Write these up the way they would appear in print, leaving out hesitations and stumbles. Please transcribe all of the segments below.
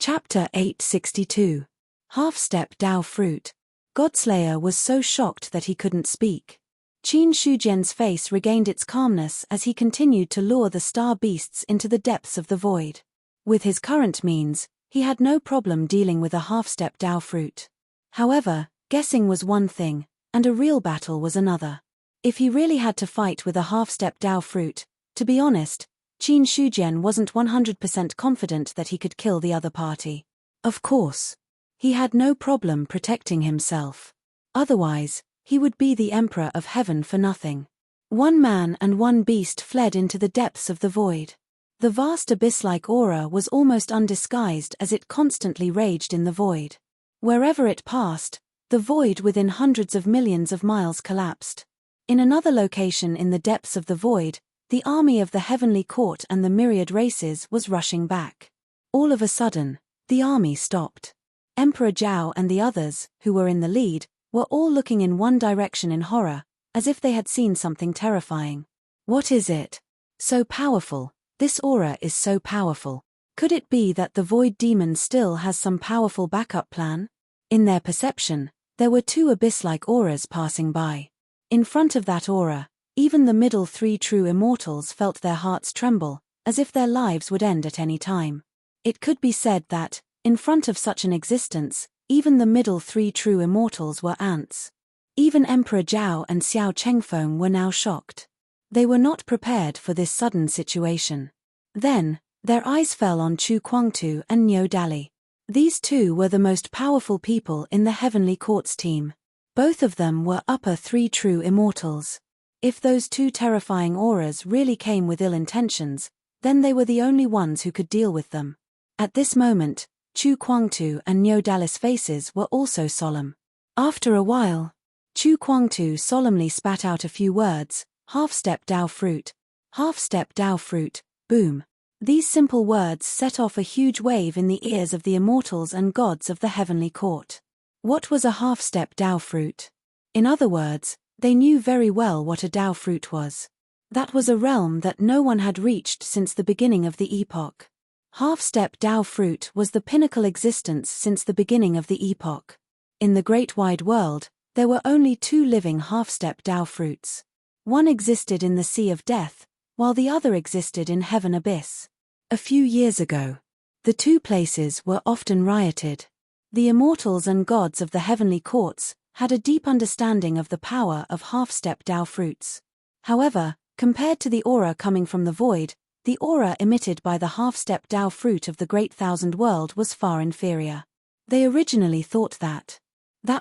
Chapter 862. Half-Step Dao Fruit. Godslayer was so shocked that he couldn't speak. Qin Shujian's face regained its calmness as he continued to lure the star beasts into the depths of the void. With his current means, he had no problem dealing with a half-step Dao fruit. However, guessing was one thing, and a real battle was another. If he really had to fight with a half-step Dao fruit, to be honest, Qin Shujian wasn't 100% confident that he could kill the other party. Of course, he had no problem protecting himself. Otherwise, he would be the Emperor of Heaven for nothing. One man and one beast fled into the depths of the void. The vast abyss-like aura was almost undisguised as it constantly raged in the void. Wherever it passed, the void within hundreds of millions of miles collapsed. In another location in the depths of the void, the army of the heavenly court and the myriad races was rushing back. All of a sudden, the army stopped. Emperor Zhao and the others, who were in the lead, were all looking in one direction in horror, as if they had seen something terrifying. What is it? So powerful. This aura is so powerful. Could it be that the void demon still has some powerful backup plan? In their perception, there were two abyss-like auras passing by. In front of that aura, even the middle three true immortals felt their hearts tremble, as if their lives would end at any time. It could be said that, in front of such an existence, even the middle three true immortals were ants. Even Emperor Zhao and Xiao Chengfeng were now shocked. They were not prepared for this sudden situation. Then, their eyes fell on Chu Kuangtu and Niu Dali. These two were the most powerful people in the Heavenly Court's team. Both of them were upper three true immortals. If those two terrifying auras really came with ill intentions, then they were the only ones who could deal with them. At this moment, Chu Kuangtu and Niu Dali's faces were also solemn. After a while, Chu Kuangtu solemnly spat out a few words: half-step Dao fruit, half-step Dao fruit, boom. These simple words set off a huge wave in the ears of the immortals and gods of the heavenly court. What was a half-step Dao fruit? In other words, they knew very well what a Dao fruit was. That was a realm that no one had reached since the beginning of the epoch. Half-step Dao fruit was the pinnacle existence since the beginning of the epoch. In the great wide world, there were only two living half-step Dao fruits. One existed in the Sea of Death, while the other existed in Heaven Abyss. A few years ago, the two places were often rioted. The immortals and gods of the heavenly courts had a deep understanding of the power of half-step Dao fruits. However, compared to the aura coming from the void, the aura emitted by the half-step Dao fruit of the Great Thousand World was far inferior. They originally thought that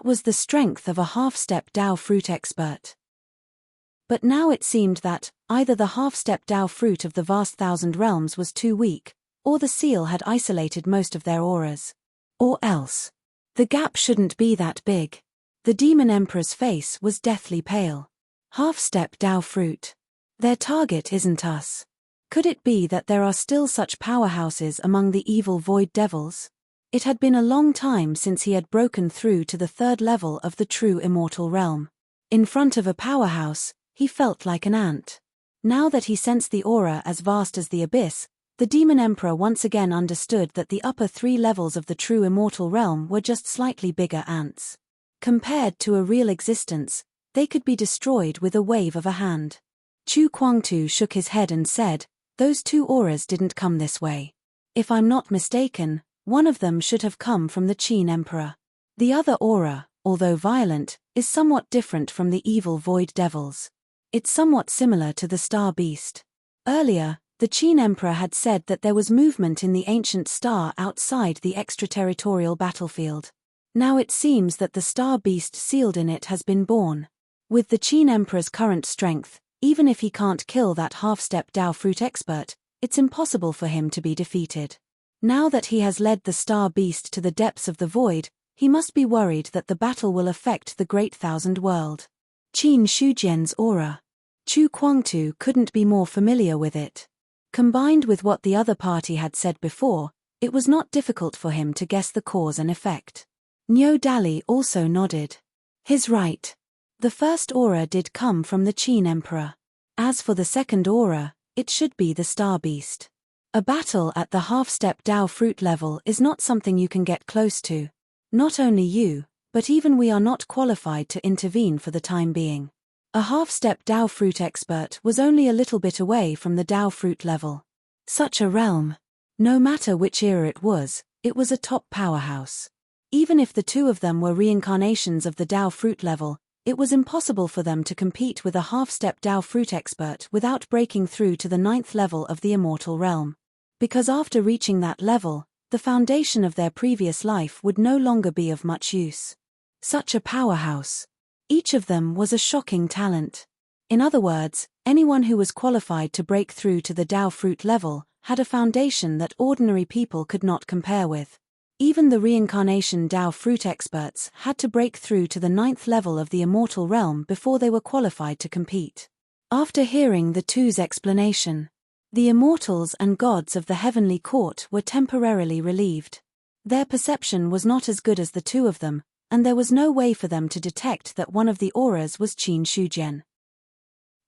was the strength of a half-step Dao fruit expert. But now it seemed that either the half-step Dao fruit of the vast thousand realms was too weak, or the seal had isolated most of their auras. Or else, the gap shouldn't be that big. The demon emperor's face was deathly pale. Half-step Dao fruit. Their target isn't us. Could it be that there are still such powerhouses among the evil void devils? It had been a long time since he had broken through to the third level of the true immortal realm. In front of a powerhouse, he felt like an ant. Now that he sensed the aura as vast as the abyss, the demon emperor once again understood that the upper three levels of the true immortal realm were just slightly bigger ants. Compared to a real existence, they could be destroyed with a wave of a hand. Chu Kuangtu shook his head and said, "Those two auras didn't come this way. If I'm not mistaken, one of them should have come from the Qin Emperor. The other aura, although violent, is somewhat different from the evil void devils. It's somewhat similar to the star beast." Earlier, the Qin Emperor had said that there was movement in the ancient star outside the extraterritorial battlefield. Now it seems that the star beast sealed in it has been born. With the Qin Emperor's current strength, even if he can't kill that half-step Dao fruit expert, it's impossible for him to be defeated. Now that he has led the star beast to the depths of the void, he must be worried that the battle will affect the Great Thousand World. Qin Shujian's aura. Chu Kuangtu couldn't be more familiar with it. Combined with what the other party had said before, it was not difficult for him to guess the cause and effect. Niu Dali also nodded. He's right. The first aura did come from the Qin Emperor. As for the second aura, it should be the star beast. A battle at the half-step Dao fruit level is not something you can get close to. Not only you, but even we are not qualified to intervene for the time being. A half-step Dao fruit expert was only a little bit away from the Dao fruit level. Such a realm. No matter which era it was a top powerhouse. Even if the two of them were reincarnations of the Dao fruit level, it was impossible for them to compete with a half-step Dao fruit expert without breaking through to the 9th level of the immortal realm. Because after reaching that level, the foundation of their previous life would no longer be of much use. Such a powerhouse. Each of them was a shocking talent. In other words, anyone who was qualified to break through to the Dao fruit level had a foundation that ordinary people could not compare with. Even the reincarnation Dao fruit experts had to break through to the 9th level of the immortal realm before they were qualified to compete. After hearing the two's explanation, the immortals and gods of the heavenly court were temporarily relieved. Their perception was not as good as the two of them, and there was no way for them to detect that one of the auras was Qin Shujian.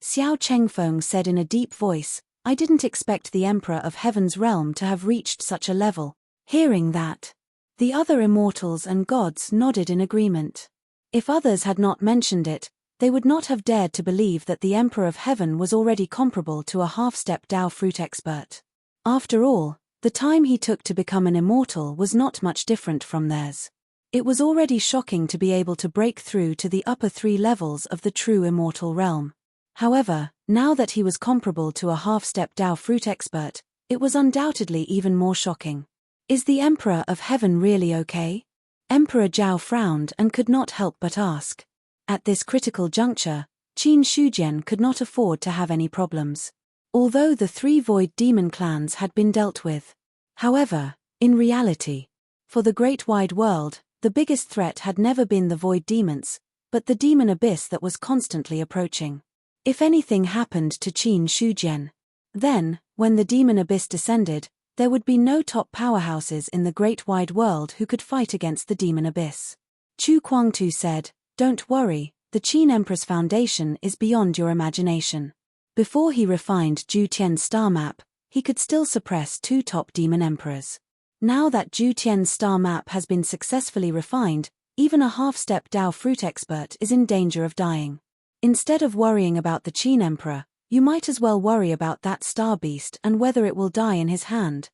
Xiao Chengfeng said in a deep voice, "I didn't expect the Emperor of Heaven's realm to have reached such a level." Hearing that, the other immortals and gods nodded in agreement. If others had not mentioned it, they would not have dared to believe that the Emperor of Heaven was already comparable to a half-step Dao fruit expert. After all, the time he took to become an immortal was not much different from theirs. It was already shocking to be able to break through to the upper 3 levels of the true immortal realm. However, now that he was comparable to a half-step Dao fruit expert, it was undoubtedly even more shocking. Is the Emperor of Heaven really okay? Emperor Zhao frowned and could not help but ask. At this critical juncture, Qin Shujian could not afford to have any problems. Although the 3 void demon clans had been dealt with. However, in reality, for the great wide world, the biggest threat had never been the void demons, but the demon abyss that was constantly approaching. If anything happened to Qin Shujian, then, when the demon abyss descended, there would be no top powerhouses in the great wide world who could fight against the demon abyss. Chu Kuangtu said, "Don't worry, the Qin Emperor's foundation is beyond your imagination." Before he refined Zhu Tian's star map, he could still suppress 2 top demon emperors. Now that Zhu Tian's star map has been successfully refined, even a half-step Dao fruit expert is in danger of dying. Instead of worrying about the Qin Emperor, you might as well worry about that star beast and whether it will die in his hand.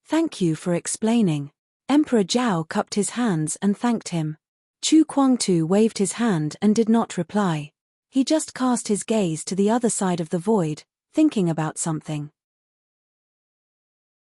Thank you for explaining. Emperor Zhao cupped his hands and thanked him. Chu Kuangtu waved his hand and did not reply. He just cast his gaze to the other side of the void, thinking about something.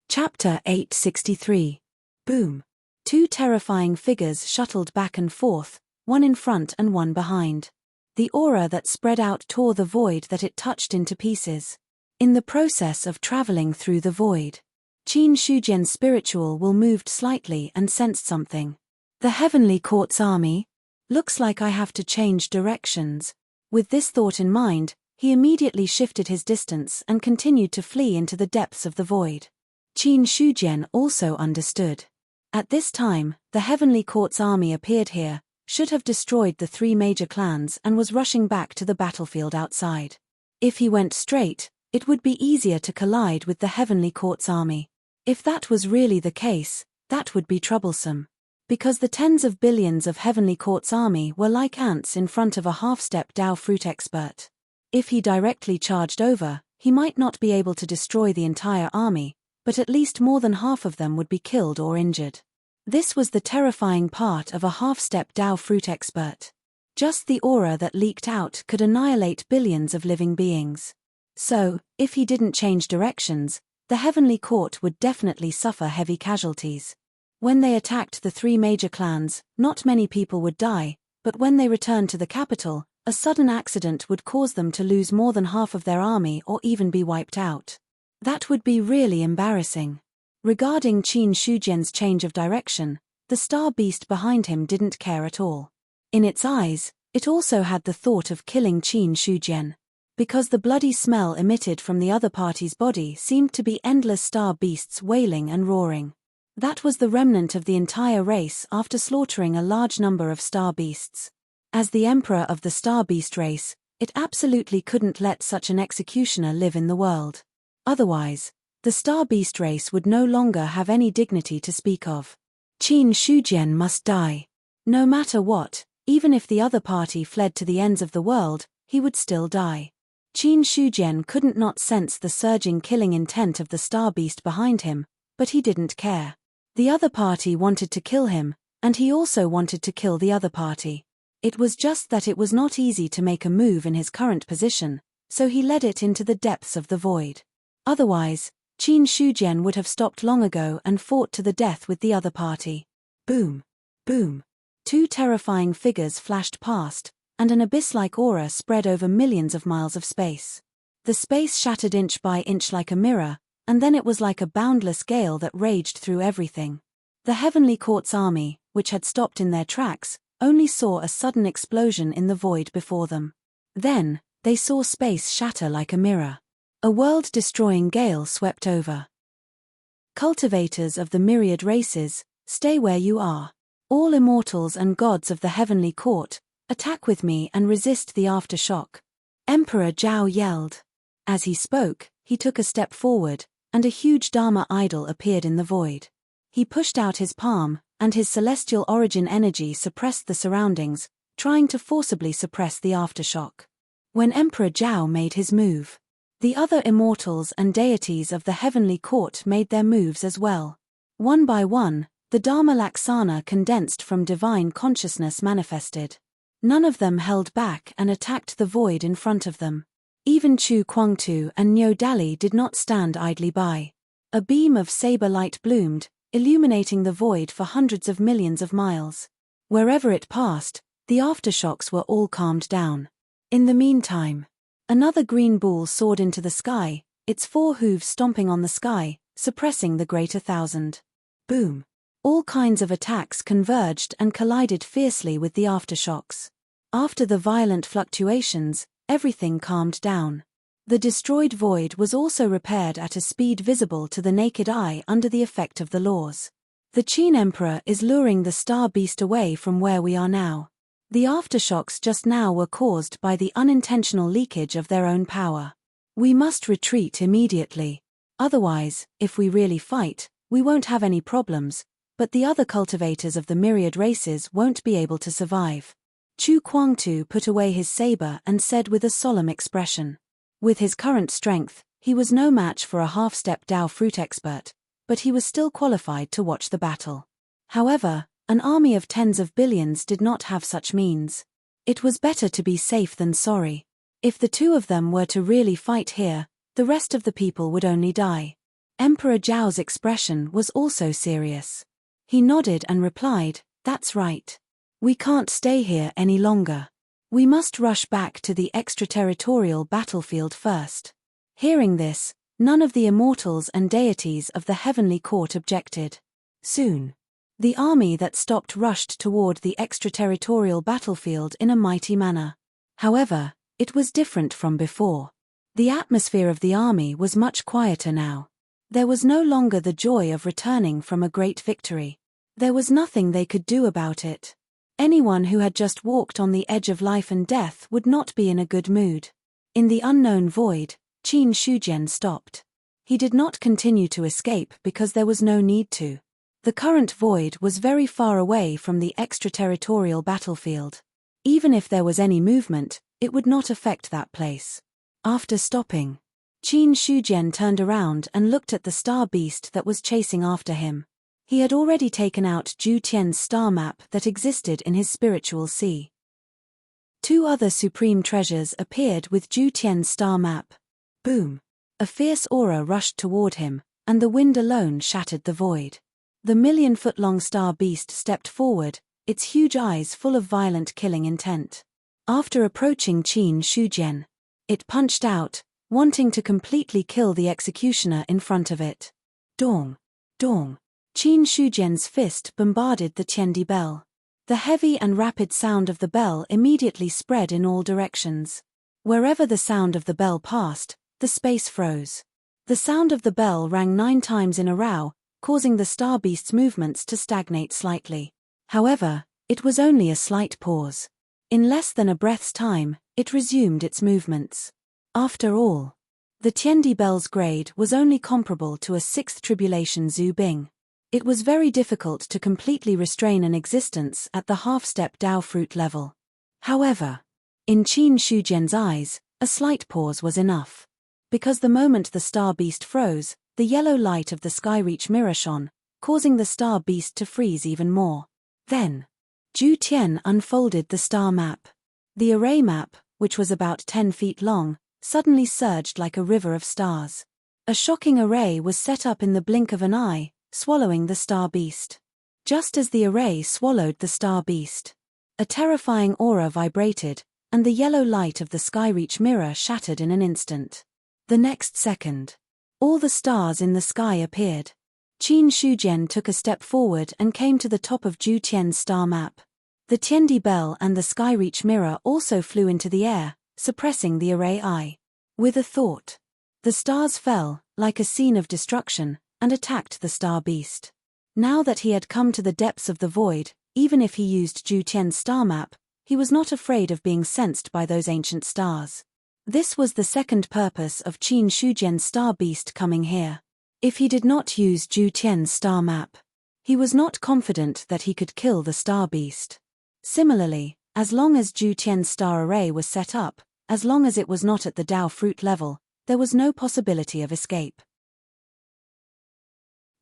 Chapter 863. Boom. 2 terrifying figures shuttled back and forth, one in front and one behind. The aura that spread out tore the void that it touched into pieces. In the process of traveling through the void, Qin Shujian's spiritual will moved slightly and sensed something. The heavenly court's army? Looks like I have to change directions. With this thought in mind, he immediately shifted his distance and continued to flee into the depths of the void. Qin Shujian also understood. At this time, the heavenly court's army appeared here, should have destroyed the 3 major clans and was rushing back to the battlefield outside. If he went straight, it would be easier to collide with the heavenly court's army. If that was really the case, that would be troublesome. Because the tens of billions of heavenly court's army were like ants in front of a half-step Dao fruit expert. If he directly charged over, he might not be able to destroy the entire army, but at least more than half of them would be killed or injured. This was the terrifying part of a half-step Dao fruit expert. Just the aura that leaked out could annihilate billions of living beings. So, if he didn't change directions, the heavenly court would definitely suffer heavy casualties. When they attacked the 3 major clans, not many people would die, but when they returned to the capital, a sudden accident would cause them to lose more than half of their army or even be wiped out. That would be really embarrassing. Regarding Qin Shujian's change of direction, the star beast behind him didn't care at all. In its eyes, it also had the thought of killing Qin Shujian. Because the bloody smell emitted from the other party's body seemed to be endless star beasts wailing and roaring. That was the remnant of the entire race after slaughtering a large number of star beasts. As the emperor of the star beast race, it absolutely couldn't let such an executioner live in the world. Otherwise, The Star Beast race would no longer have any dignity to speak of. Qin Shujian must die. No matter what, even if the other party fled to the ends of the world, he would still die. Qin Shujian couldn't not sense the surging killing intent of the Star Beast behind him, but he didn't care. The other party wanted to kill him, and he also wanted to kill the other party. It was just that it was not easy to make a move in his current position, so he led it into the depths of the void. Otherwise, Qin Shujian would have stopped long ago and fought to the death with the other party. Boom! Boom! Two terrifying figures flashed past, and an abyss-like aura spread over millions of miles of space. The space shattered inch by inch like a mirror, and then it was like a boundless gale that raged through everything. The Heavenly Court's army, which had stopped in their tracks, only saw a sudden explosion in the void before them. Then, they saw space shatter like a mirror. A world-destroying gale swept over. Cultivators of the myriad races, stay where you are. All immortals and gods of the Heavenly Court, attack with me and resist the aftershock. Emperor Zhao yelled. As he spoke, he took a step forward, and a huge Dharma idol appeared in the void. He pushed out his palm, and his celestial origin energy suppressed the surroundings, trying to forcibly suppress the aftershock. When Emperor Zhao made his move, the other immortals and deities of the Heavenly Court made their moves as well. One by one, the Dharma Laksana condensed from divine consciousness manifested. None of them held back and attacked the void in front of them. Even Chu Kuangtu and Nyo Dali did not stand idly by. A beam of saber light bloomed, illuminating the void for hundreds of millions of miles. Wherever it passed, the aftershocks were all calmed down. In the meantime, another green bull soared into the sky, its 4 hooves stomping on the sky, suppressing the greater thousand. Boom! All kinds of attacks converged and collided fiercely with the aftershocks. After the violent fluctuations, everything calmed down. The destroyed void was also repaired at a speed visible to the naked eye under the effect of the laws. The Qin Emperor is luring the Star Beast away from where we are now. The aftershocks just now were caused by the unintentional leakage of their own power. We must retreat immediately. Otherwise, if we really fight, we won't have any problems, but the other cultivators of the myriad races won't be able to survive. Chu Kuangtu put away his saber and said with a solemn expression. With his current strength, he was no match for a half-step Dao fruit expert, but he was still qualified to watch the battle. However, an army of tens of billions did not have such means. It was better to be safe than sorry. If the two of them were to really fight here, the rest of the people would only die. Emperor Zhao's expression was also serious. He nodded and replied, "That's right. We can't stay here any longer. We must rush back to the extraterritorial battlefield first." Hearing this, none of the immortals and deities of the Heavenly Court objected. Soon, the army that stopped rushed toward the extraterritorial battlefield in a mighty manner. However, it was different from before. The atmosphere of the army was much quieter now. There was no longer the joy of returning from a great victory. There was nothing they could do about it. Anyone who had just walked on the edge of life and death would not be in a good mood. In the unknown void, Qin Shujian stopped. He did not continue to escape because there was no need to. The current void was very far away from the extraterritorial battlefield. Even if there was any movement, it would not affect that place. After stopping, Qin Shujian turned around and looked at the star beast that was chasing after him. He had already taken out Zhu Tian's star map that existed in his spiritual sea. 2 other supreme treasures appeared with Zhu Tian's star map. Boom! A fierce aura rushed toward him, and the wind alone shattered the void. The million-foot-long star beast stepped forward, its huge eyes full of violent killing intent. After approaching Qin Shujian, it punched out, wanting to completely kill the executioner in front of it. Dong! Dong! Qin Shujian's fist bombarded the Tiandi bell. The heavy and rapid sound of the bell immediately spread in all directions. Wherever the sound of the bell passed, the space froze. The sound of the bell rang 9 times in a row, causing the star beast's movements to stagnate slightly. However, it was only a slight pause. In less than a breath's time, it resumed its movements. After all, The Tiandi Bell's grade was only comparable to a 6th tribulation Zhu Bing. It was very difficult to completely restrain an existence at the half-step Dao fruit level. However, in Qin Shujian's eyes, a slight pause was enough. Because the moment the star beast froze, the yellow light of the Skyreach mirror shone, causing the star beast to freeze even more. Then, Zhu Tian unfolded the star map. The array map, which was about 10 feet long, suddenly surged like a river of stars. A shocking array was set up in the blink of an eye, swallowing the star beast. Just as the array swallowed the star beast, a terrifying aura vibrated, and the yellow light of the Skyreach mirror shattered in an instant. The next second, all the stars in the sky appeared. Qin Shujian took a step forward and came to the top of Zhu Tian's star map. The Tiandi Bell and the Skyreach mirror also flew into the air, suppressing the array eye. With a thought, the stars fell, like a scene of destruction, and attacked the star beast. Now that he had come to the depths of the void, even if he used Zhu Tian's star map, he was not afraid of being sensed by those ancient stars. This was the second purpose of Qin Shujian's star beast coming here. If he did not use Zhu Tian's star map, he was not confident that he could kill the star beast. Similarly, as long as Zhu Tian's star array was set up, as long as it was not at the Dao fruit level, there was no possibility of escape.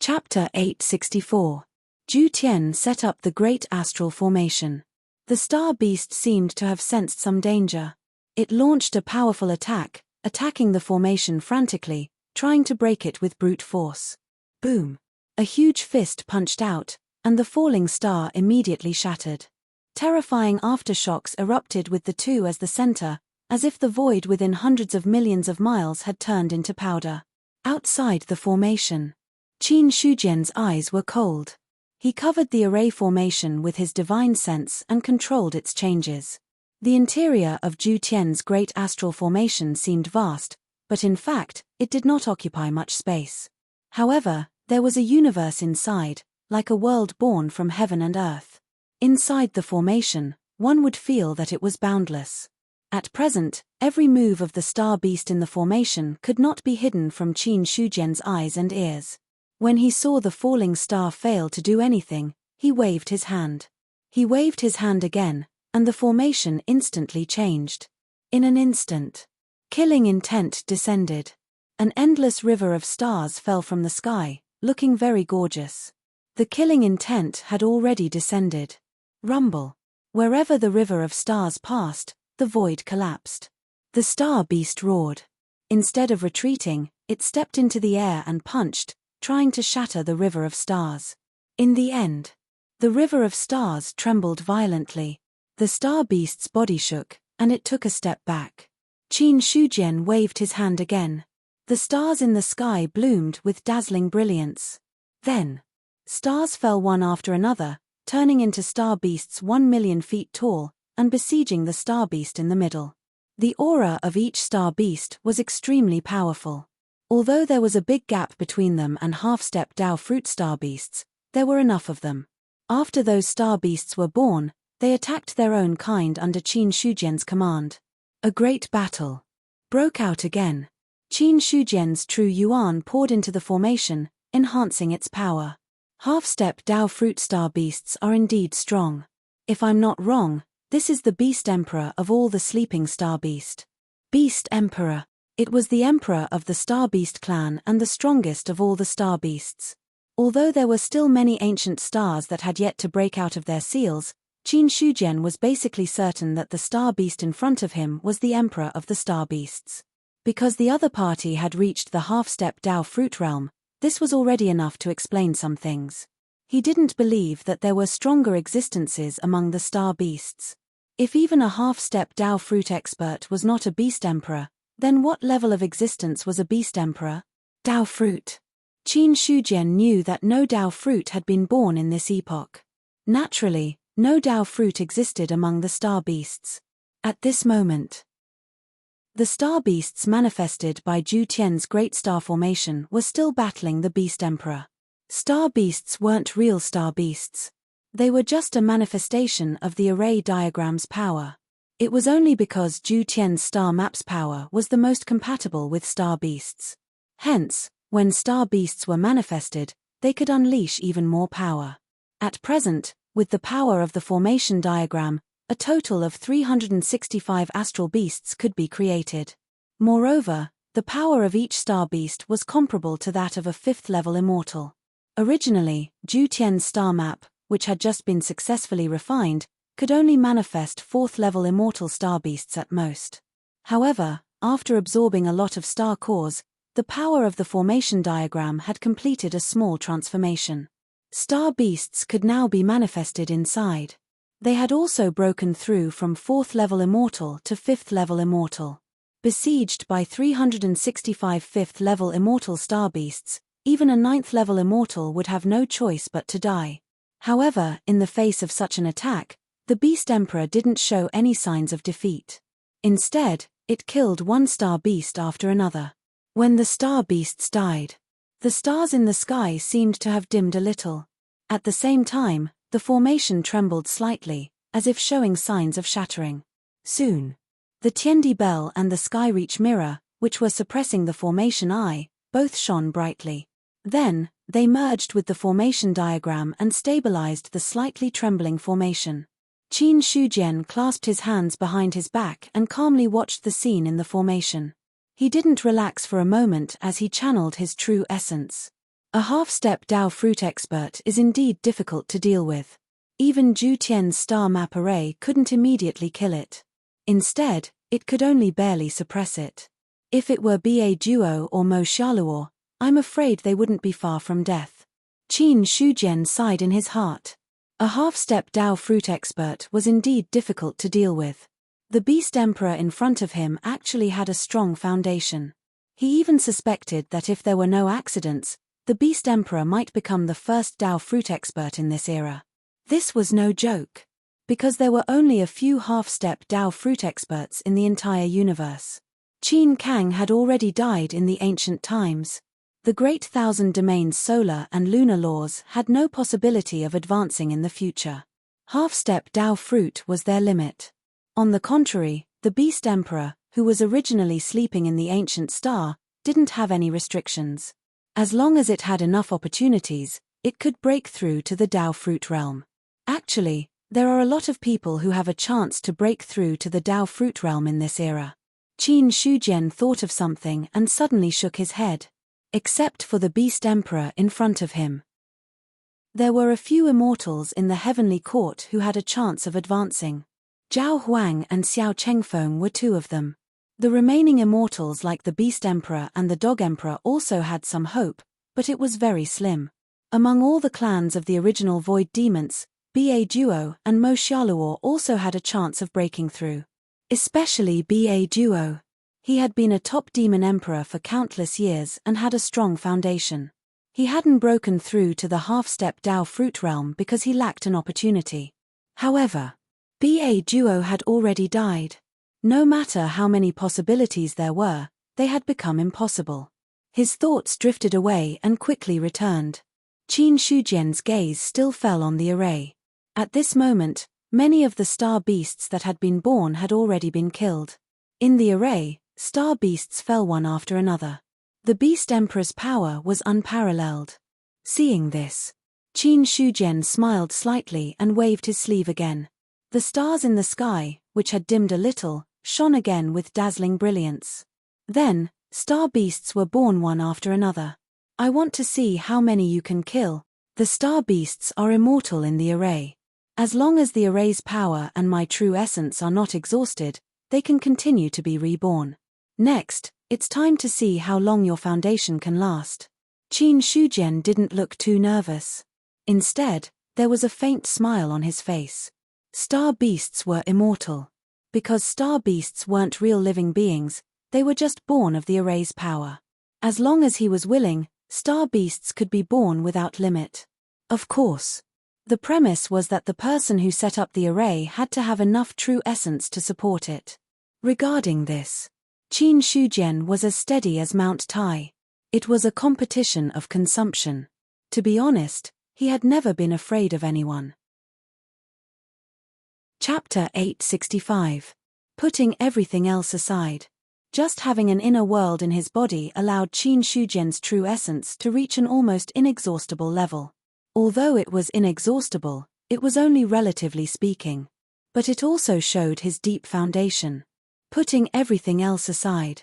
Chapter 864. Zhu Tian set up the Great Astral Formation. The star beast seemed to have sensed some danger. It launched a powerful attack, attacking the formation frantically, trying to break it with brute force. Boom! A huge fist punched out, and the falling star immediately shattered. Terrifying aftershocks erupted with the two as the center, as if the void within hundreds of millions of miles had turned into powder. Outside the formation, Qin Shujian's eyes were cold. He covered the array formation with his divine sense and controlled its changes. The interior of Zhu Tian's great astral formation seemed vast, but in fact, it did not occupy much space. However, there was a universe inside, like a world born from heaven and earth. Inside the formation, one would feel that it was boundless. At present, every move of the star beast in the formation could not be hidden from Qin Shujian's eyes and ears. When he saw the falling star fail to do anything, he waved his hand. He waved his hand again, and the formation instantly changed. In an instant, killing intent descended. An endless river of stars fell from the sky, looking very gorgeous. The killing intent had already descended. Rumble. Wherever the river of stars passed, the void collapsed. The star beast roared. Instead of retreating, it stepped into the air and punched, trying to shatter the river of stars. In the end, the river of stars trembled violently. The star beast's body shook, and it took a step back. Qin Shujian waved his hand again. The stars in the sky bloomed with dazzling brilliance. Then, stars fell one after another, turning into star beasts 1,000,000 feet tall, and besieging the star beast in the middle. The aura of each star beast was extremely powerful. Although there was a big gap between them and half-step Dao fruit star beasts, there were enough of them. After those star beasts were born, they attacked their own kind under Qin Shujian's command. A great battle broke out again. Qin Shujian's true yuan poured into the formation, enhancing its power. Half-step Dao fruit star beasts are indeed strong. If I'm not wrong, this is the Beast Emperor of all the sleeping star beast. Beast Emperor. It was the emperor of the Star Beast clan and the strongest of all the star beasts. Although there were still many ancient stars that had yet to break out of their seals, Qin Shujian was basically certain that the star beast in front of him was the emperor of the star beasts. Because the other party had reached the half-step Dao fruit realm, this was already enough to explain some things. He didn't believe that there were stronger existences among the star beasts. If even a half-step Dao fruit expert was not a beast emperor, then what level of existence was a beast emperor? Dao fruit. Qin Shujian knew that no Dao fruit had been born in this epoch. Naturally, no Dao fruit existed among the star beasts. At this moment, the star beasts manifested by Zhu Tian's great star formation were still battling the beast emperor. Star beasts weren't real star beasts. They were just a manifestation of the array diagram's power. It was only because Zhu Tian's star map's power was the most compatible with star beasts. Hence, when star beasts were manifested, they could unleash even more power. At present, with the power of the formation diagram, a total of 365 astral beasts could be created. Moreover, the power of each star beast was comparable to that of a 5th-level immortal. Originally, Zhu Tian's star map, which had just been successfully refined, could only manifest 4th-level immortal star beasts at most. However, after absorbing a lot of star cores, the power of the formation diagram had completed a small transformation. Star beasts could now be manifested inside. They had also broken through from 4th-level immortal to 5th-level immortal. Besieged by 365 5th-level immortal star beasts, even a 9th-level immortal would have no choice but to die. However, in the face of such an attack, the Beast Emperor didn't show any signs of defeat. Instead, it killed one star beast after another. When the star beasts died, the stars in the sky seemed to have dimmed a little. At the same time, the formation trembled slightly, as if showing signs of shattering. Soon, the Tiandi bell and the Skyreach mirror, which were suppressing the formation eye, both shone brightly. Then, they merged with the formation diagram and stabilized the slightly trembling formation. Qin Shujian clasped his hands behind his back and calmly watched the scene in the formation. He didn't relax for a moment as he channeled his true essence. A half-step Dao fruit expert is indeed difficult to deal with. Even Zhu Tian's star map array couldn't immediately kill it. Instead, it could only barely suppress it. If it were Ba Duo or Mo Xiaoluo, I'm afraid they wouldn't be far from death. Qin Shujian sighed in his heart. A half-step Dao fruit expert was indeed difficult to deal with. The Beast Emperor in front of him actually had a strong foundation. He even suspected that if there were no accidents, the Beast Emperor might become the first Dao fruit expert in this era. This was no joke, because there were only a few half-step Dao fruit experts in the entire universe. Qin Kang had already died in the ancient times. The Great Thousand Domains solar and lunar laws had no possibility of advancing in the future. Half-step Dao fruit was their limit. On the contrary, the Beast Emperor, who was originally sleeping in the ancient star, didn't have any restrictions. As long as it had enough opportunities, it could break through to the Dao fruit realm. Actually, there are a lot of people who have a chance to break through to the Dao fruit realm in this era. Qin Shujian thought of something and suddenly shook his head. Except for the Beast Emperor in front of him. There were a few immortals in the heavenly court who had a chance of advancing. Zhao Huang and Xiao Chengfeng were two of them. The remaining immortals like the Beast Emperor and the Dog Emperor also had some hope, but it was very slim. Among all the clans of the original Void Demons, Ba Duo and Mo Xiaoluo also had a chance of breaking through. Especially Ba Duo. He had been a top demon emperor for countless years and had a strong foundation. He hadn't broken through to the half-step Dao fruit realm because he lacked an opportunity. However, Ba Duo had already died. No matter how many possibilities there were, they had become impossible. His thoughts drifted away and quickly returned. Qin Shujian's gaze still fell on the array. At this moment, many of the star beasts that had been born had already been killed. In the array, star beasts fell one after another. The Beast Emperor's power was unparalleled. Seeing this, Qin Shujian smiled slightly and waved his sleeve again. The stars in the sky, which had dimmed a little, shone again with dazzling brilliance. Then, star beasts were born one after another. I want to see how many you can kill. The star beasts are immortal in the array. As long as the array's power and my true essence are not exhausted, they can continue to be reborn. Next, it's time to see how long your foundation can last. Qin Shujian didn't look too nervous. Instead, there was a faint smile on his face. Star beasts were immortal. Because star beasts weren't real living beings, they were just born of the array's power. As long as he was willing, star beasts could be born without limit. Of course. The premise was that the person who set up the array had to have enough true essence to support it. Regarding this, Qin Shujian was as steady as Mount Tai. It was a competition of consumption. To be honest, he had never been afraid of anyone. Chapter 865. putting everything else aside. Just having an inner world in his body allowed Qin Shujian's true essence to reach an almost inexhaustible level. Although it was inexhaustible, it was only relatively speaking. But it also showed his deep foundation. Putting everything else aside,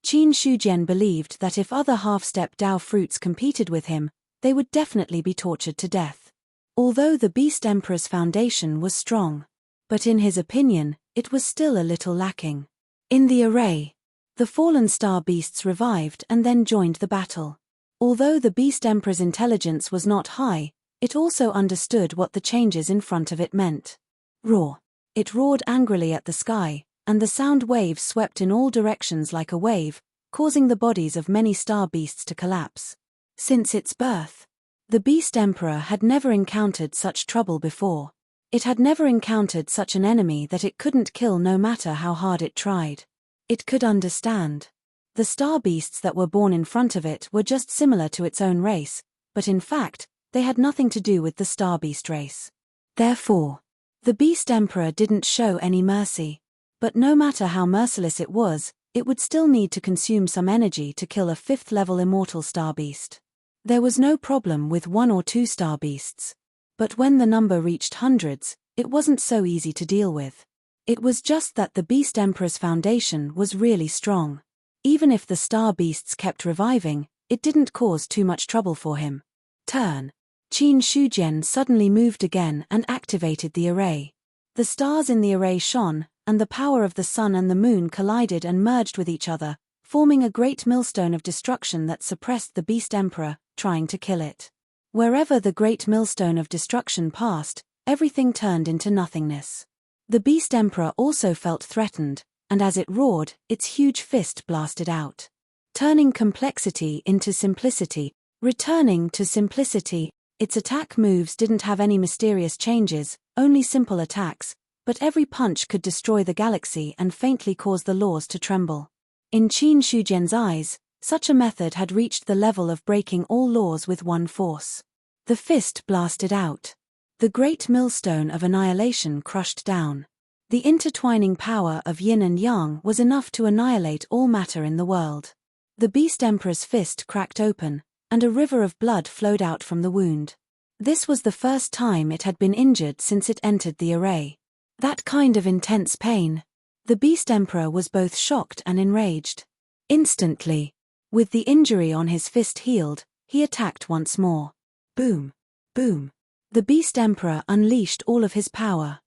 Qin Shujian believed that if other half-step Dao fruits competed with him, they would definitely be tortured to death. Although the Beast Emperor's foundation was strong, but in his opinion, it was still a little lacking. In the array, the fallen star beasts revived and then joined the battle. Although the Beast Emperor's intelligence was not high, it also understood what the changes in front of it meant. Roar. It roared angrily at the sky, and the sound waves swept in all directions like a wave, causing the bodies of many star beasts to collapse. Since its birth, the Beast Emperor had never encountered such trouble before. It had never encountered such an enemy that it couldn't kill no matter how hard it tried. It could understand. The star beasts that were born in front of it were just similar to its own race, but in fact, they had nothing to do with the star beast race. Therefore, the Beast Emperor didn't show any mercy. But no matter how merciless it would still need to consume some energy to kill a 5th-level immortal star beast. There was no problem with 1 or 2 star beasts. But when the number reached hundreds, it wasn't so easy to deal with. It was just that the Beast Emperor's foundation was really strong. Even if the star beasts kept reviving, it didn't cause too much trouble for him. Turn. Qin Shujian suddenly moved again and activated the array. The stars in the array shone, and the power of the sun and the moon collided and merged with each other, forming a great millstone of destruction that suppressed the Beast Emperor, trying to kill it. Wherever the great millstone of destruction passed, everything turned into nothingness. The Beast Emperor also felt threatened, and as it roared, its huge fist blasted out. Turning complexity into simplicity, returning to simplicity, its attack moves didn't have any mysterious changes, only simple attacks, but every punch could destroy the galaxy and faintly cause the laws to tremble. In Qin Shujian's eyes, such a method had reached the level of breaking all laws with one force. The fist blasted out. The great millstone of annihilation crushed down. The intertwining power of yin and yang was enough to annihilate all matter in the world. The Beast Emperor's fist cracked open, and a river of blood flowed out from the wound. This was the first time it had been injured since it entered the array. That kind of intense pain. The Beast Emperor was both shocked and enraged. Instantly, with the injury on his fist healed, he attacked once more. Boom. Boom. The Beast Emperor unleashed all of his power.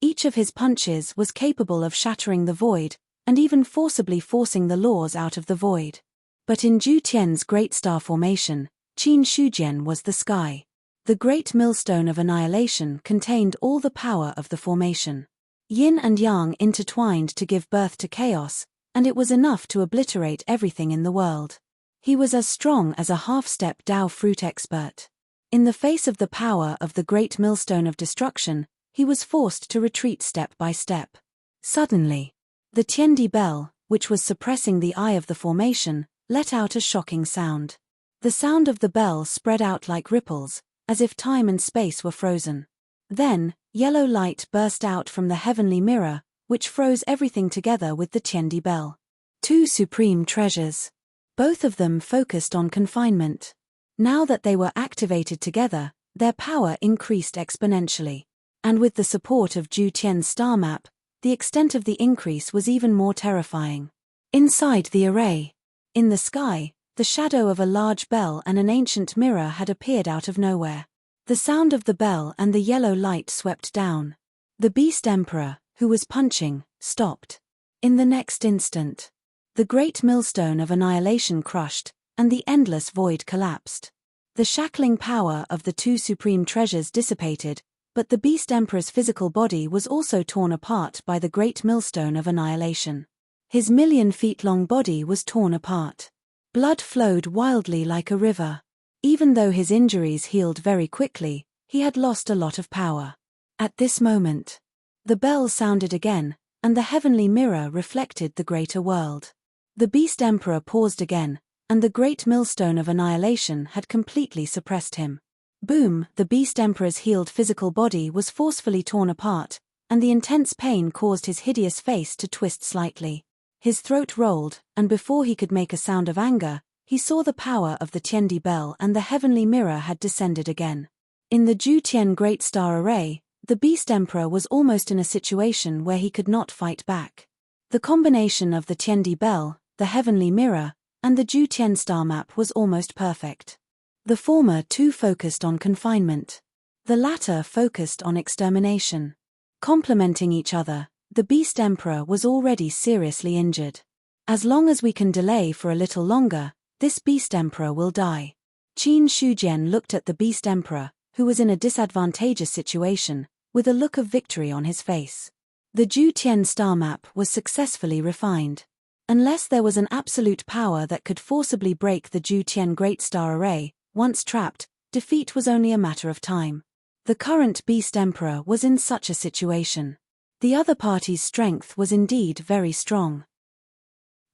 Each of his punches was capable of shattering the void, and even forcibly forcing the laws out of the void. But in Zhu Tian's great star formation, Qin Shujian was the sky. The great millstone of annihilation contained all the power of the formation. Yin and yang intertwined to give birth to chaos, and it was enough to obliterate everything in the world. He was as strong as a half-step Dao fruit expert. In the face of the power of the great millstone of destruction, he was forced to retreat step by step. Suddenly, the Tiandi bell, which was suppressing the eye of the formation, let out a shocking sound. The sound of the bell spread out like ripples, as if time and space were frozen. Then, yellow light burst out from the heavenly mirror, which froze everything together with the Tiandi bell. 2 supreme treasures. Both of them focused on confinement. Now that they were activated together, their power increased exponentially. And with the support of Zhu Tian's star map, the extent of the increase was even more terrifying. Inside the array, in the sky, the shadow of a large bell and an ancient mirror had appeared out of nowhere. The sound of the bell and the yellow light swept down. The Beast Emperor, who was punching, stopped. In the next instant, the great millstone of annihilation crushed, and the endless void collapsed. The shackling power of the 2 supreme treasures dissipated, but the Beast Emperor's physical body was also torn apart by the great millstone of annihilation. His 1,000,000-feet-long body was torn apart. Blood flowed wildly like a river. Even though his injuries healed very quickly, he had lost a lot of power. At this moment, the bell sounded again, and the heavenly mirror reflected the greater world. The Beast Emperor paused again, and the great millstone of annihilation had completely suppressed him. Boom! The Beast Emperor's healed physical body was forcefully torn apart, and the intense pain caused his hideous face to twist slightly. His throat rolled, and before he could make a sound of anger, he saw the power of the Tiandi bell and the heavenly mirror had descended again. In the Ju-Tian Great Star Array, the Beast Emperor was almost in a situation where he could not fight back. The combination of the Tiandi bell, the heavenly mirror, and the Ju-Tian star map was almost perfect. The former two focused on confinement. The latter focused on extermination. Complementing each other, the Beast Emperor was already seriously injured. As long as we can delay for a little longer, this Beast Emperor will die. Qin Shujian looked at the Beast Emperor, who was in a disadvantageous situation, with a look of victory on his face. The Ju-Tian star map was successfully refined. Unless there was an absolute power that could forcibly break the Ju-Tian Great Star Array, once trapped, defeat was only a matter of time. The current Beast Emperor was in such a situation. The other party's strength was indeed very strong.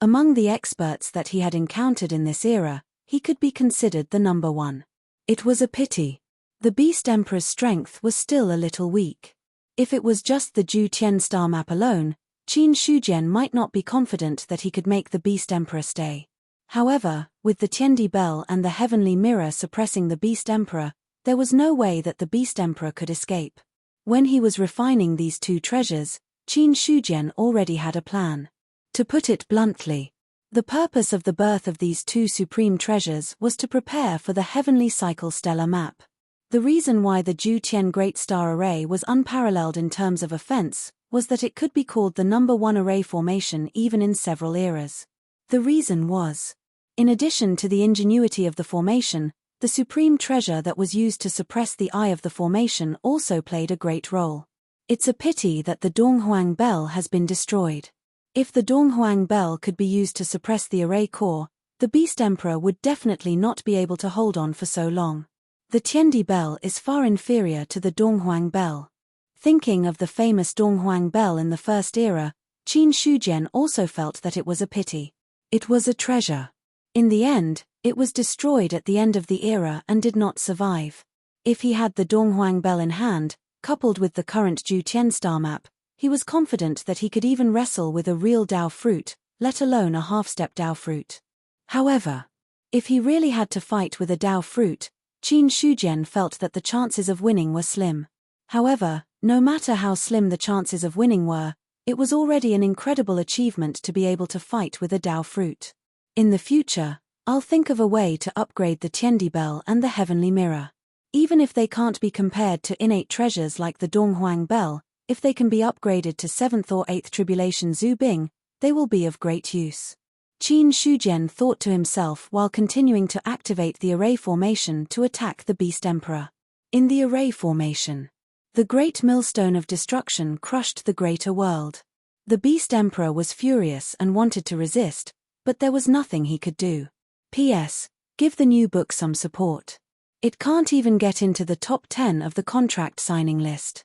Among the experts that he had encountered in this era, he could be considered the number one. It was a pity. The Beast Emperor's strength was still a little weak. If it was just the Ju-Tian star map alone, Qin Shujian might not be confident that he could make the Beast Emperor stay. However, with the Tiandi bell and the heavenly mirror suppressing the Beast Emperor, there was no way that the Beast Emperor could escape. When he was refining these two treasures, Qin Shujian already had a plan. To put it bluntly, the purpose of the birth of these two supreme treasures was to prepare for the heavenly cycle stellar map. The reason why the Ju-Tian Great Star Array was unparalleled in terms of offense was that it could be called the number one array formation even in several eras. The reason was, in addition to the ingenuity of the formation, the supreme treasure that was used to suppress the eye of the formation also played a great role. It's a pity that the Donghuang bell has been destroyed. If the Donghuang bell could be used to suppress the array core, the Beast Emperor would definitely not be able to hold on for so long. The Tiandi bell is far inferior to the Donghuang bell. Thinking of the famous Donghuang bell in the first era, Qin Shujian also felt that it was a pity. It was a treasure. In the end, it was destroyed at the end of the era and did not survive. If he had the Donghuang bell in hand, coupled with the current Ju-Tian star map, he was confident that he could even wrestle with a real Dao fruit, let alone a half-step Dao fruit. However, if he really had to fight with a Dao fruit, Qin Shujian felt that the chances of winning were slim. However, no matter how slim the chances of winning were, it was already an incredible achievement to be able to fight with a Dao fruit. In the future, I'll think of a way to upgrade the Tiandi bell and the heavenly mirror. Even if they can't be compared to innate treasures like the Donghuang bell, if they can be upgraded to 7th or 8th Tribulation Zubing, they will be of great use. Qin Shujian thought to himself while continuing to activate the array formation to attack the Beast Emperor. In the array formation, the great millstone of destruction crushed the greater world. The Beast Emperor was furious and wanted to resist, but there was nothing he could do. P.S. Give the new book some support. It can't even get into the top 10 of the contract signing list.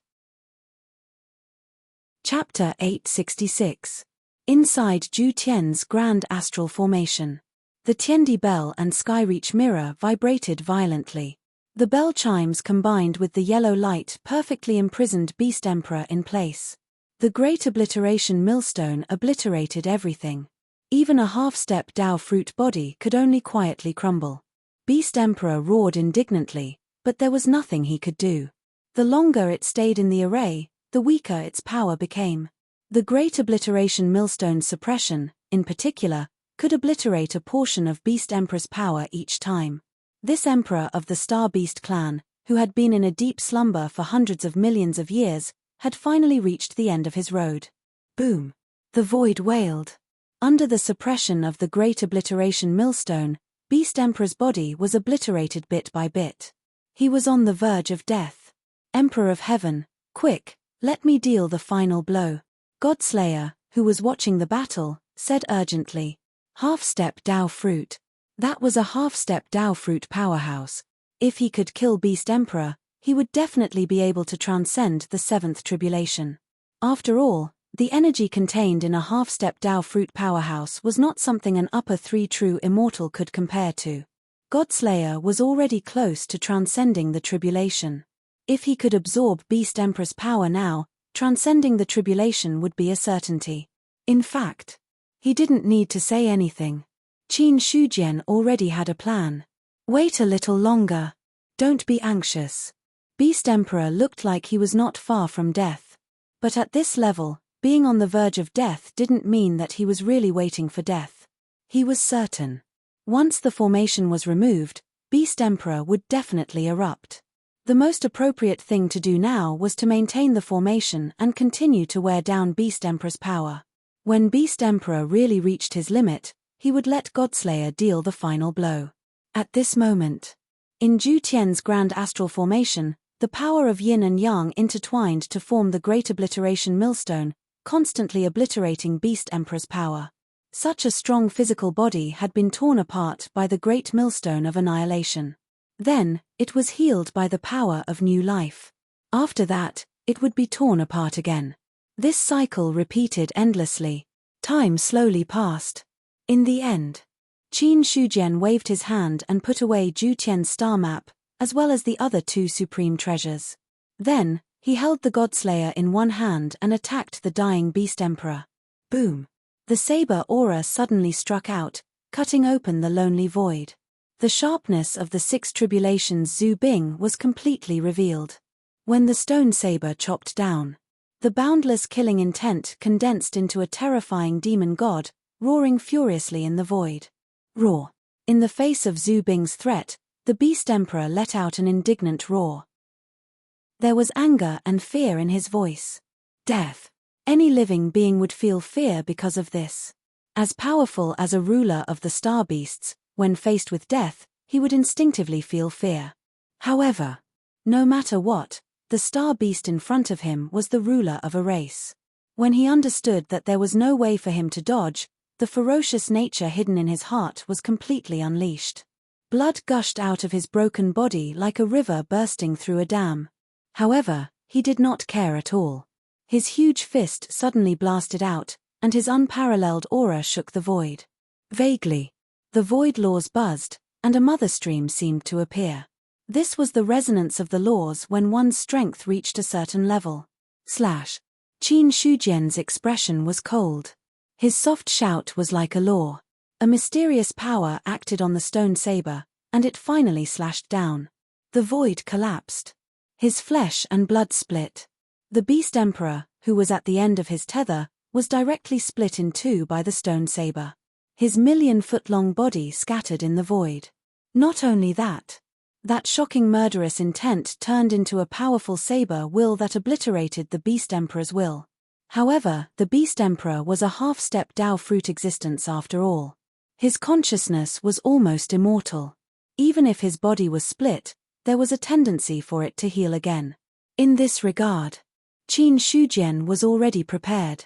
Chapter 866. Inside Ju-Tian's Grand Astral Formation. The Tiandi bell and Skyreach mirror vibrated violently. The bell chimes combined with the yellow light perfectly imprisoned Beast Emperor in place. The Great Obliteration Millstone obliterated everything. Even a half-step Dao fruit body could only quietly crumble. Beast Emperor roared indignantly, but there was nothing he could do. The longer it stayed in the array, the weaker its power became. The Great Obliteration Millstone's suppression, in particular, could obliterate a portion of Beast Emperor's power each time. This emperor of the Star Beast clan, who had been in a deep slumber for hundreds of millions of years, had finally reached the end of his road. Boom! The void wailed. Under the suppression of the Great Obliteration Millstone, Beast Emperor's body was obliterated bit by bit. He was on the verge of death. Emperor of Heaven, quick, let me deal the final blow. Godslayer, who was watching the battle, said urgently. Half-step Dao fruit. That was a half-step Dao fruit powerhouse. If he could kill Beast Emperor, he would definitely be able to transcend the 7th Tribulation. After all, the energy contained in a half-step Dao fruit powerhouse was not something an upper 3 true immortal could compare to. Godslayer was already close to transcending the tribulation. If he could absorb Beast Emperor's power now, transcending the tribulation would be a certainty. In fact, he didn't need to say anything. Qin Shujian already had a plan. Wait a little longer. Don't be anxious. Beast Emperor looked like he was not far from death. But at this level, being on the verge of death didn't mean that he was really waiting for death. He was certain. Once the formation was removed, Beast Emperor would definitely erupt. The most appropriate thing to do now was to maintain the formation and continue to wear down Beast Emperor's power. When Beast Emperor really reached his limit, he would let Godslayer deal the final blow. At this moment, in Zhu Tian's grand astral formation, the power of yin and yang intertwined to form the Great Obliteration Millstone, constantly obliterating Beast Emperor's power. Such a strong physical body had been torn apart by the Great Millstone of Annihilation. Then, it was healed by the power of new life. After that, it would be torn apart again. This cycle repeated endlessly. Time slowly passed. In the end, Qin Shujian waved his hand and put away Zhu Tian's star map, as well as the other two supreme treasures. Then, he held the Godslayer in one hand and attacked the dying Beast Emperor. Boom! The saber aura suddenly struck out, cutting open the lonely void. The sharpness of the six tribulations Zhu Bing was completely revealed. When the stone saber chopped down, the boundless killing intent condensed into a terrifying demon god, roaring furiously in the void. Roar! In the face of Zhu Bing's threat, the Beast Emperor let out an indignant roar. There was anger and fear in his voice. Death! Any living being would feel fear because of this. As powerful as a ruler of the star beasts, when faced with death, he would instinctively feel fear. However, no matter what, the star beast in front of him was the ruler of a race. When he understood that there was no way for him to dodge, the ferocious nature hidden in his heart was completely unleashed. Blood gushed out of his broken body like a river bursting through a dam. However, he did not care at all. His huge fist suddenly blasted out, and his unparalleled aura shook the void. Vaguely, the void laws buzzed, and a mother stream seemed to appear. This was the resonance of the laws when one's strength reached a certain level. Qin Shujian's expression was cold. His soft shout was like a law. A mysterious power acted on the stone saber, and it finally slashed down. The void collapsed. His flesh and blood split. The Beast Emperor, who was at the end of his tether, was directly split in two by the stone saber. His million-foot-long body scattered in the void. Not only that, that shocking murderous intent turned into a powerful saber will that obliterated the Beast Emperor's will. However, the Beast Emperor was a half-step Tao fruit existence after all. His consciousness was almost immortal. Even if his body was split, there was a tendency for it to heal again. In this regard, Qin Shujian was already prepared.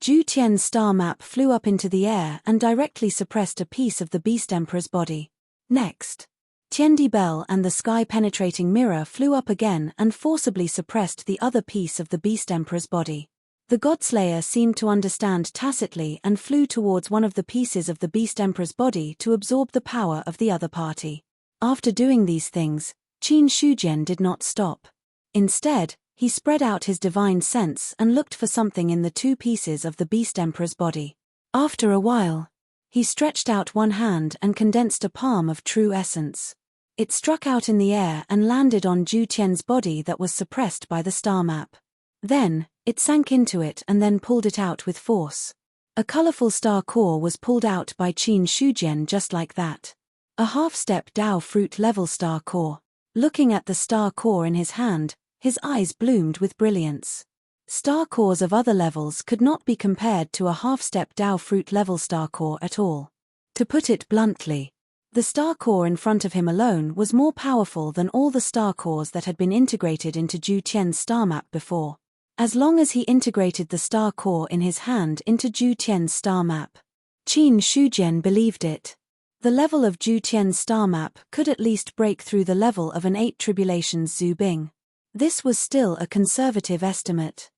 Zhu Tian's star map flew up into the air and directly suppressed a piece of the Beast Emperor's body. Next, Tiandi Bell and the sky-penetrating mirror flew up again and forcibly suppressed the other piece of the Beast Emperor's body. The Godslayer seemed to understand tacitly and flew towards one of the pieces of the Beast Emperor's body to absorb the power of the other party. After doing these things, Qin Shujian did not stop. Instead, he spread out his divine sense and looked for something in the two pieces of the Beast Emperor's body. After a while, he stretched out one hand and condensed a palm of true essence. It struck out in the air and landed on Zhu Tian's body that was suppressed by the star map. Then, it sank into it and then pulled it out with force. A colorful star core was pulled out by Qin Shujian just like that. A half-step Tao fruit-level star core. Looking at the star core in his hand, his eyes bloomed with brilliance. Star cores of other levels could not be compared to a half-step Tao fruit-level star core at all. To put it bluntly, the star core in front of him alone was more powerful than all the star cores that had been integrated into Zhu Tian's star map before. As long as he integrated the star core in his hand into Zhu Tian's star map, Qin Shujian believed it. The level of Zhu Tian's star map could at least break through the level of an 8 tribulations Zhu Bing. This was still a conservative estimate.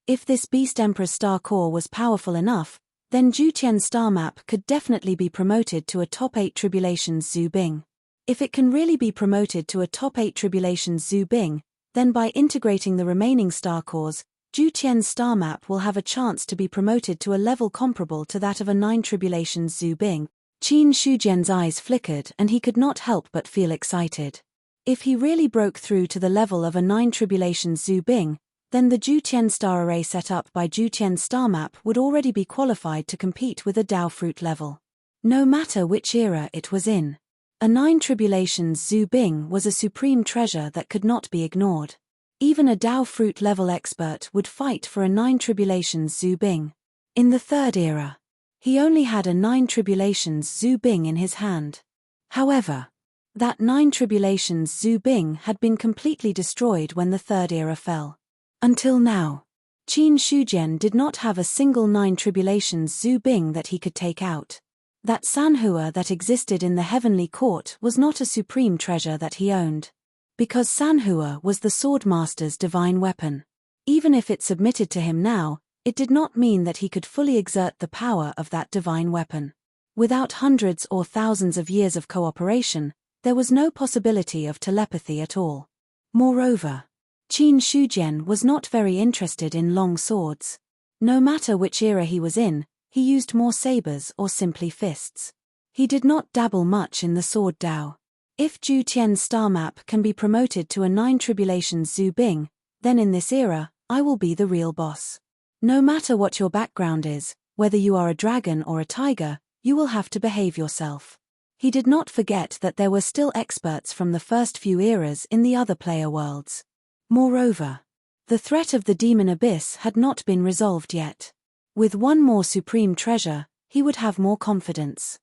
If this Beast Emperor's star core was powerful enough, then Zhu Tian's star map could definitely be promoted to a top 8 tribulations Zhu Bing. If it can really be promoted to a top 8 tribulations Zhu Bing, Then by integrating the remaining star cores, Zhu Tian's star map will have a chance to be promoted to a level comparable to that of a 9 tribulations Zhu Bing. Qin Shujian's eyes flickered and he could not help but feel excited. If he really broke through to the level of a 9 tribulations Zhu Bing, then the Zhu Tian star array set up by Zhu Tian's star map would already be qualified to compete with a Dao fruit level. No matter which era it was in. A 9 tribulations Zhu Bing was a supreme treasure that could not be ignored. Even a Dao fruit level expert would fight for a 9 tribulations Zhu Bing. In the third era, he only had a 9 tribulations Zhu Bing in his hand. However, that 9 tribulations Zhu Bing had been completely destroyed when the third era fell. Until now, Qin Shujian did not have a single 9 tribulations Zhu Bing that he could take out. That Sanhua that existed in the heavenly court was not a supreme treasure that he owned. Because Sanhua was the swordmaster's divine weapon. Even if it submitted to him now, it did not mean that he could fully exert the power of that divine weapon. Without hundreds or thousands of years of cooperation, there was no possibility of telepathy at all. Moreover, Qin Shujian was not very interested in long swords. No matter which era he was in, he used more sabers or simply fists. He did not dabble much in the sword Dao. If Zhu Tian's star map can be promoted to a 9 tribulations Zhu Bing, then in this era, I will be the real boss. No matter what your background is, whether you are a dragon or a tiger, you will have to behave yourself. He did not forget that there were still experts from the first few eras in the other player worlds. Moreover, the threat of the demon abyss had not been resolved yet. With one more supreme treasure, he would have more confidence.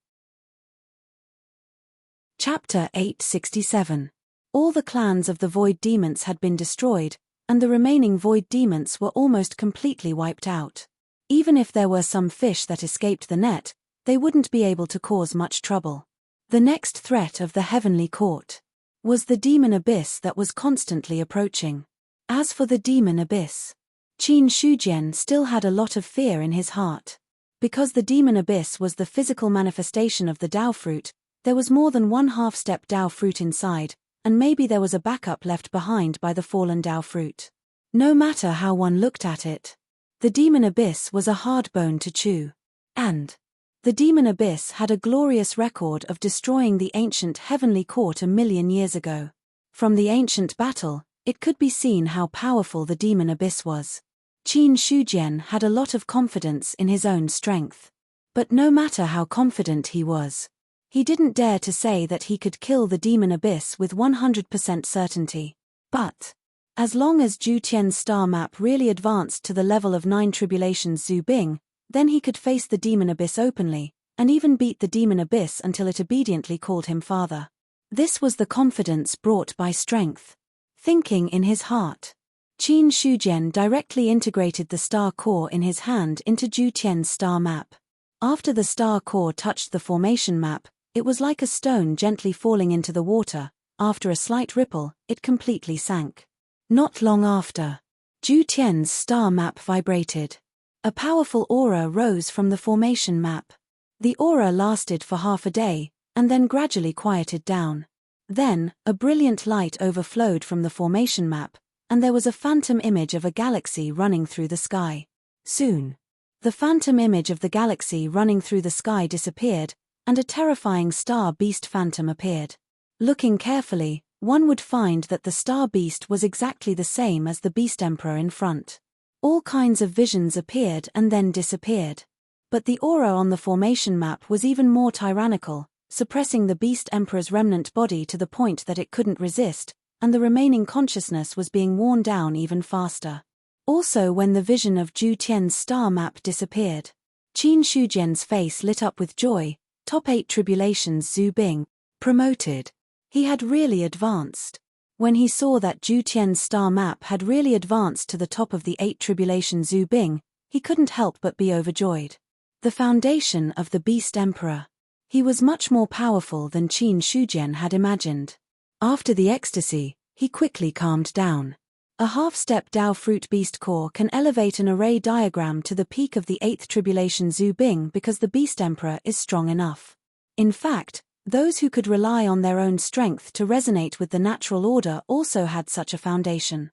Chapter 867. All the clans of the Void Demons had been destroyed, and the remaining Void Demons were almost completely wiped out. Even if there were some fish that escaped the net, they wouldn't be able to cause much trouble. The next threat of the Heavenly Court was the demon abyss that was constantly approaching. As for the demon abyss, Qin Shujian still had a lot of fear in his heart. Because the demon abyss was the physical manifestation of the Dao fruit, there was more than one half-step Dao fruit inside, and maybe there was a backup left behind by the fallen Dao fruit. No matter how one looked at it, the demon abyss was a hard bone to chew. And the demon abyss had a glorious record of destroying the ancient heavenly court 1,000,000 years ago. From the ancient battle, it could be seen how powerful the demon abyss was. Qin Shujian had a lot of confidence in his own strength. But no matter how confident he was, he didn't dare to say that he could kill the demon abyss with 100% certainty. But as long as Zhu Tian's star map really advanced to the level of 9 tribulations Zhu Bing, then he could face the demon abyss openly, and even beat the demon abyss until it obediently called him father. This was the confidence brought by strength. Thinking in his heart, Qin Shujian directly integrated the star core in his hand into Zhu Tian's star map. After the star core touched the formation map, it was like a stone gently falling into the water. After a slight ripple, it completely sank. Not long after, Zhu Tian's star map vibrated. A powerful aura rose from the formation map. The aura lasted for half a day, and then gradually quieted down. Then, a brilliant light overflowed from the formation map, and there was a phantom image of a galaxy running through the sky. Soon, the phantom image of the galaxy running through the sky disappeared, and a terrifying star beast phantom appeared. Looking carefully, one would find that the star beast was exactly the same as the beast emperor in front. All kinds of visions appeared and then disappeared. But the aura on the formation map was even more tyrannical, suppressing the beast emperor's remnant body to the point that it couldn't resist, and the remaining consciousness was being worn down even faster. Also, when the vision of Zhu Tian's star map disappeared, Qin Shujian's face lit up with joy. Top 8 tribulations Zhu Bing, promoted. He had really advanced. When he saw that Zhu Tian's star map had really advanced to the top of the 8 tribulations Zhu Bing, he couldn't help but be overjoyed. The foundation of the beast emperor. He was much more powerful than Qin Shujian had imagined. After the ecstasy, he quickly calmed down. A half-step Dao fruit beast core can elevate an array diagram to the peak of the 8th tribulation Zhu Bing because the beast emperor is strong enough. In fact, Those who could rely on their own strength to resonate with the natural order also had such a foundation.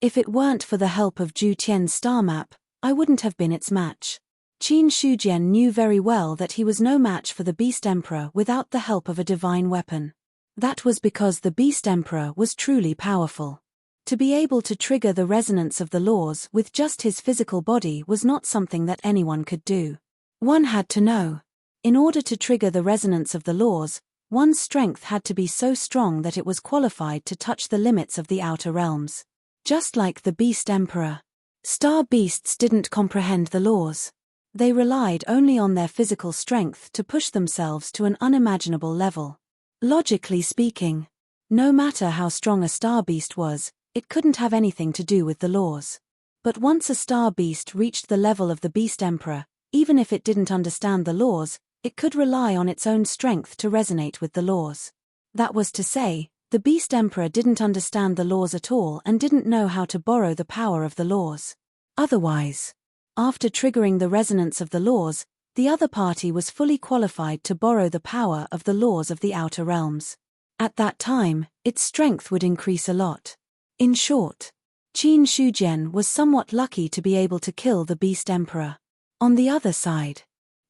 If it weren't for the help of Zhu Tian's star map, I wouldn't have been its match. Qin Shujian knew very well that he was no match for the Beast Emperor without the help of a divine weapon. That was because the Beast Emperor was truly powerful. To be able to trigger the resonance of the laws with just his physical body was not something that anyone could do. One had to know. In order to trigger the resonance of the laws, one's strength had to be so strong that it was qualified to touch the limits of the outer realms. Just like the Beast Emperor. Star beasts didn't comprehend the laws. They relied only on their physical strength to push themselves to an unimaginable level. Logically speaking, no matter how strong a star beast was, it couldn't have anything to do with the laws. But once a star beast reached the level of the Beast Emperor, even if it didn't understand the laws, it could rely on its own strength to resonate with the laws. That was to say, the Beast Emperor didn't understand the laws at all and didn't know how to borrow the power of the laws. Otherwise, after triggering the resonance of the laws, the other party was fully qualified to borrow the power of the laws of the outer realms. At that time, its strength would increase a lot. In short, Qin Shujian was somewhat lucky to be able to kill the Beast Emperor. On the other side,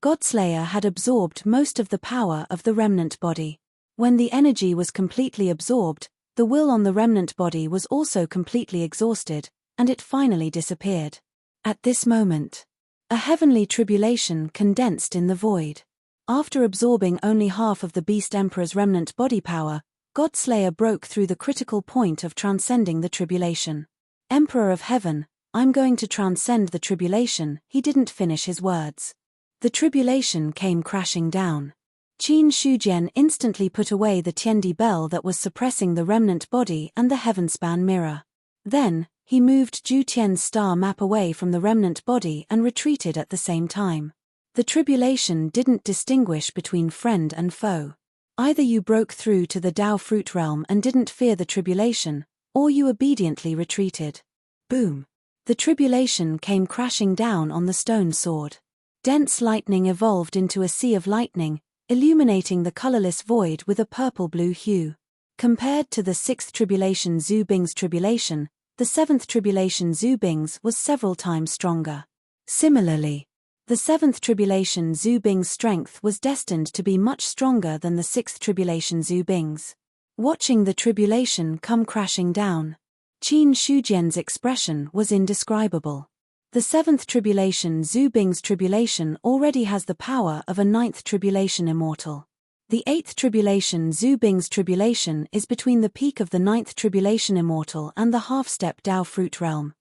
Godslayer had absorbed most of the power of the remnant body. When the energy was completely absorbed, the will on the remnant body was also completely exhausted, and it finally disappeared. At this moment, a heavenly tribulation condensed in the void. After absorbing only half of the Beast Emperor's remnant body power, Godslayer broke through the critical point of transcending the tribulation. Emperor of Heaven, I'm going to transcend the tribulation. He didn't finish his words. The tribulation came crashing down. Qin Shujian instantly put away the Tiandi bell that was suppressing the remnant body and the heavenspan mirror. Then, he moved Zhu Tian's star map away from the remnant body and retreated at the same time. The tribulation didn't distinguish between friend and foe. Either you broke through to the Dao fruit realm and didn't fear the tribulation, or you obediently retreated. Boom! The tribulation came crashing down on the stone sword. Dense lightning evolved into a sea of lightning, illuminating the colorless void with a purple-blue hue. Compared to the sixth tribulation Zhu Bing's tribulation, the seventh tribulation Zhu Bing's was several times stronger. Similarly, the seventh tribulation Zhu Bing's strength was destined to be much stronger than the sixth tribulation Zhu Bing's. Watching the tribulation come crashing down, Qin Shujian's expression was indescribable. The seventh tribulation Zhu Bing's tribulation already has the power of a ninth tribulation immortal. The eighth tribulation Zhu Bing's tribulation is between the peak of the ninth tribulation immortal and the half-step Dao fruit realm.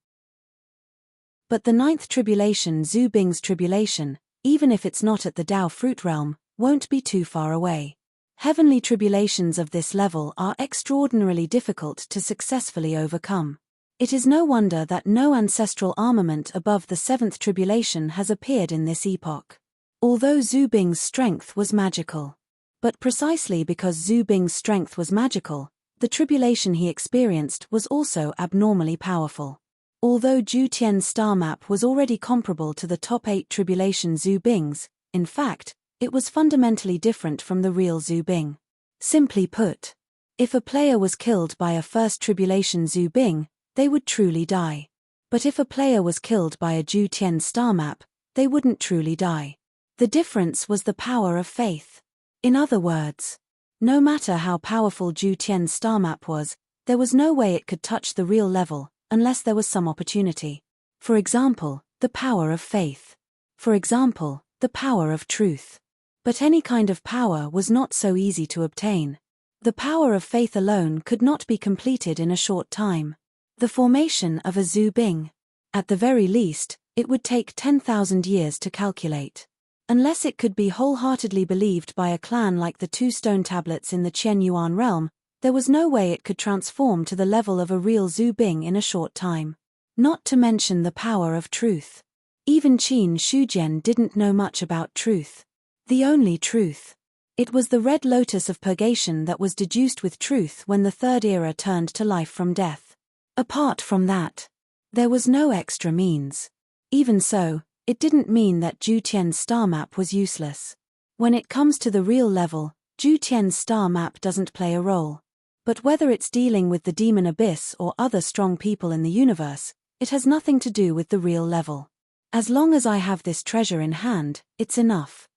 But the ninth tribulation Zhu Bing's tribulation, even if it's not at the Dao fruit realm, won't be too far away. Heavenly tribulations of this level are extraordinarily difficult to successfully overcome. It is no wonder that no ancestral armament above the seventh tribulation has appeared in this epoch. Although Zhu Bing's strength was magical. But precisely because Zhu Bing's strength was magical, the tribulation he experienced was also abnormally powerful. Although Zhu Tian's star map was already comparable to the top 8 tribulation Zhu Bing's, in fact, it was fundamentally different from the real Zhu Bing. Simply put, if a player was killed by a first tribulation Zhu Bing, they would truly die. But if a player was killed by a Zhu Tian star map, they wouldn't truly die. The difference was the power of faith. In other words, no matter how powerful Zhu Tian's star map was, there was no way it could touch the real level, unless there was some opportunity. For example, the power of faith. For example, the power of truth. But any kind of power was not so easy to obtain. The power of faith alone could not be completed in a short time. The formation of a Zhu Bing. At the very least, it would take 10,000 years to calculate. Unless it could be wholeheartedly believed by a clan like the 2 stone tablets in the Qian Yuan realm, there was no way it could transform to the level of a real Zhu Bing in a short time. Not to mention the power of truth. Even Qin Shujian didn't know much about truth. The only truth. It was the red lotus of purgation that was deduced with truth when the third era turned to life from death. Apart from that, there was no extra means. Even so, it didn't mean that Zhu Tian's star map was useless. When it comes to the real level, Zhu Tian's star map doesn't play a role. But whether it's dealing with the demon abyss or other strong people in the universe, it has nothing to do with the real level. As long as I have this treasure in hand, it's enough.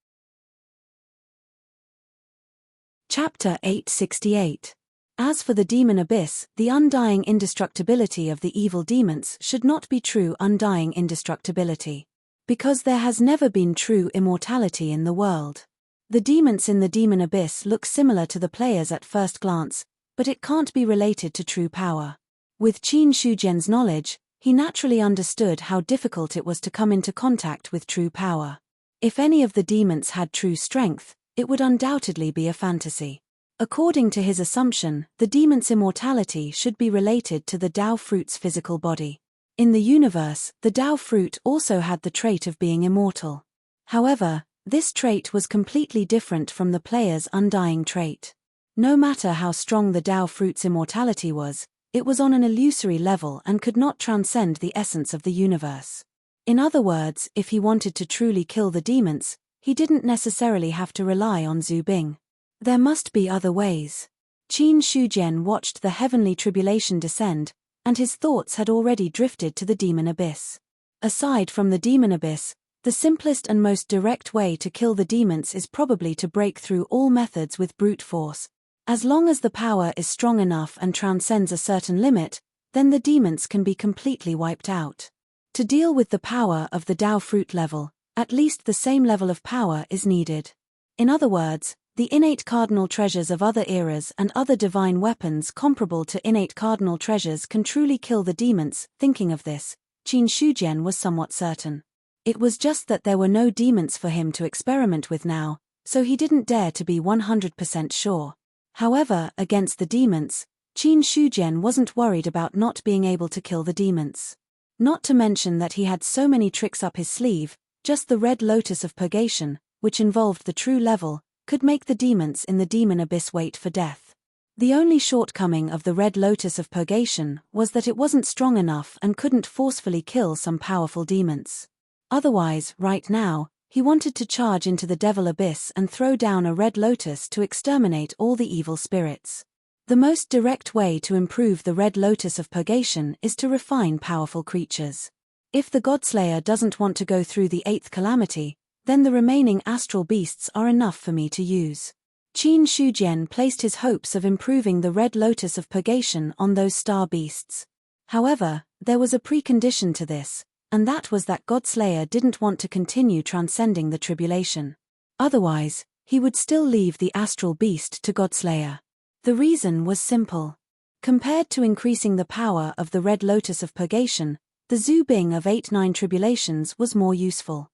Chapter 868. As for the demon abyss, the undying indestructibility of the evil demons should not be true undying indestructibility. Because there has never been true immortality in the world. The demons in the demon abyss look similar to the players at first glance, but it can't be related to true power. With Qin Shujian's knowledge, he naturally understood how difficult it was to come into contact with true power. If any of the demons had true strength, it would undoubtedly be a fantasy. According to his assumption, the demon's immortality should be related to the Dao fruit's physical body. In the universe, the Dao fruit also had the trait of being immortal. However, this trait was completely different from the player's undying trait. No matter how strong the Dao fruit's immortality was, it was on an illusory level and could not transcend the essence of the universe. In other words, if he wanted to truly kill the demons, he didn't necessarily have to rely on Zhu Bing. There must be other ways. Qin Shujian watched the heavenly tribulation descend, and his thoughts had already drifted to the demon abyss. Aside from the demon abyss, the simplest and most direct way to kill the demons is probably to break through all methods with brute force. As long as the power is strong enough and transcends a certain limit, then the demons can be completely wiped out. To deal with the power of the Dao fruit level, at least the same level of power is needed. In other words, the innate cardinal treasures of other eras and other divine weapons comparable to innate cardinal treasures can truly kill the demons. Thinking of this, Qin Shujian was somewhat certain. It was just that there were no demons for him to experiment with now, so he didn't dare to be 100% sure. However, against the demons, Qin Shujian wasn't worried about not being able to kill the demons. Not to mention that he had so many tricks up his sleeve, just the red lotus of purgation, which involved the true level, could make the demons in the demon abyss wait for death. The only shortcoming of the red lotus of purgation was that it wasn't strong enough and couldn't forcefully kill some powerful demons. Otherwise, right now, he wanted to charge into the devil abyss and throw down a red lotus to exterminate all the evil spirits. The most direct way to improve the red lotus of purgation is to refine powerful creatures. If the Godslayer doesn't want to go through the 8th calamity, then the remaining astral beasts are enough for me to use. Qin Shujian placed his hopes of improving the red lotus of purgation on those star beasts. However, there was a precondition to this, and that was that Godslayer didn't want to continue transcending the tribulation. Otherwise, he would still leave the astral beast to Godslayer. The reason was simple. Compared to increasing the power of the red lotus of purgation, the Zhu Bing of 8-9 tribulations was more useful.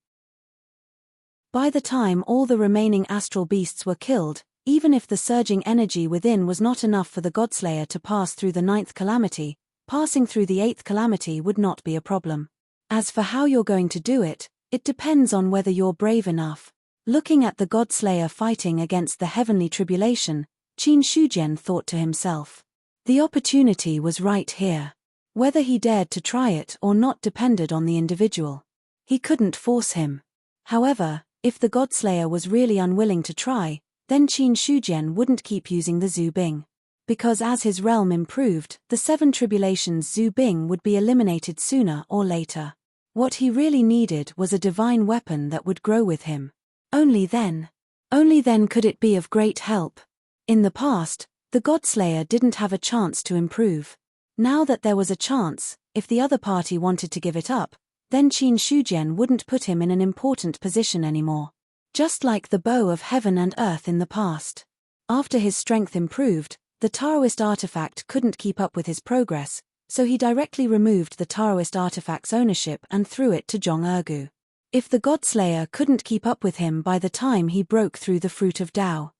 By the time all the remaining astral beasts were killed, even if the surging energy within was not enough for the Godslayer to pass through the 9th calamity, passing through the 8th calamity would not be a problem. As for how you're going to do it, it depends on whether you're brave enough. Looking at the Godslayer fighting against the heavenly tribulation, Qin Shujian thought to himself. The opportunity was right here. Whether he dared to try it or not depended on the individual. He couldn't force him. However, if the Godslayer was really unwilling to try, then Qin Shujian wouldn't keep using the Zhu Bing. Because as his realm improved, the 7 tribulations Zhu Bing would be eliminated sooner or later. What he really needed was a divine weapon that would grow with him. Only then could it be of great help. In the past, the Godslayer didn't have a chance to improve. Now that there was a chance, if the other party wanted to give it up, then Qin Shujian wouldn't put him in an important position anymore. Just like the bow of heaven and earth in the past. After his strength improved, the Taoist artifact couldn't keep up with his progress, so he directly removed the Taoist artifact's ownership and threw it to Zhong Ergu. If the Godslayer couldn't keep up with him by the time he broke through the fruit of Dao.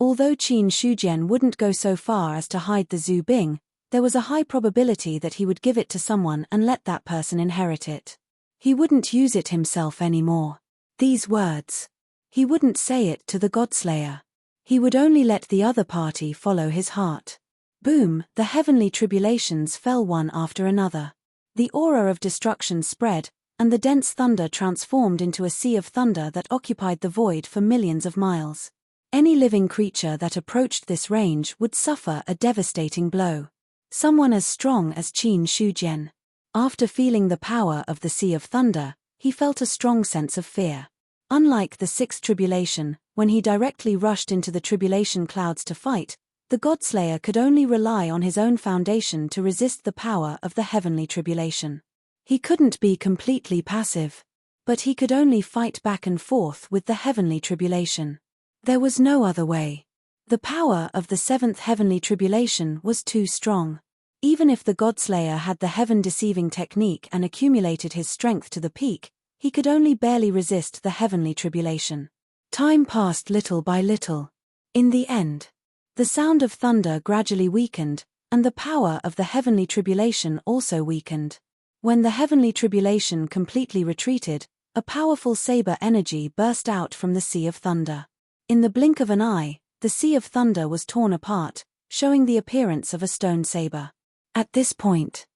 Although Qin Shujian wouldn't go so far as to hide the Zhu Bing, there was a high probability that he would give it to someone and let that person inherit it. He wouldn't use it himself anymore. These words. He wouldn't say it to the Godslayer. He would only let the other party follow his heart. Boom, the heavenly tribulations fell one after another. The aura of destruction spread, and the dense thunder transformed into a sea of thunder that occupied the void for millions of miles. Any living creature that approached this range would suffer a devastating blow. Someone as strong as Qin Shujian. After feeling the power of the Sea of Thunder, he felt a strong sense of fear. Unlike the Sixth Tribulation, when he directly rushed into the tribulation clouds to fight, the Godslayer could only rely on his own foundation to resist the power of the heavenly tribulation. He couldn't be completely passive. But he could only fight back and forth with the heavenly tribulation. There was no other way. The power of the seventh heavenly tribulation was too strong. Even if the Godslayer had the heaven-deceiving technique and accumulated his strength to the peak, he could only barely resist the heavenly tribulation. Time passed little by little. In the end, the sound of thunder gradually weakened, and the power of the heavenly tribulation also weakened. When the heavenly tribulation completely retreated, a powerful saber energy burst out from the Sea of Thunder. In the blink of an eye, the Sea of Thunder was torn apart, showing the appearance of a stone saber. At this point,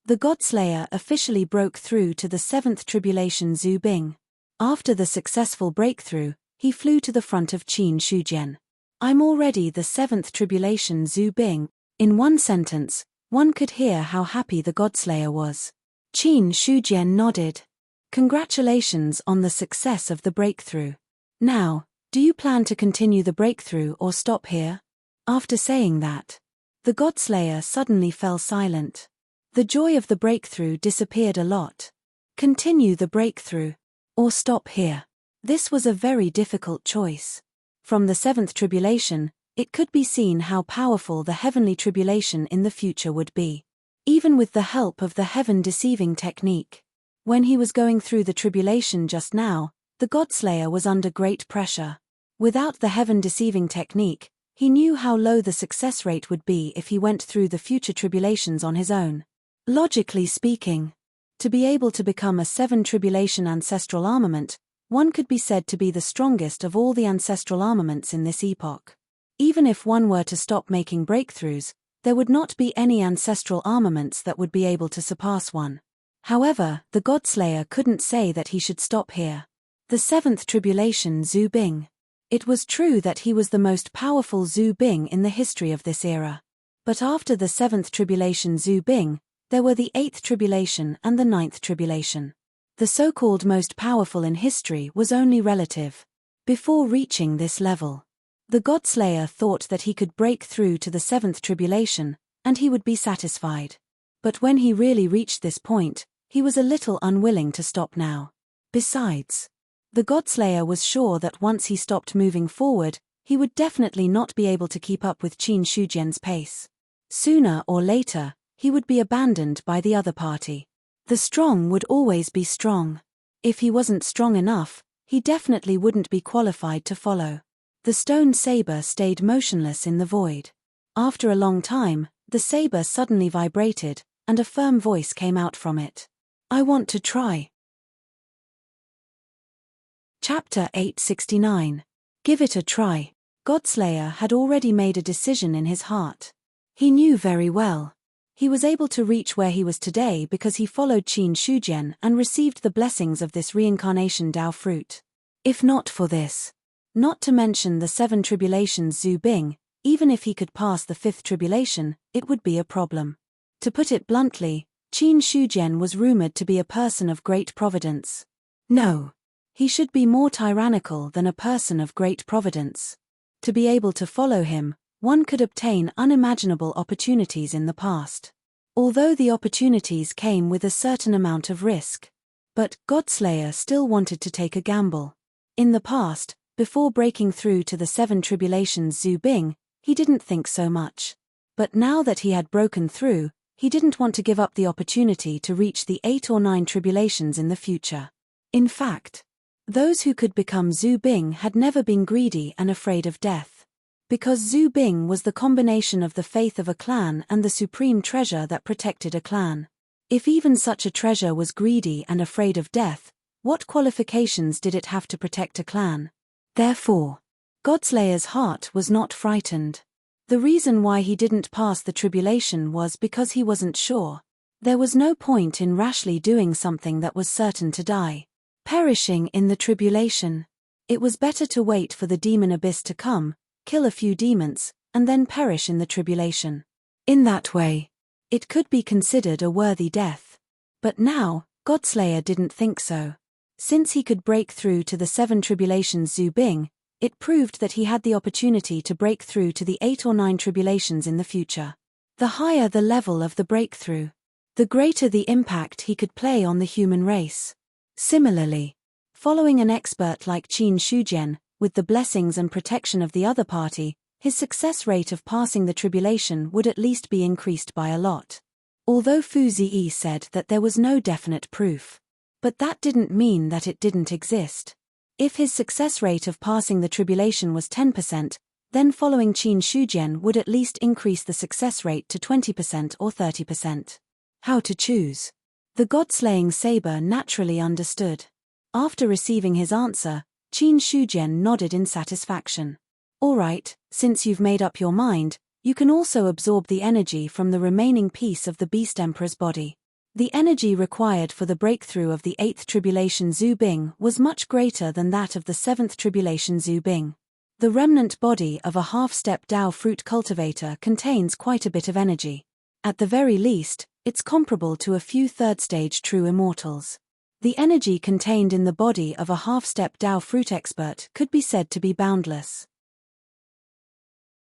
the Godslayer officially broke through to the seventh tribulation Zhu Bing. After the successful breakthrough, he flew to the front of Qin Shujian. "I'm already the seventh tribulation Zhu Bing." In one sentence, one could hear how happy the Godslayer was. Qin Shujian nodded. "Congratulations on the success of the breakthrough. Now, do you plan to continue the breakthrough or stop here?" After saying that, the Godslayer suddenly fell silent. The joy of the breakthrough disappeared a lot. Continue the breakthrough, or stop here. This was a very difficult choice. From the seventh tribulation, it could be seen how powerful the heavenly tribulation in the future would be. Even with the help of the heaven-deceiving technique. When he was going through the tribulation just now, the Godslayer was under great pressure. Without the heaven-deceiving technique, he knew how low the success rate would be if he went through the future tribulations on his own. Logically speaking, to be able to become a seven tribulation ancestral armament, one could be said to be the strongest of all the ancestral armaments in this epoch. Even if one were to stop making breakthroughs, there would not be any ancestral armaments that would be able to surpass one. However, the Godslayer couldn't say that he should stop here. The seventh tribulation Zhu Bing. It was true that he was the most powerful Zhu Bing in the history of this era. But after the seventh tribulation Zhu Bing, there were the eighth tribulation and the ninth tribulation. The so-called most powerful in history was only relative. Before reaching this level, the Godslayer thought that he could break through to the seventh tribulation, and he would be satisfied. But when he really reached this point, he was a little unwilling to stop now. Besides, the Godslayer was sure that once he stopped moving forward, he would definitely not be able to keep up with Qin Shujian's pace. Sooner or later, he would be abandoned by the other party. The strong would always be strong. If he wasn't strong enough, he definitely wouldn't be qualified to follow. The stone saber stayed motionless in the void. After a long time, the saber suddenly vibrated, and a firm voice came out from it. "I want to try." Chapter 869. Give it a try. Godslayer had already made a decision in his heart. He knew very well. He was able to reach where he was today because he followed Qin Shujian and received the blessings of this reincarnation Dao fruit. If not for this, not to mention the seven tribulations Zhu Bing, even if he could pass the fifth tribulation, it would be a problem. To put it bluntly, Qin Shujian was rumored to be a person of great providence. No. He should be more tyrannical than a person of great providence. To be able to follow him, one could obtain unimaginable opportunities in the past. Although the opportunities came with a certain amount of risk. But Godslayer still wanted to take a gamble. In the past, before breaking through to the seven tribulations Zhu Bing, he didn't think so much. But now that he had broken through, he didn't want to give up the opportunity to reach the 8 or 9 tribulations in the future. In fact, those who could become Zhu Bing had never been greedy and afraid of death. Because Zhu Bing was the combination of the faith of a clan and the supreme treasure that protected a clan. If even such a treasure was greedy and afraid of death, what qualifications did it have to protect a clan? Therefore, Godslayer's heart was not frightened. The reason why he didn't pass the tribulation was because he wasn't sure. There was no point in rashly doing something that was certain to die. Perishing in the tribulation. It was better to wait for the demon abyss to come, kill a few demons, and then perish in the tribulation. In that way, it could be considered a worthy death. But now, Godslayer didn't think so. Since he could break through to the 7 tribulations Zhu Bing, it proved that he had the opportunity to break through to the 8 or 9 tribulations in the future. The higher the level of the breakthrough, the greater the impact he could play on the human race. Similarly, following an expert like Qin Shujian, with the blessings and protection of the other party, his success rate of passing the tribulation would at least be increased by a lot. Although Fu Ziyi said that there was no definite proof. But that didn't mean that it didn't exist. If his success rate of passing the tribulation was 10%, then following Qin Shujian would at least increase the success rate to 20% or 30%. How to choose? The God-slaying saber naturally understood. After receiving his answer, Qin Shujian nodded in satisfaction. Alright, since you've made up your mind, you can also absorb the energy from the remaining piece of the Beast Emperor's body. The energy required for the breakthrough of the 8th tribulation Zhu Bing was much greater than that of the 7th tribulation Zhu Bing. The remnant body of a half-step Dao fruit cultivator contains quite a bit of energy. At the very least, it's comparable to a few third-stage true immortals. The energy contained in the body of a half-step Dao fruit expert could be said to be boundless.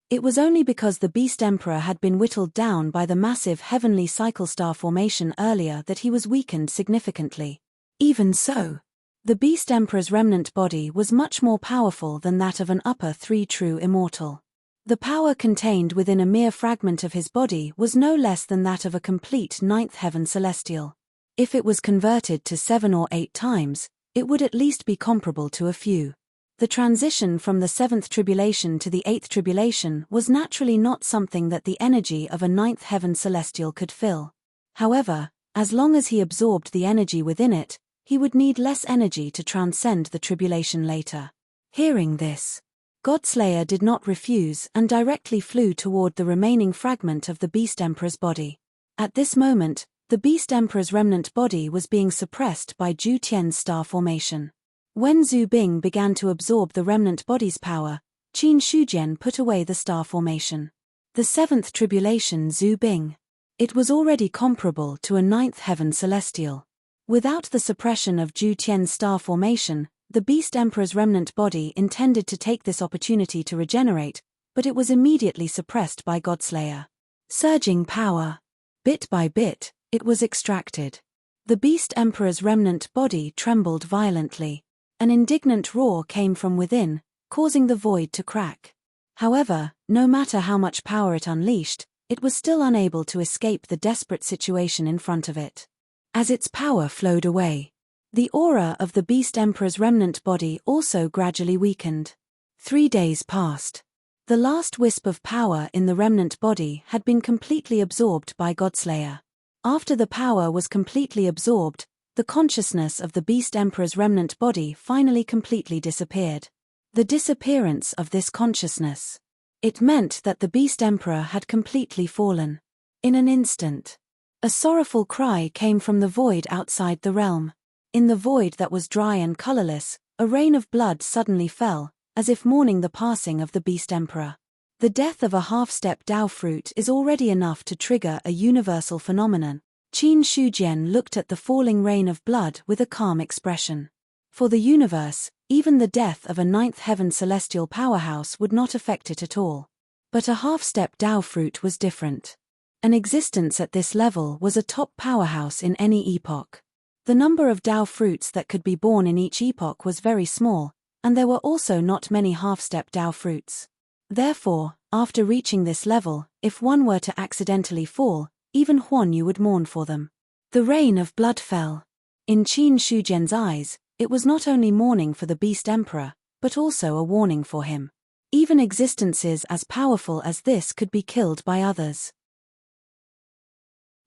It was only because the Beast Emperor had been whittled down by the massive heavenly cycle star formation earlier that he was weakened significantly. Even so, the Beast Emperor's remnant body was much more powerful than that of an upper 3 true immortal. The power contained within a mere fragment of his body was no less than that of a complete 9th heaven celestial. If it was converted to 7 or 8 times, it would at least be comparable to a few. The transition from the 7th tribulation to the 8th tribulation was naturally not something that the energy of a 9th heaven celestial could fill. However, as long as he absorbed the energy within it, he would need less energy to transcend the tribulation later. Hearing this, Godslayer did not refuse and directly flew toward the remaining fragment of the Beast Emperor's body. At this moment, the Beast Emperor's remnant body was being suppressed by Zhu Tian's star formation. When Zhu Bing began to absorb the remnant body's power, Qin Shujian put away the star formation. The 7th tribulation Zhu Bing. It was already comparable to a 9th heaven celestial. Without the suppression of Zhu Tian's star formation, the Beast Emperor's remnant body intended to take this opportunity to regenerate, but it was immediately suppressed by Godslayer. Surging power. Bit by bit, it was extracted. The Beast Emperor's remnant body trembled violently. An indignant roar came from within, causing the void to crack. However, no matter how much power it unleashed, it was still unable to escape the desperate situation in front of it. As its power flowed away, the aura of the Beast Emperor's remnant body also gradually weakened. 3 days passed. The last wisp of power in the remnant body had been completely absorbed by Godslayer. After the power was completely absorbed, the consciousness of the Beast Emperor's remnant body finally completely disappeared. The disappearance of this consciousness. It meant that the Beast Emperor had completely fallen. In an instant, a sorrowful cry came from the void outside the realm. In the void that was dry and colorless, a rain of blood suddenly fell, as if mourning the passing of the Beast Emperor. The death of a half-step Dao fruit is already enough to trigger a universal phenomenon. Qin Shujian looked at the falling rain of blood with a calm expression. For the universe, even the death of a 9th heaven celestial powerhouse would not affect it at all. But a half-step Dao fruit was different. An existence at this level was a top powerhouse in any epoch. The number of Dao fruits that could be born in each epoch was very small, and there were also not many half-step Dao fruits. Therefore, after reaching this level, if one were to accidentally fall, even Huan Yu would mourn for them. The rain of blood fell. In Qin Shujian's eyes, it was not only mourning for the Beast Emperor, but also a warning for him. Even existences as powerful as this could be killed by others.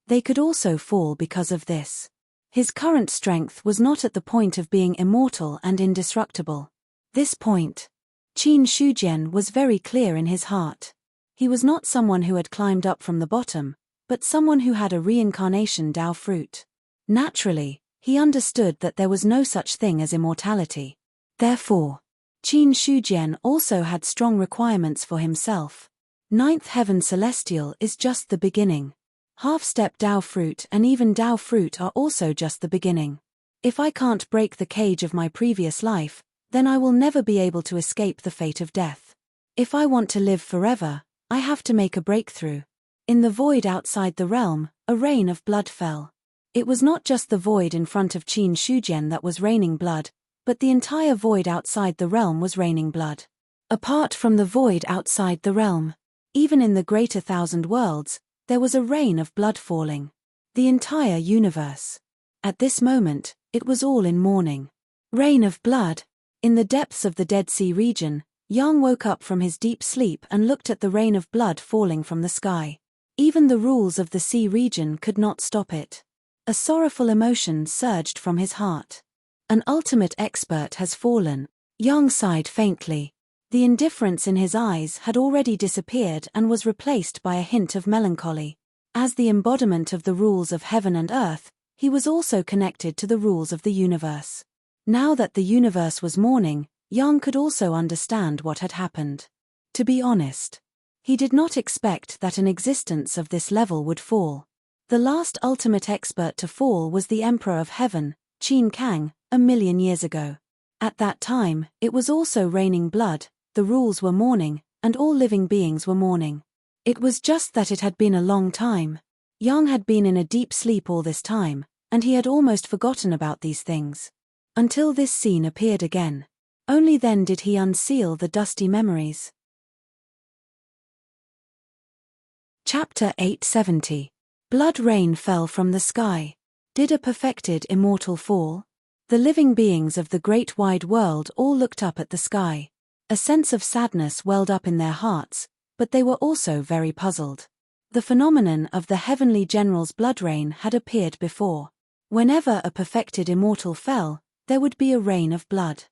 They could also fall because of this. His current strength was not at the point of being immortal and indestructible. This point, Qin Shujian was very clear in his heart. He was not someone who had climbed up from the bottom, but someone who had a reincarnation Dao fruit. Naturally, he understood that there was no such thing as immortality. Therefore, Qin Shujian also had strong requirements for himself. Ninth heaven celestial is just the beginning. Half-step Dao fruit and even Dao fruit are also just the beginning. If I can't break the cage of my previous life, then I will never be able to escape the fate of death. If I want to live forever, I have to make a breakthrough. In the void outside the realm, a rain of blood fell. It was not just the void in front of Qin Shujian that was raining blood, but the entire void outside the realm was raining blood. Apart from the void outside the realm, even in the greater thousand worlds, there was a rain of blood falling. The entire universe. At this moment, it was all in mourning. Rain of blood. In the depths of the Dead Sea region, Yang woke up from his deep sleep and looked at the rain of blood falling from the sky. Even the rules of the sea region could not stop it. A sorrowful emotion surged from his heart. An ultimate expert has fallen. Yang sighed faintly. The indifference in his eyes had already disappeared and was replaced by a hint of melancholy. As the embodiment of the rules of heaven and earth, he was also connected to the rules of the universe. Now that the universe was mourning, Yang could also understand what had happened. To be honest, he did not expect that an existence of this level would fall. The last ultimate expert to fall was the Emperor of Heaven, Qin Kang, 1,000,000 years ago. At that time, it was also raining blood, the rules were mourning, and all living beings were mourning. It was just that it had been a long time. Yang had been in a deep sleep all this time, and he had almost forgotten about these things. Until this scene appeared again. Only then did he unseal the dusty memories. Chapter 870. Blood rain fell from the sky. Did a perfected immortal fall? The living beings of the great wide world all looked up at the sky. A sense of sadness welled up in their hearts, but they were also very puzzled. The phenomenon of the heavenly general's blood rain had appeared before. Whenever a perfected immortal fell, there would be a rain of blood.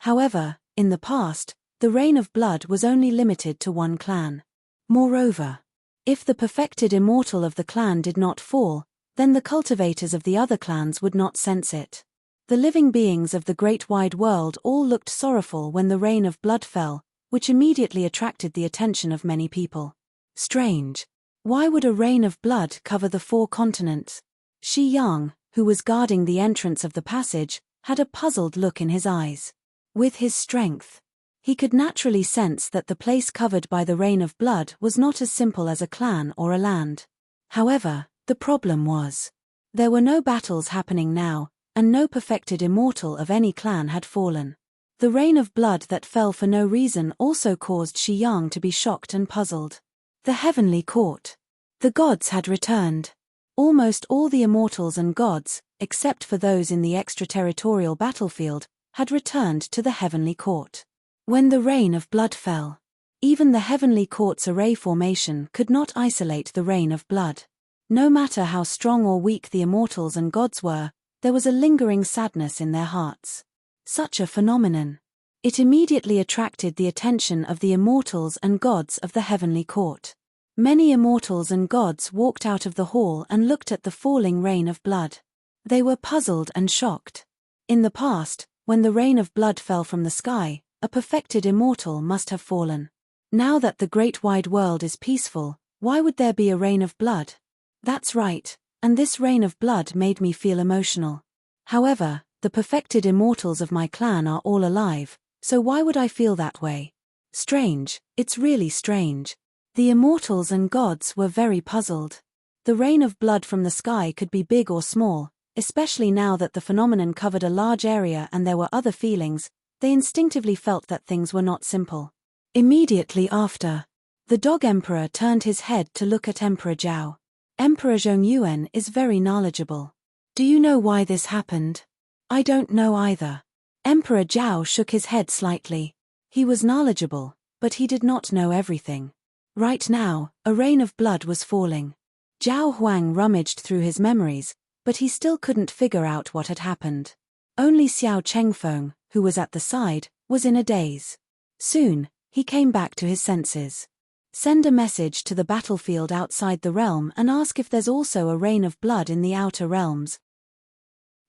However, in the past, the rain of blood was only limited to one clan. Moreover, if the perfected immortal of the clan did not fall, then the cultivators of the other clans would not sense it. The living beings of the great wide world all looked sorrowful when the rain of blood fell, which immediately attracted the attention of many people. Strange. Why would a rain of blood cover the 4 continents? Shi Yang, who was guarding the entrance of the passage, had a puzzled look in his eyes. With his strength, he could naturally sense that the place covered by the rain of blood was not as simple as a clan or a land. However, the problem was, there were no battles happening now, and no perfected immortal of any clan had fallen. The rain of blood that fell for no reason also caused Shi Yang to be shocked and puzzled. The heavenly court. The gods had returned. Almost all the immortals and gods, except for those in the extraterritorial battlefield, had returned to the heavenly court. When the rain of blood fell, even the heavenly court's array formation could not isolate the rain of blood. No matter how strong or weak the immortals and gods were, there was a lingering sadness in their hearts. Such a phenomenon. It immediately attracted the attention of the immortals and gods of the heavenly court. Many immortals and gods walked out of the hall and looked at the falling rain of blood. They were puzzled and shocked. In the past, when the rain of blood fell from the sky, a perfected immortal must have fallen. Now that the great wide world is peaceful, why would there be a rain of blood? That's right, and this rain of blood made me feel emotional. However, the perfected immortals of my clan are all alive, so why would I feel that way? Strange, it's really strange. The immortals and gods were very puzzled. The rain of blood from the sky could be big or small, especially now that the phenomenon covered a large area and there were other feelings. They instinctively felt that things were not simple. Immediately after, the dog emperor turned his head to look at Emperor Zhao. Emperor Zhongyuan is very knowledgeable. Do you know why this happened? I don't know either. Emperor Zhao shook his head slightly. He was knowledgeable, but he did not know everything. Right now, a rain of blood was falling. Zhao Huang rummaged through his memories, but he still couldn't figure out what had happened. Only Xiao Chengfeng, who was at the side, was in a daze. Soon, he came back to his senses. Send a message to the battlefield outside the realm and ask if there's also a rain of blood in the outer realms.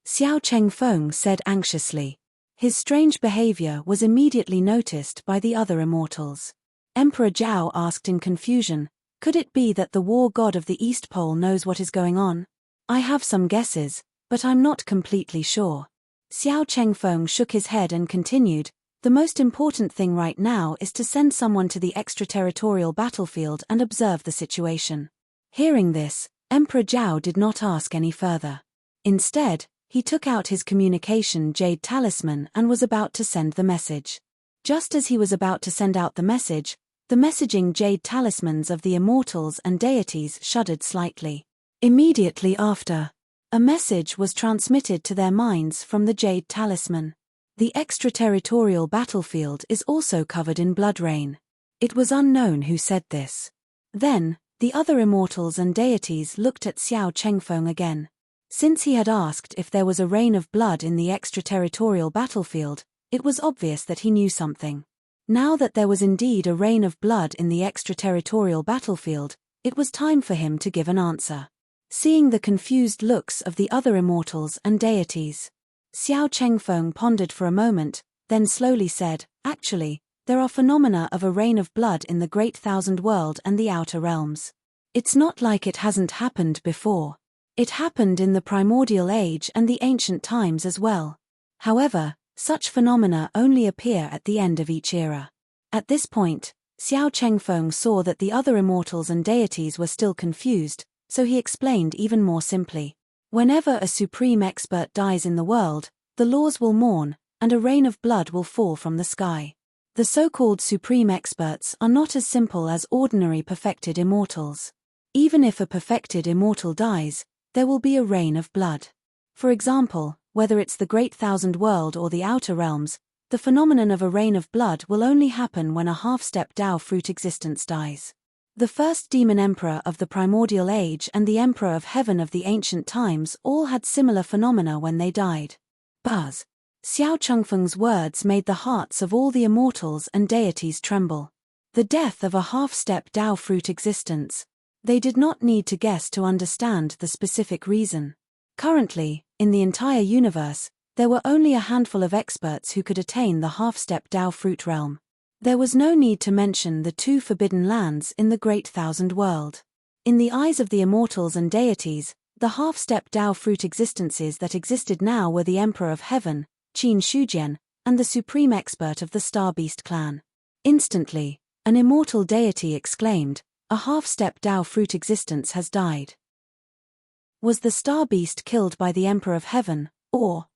Xiao Chengfeng said anxiously. His strange behavior was immediately noticed by the other immortals. Emperor Zhao asked in confusion, could it be that the war god of the East Pole knows what is going on? I have some guesses, but I'm not completely sure. Xiao Chengfeng shook his head and continued, the most important thing right now is to send someone to the extraterritorial battlefield and observe the situation. Hearing this, Emperor Zhao did not ask any further. Instead, he took out his communication jade talisman and was about to send the message. Just as he was about to send out the message, the messaging jade talismans of the immortals and deities shuddered slightly. Immediately after, a message was transmitted to their minds from the jade talisman. The extraterritorial battlefield is also covered in blood rain. It was unknown who said this. Then, the other immortals and deities looked at Xiao Chengfeng again. Since he had asked if there was a rain of blood in the extraterritorial battlefield, it was obvious that he knew something. Now that there was indeed a rain of blood in the extraterritorial battlefield, it was time for him to give an answer. Seeing the confused looks of the other immortals and deities, Xiao Chengfeng pondered for a moment, then slowly said, actually, there are phenomena of a rain of blood in the Great Thousand World and the Outer Realms. It's not like it hasn't happened before. It happened in the Primordial Age and the Ancient Times as well. However, such phenomena only appear at the end of each era. At this point, Xiao Chengfeng saw that the other immortals and deities were still confused, so he explained even more simply. Whenever a supreme expert dies in the world, the laws will mourn, and a rain of blood will fall from the sky. The so-called supreme experts are not as simple as ordinary perfected immortals. Even if a perfected immortal dies, there will be a rain of blood. For example, whether it's the Great Thousand World or the Outer Realms, the phenomenon of a rain of blood will only happen when a half-step Tao fruit existence dies. The first demon emperor of the Primordial Age and the emperor of heaven of the Ancient Times all had similar phenomena when they died. Buzz. Xiao Chengfeng's words made the hearts of all the immortals and deities tremble. The death of a half-step Tao fruit existence. They did not need to guess to understand the specific reason. Currently, in the entire universe, there were only a handful of experts who could attain the half-step Tao fruit realm. There was no need to mention the two forbidden lands in the Great Thousand World. In the eyes of the immortals and deities, the half-step Tao fruit existences that existed now were the Emperor of Heaven, Qin Shujian, and the supreme expert of the Star Beast clan. Instantly, an immortal deity exclaimed, a half-step Tao fruit existence has died. Was the Star Beast killed by the Emperor of Heaven, or,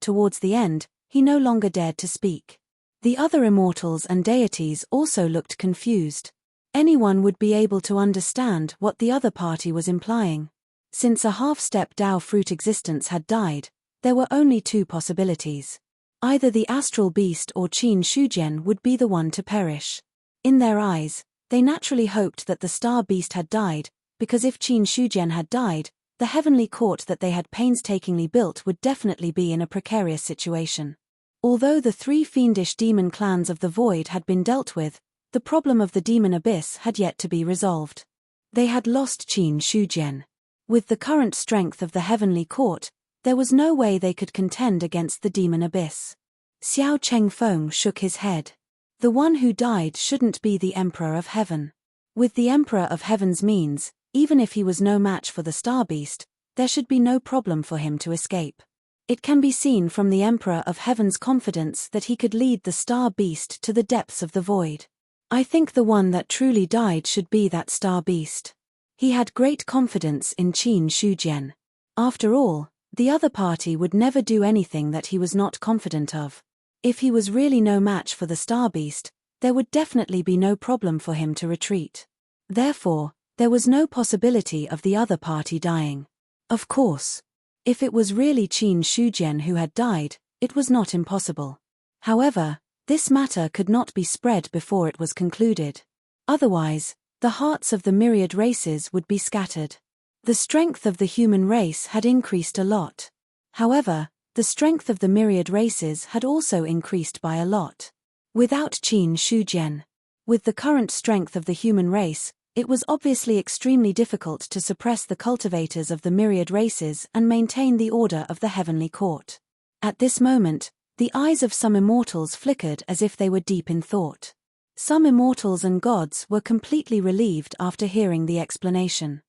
towards the end, he no longer dared to speak? The other immortals and deities also looked confused. Anyone would be able to understand what the other party was implying. Since a half-step Tao fruit existence had died, there were only two possibilities. Either the astral beast or Qin Shujian would be the one to perish. In their eyes, they naturally hoped that the Star Beast had died, because if Qin Shujian had died, the heavenly court that they had painstakingly built would definitely be in a precarious situation. Although the three fiendish demon clans of the Void had been dealt with, the problem of the demon abyss had yet to be resolved. They had lost Qin Shujian. With the current strength of the heavenly court, there was no way they could contend against the demon abyss. Xiao Chengfeng shook his head. The one who died shouldn't be the Emperor of Heaven. With the Emperor of Heaven's means, even if he was no match for the Star Beast, there should be no problem for him to escape. It can be seen from the Emperor of Heaven's confidence that he could lead the Star Beast to the depths of the void. I think the one that truly died should be that Star Beast. He had great confidence in Qin Shujian. After all, the other party would never do anything that he was not confident of. If he was really no match for the Star Beast, there would definitely be no problem for him to retreat. Therefore, there was no possibility of the other party dying. Of course, if it was really Qin Shujian who had died, it was not impossible. However, this matter could not be spread before it was concluded. Otherwise, the hearts of the myriad races would be scattered. The strength of the human race had increased a lot. However, the strength of the myriad races had also increased by a lot. Without Qin Shujian, With the current strength of the human race, it was obviously extremely difficult to suppress the cultivators of the myriad races and maintain the order of the heavenly court. At this moment, the eyes of some immortals flickered as if they were deep in thought. Some immortals and gods were completely relieved after hearing the explanation.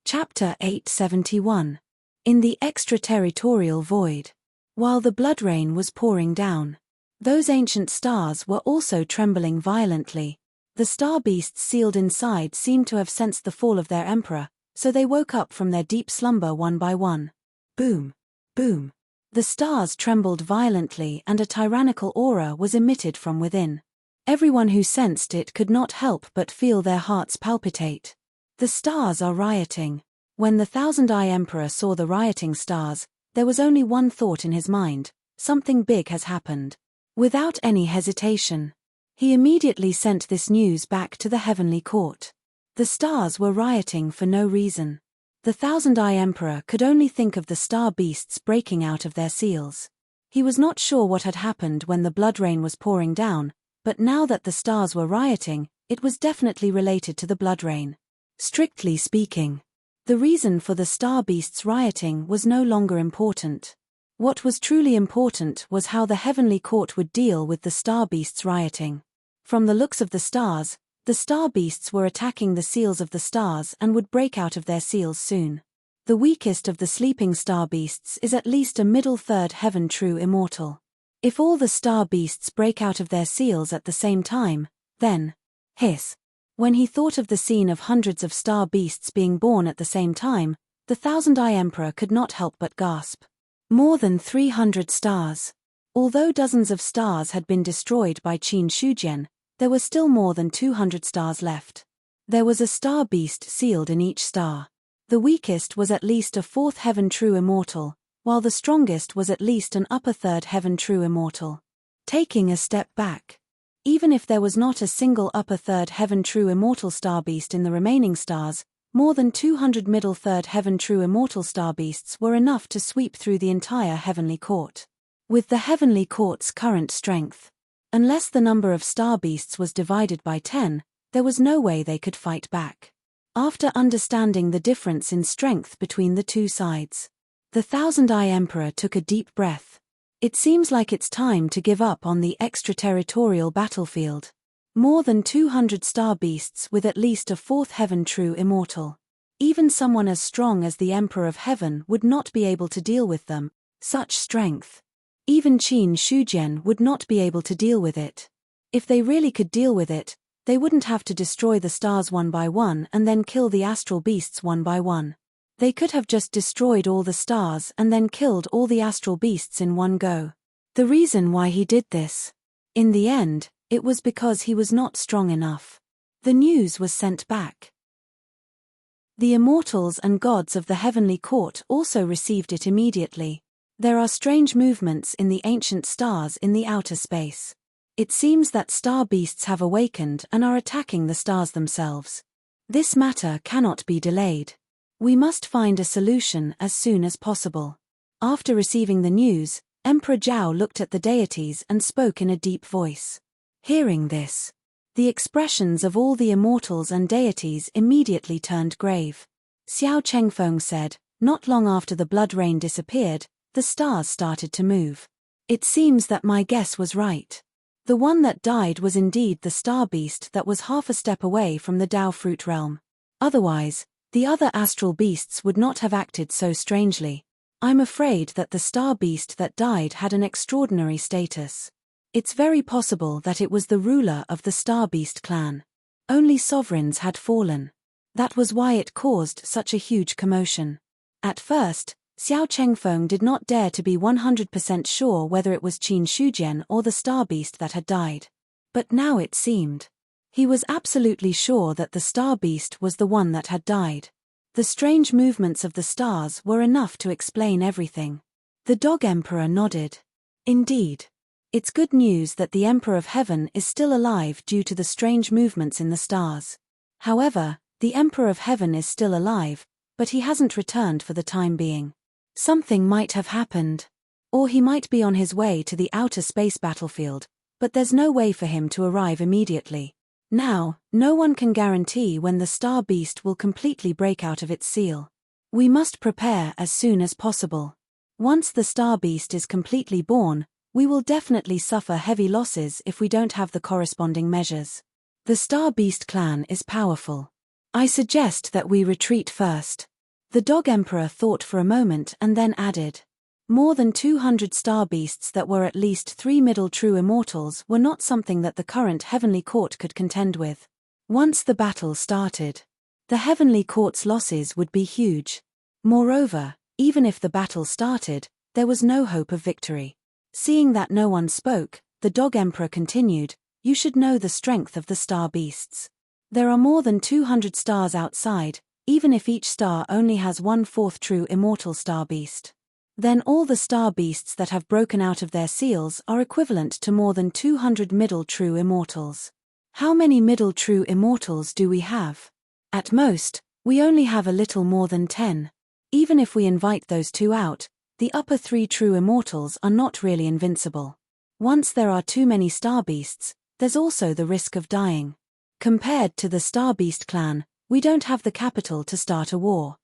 Chapter 871. In the extraterritorial void. While the blood rain was pouring down, those ancient stars were also trembling violently. The star beasts sealed inside seemed to have sensed the fall of their emperor, so they woke up from their deep slumber one by one. Boom! Boom! The stars trembled violently and a tyrannical aura was emitted from within. Everyone who sensed it could not help but feel their hearts palpitate. The stars are rioting. When the Thousand-Eye Emperor saw the rioting stars, there was only one thought in his mind: something big has happened. Without any hesitation, he immediately sent this news back to the heavenly court. The stars were rioting for no reason. The Thousand-Eye Emperor could only think of the star beasts breaking out of their seals. He was not sure what had happened when the blood rain was pouring down, but now that the stars were rioting, it was definitely related to the blood rain. Strictly speaking, the reason for the star beasts rioting was no longer important. What was truly important was how the heavenly court would deal with the star beasts rioting. From the looks of the star beasts were attacking the seals of the stars and would break out of their seals soon. The weakest of the sleeping star beasts is at least a middle third heaven true immortal. If all the star beasts break out of their seals at the same time, then, hiss. When he thought of the scene of hundreds of star beasts being born at the same time, the Thousand-Eye Emperor could not help but gasp. More than 300 stars. Although dozens of stars had been destroyed by Qin Shujian, there were still more than 200 stars left. There was a star beast sealed in each star. The weakest was at least a fourth heaven true immortal, while the strongest was at least an upper third heaven true immortal. Taking a step back. Even if there was not a single upper third heaven true immortal star beast in the remaining stars, more than 200 middle third heaven true immortal star beasts were enough to sweep through the entire heavenly court. With the heavenly court's current strength, unless the number of star beasts was divided by 10, there was no way they could fight back. After understanding the difference in strength between the two sides, the Thousand-Eye Emperor took a deep breath. It seems like it's time to give up on the extraterritorial battlefield. More than 200 star beasts with at least a fourth heaven true immortal. Even someone as strong as the Emperor of Heaven would not be able to deal with them. Such strength. Even Qin Shujian would not be able to deal with it. If they really could deal with it, they wouldn't have to destroy the stars one by one and then kill the astral beasts one by one. They could have just destroyed all the stars and then killed all the astral beasts in one go. The reason why he did this, in the end, it was because he was not strong enough. The news was sent back. The immortals and gods of the heavenly court also received it immediately. There are strange movements in the ancient stars in the outer space. It seems that star beasts have awakened and are attacking the stars themselves. This matter cannot be delayed. We must find a solution as soon as possible. After receiving the news, Emperor Zhao looked at the deities and spoke in a deep voice. Hearing this, the expressions of all the immortals and deities immediately turned grave. Xiao Chengfeng said, "Not long after the blood rain disappeared, the stars started to move. It seems that my guess was right. The one that died was indeed the star beast that was half a step away from the Dao fruit realm. Otherwise, the other astral beasts would not have acted so strangely. I'm afraid that the star beast that died had an extraordinary status. It's very possible that it was the ruler of the star beast clan. Only sovereigns had fallen. That was why it caused such a huge commotion." At first, Xiao Chengfeng did not dare to be 100% sure whether it was Qin Shujian or the star beast that had died. But now it seemed. He was absolutely sure that the star beast was the one that had died. The strange movements of the stars were enough to explain everything. The Dog Emperor nodded. Indeed. It's good news that the Emperor of Heaven is still alive due to the strange movements in the stars. However, the Emperor of Heaven is still alive, but he hasn't returned for the time being. Something might have happened. Or he might be on his way to the outer space battlefield, but there's no way for him to arrive immediately. Now, no one can guarantee when the star beast will completely break out of its seal. We must prepare as soon as possible. Once the star beast is completely born, we will definitely suffer heavy losses if we don't have the corresponding measures. The star beast clan is powerful. I suggest that we retreat first. The Dog Emperor thought for a moment and then added. More than 200 star beasts that were at least 3 middle true immortals were not something that the current Heavenly Court could contend with. Once the battle started, the Heavenly Court's losses would be huge. Moreover, even if the battle started, there was no hope of victory. Seeing that no one spoke, the Dog Emperor continued, you should know the strength of the star beasts. There are more than 200 stars outside, even if each star only has 1/4 true immortal star beast. Then all the star beasts that have broken out of their seals are equivalent to more than 200 middle true immortals. How many middle true immortals do we have? At most, we only have a little more than 10. Even if we invite those two out, the upper 3 true immortals are not really invincible. Once there are too many star beasts, there's also the risk of dying. Compared to the star beast clan, we don't have the capital to start a war.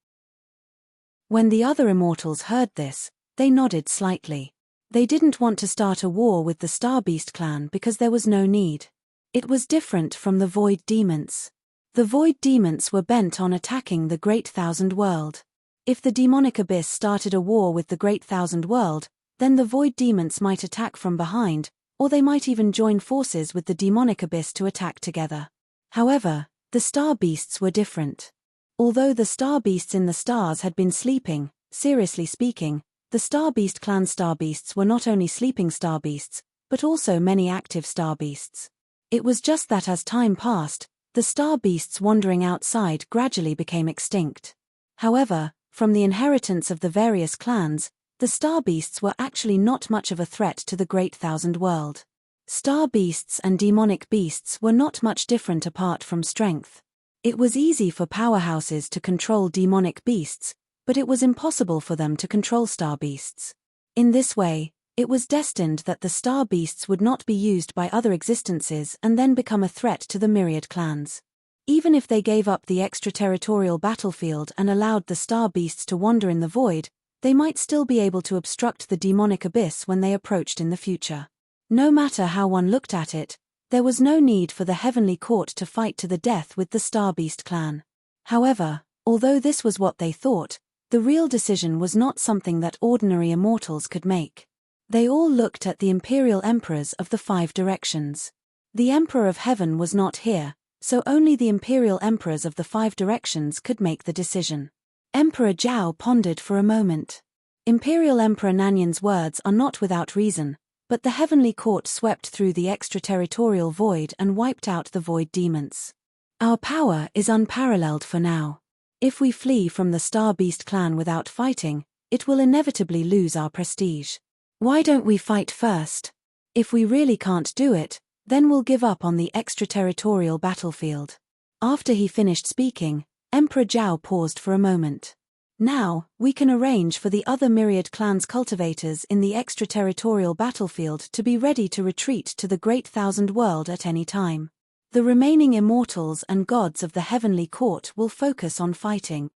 When the other immortals heard this, they nodded slightly. They didn't want to start a war with the star beast clan because there was no need. It was different from the void demons. The void demons were bent on attacking the Great Thousand World. If the demonic abyss started a war with the Great Thousand World, then the void demons might attack from behind, or they might even join forces with the demonic abyss to attack together. However, the star beasts were different. Although the star beasts in the stars had been sleeping, seriously speaking, the star beast clan star beasts were not only sleeping star beasts, but also many active star beasts. It was just that as time passed, the star beasts wandering outside gradually became extinct. However, from the inheritance of the various clans, the star beasts were actually not much of a threat to the Great Thousand World. Star beasts and demonic beasts were not much different apart from strength. It was easy for powerhouses to control demonic beasts, but it was impossible for them to control star beasts. In this way, it was destined that the star beasts would not be used by other existences and then become a threat to the myriad clans. Even if they gave up the extraterritorial battlefield and allowed the star beasts to wander in the void, they might still be able to obstruct the demonic abyss when they approached in the future. No matter how one looked at it, there was no need for the Heavenly Court to fight to the death with the Star Beast clan. However, although this was what they thought, the real decision was not something that ordinary immortals could make. They all looked at the imperial emperors of the 5 directions. The Emperor of Heaven was not here, so only the imperial emperors of the 5 directions could make the decision. Emperor Zhao pondered for a moment. Imperial Emperor Nanyan's words are not without reason, but the Heavenly Court swept through the extraterritorial void and wiped out the void demons. Our power is unparalleled for now. If we flee from the Star Beast clan without fighting, it will inevitably lose our prestige. Why don't we fight first? If we really can't do it, then we'll give up on the extraterritorial battlefield. After he finished speaking, Emperor Zhao paused for a moment. Now, we can arrange for the other myriad clans cultivators in the extraterritorial battlefield to be ready to retreat to the Great Thousand World at any time. The remaining immortals and gods of the Heavenly Court will focus on fighting.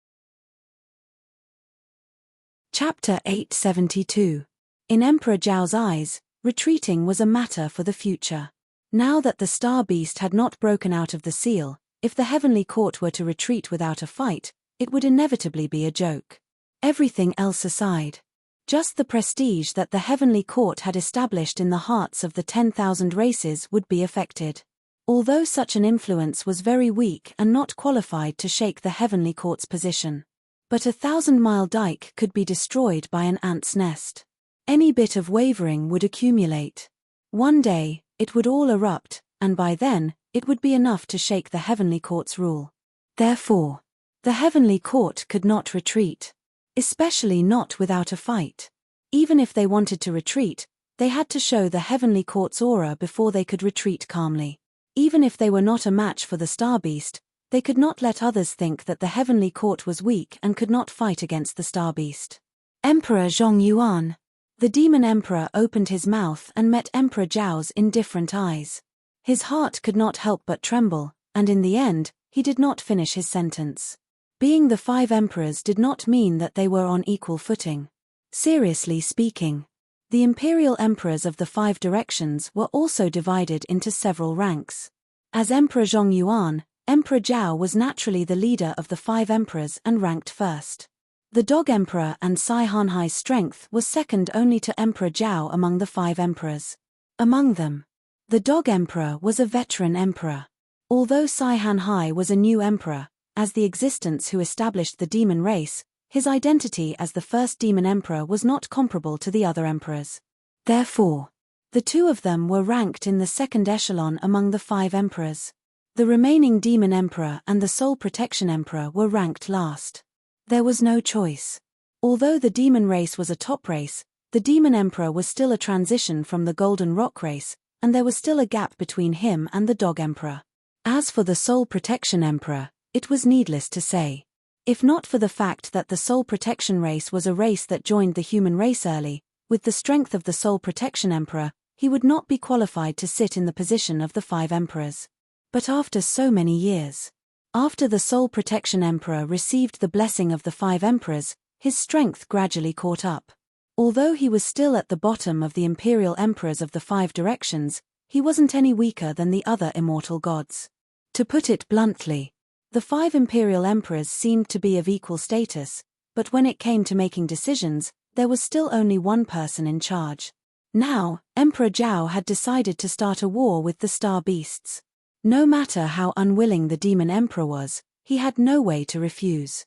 Chapter 872. In Emperor Zhao's eyes, retreating was a matter for the future. Now that the Star Beast had not broken out of the seal, if the Heavenly Court were to retreat without a fight, it would inevitably be a joke. Everything else aside, just the prestige that the Heavenly Court had established in the hearts of the 10,000 races would be affected. Although such an influence was very weak and not qualified to shake the Heavenly Court's position. But a 1,000-mile dike could be destroyed by an ant's nest. Any bit of wavering would accumulate. One day, it would all erupt, and by then, it would be enough to shake the Heavenly Court's rule. Therefore, the Heavenly Court could not retreat. Especially not without a fight. Even if they wanted to retreat, they had to show the Heavenly Court's aura before they could retreat calmly. Even if they were not a match for the Star Beast, they could not let others think that the Heavenly Court was weak and could not fight against the Star Beast. Emperor Zhongyuan. The demon emperor opened his mouth and met Emperor Zhao's indifferent eyes. His heart could not help but tremble, and in the end, he did not finish his sentence. Being the 5 emperors did not mean that they were on equal footing. Seriously speaking, the imperial emperors of the 5 directions were also divided into several ranks. As Emperor Zhongyuan, Emperor Zhao was naturally the leader of the 5 emperors and ranked first. The Dog Emperor and Sai Hanhai's strength was second only to Emperor Zhao among the 5 emperors. Among them, the Dog Emperor was a veteran emperor. Although Sai Hanhai was a new emperor, as the existence who established the demon race, his identity as the first demon emperor was not comparable to the other emperors. Therefore, the 2 of them were ranked in the second echelon among the 5 emperors. The remaining demon emperor and the soul protection emperor were ranked last. There was no choice. Although the demon race was a top race, the demon emperor was still a transition from the golden rock race, and there was still a gap between him and the dog emperor. As for the soul protection emperor, it was needless to say. If not for the fact that the soul protection race was a race that joined the human race early, with the strength of the soul protection emperor, he would not be qualified to sit in the position of the 5 emperors. But after so many years, after the soul protection emperor received the blessing of the 5 emperors, his strength gradually caught up. Although he was still at the bottom of the imperial emperors of the 5 directions, he wasn't any weaker than the other immortal gods. To put it bluntly, the 5 imperial emperors seemed to be of equal status, but when it came to making decisions, there was still only one person in charge. Now, Emperor Zhao had decided to start a war with the star beasts. No matter how unwilling the demon emperor was, he had no way to refuse.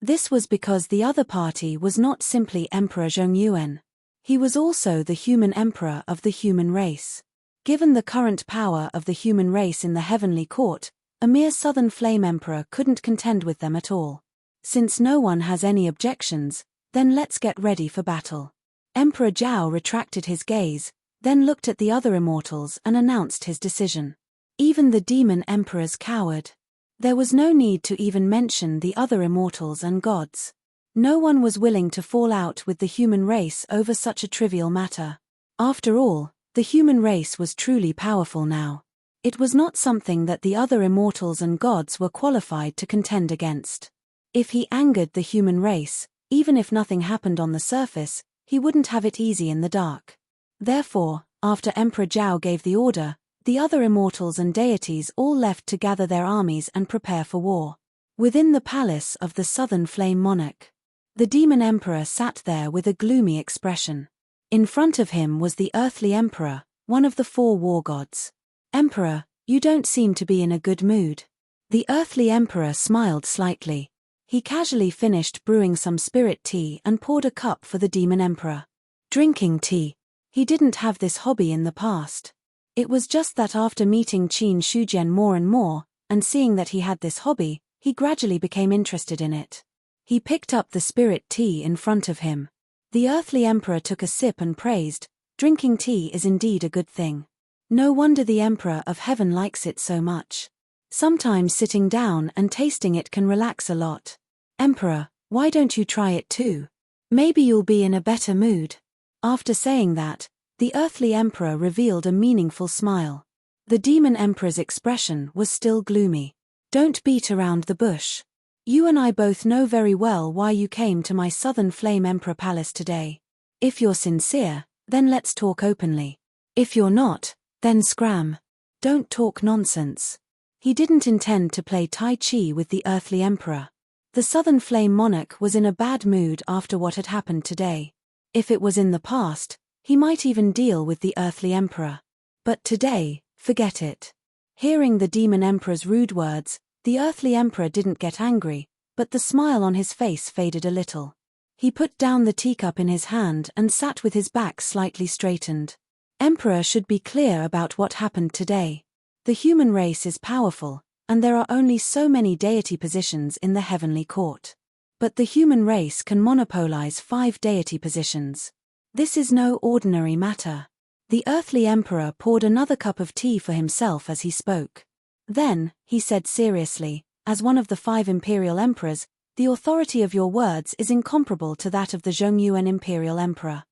This was because the other party was not simply Emperor Zhongyuan. He was also the human emperor of the human race. Given the current power of the human race in the heavenly court, a mere southern flame emperor couldn't contend with them at all. Since no one has any objections, then let's get ready for battle. Emperor Zhao retracted his gaze, then looked at the other immortals and announced his decision. Even the demon emperors cowered. There was no need to even mention the other immortals and gods. No one was willing to fall out with the human race over such a trivial matter. After all, the human race was truly powerful now. It was not something that the other immortals and gods were qualified to contend against. If he angered the human race, even if nothing happened on the surface, he wouldn't have it easy in the dark. Therefore, after Emperor Zhao gave the order, the other immortals and deities all left to gather their armies and prepare for war. Within the palace of the Southern Flame Monarch, the demon emperor sat there with a gloomy expression. In front of him was the earthly emperor, one of the 4 war gods. "Emperor, you don't seem to be in a good mood." The earthly emperor smiled slightly. He casually finished brewing some spirit tea and poured a cup for the demon emperor. Drinking tea. He didn't have this hobby in the past. It was just that after meeting Qin Shujian more and more, and seeing that he had this hobby, he gradually became interested in it. He picked up the spirit tea in front of him. The earthly emperor took a sip and praised, "Drinking tea is indeed a good thing. No wonder the emperor of heaven likes it so much. Sometimes sitting down and tasting it can relax a lot. Emperor, why don't you try it too? Maybe you'll be in a better mood." After saying that, the earthly emperor revealed a meaningful smile. The demon emperor's expression was still gloomy. "Don't beat around the bush. You and I both know very well why you came to my Southern Flame Emperor Palace today. If you're sincere, then let's talk openly. If you're not, then scram. Don't talk nonsense." He didn't intend to play Tai Chi with the earthly emperor. The Southern Flame Monarch was in a bad mood after what had happened today. If it was in the past, he might even deal with the earthly emperor. But today, forget it. Hearing the demon emperor's rude words, the earthly emperor didn't get angry, but the smile on his face faded a little. He put down the teacup in his hand and sat with his back slightly straightened. Emperor should be clear about what happened today. The human race is powerful, and there are only so many deity positions in the heavenly court. But the human race can monopolize 5 deity positions. This is no ordinary matter. The earthly emperor poured another cup of tea for himself as he spoke. Then, he said seriously, "As one of the 5 imperial emperors, The authority of your words is incomparable to that of the Zhongyuan imperial emperor.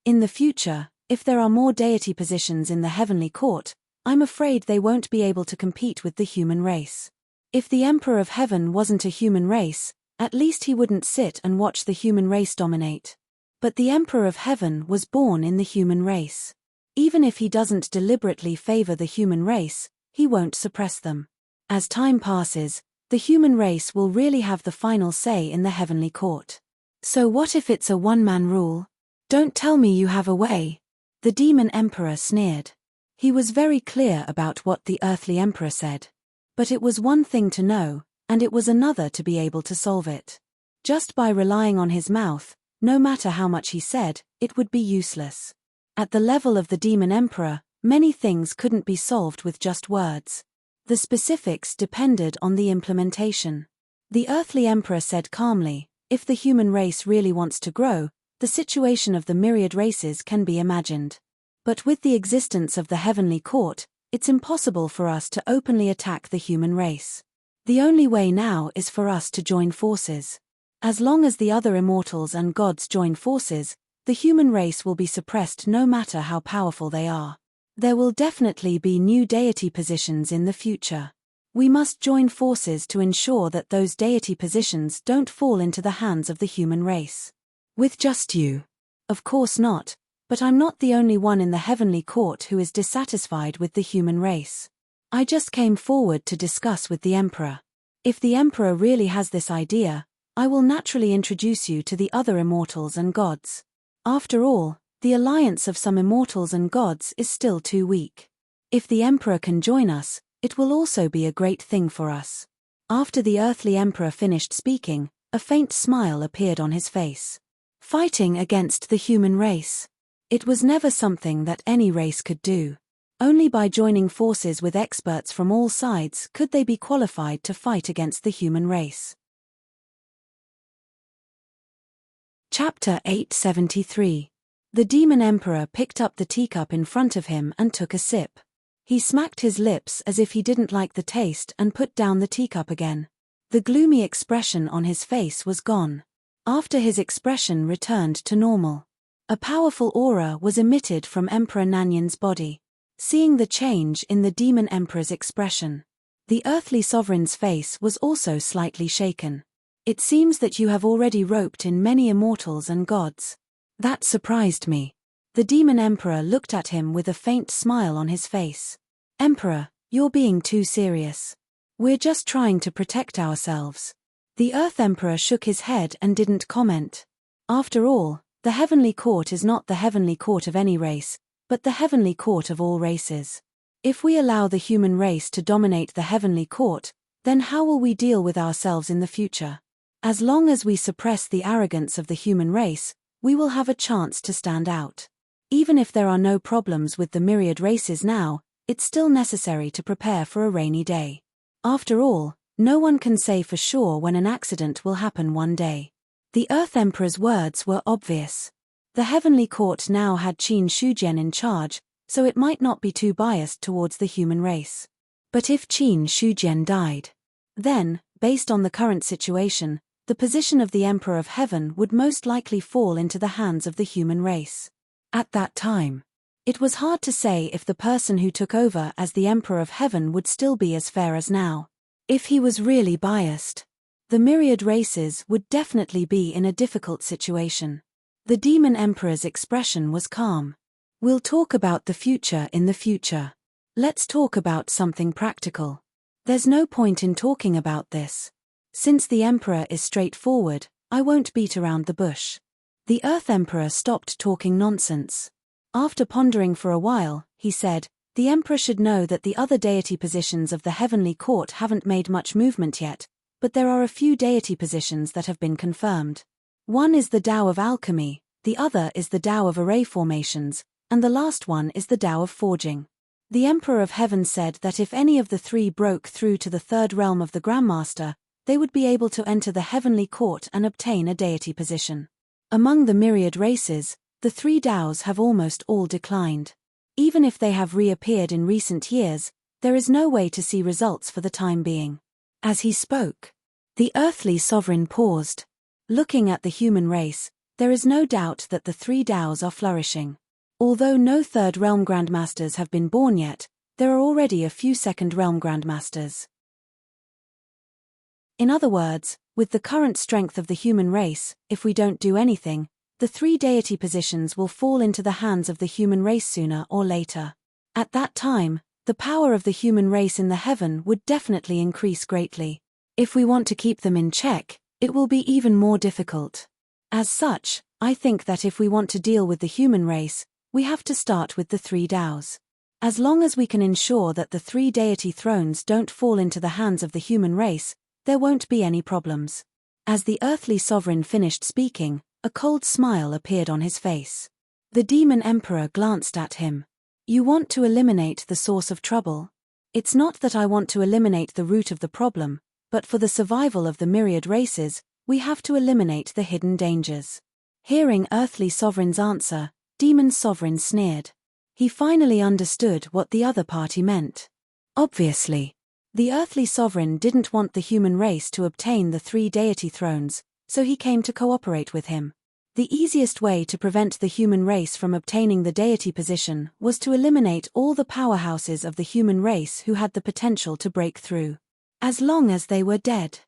In the future, if there are more deity positions in the heavenly court, I'm afraid they won't be able to compete with the human race. If the Emperor of Heaven wasn't a human race, at least he wouldn't sit and watch the human race dominate. But the Emperor of Heaven was born in the human race. Even if he doesn't deliberately favor the human race, he won't suppress them. As time passes, the human race will really have the final say in the heavenly court. So what if it's a one-man rule? Don't tell me you have a way. The demon emperor sneered. He was very clear about what the earthly emperor said. But it was one thing to know, and it was another to be able to solve it. Just by relying on his mouth, no matter how much he said, it would be useless. At the level of the demon emperor, many things couldn't be solved with just words. The specifics depended on the implementation. The earthly emperor said calmly, if the human race really wants to grow, the situation of the myriad races can be imagined. But with the existence of the heavenly court, it's impossible for us to openly attack the human race. The only way now is for us to join forces. As long as the other immortals and gods join forces, the human race will be suppressed no matter how powerful they are. There will definitely be new deity positions in the future. We must join forces to ensure that those deity positions don't fall into the hands of the human race. With just you? Of course not, but I'm not the only one in the heavenly court who is dissatisfied with the human race. I just came forward to discuss with the emperor. If the emperor really has this idea, I will naturally introduce you to the other immortals and gods. After all, the alliance of some immortals and gods is still too weak. If the emperor can join us, it will also be a great thing for us. After the earthly emperor finished speaking, a faint smile appeared on his face. Fighting against the human race. It was never something that any race could do. Only by joining forces with experts from all sides could they be qualified to fight against the human race. Chapter 873. The demon emperor picked up the teacup in front of him and took a sip. He smacked his lips as if he didn't like the taste and put down the teacup again. The gloomy expression on his face was gone. After his expression returned to normal, a powerful aura was emitted from Emperor Nanyan's body. Seeing the change in the demon emperor's expression, the earthly sovereign's face was also slightly shaken. It seems that you have already roped in many immortals and gods. That surprised me. The demon emperor looked at him with a faint smile on his face. Emperor, you're being too serious. We're just trying to protect ourselves. The Earth Emperor shook his head and didn't comment. After all, the heavenly court is not the heavenly court of any race, but the heavenly court of all races. If we allow the human race to dominate the heavenly court, then how will we deal with ourselves in the future? As long as we suppress the arrogance of the human race, we will have a chance to stand out. Even if there are no problems with the myriad races now, it's still necessary to prepare for a rainy day. After all, no one can say for sure when an accident will happen one day. The Earth Emperor's words were obvious. The heavenly court now had Qin Shujian in charge, so it might not be too biased towards the human race. But if Qin Shujian died, then, based on the current situation, the position of the Emperor of Heaven would most likely fall into the hands of the human race. At that time, it was hard to say if the person who took over as the Emperor of Heaven would still be as fair as now. If he was really biased, the myriad races would definitely be in a difficult situation. The demon emperor's expression was calm. We'll talk about the future in the future. Let's talk about something practical. There's no point in talking about this. Since the emperor is straightforward, I won't beat around the bush. The Earth Emperor stopped talking nonsense. After pondering for a while, he said, the emperor should know that the other deity positions of the heavenly court haven't made much movement yet, but there are a few deity positions that have been confirmed. One is the Tao of Alchemy, the other is the Tao of Array Formations, and the last one is the Tao of Forging. The Emperor of Heaven said that if any of the three broke through to the third realm of the Grandmaster, they would be able to enter the heavenly court and obtain a deity position. Among the myriad races, the three Taos have almost all declined. Even if they have reappeared in recent years, there is no way to see results for the time being. As he spoke, The earthly sovereign paused. Looking at the human race, there is no doubt that the three Daos are flourishing. Although no Third Realm Grandmasters have been born yet, there are already a few Second Realm Grandmasters. In other words, with the current strength of the human race, if we don't do anything, the three deity positions will fall into the hands of the human race sooner or later. At that time, the power of the human race in the heaven would definitely increase greatly. If we want to keep them in check, it will be even more difficult. As such, I think that if we want to deal with the human race, we have to start with the three Daos. As long as we can ensure that the three deity thrones don't fall into the hands of the human race, there won't be any problems. As the earthly sovereign finished speaking, a cold smile appeared on his face. The demon emperor glanced at him. You want to eliminate the source of trouble? It's not that I want to eliminate the root of the problem, but for the survival of the myriad races, we have to eliminate the hidden dangers. Hearing earthly sovereign's answer, demon sovereign sneered. He finally understood what the other party meant. Obviously, the earthly sovereign didn't want the human race to obtain the three deity thrones, so he came to cooperate with him. The easiest way to prevent the human race from obtaining the deity position was to eliminate all the powerhouses of the human race who had the potential to break through. As long as they were dead,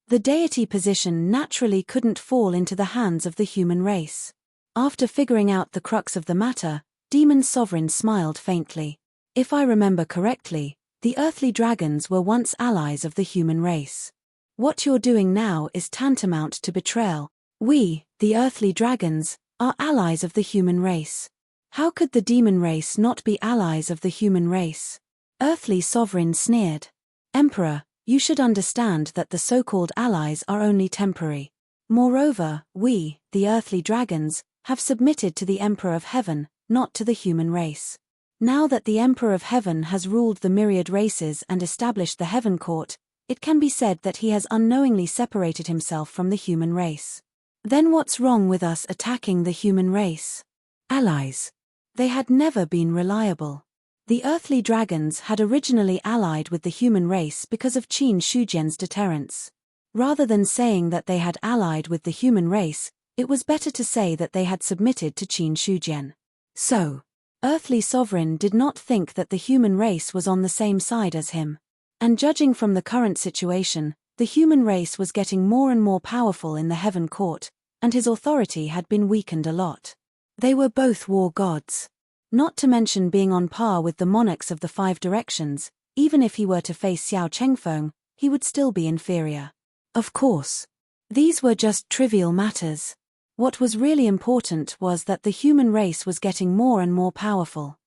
the deity position naturally couldn't fall into the hands of the human race. After figuring out the crux of the matter, Demon Sovereign smiled faintly. If I remember correctly, the earthly dragons were once allies of the human race. What you're doing now is tantamount to betrayal. We, the earthly dragons, are allies of the human race. How could the demon race not be allies of the human race? Earthly Sovereign sneered. Emperor, you should understand that the so-called allies are only temporary. Moreover, we, the earthly dragons, have submitted to the Emperor of Heaven, not to the human race. Now that the Emperor of Heaven has ruled the myriad races and established the Heaven Court, it can be said that he has unknowingly separated himself from the human race. Then what's wrong with us attacking the human race? Allies. They had never been reliable. The earthly dragons had originally allied with the human race because of Qin Shujian's deterrence. Rather than saying that they had allied with the human race, it was better to say that they had submitted to Qin Shujian. So, Earthly Sovereign did not think that the human race was on the same side as him. And judging from the current situation, the human race was getting more and more powerful in the Heaven Court, and his authority had been weakened a lot. They were both war gods. Not to mention being on par with the monarchs of the five directions, even if he were to face Xiao Chengfeng, he would still be inferior. Of course. These were just trivial matters. What was really important was that the human race was getting more and more powerful.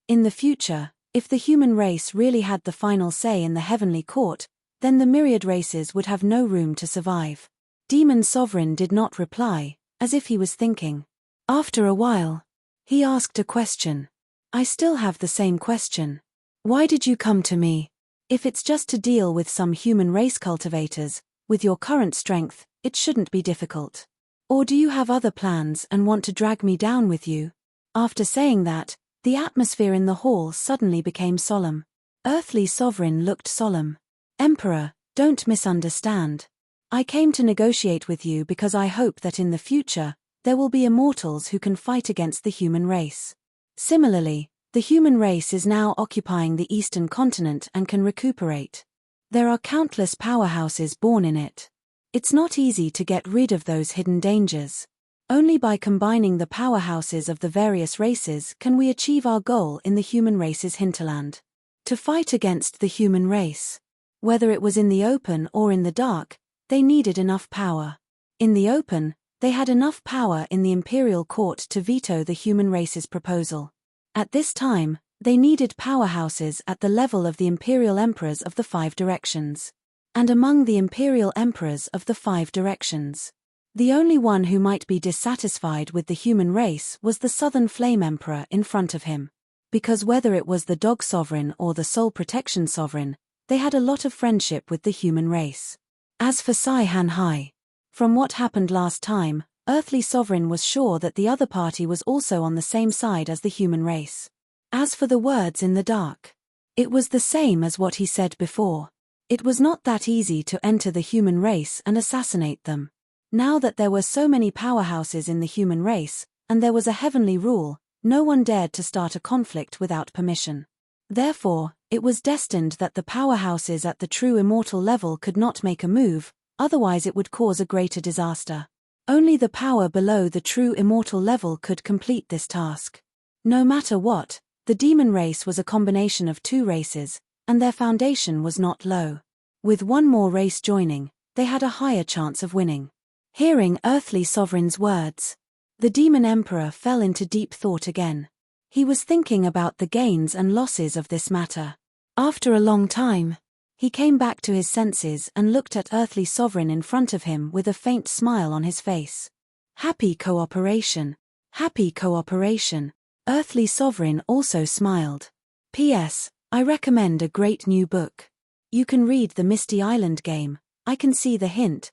In the future, if the human race really had the final say in the heavenly court, then the myriad races would have no room to survive. Demon Sovereign did not reply, as if he was thinking. After a while, he asked a question. I still have the same question. Why did you come to me? If it's just to deal with some human race cultivators, with your current strength, it shouldn't be difficult. Or do you have other plans and want to drag me down with you? After saying that, the atmosphere in the hall suddenly became solemn. Earthly Sovereign looked solemn. Emperor, don't misunderstand. I came to negotiate with you because I hope that in the future, there will be immortals who can fight against the human race. Similarly, the human race is now occupying the eastern continent and can recuperate. There are countless powerhouses born in it. It's not easy to get rid of those hidden dangers. Only by combining the powerhouses of the various races can we achieve our goal in the human race's hinterland. To fight against the human race. Whether it was in the open or in the dark, they needed enough power. In the open, they had enough power in the imperial court to veto the human race's proposal. At this time, they needed powerhouses at the level of the imperial emperors of the five directions. And among the imperial emperors of the five directions, the only one who might be dissatisfied with the human race was the Southern Flame Emperor in front of him. Because whether it was the Dog Sovereign or the Soul Protection Sovereign, they had a lot of friendship with the human race. As for Sai Han Hai, from what happened last time, Earthly Sovereign was sure that the other party was also on the same side as the human race. As for the words in the dark, it was the same as what he said before. It was not that easy to enter the human race and assassinate them. Now that there were so many powerhouses in the human race, and there was a heavenly rule, no one dared to start a conflict without permission. Therefore, it was destined that the powerhouses at the true immortal level could not make a move, otherwise it would cause a greater disaster. Only the power below the true immortal level could complete this task. No matter what, the demon race was a combination of two races, and their foundation was not low. With one more race joining, they had a higher chance of winning. Hearing Earthly Sovereign's words, the demon emperor fell into deep thought again. He was thinking about the gains and losses of this matter. After a long time, he came back to his senses and looked at Earthly Sovereign in front of him with a faint smile on his face. Happy cooperation. Happy cooperation. Earthly Sovereign also smiled. P.S. I recommend a great new book. You can read the Misty Island game. I can see the hint.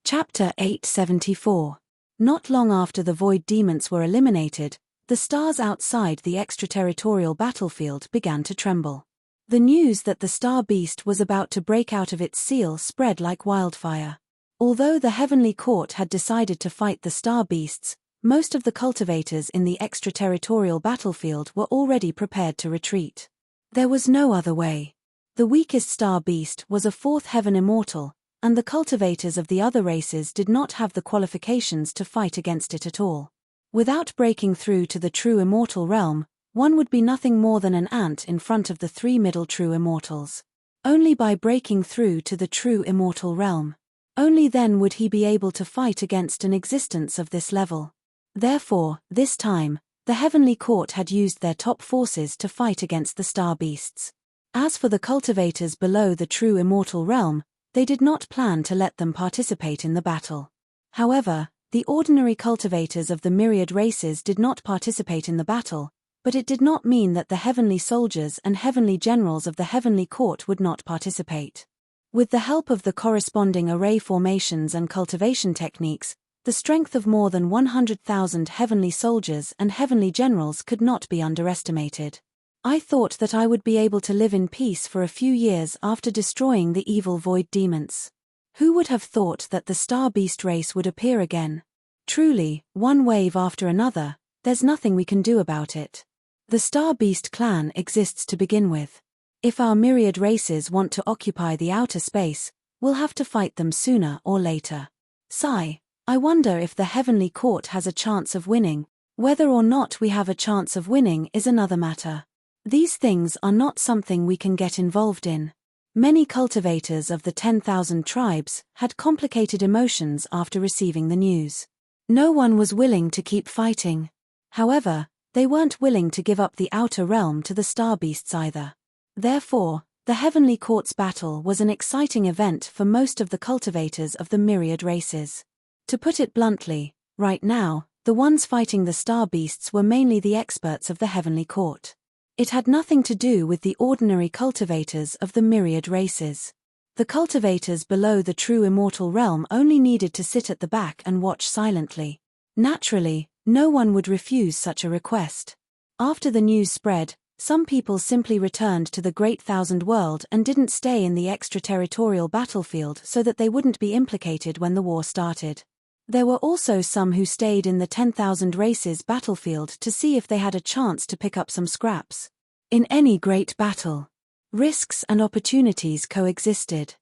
Chapter 874. Not long after the void demons were eliminated, the stars outside the extraterritorial battlefield began to tremble. The news that the star beast was about to break out of its seal spread like wildfire. Although the heavenly court had decided to fight the star beasts, most of the cultivators in the extraterritorial battlefield were already prepared to retreat. There was no other way. The weakest star beast was a fourth heaven immortal, and the cultivators of the other races did not have the qualifications to fight against it at all. Without breaking through to the true immortal realm, one would be nothing more than an ant in front of the three middle true immortals. Only by breaking through to the true immortal realm, only then would he be able to fight against an existence of this level. Therefore, this time, the heavenly court had used their top forces to fight against the star beasts. As for the cultivators below the true immortal realm, they did not plan to let them participate in the battle. However, the ordinary cultivators of the myriad races did not participate in the battle, but it did not mean that the heavenly soldiers and heavenly generals of the heavenly court would not participate. With the help of the corresponding array formations and cultivation techniques, the strength of more than 100,000 heavenly soldiers and heavenly generals could not be underestimated. I thought that I would be able to live in peace for a few years after destroying the evil void demons. Who would have thought that the star beast race would appear again? Truly, one wave after another, there's nothing we can do about it. The star beast clan exists to begin with. If our myriad races want to occupy the outer space, we'll have to fight them sooner or later. Sigh. I wonder if the heavenly court has a chance of winning. Whether or not we have a chance of winning is another matter. These things are not something we can get involved in. Many cultivators of the 10,000 tribes had complicated emotions after receiving the news. No one was willing to keep fighting. However, they weren't willing to give up the outer realm to the star beasts either. Therefore, the heavenly court's battle was an exciting event for most of the cultivators of the myriad races. To put it bluntly, right now, the ones fighting the star beasts were mainly the experts of the heavenly court. It had nothing to do with the ordinary cultivators of the myriad races. The cultivators below the true immortal realm only needed to sit at the back and watch silently. Naturally, no one would refuse such a request. After the news spread, some people simply returned to the Great Thousand World and didn't stay in the extraterritorial battlefield so that they wouldn't be implicated when the war started. There were also some who stayed in the 10,000 races battlefield to see if they had a chance to pick up some scraps. In any great battle, risks and opportunities coexisted.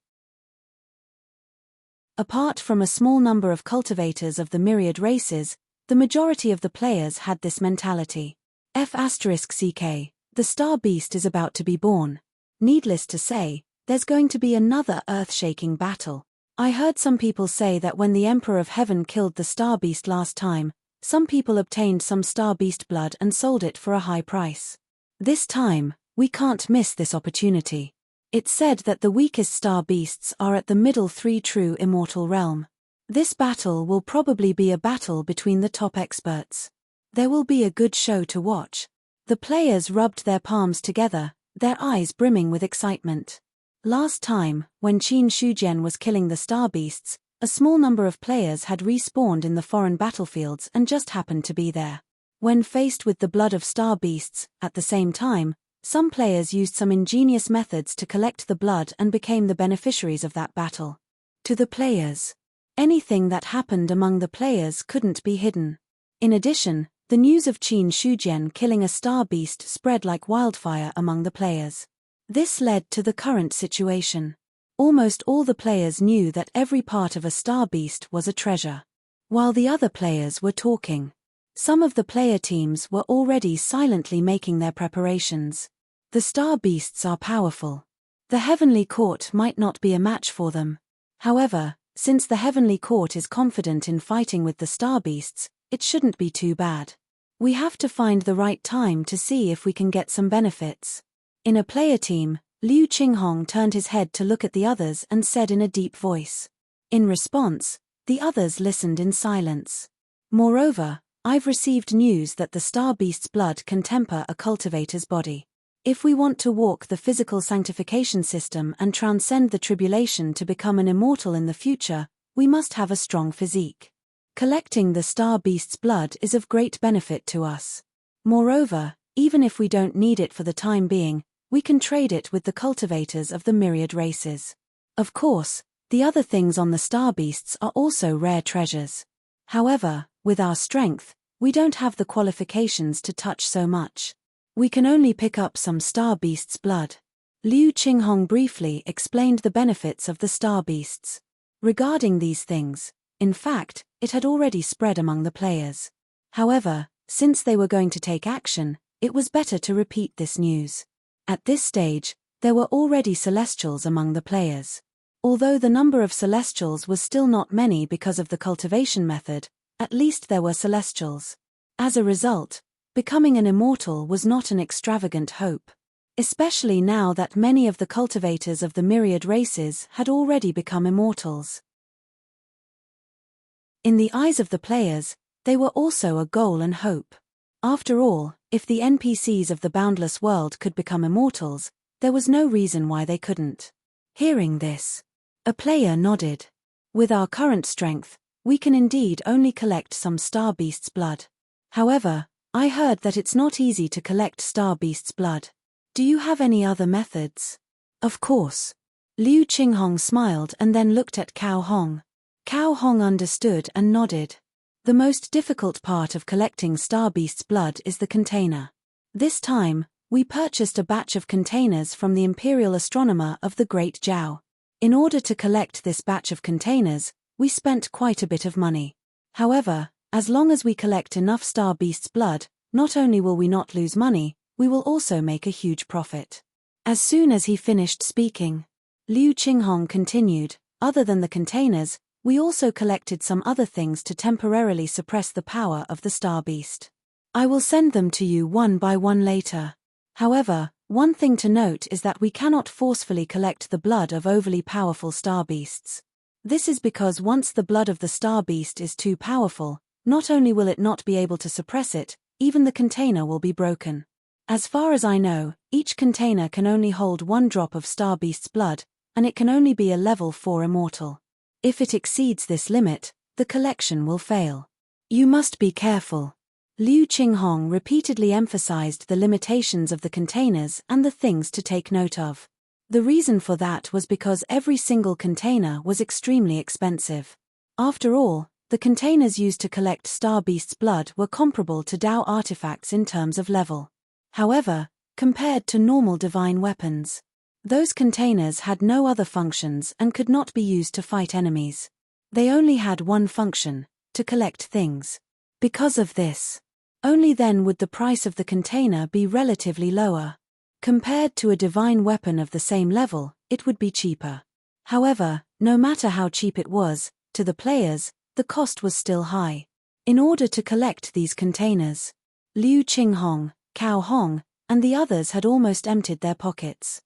Apart from a small number of cultivators of the myriad races, the majority of the players had this mentality. F***ck, the star beast is about to be born. Needless to say, there's going to be another earth-shaking battle. I heard some people say that when the Emperor of Heaven killed the star beast last time, some people obtained some star beast blood and sold it for a high price. This time, we can't miss this opportunity. It's said that the weakest star beasts are at the middle three true immortal realm. This battle will probably be a battle between the top experts. There will be a good show to watch. The players rubbed their palms together, their eyes brimming with excitement. Last time, when Qin Shujian was killing the star beasts, a small number of players had respawned in the foreign battlefields and just happened to be there. When faced with the blood of star beasts, at the same time, Some players used some ingenious methods to collect the blood and became the beneficiaries of that battle. To the players. Anything that happened among the players couldn't be hidden. In addition, the news of Qin Shujian killing a star beast spread like wildfire among the players. This led to the current situation. Almost all the players knew that every part of a star beast was a treasure. While the other players were talking, some of the player teams were already silently making their preparations. The star beasts are powerful. The Heavenly Court might not be a match for them. However, since the Heavenly Court is confident in fighting with the star beasts, it shouldn't be too bad. We have to find the right time to see if we can get some benefits. In a player team, Liu Qinghong turned his head to look at the others and said in a deep voice. In response, the others listened in silence. Moreover, I've received news that the star beast's blood can temper a cultivator's body. If we want to walk the physical sanctification system and transcend the tribulation to become an immortal in the future, we must have a strong physique. Collecting the star beast's blood is of great benefit to us. Moreover, even if we don't need it for the time being, we can trade it with the cultivators of the myriad races. Of course, the other things on the star beasts are also rare treasures. However, with our strength, we don't have the qualifications to touch so much. We can only pick up some star beast's blood. Liu Qinghong briefly explained the benefits of the star beasts. Regarding these things, in fact, it had already spread among the players. However, since they were going to take action, it was better to repeat this news. At this stage, there were already celestials among the players. Although the number of celestials was still not many because of the cultivation method, at least there were celestials. As a result, becoming an immortal was not an extravagant hope. Especially now that many of the cultivators of the myriad races had already become immortals. In the eyes of the players, they were also a goal and hope. After all, if the NPCs of the boundless world could become immortals, there was no reason why they couldn't. Hearing this, a player nodded. With our current strength, we can indeed only collect some star beast's blood. However, I heard that it's not easy to collect star beast's blood. Do you have any other methods? Of course. Liu Qinghong smiled and then looked at Cao Hong. Cao Hong understood and nodded. The most difficult part of collecting star beast's blood is the container. This time, we purchased a batch of containers from the imperial astronomer of the Great Zhao. In order to collect this batch of containers, we spent quite a bit of money. However, as long as we collect enough star beast's blood, not only will we not lose money, we will also make a huge profit. As soon as he finished speaking, Liu Qinghong continued, other than the containers, we also collected some other things to temporarily suppress the power of the star beast. I will send them to you one by one later. However, one thing to note is that we cannot forcefully collect the blood of overly powerful star beasts. This is because once the blood of the star beast is too powerful, not only will it not be able to suppress it, even the container will be broken. As far as I know, each container can only hold 1 drop of star beast's blood, and it can only be a level 4 immortal. If it exceeds this limit, the collection will fail. You must be careful. Liu Qinghong repeatedly emphasized the limitations of the containers and the things to take note of. The reason for that was because every single container was extremely expensive. After all, the containers used to collect star beast's blood were comparable to Dao artifacts in terms of level. However, compared to normal divine weapons, those containers had no other functions and could not be used to fight enemies. They only had one function, to collect things. Because of this, only then would the price of the container be relatively lower. Compared to a divine weapon of the same level, it would be cheaper. However, no matter how cheap it was, to the players, the cost was still high. In order to collect these containers, Liu Qinghong, Cao Hong, and the others had almost emptied their pockets.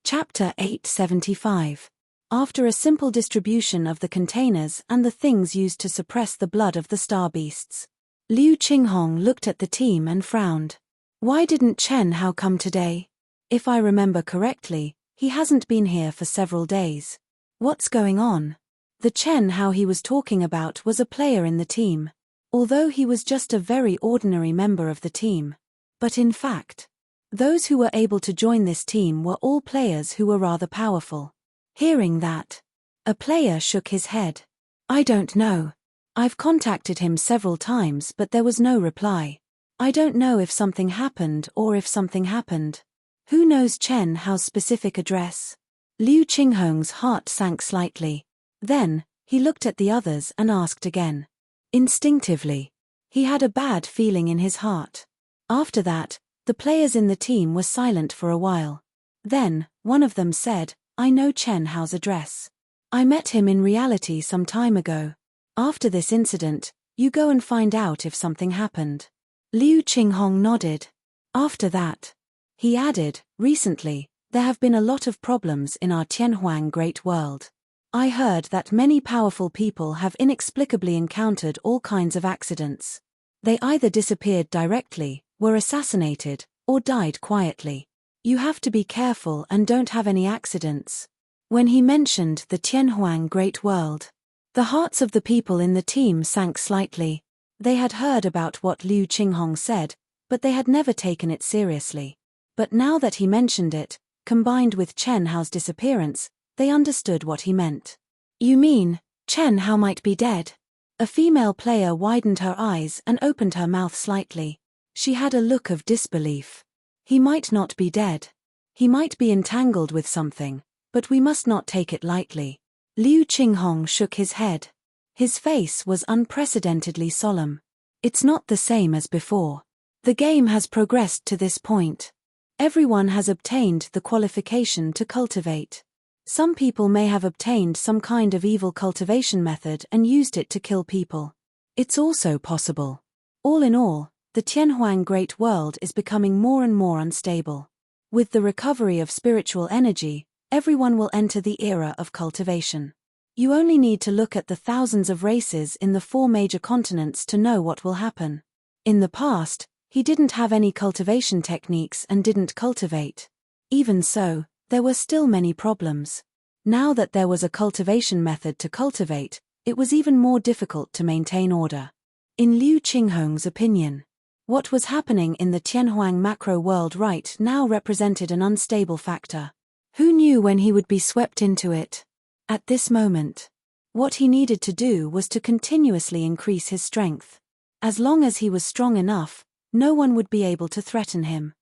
Chapter 875. After a simple distribution of the containers and the things used to suppress the blood of the star beasts, Liu Qinghong looked at the team and frowned. Why didn't Chen Hao come today? If I remember correctly, he hasn't been here for several days. What's going on? The Chen Hao he was talking about was a player in the team. although he was just a very ordinary member of the team. But in fact, those who were able to join this team were all players who were rather powerful. Hearing that, a player shook his head. I don't know. I've contacted him several times but there was no reply. I don't know if something happened or if something happened. Who knows Chen Hao's specific address? Liu Qinghong's heart sank slightly. Then, he looked at the others and asked again. Instinctively, he had a bad feeling in his heart. After that, the players in the team were silent for a while. Then, one of them said, I know Chen Hao's address. I met him in reality some time ago. After this incident, you go and find out if something happened. Liu Qinghong nodded. After that, he added, recently, there have been a lot of problems in our Tianhuang Great World. I heard that many powerful people have inexplicably encountered all kinds of accidents. They either disappeared directly, were assassinated, or died quietly. You have to be careful and don't have any accidents. When he mentioned the Tianhuang Great World, the hearts of the people in the team sank slightly. They had heard about what Liu Qinghong said, but they had never taken it seriously. But now that he mentioned it, combined with Chen Hao's disappearance, they understood what he meant. You mean, Chen Hao might be dead? A female player widened her eyes and opened her mouth slightly. She had a look of disbelief. He might not be dead. He might be entangled with something, but we must not take it lightly. Liu Qinghong shook his head. His face was unprecedentedly solemn. It's not the same as before. The game has progressed to this point. Everyone has obtained the qualification to cultivate. Some people may have obtained some kind of evil cultivation method and used it to kill people. It's also possible. All in all, the Tianhuang Great World is becoming more and more unstable. With the recovery of spiritual energy, everyone will enter the era of cultivation. You only need to look at the thousands of races in the 4 major continents to know what will happen. In the past, he didn't have any cultivation techniques and didn't cultivate. Even so, there were still many problems. Now that there was a cultivation method to cultivate, it was even more difficult to maintain order. In Liu Qinghong's opinion, what was happening in the Tianhuang macro world right now represented an unstable factor. Who knew when he would be swept into it? At this moment, what he needed to do was to continuously increase his strength. As long as he was strong enough, no one would be able to threaten him.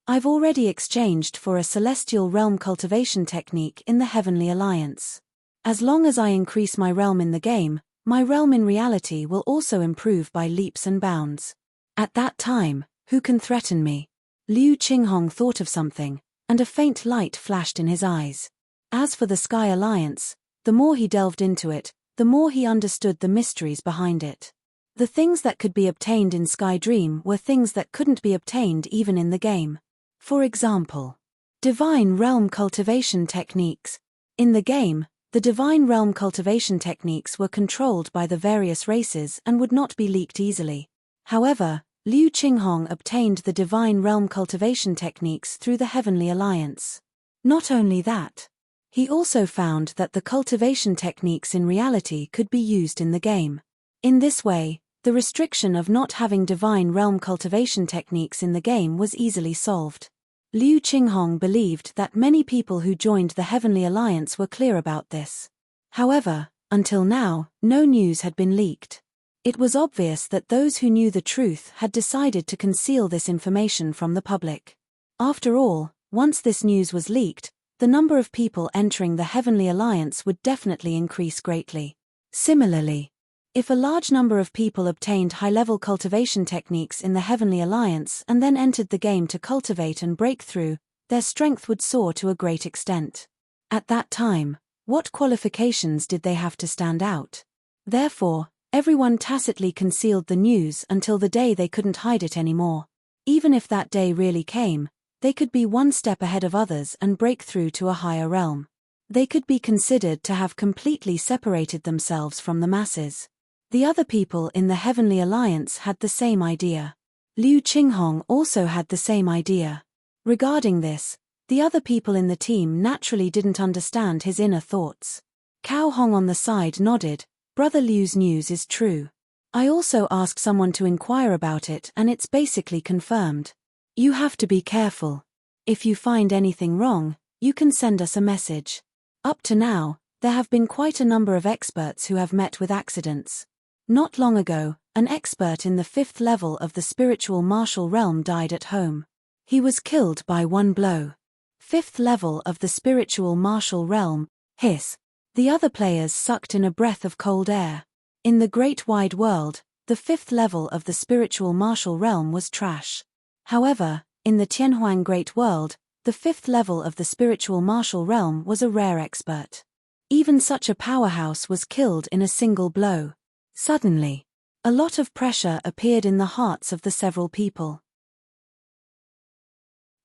I've already exchanged for a celestial realm cultivation technique in the Heavenly Alliance. As long as I increase my realm in the game, my realm in reality will also improve by leaps and bounds. At that time, who can threaten me? Liu Qinghong thought of something, and a faint light flashed in his eyes. As for the Sky Alliance, the more he delved into it, the more he understood the mysteries behind it. The things that could be obtained in Sky Dream were things that couldn't be obtained even in the game. For example, Divine Realm cultivation techniques. In the game, the Divine Realm cultivation techniques were controlled by the various races and would not be leaked easily. However, Liu Qinghong obtained the Divine Realm cultivation techniques through the Heavenly Alliance. Not only that, he also found that the cultivation techniques in reality could be used in the game. In this way, the restriction of not having Divine Realm cultivation techniques in the game was easily solved. Liu Qinghong believed that many people who joined the Heavenly Alliance were clear about this. However, until now, no news had been leaked. It was obvious that those who knew the truth had decided to conceal this information from the public. After all, once this news was leaked, the number of people entering the Heavenly Alliance would definitely increase greatly. Similarly, if a large number of people obtained high-level cultivation techniques in the Heavenly Alliance and then entered the game to cultivate and break through, their strength would soar to a great extent. At that time, what qualifications did they have to stand out? Therefore, everyone tacitly concealed the news until the day they couldn't hide it anymore. Even if that day really came, they could be one step ahead of others and break through to a higher realm. They could be considered to have completely separated themselves from the masses. The other people in the Heavenly Alliance had the same idea. Liu Qinghong also had the same idea. Regarding this, the other people in the team naturally didn't understand his inner thoughts. Cao Hong on the side nodded, Brother Liu's news is true. I also asked someone to inquire about it and it's basically confirmed. You have to be careful. If you find anything wrong, you can send us a message. Up to now, there have been quite a number of experts who have met with accidents. Not long ago, an expert in the 5th level of the spiritual martial realm died at home. He was killed by one blow. 5th level of the spiritual martial realm, hiss. The other players sucked in a breath of cold air. In the great wide world, the 5th level of the spiritual martial realm was trash. However, in the Tianhuang Great World, the 5th level of the spiritual martial realm was a rare expert. Even such a powerhouse was killed in a single blow. Suddenly, a lot of pressure appeared in the hearts of the several people.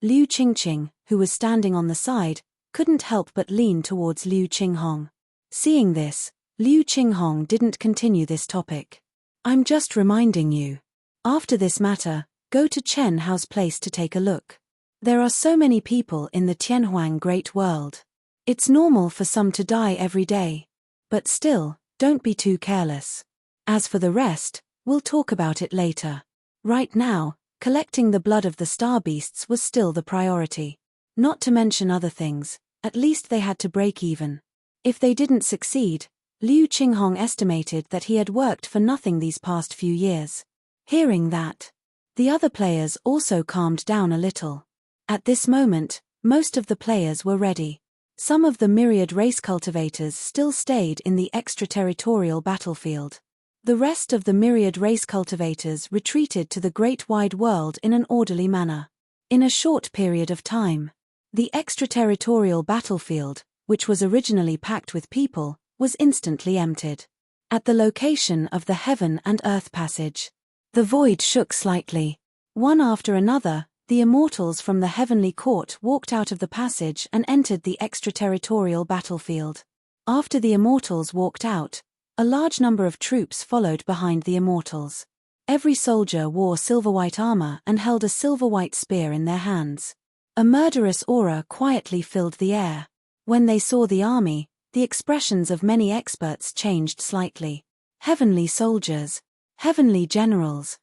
Liu Qingqing, who was standing on the side, couldn't help but lean towards Liu Qinghong. Seeing this, Liu Qinghong didn't continue this topic. I'm just reminding you. After this matter, go to Chen Hao's place to take a look. There are so many people in the Tianhuang Great World. It's normal for some to die every day. But still, don't be too careless. As for the rest, we'll talk about it later. Right now, collecting the blood of the star beasts was still the priority. Not to mention other things, at least they had to break even. If they didn't succeed, Liu Qinghong estimated that he had worked for nothing these past few years. Hearing that, the other players also calmed down a little. At this moment, most of the players were ready. Some of the myriad race cultivators still stayed in the extraterritorial battlefield. The rest of the myriad race cultivators retreated to the great wide world in an orderly manner. In a short period of time, the extraterritorial battlefield, which was originally packed with people, was instantly emptied. At the location of the Heaven and Earth passage, the void shook slightly. One after another, the immortals from the heavenly court walked out of the passage and entered the extraterritorial battlefield. After the immortals walked out, a large number of troops followed behind the immortals. Every soldier wore silver-white armor and held a silver-white spear in their hands. A murderous aura quietly filled the air. When they saw the army, the expressions of many experts changed slightly. Heavenly soldiers. Heavenly generals.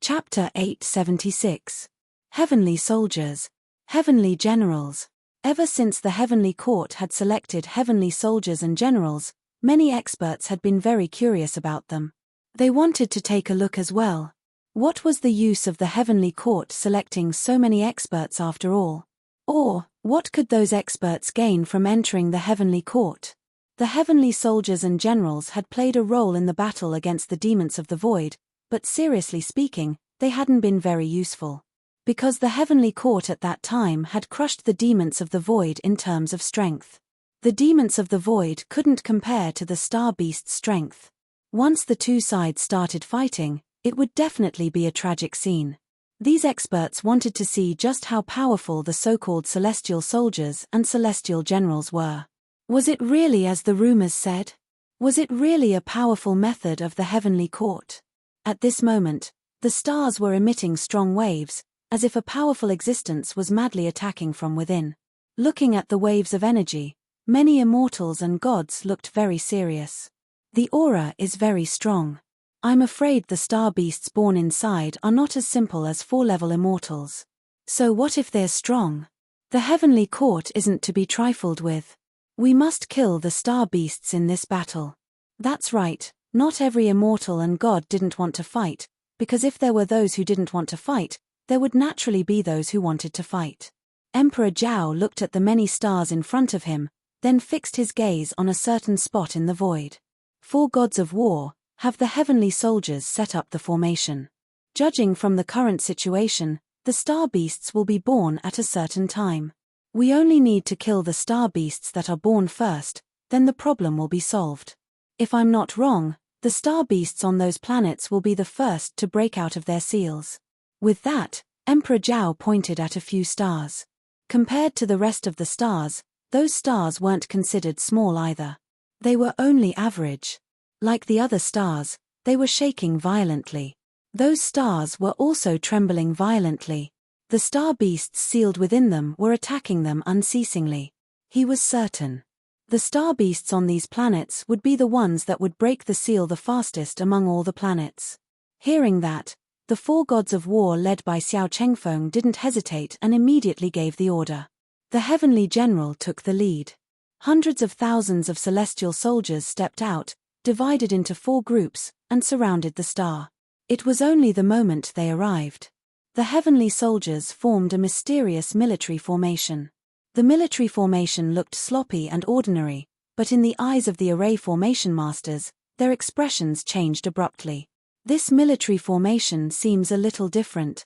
Chapter 876. Heavenly soldiers. Heavenly generals. Ever since the Heavenly Court had selected heavenly soldiers and generals, many experts had been very curious about them. They wanted to take a look as well. What was the use of the Heavenly Court selecting so many experts after all? Or, what could those experts gain from entering the Heavenly Court? The heavenly soldiers and generals had played a role in the battle against the demons of the void, but seriously speaking, they hadn't been very useful. Because the Heavenly Court at that time had crushed the demons of the void in terms of strength. The demons of the void couldn't compare to the star beast's strength. Once the two sides started fighting, it would definitely be a tragic scene. These experts wanted to see just how powerful the so-called celestial soldiers and celestial generals were. Was it really as the rumors said? Was it really a powerful method of the Heavenly Court? At this moment, the stars were emitting strong waves, as if a powerful existence was madly attacking from within. Looking at the waves of energy, many immortals and gods looked very serious. The aura is very strong. I'm afraid the star beasts born inside are not as simple as 4-level immortals. So what if they're strong? The Heavenly Court isn't to be trifled with. We must kill the star beasts in this battle. That's right, not every immortal and god didn't want to fight, because if there were those who didn't want to fight, there would naturally be those who wanted to fight. Emperor Zhao looked at the many stars in front of him, then fixed his gaze on a certain spot in the void. 4 gods of war, have the heavenly soldiers set up the formation. Judging from the current situation, the star beasts will be born at a certain time. We only need to kill the star beasts that are born first, then the problem will be solved. If I'm not wrong, the star beasts on those planets will be the first to break out of their seals. With that, Emperor Zhao pointed at a few stars. Compared to the rest of the stars, those stars weren't considered small either. They were only average. Like the other stars, they were shaking violently. Those stars were also trembling violently. The star beasts sealed within them were attacking them unceasingly. He was certain. The star beasts on these planets would be the ones that would break the seal the fastest among all the planets. Hearing that, the 4 gods of war led by Xiao Chengfeng didn't hesitate and immediately gave the order. The heavenly general took the lead. Hundreds of thousands of celestial soldiers stepped out, divided into 4 groups, and surrounded the star. It was only the moment they arrived. The heavenly soldiers formed a mysterious military formation. The military formation looked sloppy and ordinary, but in the eyes of the array formation masters, their expressions changed abruptly. This military formation seems a little different.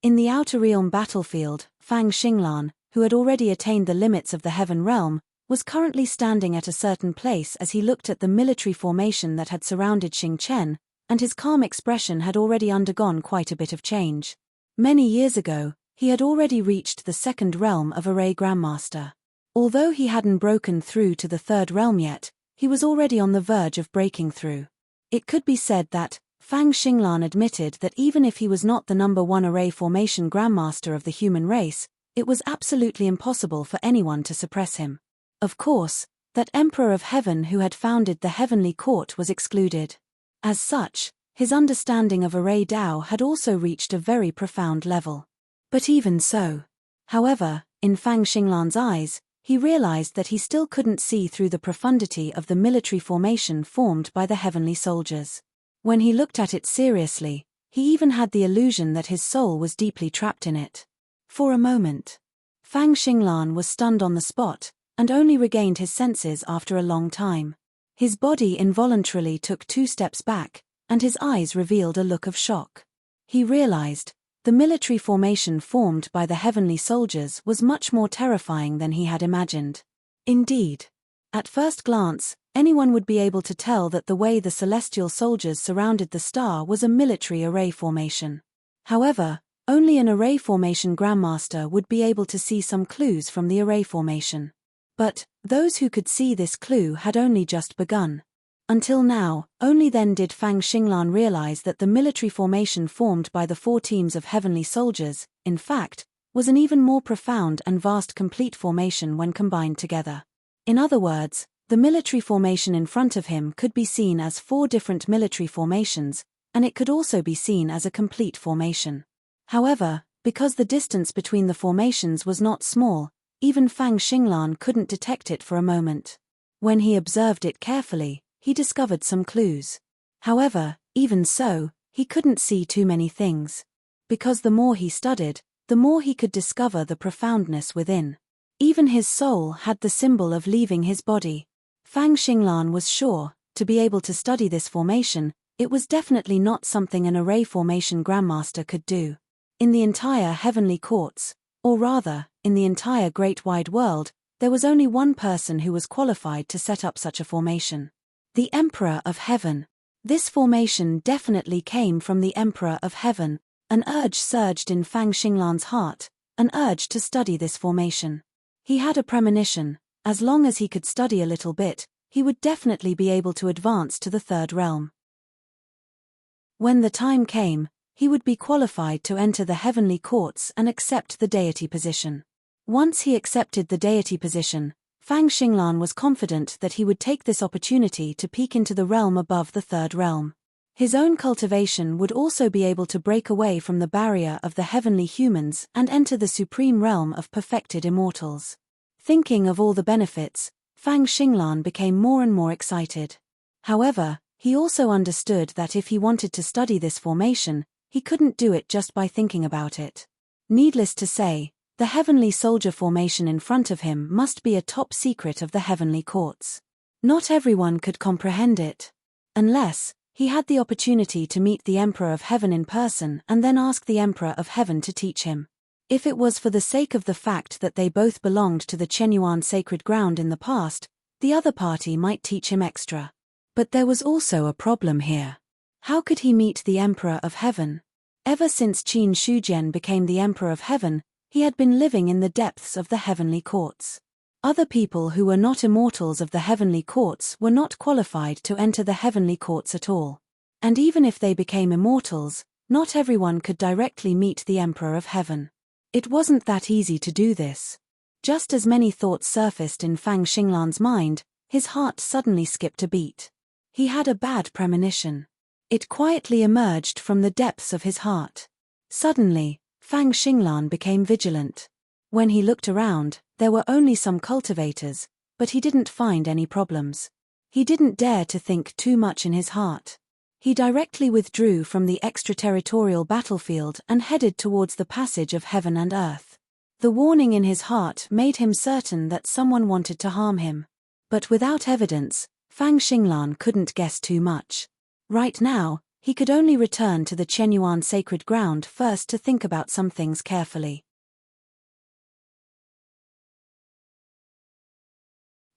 In the outer realm battlefield, Fang Xinglan, who had already attained the limits of the heaven realm, was currently standing at a certain place as he looked at the military formation that had surrounded Xing Chen, and his calm expression had already undergone quite a bit of change. Many years ago, he had already reached the 2nd realm of Array Grandmaster. Although he hadn't broken through to the 3rd realm yet, he was already on the verge of breaking through. It could be said that Fang Xinglan admitted that even if he was not the number 1 array formation grandmaster of the human race, it was absolutely impossible for anyone to suppress him. Of course, that Emperor of Heaven who had founded the Heavenly Court was excluded. As such, his understanding of array Dao had also reached a very profound level. But even so. However, in Fang Xinglan's eyes, he realized that he still couldn't see through the profundity of the military formation formed by the heavenly soldiers. When he looked at it seriously, he even had the illusion that his soul was deeply trapped in it. For a moment, Fang Xinglan was stunned on the spot, and only regained his senses after a long time. His body involuntarily took 2 steps back, and his eyes revealed a look of shock. He realized the military formation formed by the heavenly soldiers was much more terrifying than he had imagined. Indeed, at first glance, anyone would be able to tell that the way the celestial soldiers surrounded the star was a military array formation. However, only an array formation grandmaster would be able to see some clues from the array formation. But those who could see this clue had only just begun. Until now, only then did Fang Xinglan realize that the military formation formed by the 4 teams of heavenly soldiers, in fact, was an even more profound and vast complete formation when combined together. In other words, the military formation in front of him could be seen as 4 different military formations, and it could also be seen as a complete formation. However, because the distance between the formations was not small, even Fang Xinglan couldn't detect it for a moment. When he observed it carefully, he discovered some clues. However, even so, he couldn't see too many things. Because the more he studied, the more he could discover the profoundness within. Even his soul had the symbol of leaving his body. Fang Xinglan was sure, to be able to study this formation, it was definitely not something an array formation grandmaster could do. In the entire heavenly courts, or rather, in the entire great wide world, there was only one person who was qualified to set up such a formation. The Emperor of Heaven. This formation definitely came from the Emperor of Heaven. An urge surged in Fang Xinglan's heart, an urge to study this formation. He had a premonition, as long as he could study a little bit, he would definitely be able to advance to the 3rd realm. When the time came, he would be qualified to enter the heavenly courts and accept the deity position. Once he accepted the deity position, Fang Xinglan was confident that he would take this opportunity to peek into the realm above the 3rd realm. His own cultivation would also be able to break away from the barrier of the heavenly humans and enter the supreme realm of perfected immortals. Thinking of all the benefits, Fang Xinglan became more and more excited. However, he also understood that if he wanted to study this formation, he couldn't do it just by thinking about it. Needless to say, the heavenly soldier formation in front of him must be a top secret of the heavenly courts. Not everyone could comprehend it. Unless he had the opportunity to meet the Emperor of Heaven in person and then ask the Emperor of Heaven to teach him. If it was for the sake of the fact that they both belonged to the Chenyuan sacred ground in the past, the other party might teach him extra. But there was also a problem here. How could he meet the Emperor of Heaven? Ever since Qin Shujian became the Emperor of Heaven, he had been living in the depths of the heavenly courts. Other people who were not immortals of the heavenly courts were not qualified to enter the heavenly courts at all. And even if they became immortals, not everyone could directly meet the Emperor of Heaven. It wasn't that easy to do this. Just as many thoughts surfaced in Fang Xinglan's mind, his heart suddenly skipped a beat. He had a bad premonition. It quietly emerged from the depths of his heart. Suddenly, Fang Xinglan became vigilant. When he looked around, there were only some cultivators, but he didn't find any problems. He didn't dare to think too much in his heart. He directly withdrew from the extraterritorial battlefield and headed towards the passage of heaven and earth. The warning in his heart made him certain that someone wanted to harm him. But without evidence, Fang Xinglan couldn't guess too much. Right now, he could only return to the Chenyuan sacred ground first to think about some things carefully.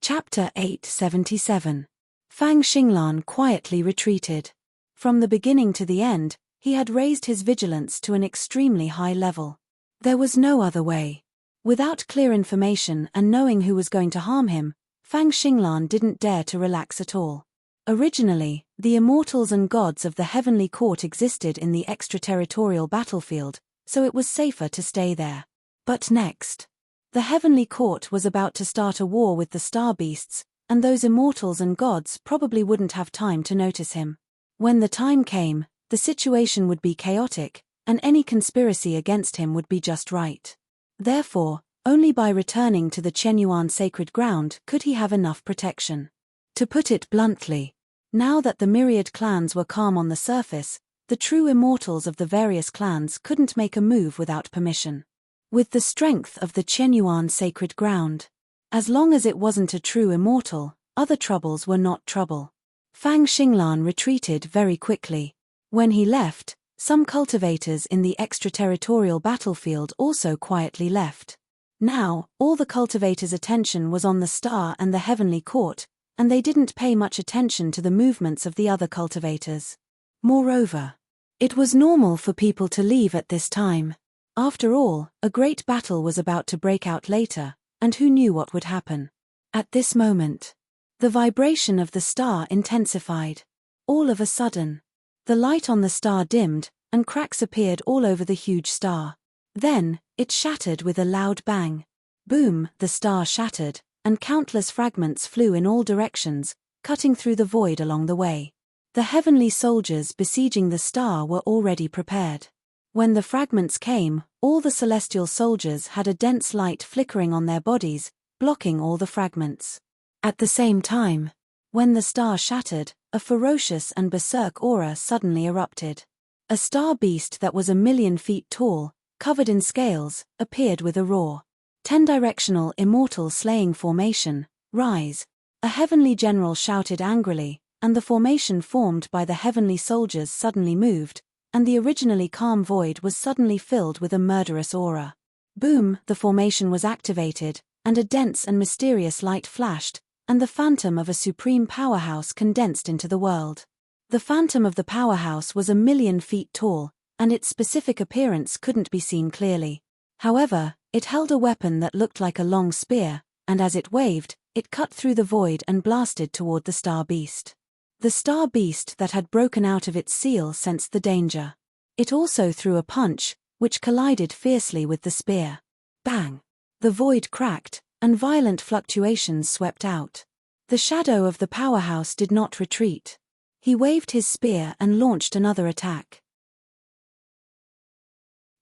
Chapter 877. Fang Xinglan quietly retreated. From the beginning to the end, he had raised his vigilance to an extremely high level. There was no other way. Without clear information and knowing who was going to harm him, Fang Xinglan didn't dare to relax at all. Originally, the immortals and gods of the heavenly court existed in the extraterritorial battlefield, so it was safer to stay there. But next, the heavenly court was about to start a war with the star beasts, and those immortals and gods probably wouldn't have time to notice him. When the time came, the situation would be chaotic, and any conspiracy against him would be just right. Therefore, only by returning to the Chenyuan sacred ground could he have enough protection. To put it bluntly, now that the myriad clans were calm on the surface, the true immortals of the various clans couldn't make a move without permission. With the strength of the Chenyuan sacred ground, as long as it wasn't a true immortal, other troubles were not trouble. Fang Xinglan retreated very quickly. When he left, some cultivators in the extraterritorial battlefield also quietly left. Now, all the cultivators' attention was on the star and the heavenly court, and they didn't pay much attention to the movements of the other cultivators. Moreover, it was normal for people to leave at this time. After all, a great battle was about to break out later, and who knew what would happen? At this moment, the vibration of the star intensified. All of a sudden, the light on the star dimmed, and cracks appeared all over the huge star. Then, it shattered with a loud bang. Boom, the star shattered, and countless fragments flew in all directions, cutting through the void along the way. The heavenly soldiers besieging the star were already prepared. When the fragments came, all the celestial soldiers had a dense light flickering on their bodies, blocking all the fragments. At the same time, when the star shattered, a ferocious and berserk aura suddenly erupted. A star beast that was 1,000,000 feet tall, covered in scales, appeared with a roar. 10-directional immortal slaying formation, rise. A heavenly general shouted angrily, and the formation formed by the heavenly soldiers suddenly moved, and the originally calm void was suddenly filled with a murderous aura. Boom, the formation was activated, and a dense and mysterious light flashed, and the phantom of a supreme powerhouse condensed into the world. The phantom of the powerhouse was 1,000,000 feet tall, and its specific appearance couldn't be seen clearly. However, it held a weapon that looked like a long spear, and as it waved, it cut through the void and blasted toward the star beast. The star beast that had broken out of its seal sensed the danger. It also threw a punch, which collided fiercely with the spear. Bang! The void cracked, and violent fluctuations swept out. The shadow of the powerhouse did not retreat. He waved his spear and launched another attack.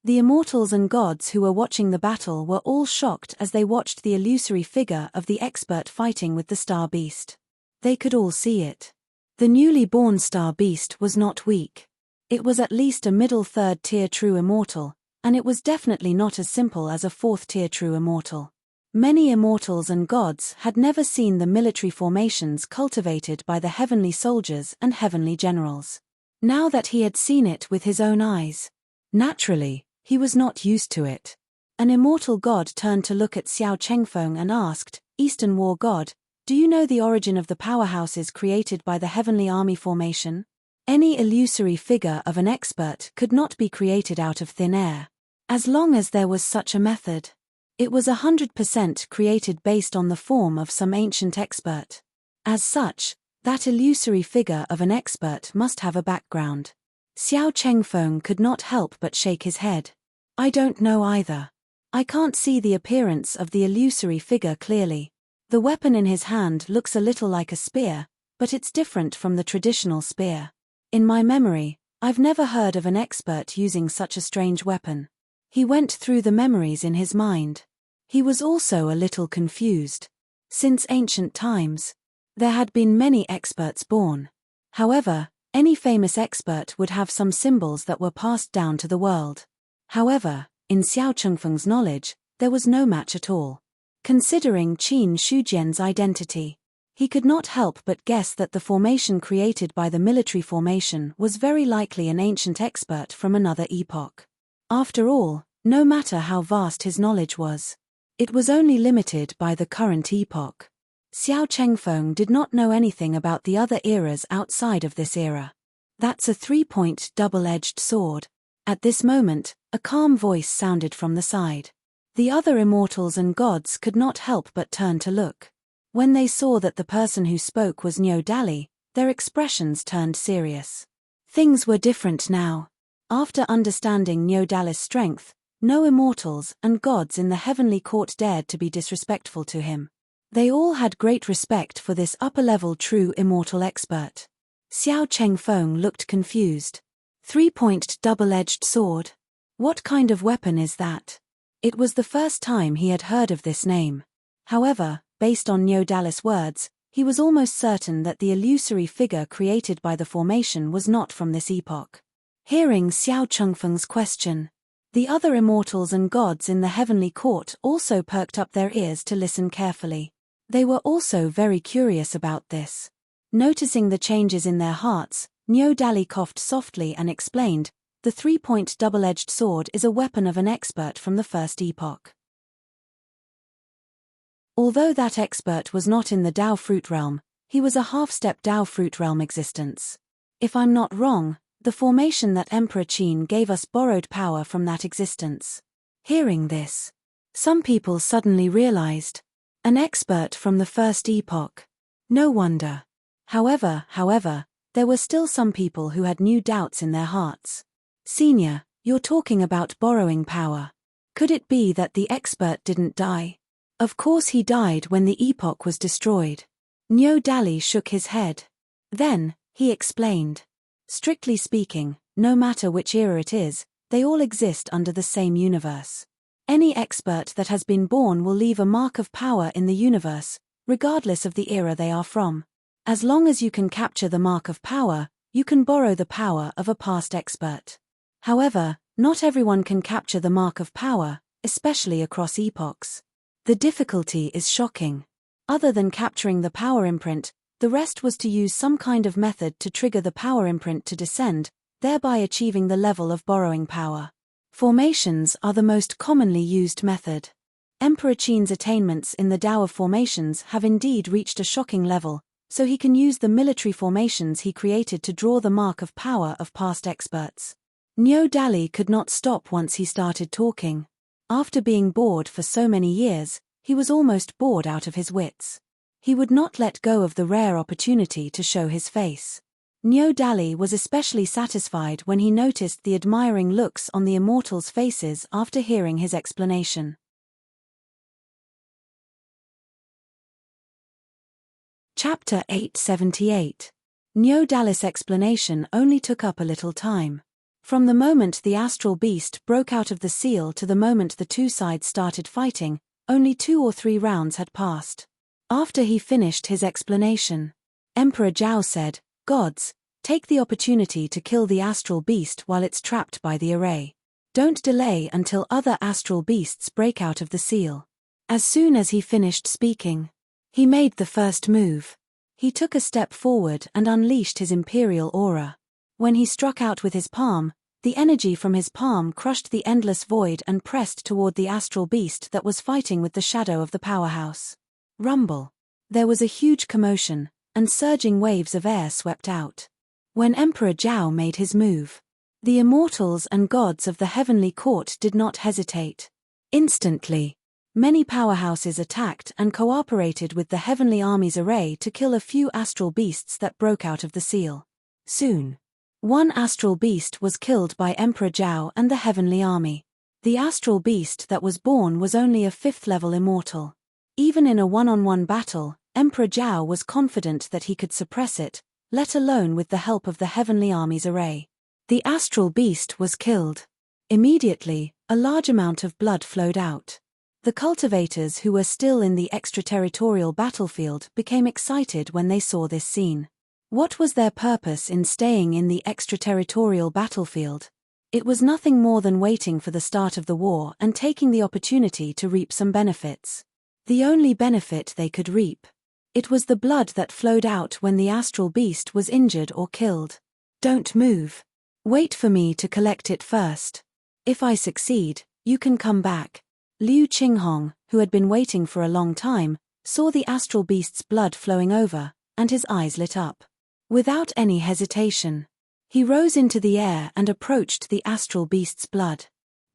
The immortals and gods who were watching the battle were all shocked as they watched the illusory figure of the expert fighting with the star beast. They could all see it. The newly born star beast was not weak. It was at least a middle third-tier true immortal, and it was definitely not as simple as a fourth-tier true immortal. Many immortals and gods had never seen the military formations cultivated by the heavenly soldiers and heavenly generals. Now that he had seen it with his own eyes, naturally, he was not used to it. An immortal god turned to look at Xiao Chengfeng and asked, "Eastern War God, do you know the origin of the powerhouses created by the heavenly army formation?" Any illusory figure of an expert could not be created out of thin air. As long as there was such a method, it was 100% created based on the form of some ancient expert. As such, that illusory figure of an expert must have a background. Xiao Chengfeng could not help but shake his head. "I don't know either. I can't see the appearance of the illusory figure clearly. The weapon in his hand looks a little like a spear, but it's different from the traditional spear. In my memory, I've never heard of an expert using such a strange weapon. He went through the memories in his mind. He was also a little confused. Since ancient times, there had been many experts born. However, any famous expert would have some symbols that were passed down to the world. However, in Xiao Chengfeng's knowledge, there was no match at all. Considering Qin Shujian's identity, he could not help but guess that the formation created by the military formation was very likely an ancient expert from another epoch. After all, no matter how vast his knowledge was, it was only limited by the current epoch. Xiao Chengfeng did not know anything about the other eras outside of this era. That's a three-point double-edged sword. At this moment, a calm voice sounded from the side. The other immortals and gods could not help but turn to look. When they saw that the person who spoke was Niu Dali, their expressions turned serious. Things were different now. After understanding Niu Dali's strength, no immortals and gods in the heavenly court dared to be disrespectful to him. They all had great respect for this upper-level true immortal expert. Xiao Chengfeng looked confused. Three-point double-edged sword? What kind of weapon is that? It was the first time he had heard of this name. However, based on Niu Dali's words, he was almost certain that the illusory figure created by the formation was not from this epoch. Hearing Xiao Chengfeng's question, the other immortals and gods in the heavenly court also perked up their ears to listen carefully. They were also very curious about this. Noticing the changes in their hearts, Niu Dali coughed softly and explained, the three-point double-edged sword is a weapon of an expert from the first epoch. Although that expert was not in the Dao fruit realm, he was a half-step Dao fruit realm existence. If I'm not wrong, the formation that Emperor Qin gave us borrowed power from that existence. Hearing this, some people suddenly realized, an expert from the first epoch. No wonder. However, there were still some people who had new doubts in their hearts. Senior, you're talking about borrowing power. Could it be that the expert didn't die? Of course he died when the epoch was destroyed. Niu Dali shook his head. Then, he explained. Strictly speaking, no matter which era it is, they all exist under the same universe. Any expert that has been born will leave a mark of power in the universe, regardless of the era they are from. As long as you can capture the mark of power, you can borrow the power of a past expert. However, not everyone can capture the mark of power, especially across epochs. The difficulty is shocking. Other than capturing the power imprint, the rest was to use some kind of method to trigger the power imprint to descend, thereby achieving the level of borrowing power. Formations are the most commonly used method. Emperor Qin's attainments in the Tao of formations have indeed reached a shocking level, so he can use the military formations he created to draw the mark of power of past experts. Niu Dali could not stop once he started talking. After being bored for so many years, he was almost bored out of his wits. He would not let go of the rare opportunity to show his face. Niu Dali was especially satisfied when he noticed the admiring looks on the immortals' faces after hearing his explanation. Chapter 878. Niu Dali's explanation only took up a little time. From the moment the astral beast broke out of the seal to the moment the two sides started fighting, only 2 or 3 rounds had passed. After he finished his explanation, Emperor Zhao said, "Gods, take the opportunity to kill the astral beast while it's trapped by the array. Don't delay until other astral beasts break out of the seal." As soon as he finished speaking, he made the first move. He took a step forward and unleashed his imperial aura. When he struck out with his palm, the energy from his palm crushed the endless void and pressed toward the astral beast that was fighting with the shadow of the powerhouse. Rumble. There was a huge commotion, and surging waves of air swept out. When Emperor Zhao made his move, the immortals and gods of the heavenly court did not hesitate. Instantly, many powerhouses attacked and cooperated with the heavenly army's array to kill a few astral beasts that broke out of the seal. Soon, one astral beast was killed by Emperor Zhao and the heavenly army. The astral beast that was born was only a 5th-level immortal. Even in a one-on-one battle, Emperor Zhao was confident that he could suppress it, let alone with the help of the heavenly army's array. The astral beast was killed. Immediately, a large amount of blood flowed out. The cultivators who were still in the extraterritorial battlefield became excited when they saw this scene. What was their purpose in staying in the extraterritorial battlefield? It was nothing more than waiting for the start of the war and taking the opportunity to reap some benefits. The only benefit they could reap. It was the blood that flowed out when the astral beast was injured or killed. Don't move. Wait for me to collect it first. If I succeed, you can come back. Liu Qinghong, who had been waiting for a long time, saw the astral beast's blood flowing over, and his eyes lit up. Without any hesitation, he rose into the air and approached the astral beast's blood.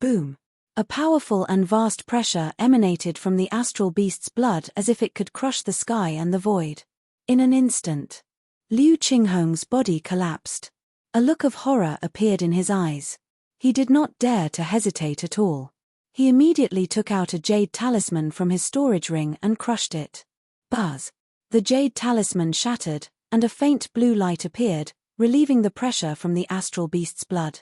Boom! A powerful and vast pressure emanated from the astral beast's blood as if it could crush the sky and the void. In an instant, Liu Qinghong's body collapsed. A look of horror appeared in his eyes. He did not dare to hesitate at all. He immediately took out a jade talisman from his storage ring and crushed it. Buzz! The jade talisman shattered, and a faint blue light appeared, relieving the pressure from the astral beast's blood.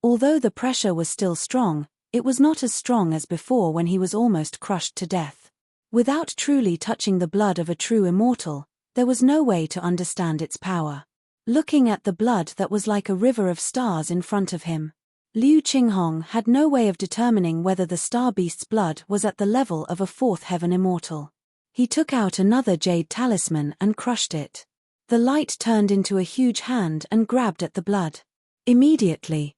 Although the pressure was still strong, it was not as strong as before when he was almost crushed to death. Without truly touching the blood of a true immortal, there was no way to understand its power. Looking at the blood that was like a river of stars in front of him, Liu Qinghong had no way of determining whether the star beast's blood was at the level of a 4th heaven immortal. He took out another jade talisman and crushed it. The light turned into a huge hand and grabbed at the blood. Immediately,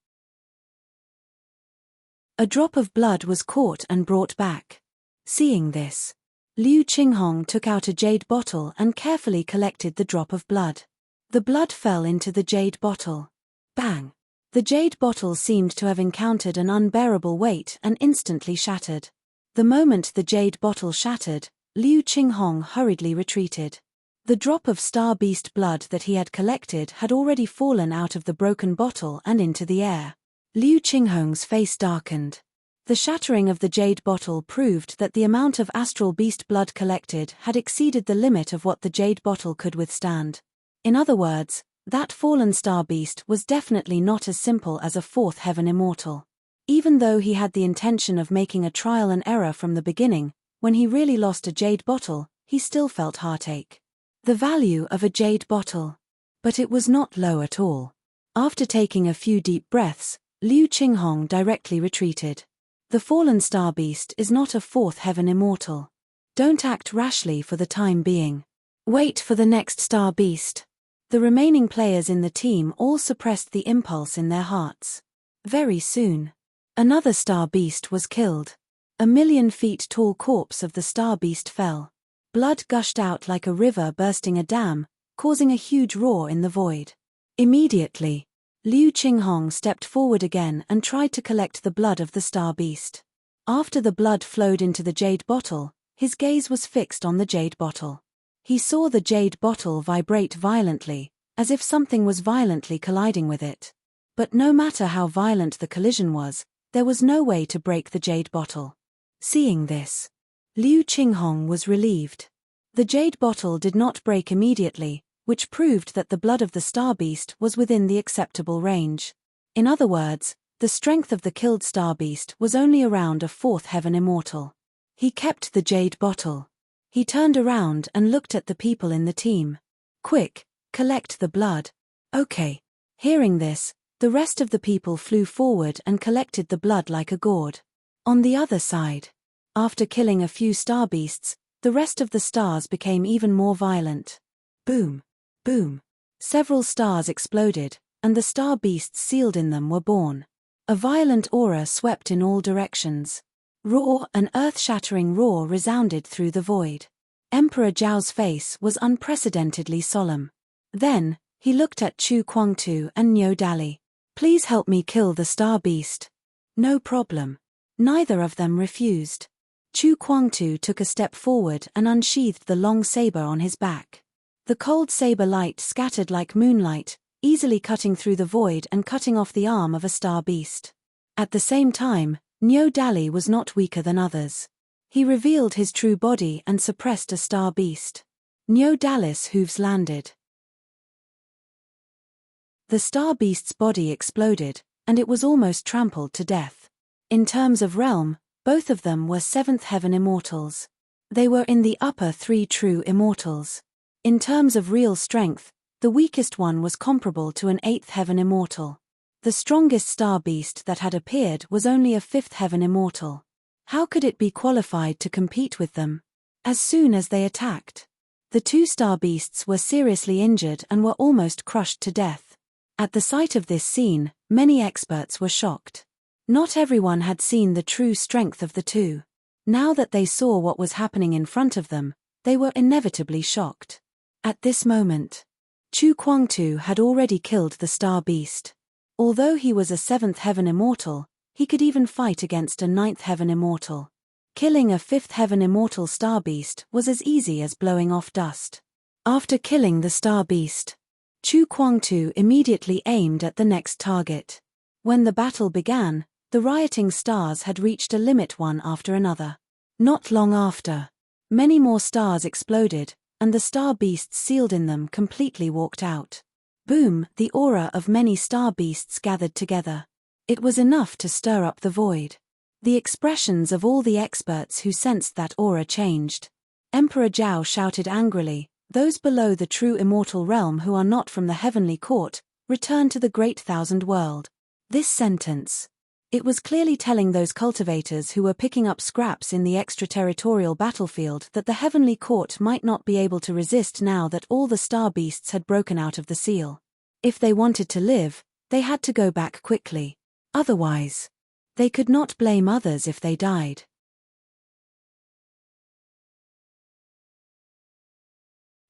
a drop of blood was caught and brought back. Seeing this, Liu Qinghong took out a jade bottle and carefully collected the drop of blood. The blood fell into the jade bottle. Bang! The jade bottle seemed to have encountered an unbearable weight and instantly shattered. The moment the jade bottle shattered, Liu Qinghong hurriedly retreated. The drop of star beast blood that he had collected had already fallen out of the broken bottle and into the air. Liu Qinghong's face darkened. The shattering of the jade bottle proved that the amount of astral beast blood collected had exceeded the limit of what the jade bottle could withstand. In other words, that fallen star beast was definitely not as simple as a 4th heaven immortal. Even though he had the intention of making a trial and error from the beginning, when he really lost a jade bottle, he still felt heartache. The value of a jade bottle. But it was not low at all. After taking a few deep breaths, Liu Qinghong directly retreated. The fallen star beast is not a 4th heaven immortal. Don't act rashly for the time being. Wait for the next star beast. The remaining players in the team all suppressed the impulse in their hearts. Very soon, another star beast was killed. A 1,000,000 feet tall corpse of the star beast fell. Blood gushed out like a river bursting a dam, causing a huge roar in the void. Immediately, Liu Qinghong stepped forward again and tried to collect the blood of the star beast. After the blood flowed into the jade bottle, his gaze was fixed on the jade bottle. He saw the jade bottle vibrate violently, as if something was violently colliding with it. But no matter how violent the collision was, there was no way to break the jade bottle. Seeing this, Liu Qinghong was relieved. The jade bottle did not break immediately, which proved that the blood of the star beast was within the acceptable range. In other words, the strength of the killed star beast was only around a 4th heaven immortal. He kept the jade bottle. He turned around and looked at the people in the team. Quick, collect the blood. Okay. Hearing this, the rest of the people flew forward and collected the blood like a gourd. On the other side, after killing a few star beasts, the rest of the stars became even more violent. Boom, boom. Several stars exploded, and the star beasts sealed in them were born. A violent aura swept in all directions. Roar, an earth-shattering roar resounded through the void. Emperor Zhao's face was unprecedentedly solemn. Then, he looked at Chu Kuangtu and Niu Dali. Please help me kill the star beast. No problem. Neither of them refused. Chu Kuangtu took a step forward and unsheathed the long saber on his back. The cold saber light scattered like moonlight, easily cutting through the void and cutting off the arm of a star beast. At the same time, Nyo Dali was not weaker than others. He revealed his true body and suppressed a star beast. Nyo Dali's hooves landed. The star beast's body exploded, and it was almost trampled to death. In terms of realm, both of them were seventh heaven immortals. They were in the upper three true immortals. In terms of real strength, the weakest one was comparable to an eighth heaven immortal. The strongest star beast that had appeared was only a fifth heaven immortal. How could it be qualified to compete with them? As soon as they attacked, the two star beasts were seriously injured and were almost crushed to death. At the sight of this scene, many experts were shocked. Not everyone had seen the true strength of the two. Now that they saw what was happening in front of them, they were inevitably shocked. At this moment, Chu Kwangtu had already killed the star beast. Although he was a seventh heaven immortal, he could even fight against a ninth heaven immortal. Killing a fifth heaven immortal star beast was as easy as blowing off dust. After killing the star beast, Chu Kwangtu immediately aimed at the next target. When the battle began, the rioting stars had reached a limit one after another. Not long after, many more stars exploded, and the star beasts sealed in them completely walked out. Boom! The aura of many star beasts gathered together. It was enough to stir up the void. The expressions of all the experts who sensed that aura changed. Emperor Zhao shouted angrily, "Those below the true immortal realm who are not from the heavenly court, return to the great thousand world." This sentence. It was clearly telling those cultivators who were picking up scraps in the extraterritorial battlefield that the heavenly court might not be able to resist now that all the star beasts had broken out of the seal. If they wanted to live, they had to go back quickly. Otherwise, they could not blame others if they died.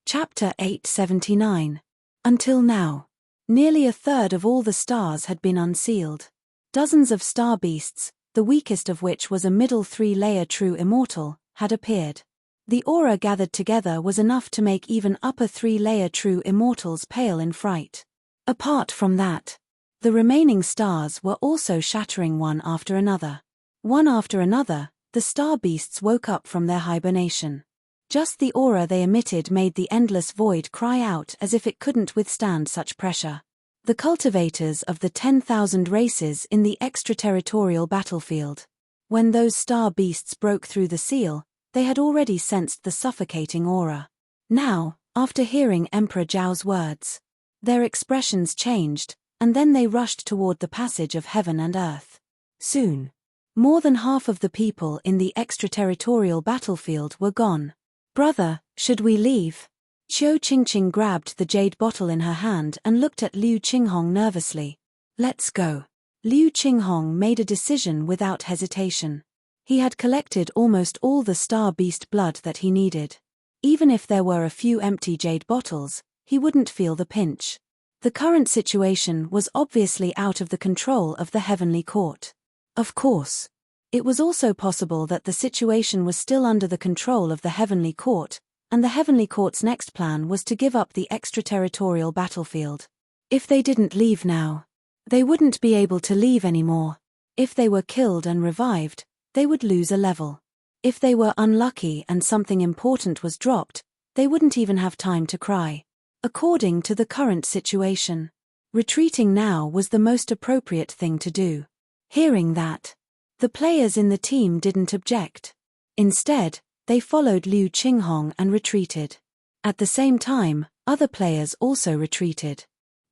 Chapter 879. Until now, nearly a third of all the stars had been unsealed. Dozens of star beasts, the weakest of which was a middle three-layer true immortal, had appeared. The aura gathered together was enough to make even upper three-layer true immortals pale in fright. Apart from that, the remaining stars were also shattering one after another. One after another, the star beasts woke up from their hibernation. Just the aura they emitted made the endless void cry out as if it couldn't withstand such pressure. The cultivators of the 10,000 races in the extraterritorial battlefield. When those star beasts broke through the seal, they had already sensed the suffocating aura. Now, after hearing Emperor Zhao's words, their expressions changed, and then they rushed toward the passage of heaven and earth. Soon, more than half of the people in the extraterritorial battlefield were gone. "Brother, should we leave?" Qiu Qingqing grabbed the jade bottle in her hand and looked at Liu Qinghong nervously. "Let's go." Liu Qinghong made a decision without hesitation. He had collected almost all the star beast blood that he needed. Even if there were a few empty jade bottles, he wouldn't feel the pinch. The current situation was obviously out of the control of the heavenly court. Of course, it was also possible that the situation was still under the control of the heavenly court, and the heavenly court's next plan was to give up the extraterritorial battlefield. If they didn't leave now, they wouldn't be able to leave anymore. If they were killed and revived, they would lose a level. If they were unlucky and something important was dropped, they wouldn't even have time to cry. According to the current situation, retreating now was the most appropriate thing to do. Hearing that, the players in the team didn't object. Instead, they followed Liu Qinghong and retreated. At the same time, other players also retreated.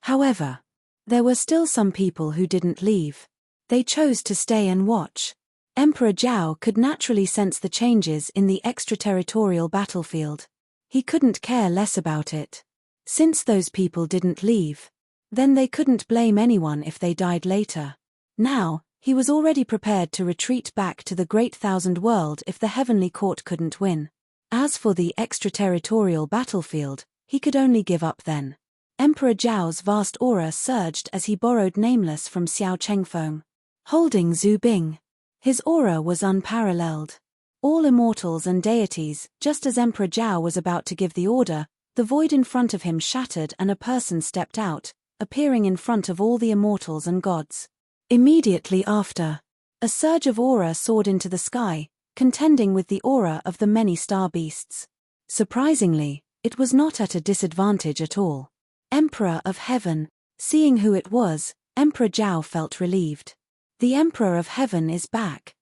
However, there were still some people who didn't leave. They chose to stay and watch. Emperor Zhao could naturally sense the changes in the extraterritorial battlefield. He couldn't care less about it. Since those people didn't leave, then they couldn't blame anyone if they died later. Now, he was already prepared to retreat back to the Great Thousand World if the Heavenly Court couldn't win. As for the extraterritorial battlefield, he could only give up then. Emperor Zhao's vast aura surged as he borrowed Nameless from Xiao Chengfeng. Holding Zhu Bing, his aura was unparalleled. All immortals and deities, just as Emperor Zhao was about to give the order, the void in front of him shattered and a person stepped out, appearing in front of all the immortals and gods. Immediately after, A surge of aura soared into the sky, contending with the aura of the many star beasts. Surprisingly, it was not at a disadvantage at all. Emperor of Heaven. Seeing who it was, Emperor Zhao felt relieved. The Emperor of Heaven is back.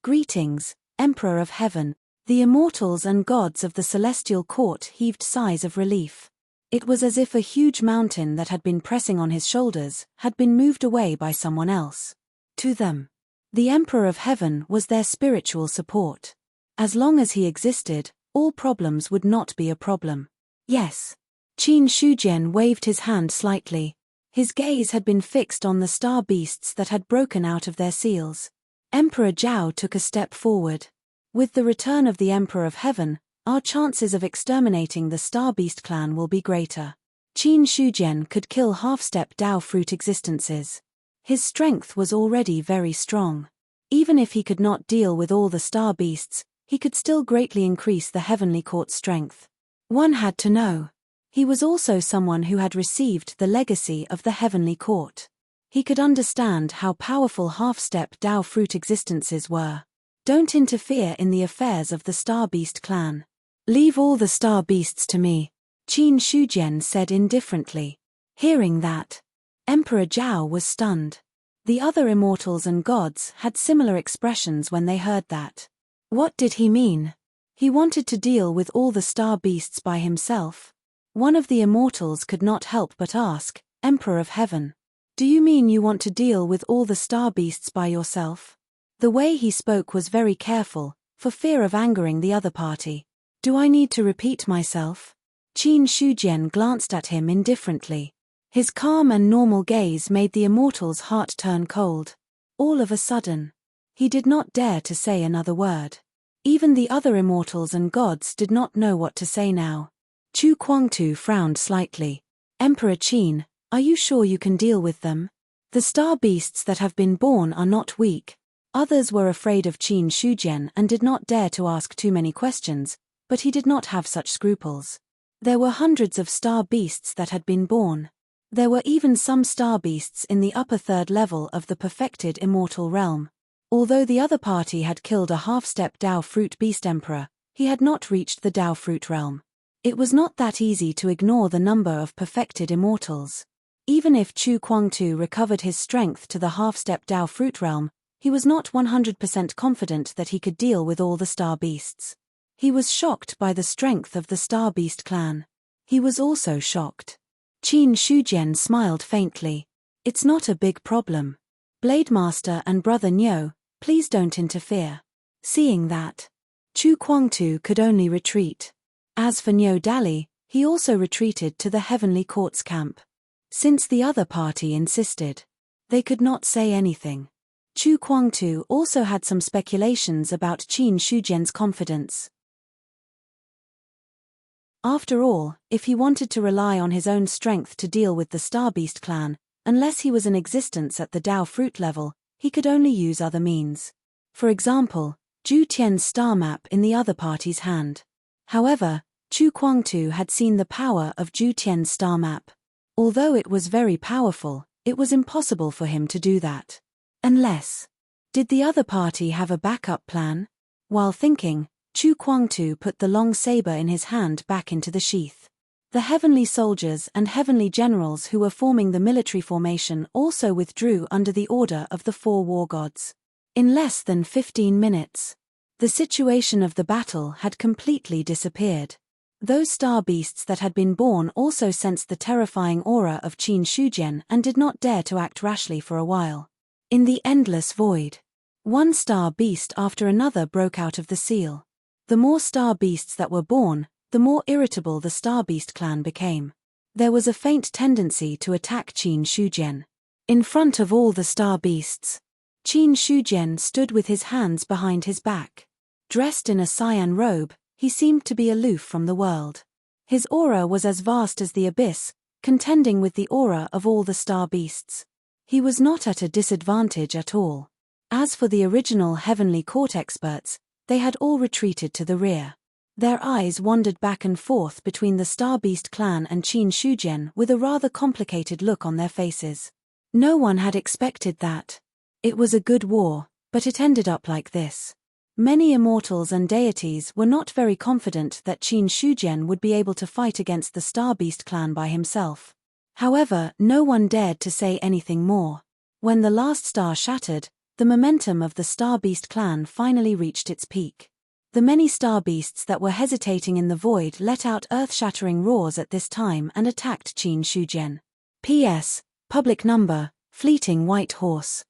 Greetings, Emperor of Heaven. The immortals and gods of the celestial court heaved sighs of relief. It was as if a huge mountain that had been pressing on his shoulders had been moved away by someone else. To them, the Emperor of Heaven was their spiritual support. As long as he existed, all problems would not be a problem. Yes. Qin Shujian waved his hand slightly. His gaze had been fixed on the star beasts that had broken out of their seals. Emperor Zhao took a step forward. With the return of the Emperor of Heaven, our chances of exterminating the Star Beast clan will be greater. Qin Shujian could kill half-step Dao fruit existences. His strength was already very strong. Even if he could not deal with all the star beasts, he could still greatly increase the Heavenly Court's strength. One had to know. He was also someone who had received the legacy of the Heavenly Court. He could understand how powerful half-step Dao fruit existences were. Don't interfere in the affairs of the Star Beast clan. Leave all the star beasts to me, Qin Shujian said indifferently. Hearing that, Emperor Zhao was stunned. The other immortals and gods had similar expressions when they heard that. What did he mean? He wanted to deal with all the star beasts by himself. One of the immortals could not help but ask, Emperor of Heaven, do you mean you want to deal with all the star beasts by yourself? The way he spoke was very careful, for fear of angering the other party. Do I need to repeat myself? Qin Shujian glanced at him indifferently. His calm and normal gaze made the immortal's heart turn cold. All of a sudden, he did not dare to say another word. Even the other immortals and gods did not know what to say now. Chu Kuangtu frowned slightly. Emperor Qin, are you sure you can deal with them? The star beasts that have been born are not weak. Others were afraid of Qin Shujian and did not dare to ask too many questions, but he did not have such scruples. There were hundreds of star beasts that had been born. There were even some star beasts in the upper third level of the perfected immortal realm. Although the other party had killed a half-step Dao fruit beast emperor, he had not reached the Dao fruit realm. It was not that easy to ignore the number of perfected immortals. Even if Chu Kuangtu recovered his strength to the half-step Dao fruit realm, he was not 100% confident that he could deal with all the star beasts. He was shocked by the strength of the Star Beast clan. He was also shocked. Qin Shujian smiled faintly. It's not a big problem. Blademaster and Brother Nyo, please don't interfere. Seeing that, Chu Kuangtu could only retreat. As for Nyo Dali, he also retreated to the Heavenly Court's camp. Since the other party insisted, they could not say anything. Chu Kuangtu also had some speculations about Qin Shujian's confidence. After all, if he wanted to rely on his own strength to deal with the Star Beast clan, unless he was in existence at the Dao fruit level, he could only use other means. For example, Zhu Tian's star map in the other party's hand. However, Chu Kuangtu had seen the power of Zhu Tian's star map. Although it was very powerful, it was impossible for him to do that. Unless, did the other party have a backup plan? While thinking, Chu Kuangtu put the long saber in his hand back into the sheath. The heavenly soldiers and heavenly generals who were forming the military formation also withdrew under the order of the 4 war gods. In less than 15 minutes, the situation of the battle had completely disappeared. Those star beasts that had been born also sensed the terrifying aura of Qin Shujian and did not dare to act rashly for a while. In the endless void, one star beast after another broke out of the seal. The more star beasts that were born, the more irritable the Star Beast clan became. There was a faint tendency to attack Qin Shujian. In front of all the star beasts, Qin Shujian stood with his hands behind his back. Dressed in a cyan robe, he seemed to be aloof from the world. His aura was as vast as the abyss, contending with the aura of all the star beasts. He was not at a disadvantage at all. As for the original Heavenly Court experts, they had all retreated to the rear. Their eyes wandered back and forth between the Star Beast clan and Qin Shujian with a rather complicated look on their faces. No one had expected that. It was a good war, but it ended up like this. Many immortals and deities were not very confident that Qin Shujian would be able to fight against the Star Beast clan by himself. However, no one dared to say anything more. When the last star shattered, the momentum of the Star Beast clan finally reached its peak. The many star beasts that were hesitating in the void let out earth-shattering roars at this time and attacked Qin Shujian. P.S. Public number, fleeting white horse.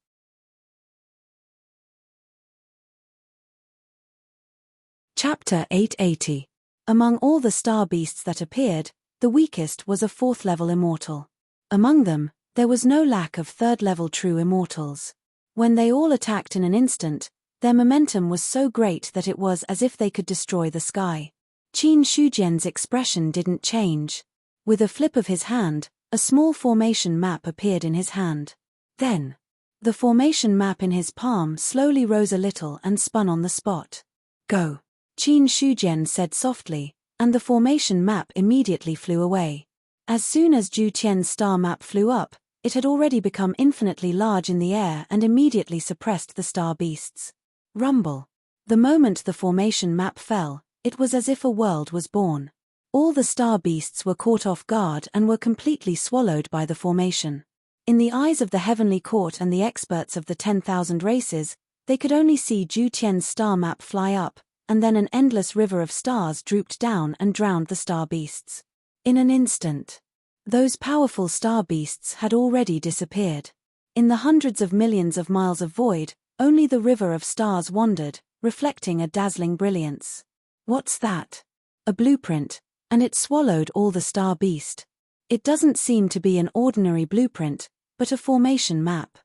Chapter 880. Among all the star beasts that appeared, the weakest was a 4th-level immortal. Among them, there was no lack of 3rd-level true immortals. When they all attacked in an instant, their momentum was so great that it was as if they could destroy the sky. Qin Shujian's expression didn't change. With a flip of his hand, a small formation map appeared in his hand. Then, the formation map in his palm slowly rose a little and spun on the spot. Go, Qin Shujian said softly, and the formation map immediately flew away. As soon as Zhu Qian's star map flew up, it had already become infinitely large in the air and immediately suppressed the star beasts. Rumble. The moment the formation map fell, it was as if a world was born. All the star beasts were caught off guard and were completely swallowed by the formation. In the eyes of the heavenly court and the experts of the 10,000 races, they could only see Zhu Qian's star map fly up, and then an endless river of stars drooped down and drowned the star beasts. In an instant, those powerful star beasts had already disappeared. In the hundreds of millions of miles of void, only the river of stars wandered, reflecting a dazzling brilliance. What's that? A blueprint, and it swallowed all the star beast. It doesn't seem to be an ordinary blueprint, but a formation map.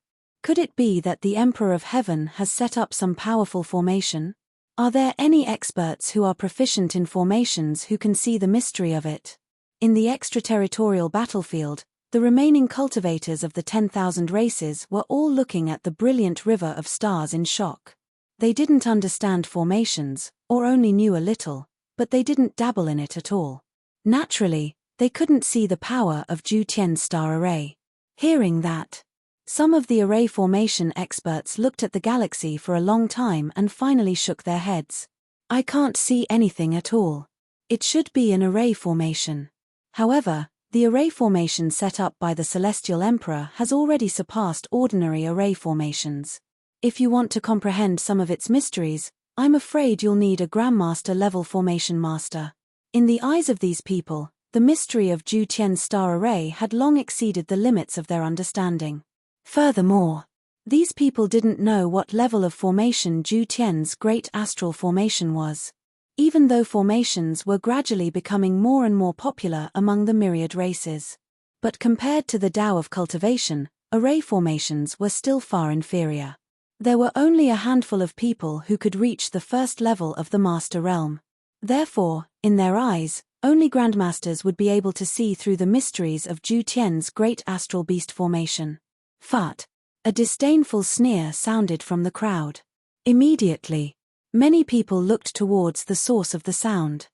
Could it be that the Emperor of Heaven has set up some powerful formation? Are there any experts who are proficient in formations who can see the mystery of it? In the extraterritorial battlefield, the remaining cultivators of the 10,000 races were all looking at the brilliant river of stars in shock. They didn't understand formations, or only knew a little, but they didn't dabble in it at all. Naturally, they couldn't see the power of Zhu Qian's star array. Hearing that, some of the array formation experts looked at the galaxy for a long time and finally shook their heads. I can't see anything at all. It should be an array formation. However, the array formation set up by the Celestial Emperor has already surpassed ordinary array formations. If you want to comprehend some of its mysteries, I'm afraid you'll need a Grandmaster level formation master. In the eyes of these people, the mystery of Zhu Qian's star array had long exceeded the limits of their understanding. Furthermore, these people didn't know what level of formation Zhu Qian's great astral formation was. Even though formations were gradually becoming more and more popular among the myriad races. But compared to the Tao of cultivation, array formations were still far inferior. There were only a handful of people who could reach the first level of the Master Realm. Therefore, in their eyes, only Grandmasters would be able to see through the mysteries of Zhu Qian's great astral beast formation. Fut! A disdainful sneer sounded from the crowd. Immediately, many people looked towards the source of the sound.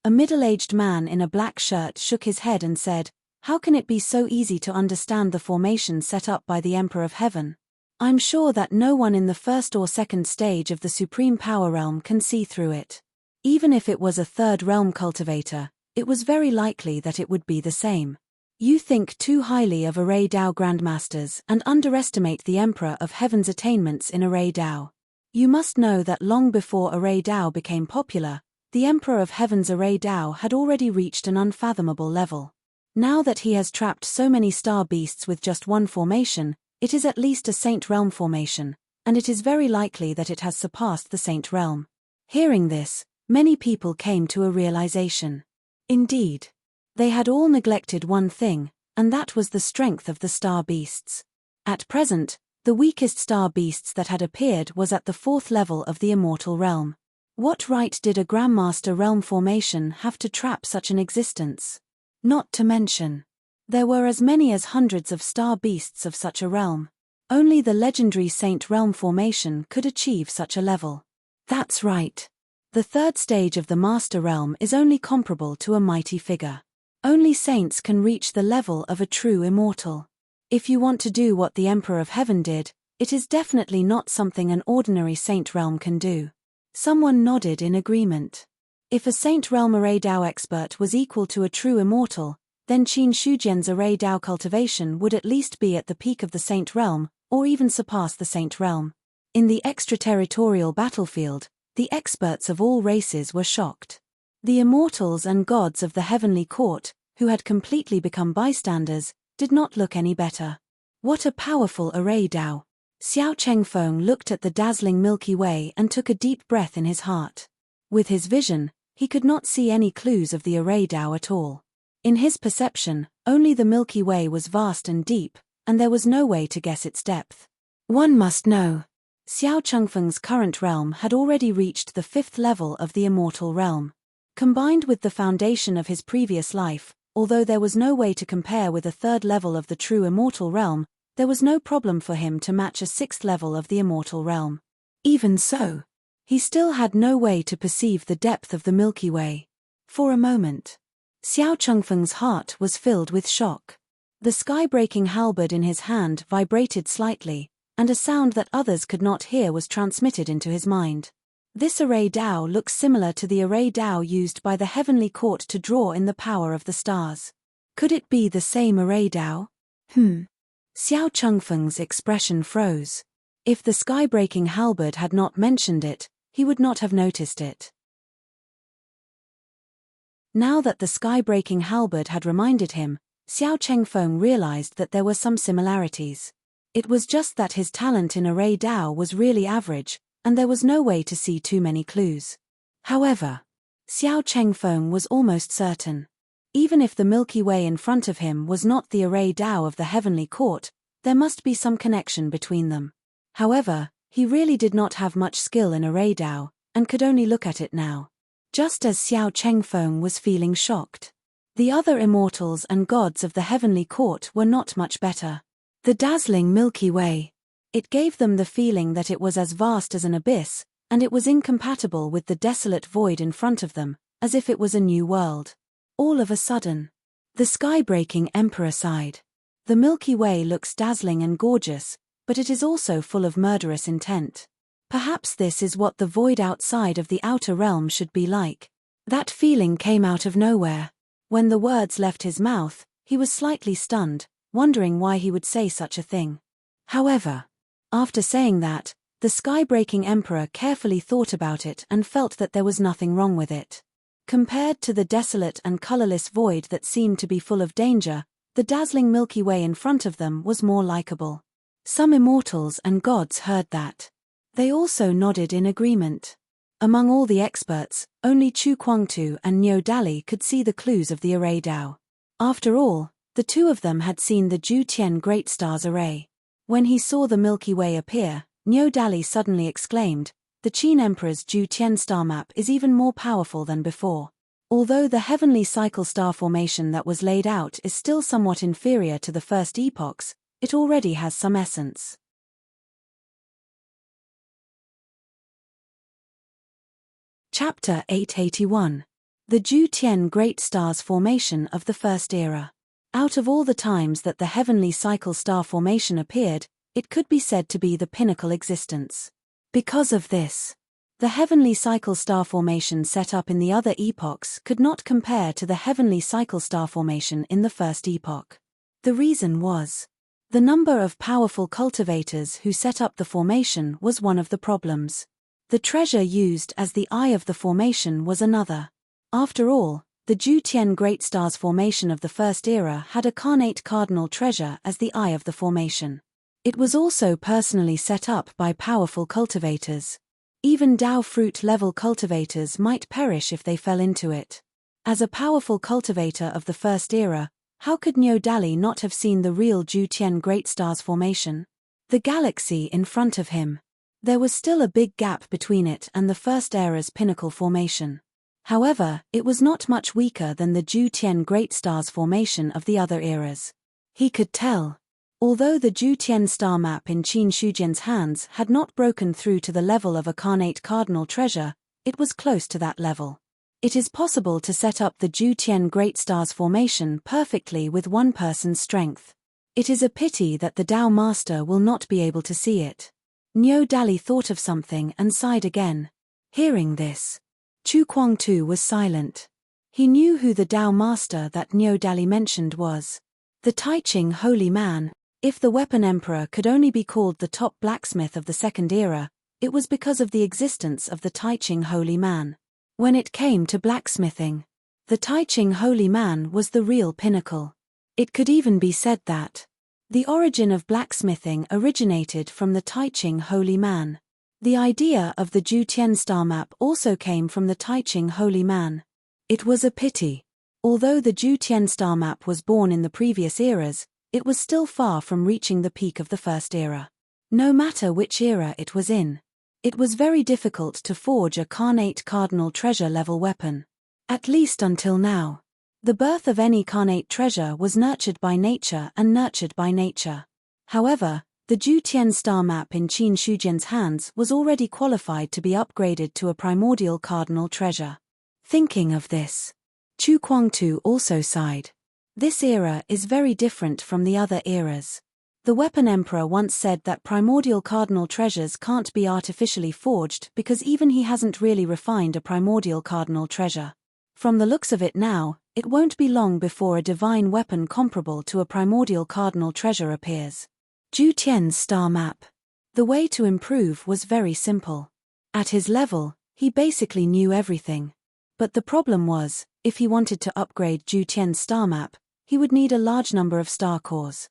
A middle-aged man in a black shirt shook his head and said, "How can it be so easy to understand the formation set up by the Emperor of Heaven? I'm sure that no one in the first or second stage of the Supreme Power Realm can see through it. Even if it was a third realm cultivator, it was very likely that it would be the same. You think too highly of Array Dao Grandmasters and underestimate the Emperor of Heaven's attainments in Array Dao. You must know that long before Array Dao became popular, the Emperor of Heaven's Array Dao had already reached an unfathomable level. Now that he has trapped so many star beasts with just one formation, it is at least a Saint Realm formation, and it is very likely that it has surpassed the Saint Realm." Hearing this, many people came to a realization. Indeed, they had all neglected one thing, and that was the strength of the star beasts. At present, the weakest star beasts that had appeared was at the 4th level of the immortal realm. What right did a Grandmaster realm formation have to trap such an existence? Not to mention, there were as many as hundreds of star beasts of such a realm. Only the legendary Saint Realm formation could achieve such a level. That's right. The third stage of the Master Realm is only comparable to a mighty figure. Only saints can reach the level of a true immortal. If you want to do what the Emperor of Heaven did, it is definitely not something an ordinary saint realm can do. Someone nodded in agreement. If a saint realm array Dao expert was equal to a true immortal, then Qin Shujian's array Dao cultivation would at least be at the peak of the saint realm, or even surpass the saint realm. In the extraterritorial battlefield, the experts of all races were shocked. The immortals and gods of the heavenly court, who had completely become bystanders, did not look any better. What a powerful array Dao! Xiao Chengfeng looked at the dazzling Milky Way and took a deep breath in his heart. With his vision, he could not see any clues of the array Dao at all. In his perception, only the Milky Way was vast and deep, and there was no way to guess its depth. One must know. Xiao Chengfeng's current realm had already reached the 5th level of the immortal realm. Combined with the foundation of his previous life, although there was no way to compare with a 3rd level of the true immortal realm, there was no problem for him to match a 6th level of the immortal realm. Even so, he still had no way to perceive the depth of the Milky Way. For a moment, Xiao Chengfeng's heart was filled with shock. The sky-breaking halberd in his hand vibrated slightly, and a sound that others could not hear was transmitted into his mind. This array Dao looks similar to the array Dao used by the heavenly court to draw in the power of the stars. Could it be the same array Dao? Xiao Chengfeng's expression froze. If the sky-breaking halberd had not mentioned it, he would not have noticed it. Now that the sky-breaking halberd had reminded him, Xiao Chengfeng realized that there were some similarities. It was just that his talent in array Dao was really average, and there was no way to see too many clues. However, Xiao Chengfeng was almost certain. Even if the Milky Way in front of him was not the array Dao of the heavenly court, there must be some connection between them. However, he really did not have much skill in array Dao, and could only look at it now. Just as Xiao Chengfeng was feeling shocked. The other immortals and gods of the heavenly court were not much better. The dazzling Milky Way. It gave them the feeling that it was as vast as an abyss, and it was incompatible with the desolate void in front of them, as if it was a new world. All of a sudden, the sky-breaking emperor sighed. The Milky Way looks dazzling and gorgeous, but it is also full of murderous intent. Perhaps this is what the void outside of the outer realm should be like. That feeling came out of nowhere. When the words left his mouth, he was slightly stunned, wondering why he would say such a thing. However, after saying that, the sky-breaking emperor carefully thought about it and felt that there was nothing wrong with it. Compared to the desolate and colorless void that seemed to be full of danger, the dazzling Milky Way in front of them was more likable. Some immortals and gods heard that. They also nodded in agreement. Among all the experts, only Chu Kuangtu and Niu Dali could see the clues of the array Dao. After all, the two of them had seen the Ju Tian Great Stars array. When he saw the Milky Way appear, Niu Dali suddenly exclaimed, "The Qin Emperor's Ju Tian star map is even more powerful than before. Although the heavenly cycle star formation that was laid out is still somewhat inferior to the first epochs, it already has some essence." Chapter 881. The Ju Tian Great Stars Formation of the First Era. Out of all the times that the heavenly cycle star formation appeared, it could be said to be the pinnacle existence. Because of this, the heavenly cycle star formation set up in the other epochs could not compare to the heavenly cycle star formation in the first epoch. The reason was, the number of powerful cultivators who set up the formation was one of the problems. The treasure used as the eye of the formation was another. After all, the Ju Tian Great Stars formation of the First Era had a carnate cardinal treasure as the eye of the formation. It was also personally set up by powerful cultivators. Even Dao fruit level cultivators might perish if they fell into it. As a powerful cultivator of the First Era, how could Niu Dali not have seen the real Ju Tian Great Stars formation? The galaxy in front of him. There was still a big gap between it and the First Era's pinnacle formation. However, it was not much weaker than the Ju Tian Great Stars formation of the other eras. He could tell. Although the Ju Tian star map in Qin Shujian's hands had not broken through to the level of a carnate cardinal treasure, it was close to that level. It is possible to set up the Ju-Tien Great Stars formation perfectly with one person's strength. It is a pity that the Tao Master will not be able to see it. Niu Dali thought of something and sighed again. Hearing this, Chu Kuang-tu was silent. He knew who the Tao Master that Niu Dali mentioned was. The Taiching Holy Man. If the Weapon Emperor could only be called the top blacksmith of the Second Era, it was because of the existence of the Taiching Holy Man. When it came to blacksmithing, the Taiching Holy Man was the real pinnacle. It could even be said that the origin of blacksmithing originated from the Taiching Holy Man. The idea of the Ju-Tien star map also came from the Taiching Holy Man. It was a pity. Although the Ju-Tien star map was born in the previous eras, it was still far from reaching the peak of the First Era. No matter which era it was in, it was very difficult to forge a Carnate Cardinal Treasure level weapon. At least until now. The birth of any Carnate treasure was nurtured by nature and nurtured by nature. However, the Ju-Tien star map in Qin Shujian's hands was already qualified to be upgraded to a primordial Cardinal treasure. Thinking of this, Chu Kuang-tu also sighed. This era is very different from the other eras. The Weapon Emperor once said that primordial cardinal treasures can't be artificially forged because even he hasn't really refined a primordial cardinal treasure. From the looks of it now, it won't be long before a divine weapon comparable to a primordial cardinal treasure appears. Ju-Tien's star map. The way to improve was very simple. At his level, he basically knew everything. But the problem was, if he wanted to upgrade Ju-Tien's star map, he would need a large number of star cores.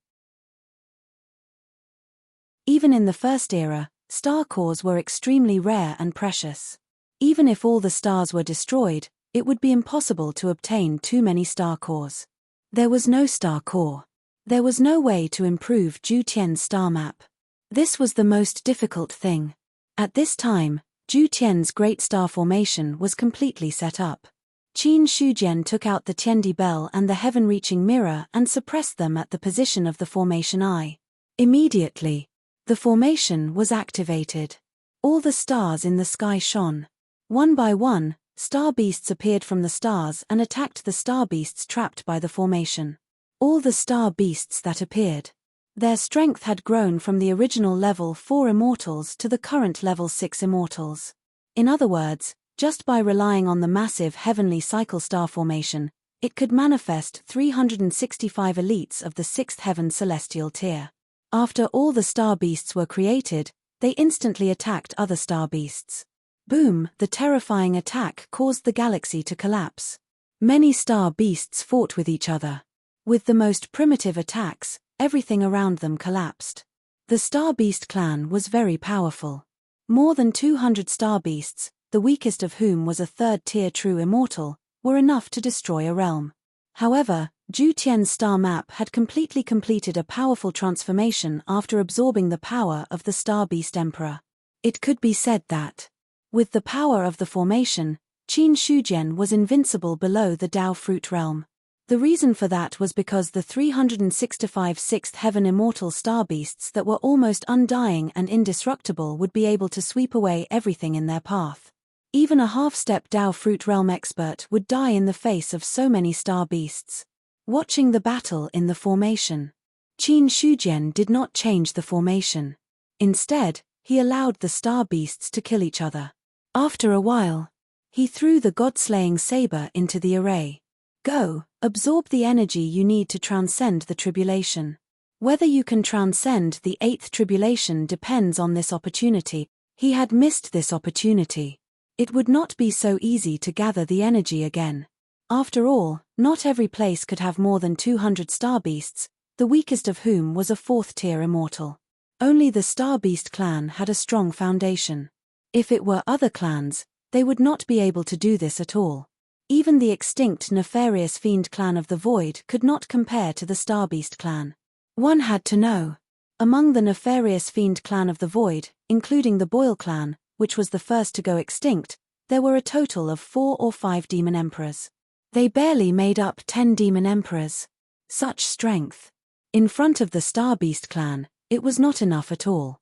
Even in the First Era, star cores were extremely rare and precious. Even if all the stars were destroyed, it would be impossible to obtain too many star cores. There was no star core. There was no way to improve Ju-Tien's star map. This was the most difficult thing. At this time, Ju-Tien's Great Star Formation was completely set up. Qin Shujian took out the Tiendi Bell and the heaven-reaching mirror and suppressed them at the position of the formation eye. Immediately, the formation was activated. All the stars in the sky shone. One by one, star beasts appeared from the stars and attacked the star beasts trapped by the formation. All the star beasts that appeared. Their strength had grown from the original level 4 immortals to the current level 6 immortals. In other words, just by relying on the massive heavenly cycle star formation, it could manifest 365 elites of the 6th heaven celestial tier. After all the star beasts were created, they instantly attacked other star beasts. Boom! The terrifying attack caused the galaxy to collapse. Many star beasts fought with each other. With the most primitive attacks, everything around them collapsed. The Star Beast clan was very powerful. More than 200 star beasts, the weakest of whom was a 3rd-tier true immortal, were enough to destroy a realm. However, Ju-Tien's star map had completely completed a powerful transformation after absorbing the power of the Star Beast Emperor. It could be said that, with the power of the formation, Qin Shujian was invincible below the Dao Fruit realm. The reason for that was because the 365 6th heaven immortal star beasts that were almost undying and indestructible would be able to sweep away everything in their path. Even a half-step Dao Fruit realm expert would die in the face of so many star beasts. Watching the battle in the formation, Qin Shujian did not change the formation. Instead, he allowed the star beasts to kill each other. After a while, he threw the god-slaying saber into the array. Go, absorb the energy you need to transcend the tribulation. Whether you can transcend the 8th tribulation depends on this opportunity. He had missed this opportunity. It would not be so easy to gather the energy again. After all, not every place could have more than 200 star beasts, the weakest of whom was a 4th-tier immortal. Only the Star Beast clan had a strong foundation. If it were other clans, they would not be able to do this at all. Even the extinct Nefarious Fiend clan of the Void could not compare to the Star Beast clan. One had to know. Among the Nefarious Fiend clan of the Void, including the Boyle clan, which was the first to go extinct, there were a total of 4 or 5 demon emperors. They barely made up 10 demon emperors. Such strength. In front of the Star Beast clan, it was not enough at all.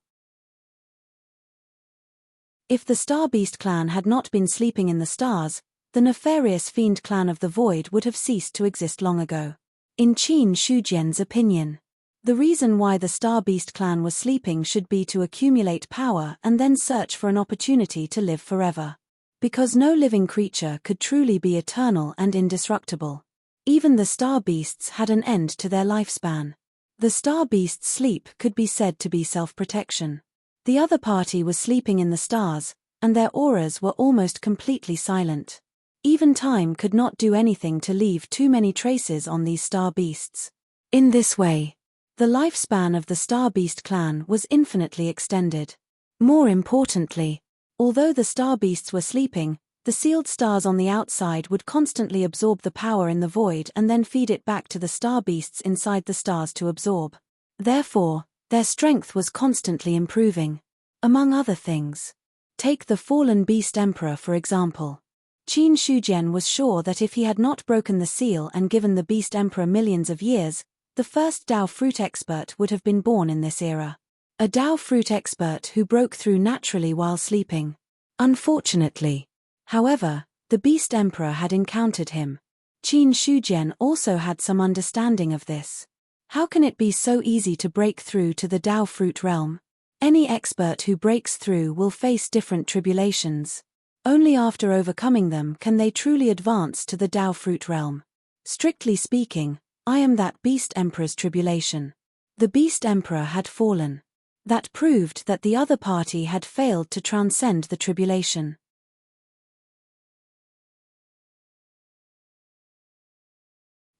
If the Star Beast clan had not been sleeping in the stars, the nefarious fiend clan of the Void would have ceased to exist long ago. In Qin Shujian's opinion, the reason why the Star Beast clan was sleeping should be to accumulate power and then search for an opportunity to live forever. Because no living creature could truly be eternal and indestructible. Even the Star Beasts had an end to their lifespan. The Star Beasts' sleep could be said to be self-protection. The other party was sleeping in the stars, and their auras were almost completely silent. Even time could not do anything to leave too many traces on these Star Beasts. In this way, the lifespan of the Star Beast clan was infinitely extended. More importantly, although the Star Beasts were sleeping, the sealed stars on the outside would constantly absorb the power in the void and then feed it back to the Star Beasts inside the stars to absorb. Therefore, their strength was constantly improving. Among other things, take the fallen Beast Emperor for example. Qin Shujian was sure that if he had not broken the seal and given the Beast Emperor millions of years, the first Dao fruit expert would have been born in this era. A Dao fruit expert who broke through naturally while sleeping. Unfortunately, however, the Beast Emperor had encountered him. Qin Shujian also had some understanding of this. How can it be so easy to break through to the Dao fruit realm? Any expert who breaks through will face different tribulations. Only after overcoming them can they truly advance to the Dao fruit realm. Strictly speaking, I am that Beast Emperor's tribulation. The Beast Emperor had fallen. That proved that the other party had failed to transcend the tribulation.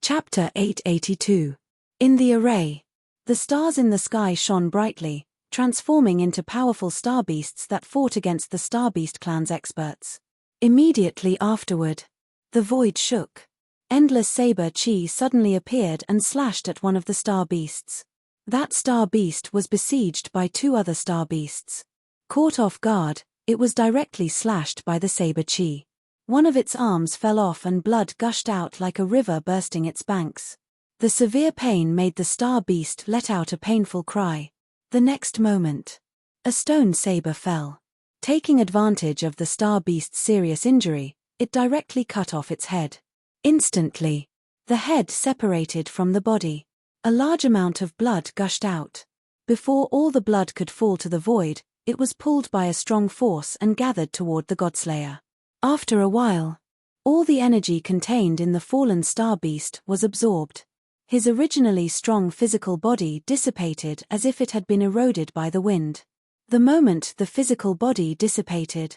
Chapter 882. In the array. The stars in the sky shone brightly, transforming into powerful star beasts that fought against the Star Beast clan's experts. Immediately afterward, the void shook. Endless saber chi suddenly appeared and slashed at one of the star beasts. That star beast was besieged by two other star beasts. Caught off guard, it was directly slashed by the saber chi. One of its arms fell off and blood gushed out like a river bursting its banks. The severe pain made the star beast let out a painful cry. The next moment, a stone saber fell. Taking advantage of the star beast's serious injury, it directly cut off its head. Instantly, the head separated from the body. A large amount of blood gushed out. Before all the blood could fall to the void, it was pulled by a strong force and gathered toward the Godslayer. After a while, all the energy contained in the fallen star beast was absorbed. His originally strong physical body dissipated as if it had been eroded by the wind. The moment the physical body dissipated,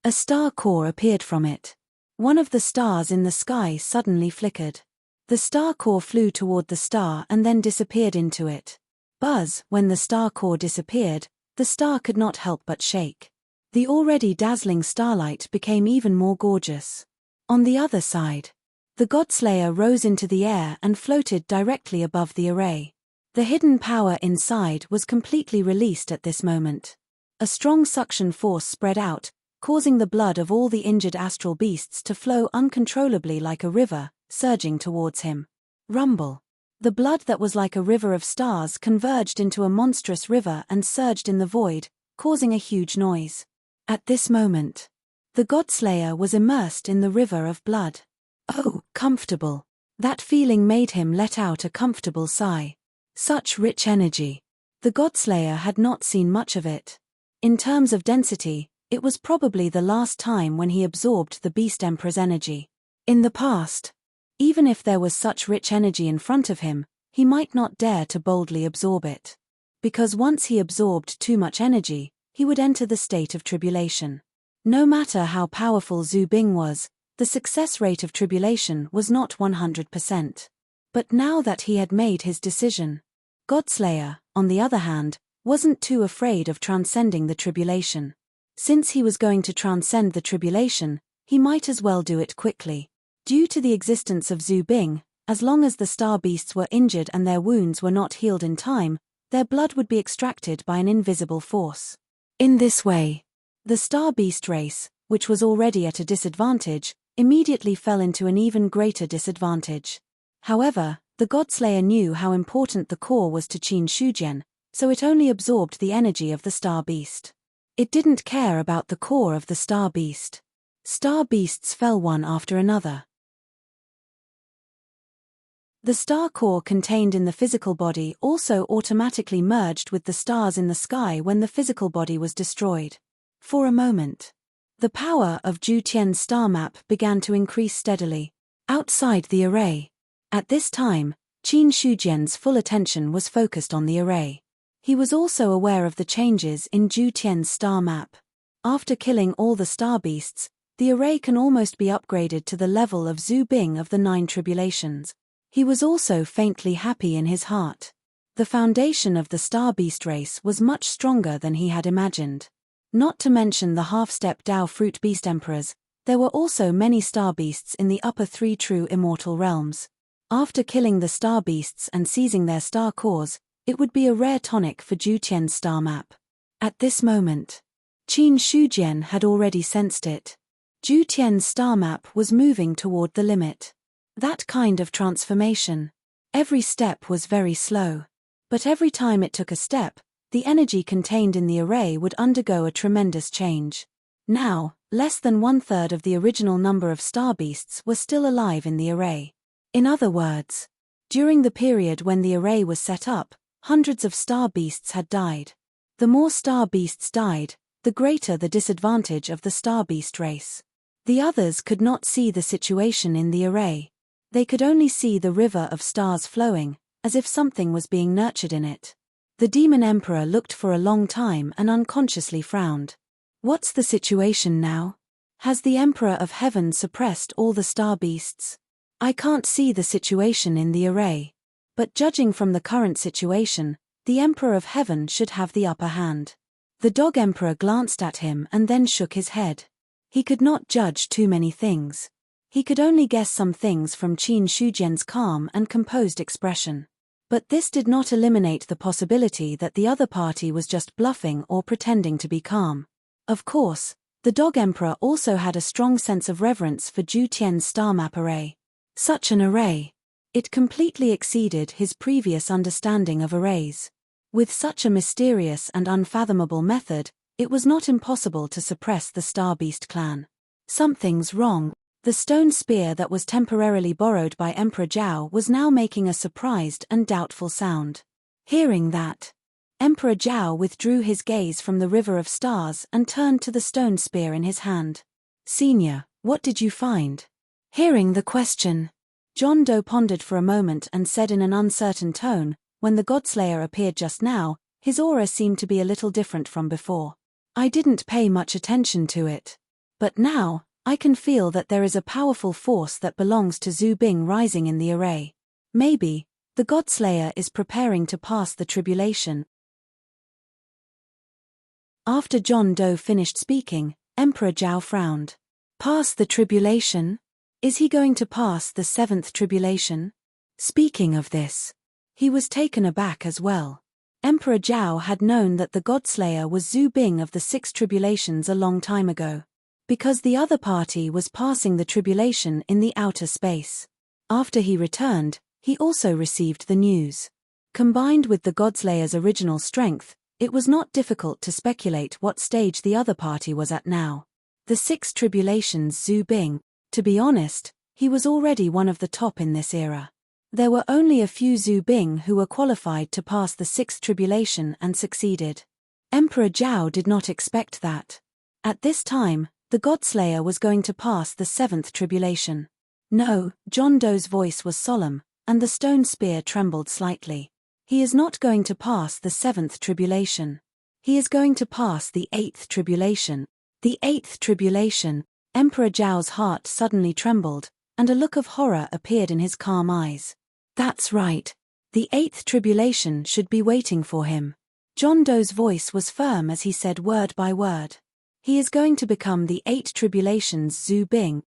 a star core appeared from it. One of the stars in the sky suddenly flickered. The star core flew toward the star and then disappeared into it. Buzz, when the star core disappeared, the star could not help but shake. The already dazzling starlight became even more gorgeous. On the other side, the Godslayer rose into the air and floated directly above the array. The hidden power inside was completely released at this moment. A strong suction force spread out, causing the blood of all the injured astral beasts to flow uncontrollably like a river, surging towards him. Rumble. The blood that was like a river of stars converged into a monstrous river and surged in the void, causing a huge noise. At this moment, the Godslayer was immersed in the river of blood. Oh, comfortable. That feeling made him let out a comfortable sigh. Such rich energy. The Godslayer had not seen much of it. In terms of density, it was probably the last time when he absorbed the Beast Emperor's energy. In the past, even if there was such rich energy in front of him, he might not dare to boldly absorb it. Because once he absorbed too much energy, he would enter the state of tribulation. No matter how powerful Zhu Bing was, the success rate of tribulation was not 100%. But now that he had made his decision, Godslayer, on the other hand, wasn't too afraid of transcending the tribulation. Since he was going to transcend the tribulation, he might as well do it quickly. Due to the existence of Zhu Bing, as long as the star beasts were injured and their wounds were not healed in time, their blood would be extracted by an invisible force. In this way, the star beast race, which was already at a disadvantage, immediately fell into an even greater disadvantage. However, the Godslayer knew how important the core was to Qin Shujian, so it only absorbed the energy of the star beast. It didn't care about the core of the star beast. Star beasts fell one after another. The star core contained in the physical body also automatically merged with the stars in the sky when the physical body was destroyed. For a moment, the power of Zhu Tian's star map began to increase steadily. Outside the array. At this time, Qin Shujian's full attention was focused on the array. He was also aware of the changes in Zhu Tian's star map. After killing all the star beasts, the array can almost be upgraded to the level of Zhu Bing of the 9 tribulations. He was also faintly happy in his heart. The foundation of the star beast race was much stronger than he had imagined. Not to mention the half-step Dao fruit beast emperors, there were also many star beasts in the upper 3 true immortal realms. After killing the star beasts and seizing their star cores, it would be a rare tonic for Zhu Tian's star map. At this moment, Qin Shujian had already sensed it. Zhu Tian's star map was moving toward the limit. That kind of transformation. Every step was very slow. But every time it took a step, the energy contained in the array would undergo a tremendous change. Now, less than 1/3 of the original number of star beasts were still alive in the array. In other words, during the period when the array was set up, hundreds of star beasts had died. The more star beasts died, the greater the disadvantage of the star beast race. The others could not see the situation in the array. They could only see the river of stars flowing, as if something was being nurtured in it. The demon emperor looked for a long time and unconsciously frowned. What's the situation now? Has the Emperor of Heaven suppressed all the star beasts? I can't see the situation in the array. But judging from the current situation, the Emperor of Heaven should have the upper hand. The dog emperor glanced at him and then shook his head. He could not judge too many things. He could only guess some things from Qin Shujian's calm and composed expression. But this did not eliminate the possibility that the other party was just bluffing or pretending to be calm. Of course, the dog emperor also had a strong sense of reverence for Zhu Tian's star map array. Such an array. It completely exceeded his previous understanding of arrays. With such a mysterious and unfathomable method, it was not impossible to suppress the Star Beast clan. Something's wrong. The stone spear that was temporarily borrowed by Emperor Zhao was now making a surprised and doubtful sound. Hearing that, Emperor Zhao withdrew his gaze from the river of stars and turned to the stone spear in his hand. "Senior, what did you find?" Hearing the question, John Doe pondered for a moment and said in an uncertain tone, "When the Godslayer appeared just now, his aura seemed to be a little different from before. I didn't pay much attention to it. But now, I can feel that there is a powerful force that belongs to Zhu Bing rising in the array. Maybe, the Godslayer is preparing to pass the tribulation." After John Doe finished speaking, Emperor Zhao frowned. "Pass the tribulation? Is he going to pass the 7th tribulation?" Speaking of this, he was taken aback as well. Emperor Zhao had known that the Godslayer was Zhu Bing of the 6 tribulations a long time ago. Because the other party was passing the tribulation in the outer space. After he returned, he also received the news. Combined with the Godslayer's original strength, it was not difficult to speculate what stage the other party was at now. The 6 tribulations Zhu Bing, to be honest, he was already one of the top in this era. There were only a few Zhu Bing who were qualified to pass the 6th tribulation and succeeded. Emperor Zhao did not expect that. At this time, the Godslayer was going to pass the 7th tribulation. No, John Doe's voice was solemn, and the stone spear trembled slightly. He is not going to pass the 7th tribulation. He is going to pass the 8th tribulation. The 8th tribulation. Emperor Zhao's heart suddenly trembled, and a look of horror appeared in his calm eyes. That's right. The 8th tribulation should be waiting for him. John Doe's voice was firm as he said word by word. He is going to become the 8 tribulations Zhu Bing.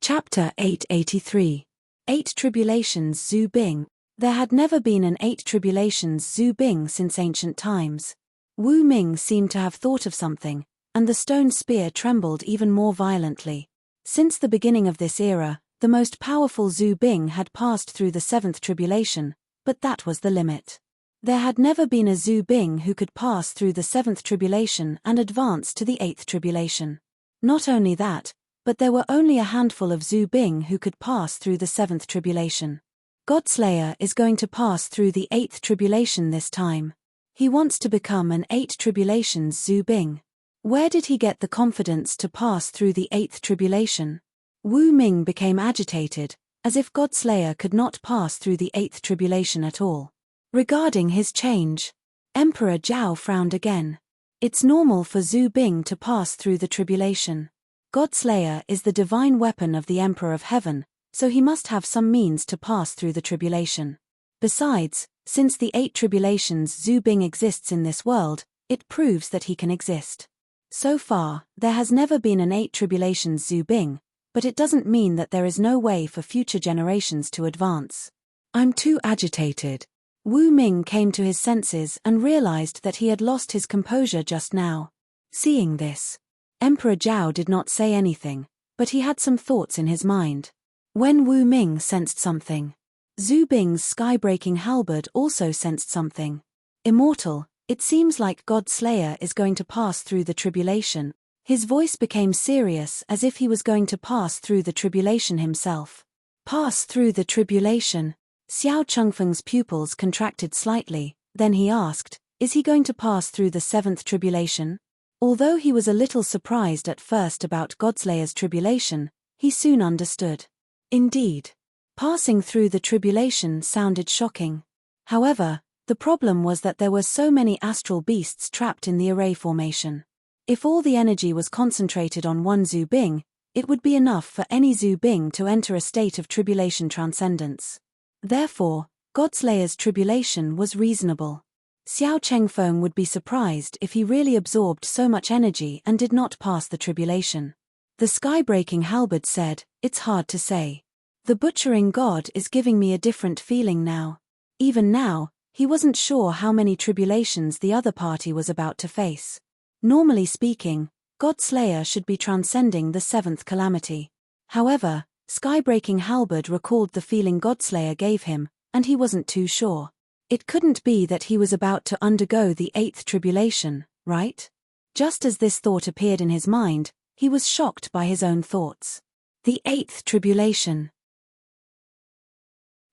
Chapter 883. 8 tribulations Zhu Bing. There had never been an 8 tribulations Zhu Bing since ancient times. Wu Ming seemed to have thought of something, and the stone spear trembled even more violently. Since the beginning of this era, the most powerful Zhu Bing had passed through the 7th tribulation, but that was the limit. There had never been a Zhu Bing who could pass through the 7th tribulation and advance to the 8th tribulation. Not only that, but there were only a handful of Zhu Bing who could pass through the 7th tribulation. Godslayer is going to pass through the 8th tribulation this time. He wants to become an 8 tribulations Zhu Bing. Where did he get the confidence to pass through the 8th tribulation? Wu Ming became agitated, as if Godslayer could not pass through the 8th tribulation at all. Regarding his change, Emperor Zhao frowned again. It's normal for Zhu Bing to pass through the tribulation. Godslayer is the divine weapon of the Emperor of Heaven, so he must have some means to pass through the tribulation. Besides, since the 8 tribulations Zhu Bing exists in this world, it proves that he can exist. So far, there has never been an 8 tribulations Zhu Bing, but it doesn't mean that there is no way for future generations to advance. I'm too agitated. Wu Ming came to his senses and realized that he had lost his composure just now. Seeing this, Emperor Zhao did not say anything, but he had some thoughts in his mind. When Wu Ming sensed something, Zhu Bing's sky-breaking halberd also sensed something. Immortal, it seems like Godslayer is going to pass through the tribulation. His voice became serious as if he was going to pass through the tribulation himself. Pass through the tribulation? Xiao Chengfeng's pupils contracted slightly, then he asked, is he going to pass through the 7th tribulation? Although he was a little surprised at first about Godslayer's tribulation, he soon understood. Indeed, passing through the tribulation sounded shocking. However, the problem was that there were so many astral beasts trapped in the array formation. If all the energy was concentrated on one Zhu Bing, it would be enough for any Zhu Bing to enter a state of tribulation transcendence. Therefore, Godslayer's tribulation was reasonable. Xiao Chengfeng would be surprised if he really absorbed so much energy and did not pass the tribulation. The sky-breaking halberd said, it's hard to say. The butchering god is giving me a different feeling now. Even now, he wasn't sure how many tribulations the other party was about to face. Normally speaking, Godslayer should be transcending the 7th calamity. However, sky-breaking halberd recalled the feeling Godslayer gave him, and he wasn't too sure. It couldn't be that he was about to undergo the 8th tribulation, right? Just as this thought appeared in his mind, he was shocked by his own thoughts. The 8th tribulation.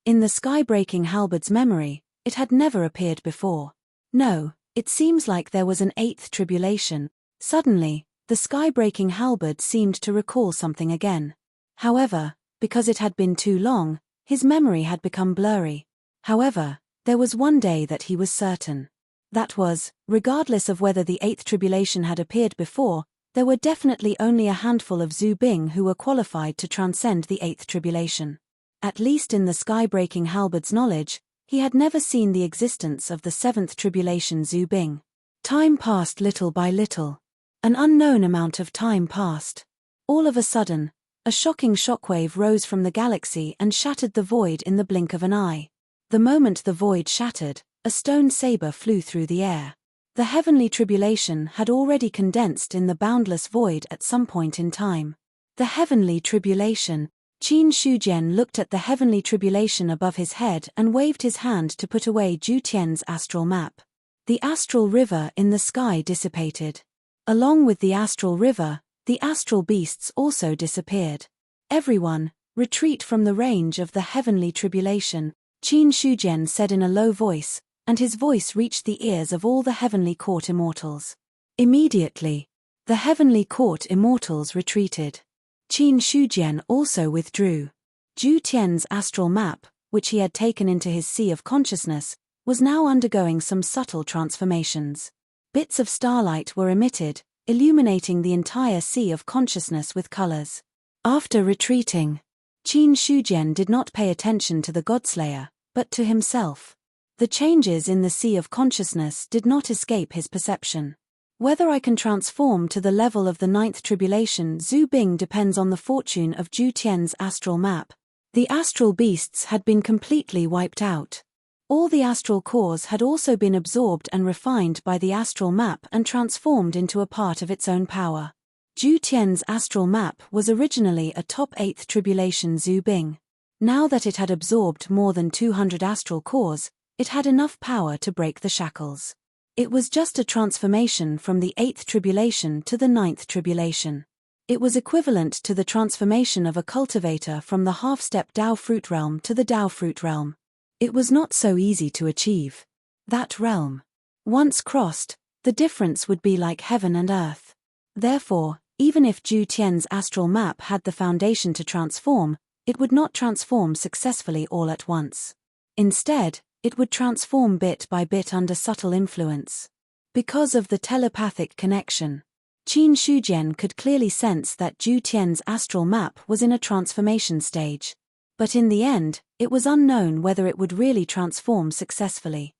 In the sky-breaking halberd's memory, it had never appeared before. No, it seems like there was an 8th tribulation. Suddenly, the sky-breaking halberd seemed to recall something again. However, because it had been too long, his memory had become blurry. However, there was one day that he was certain. That was, regardless of whether the 8th tribulation had appeared before, there were definitely only a handful of Zhu Bing who were qualified to transcend the 8th tribulation. At least in the sky-breaking halberd's knowledge, he had never seen the existence of the 7th tribulation Zhu Bing. Time passed little by little. An unknown amount of time passed. All of a sudden, a shocking shockwave rose from the galaxy and shattered the void in the blink of an eye. The moment the void shattered, a stone saber flew through the air. The heavenly tribulation had already condensed in the boundless void at some point in time. The heavenly tribulation. Qin Shujian looked at the heavenly tribulation above his head and waved his hand to put away Zhu Tian's astral map. The astral river in the sky dissipated. Along with the astral river, the astral beasts also disappeared. Everyone, retreat from the range of the heavenly tribulation, Qin Shujian said in a low voice, and his voice reached the ears of all the heavenly court immortals. Immediately, the heavenly court immortals retreated. Qin Shujian also withdrew. Zhu Tian's astral map, which he had taken into his sea of consciousness, was now undergoing some subtle transformations. Bits of starlight were emitted, illuminating the entire sea of consciousness with colors. After retreating, Qin Shujian did not pay attention to the Godslayer, but to himself. The changes in the sea of consciousness did not escape his perception. Whether I can transform to the level of the 9th tribulation Zhu Bing depends on the fortune of Zhu Tian's astral map. The astral beasts had been completely wiped out. All the astral cores had also been absorbed and refined by the astral map and transformed into a part of its own power. Zhu Tian's astral map was originally a top 8th tribulation Zhu Bing. Now that it had absorbed more than 200 astral cores, it had enough power to break the shackles. It was just a transformation from the 8th tribulation to the 9th tribulation. It was equivalent to the transformation of a cultivator from the half-step Dao fruit realm to the Dao fruit realm. It was not so easy to achieve. That realm. Once crossed, the difference would be like heaven and earth. Therefore, even if Zhu Tian's astral map had the foundation to transform, it would not transform successfully all at once. Instead, it would transform bit by bit under subtle influence. Because of the telepathic connection, Qin Shujian could clearly sense that Zhu Tian's astral map was in a transformation stage. But in the end, it was unknown whether it would really transform successfully.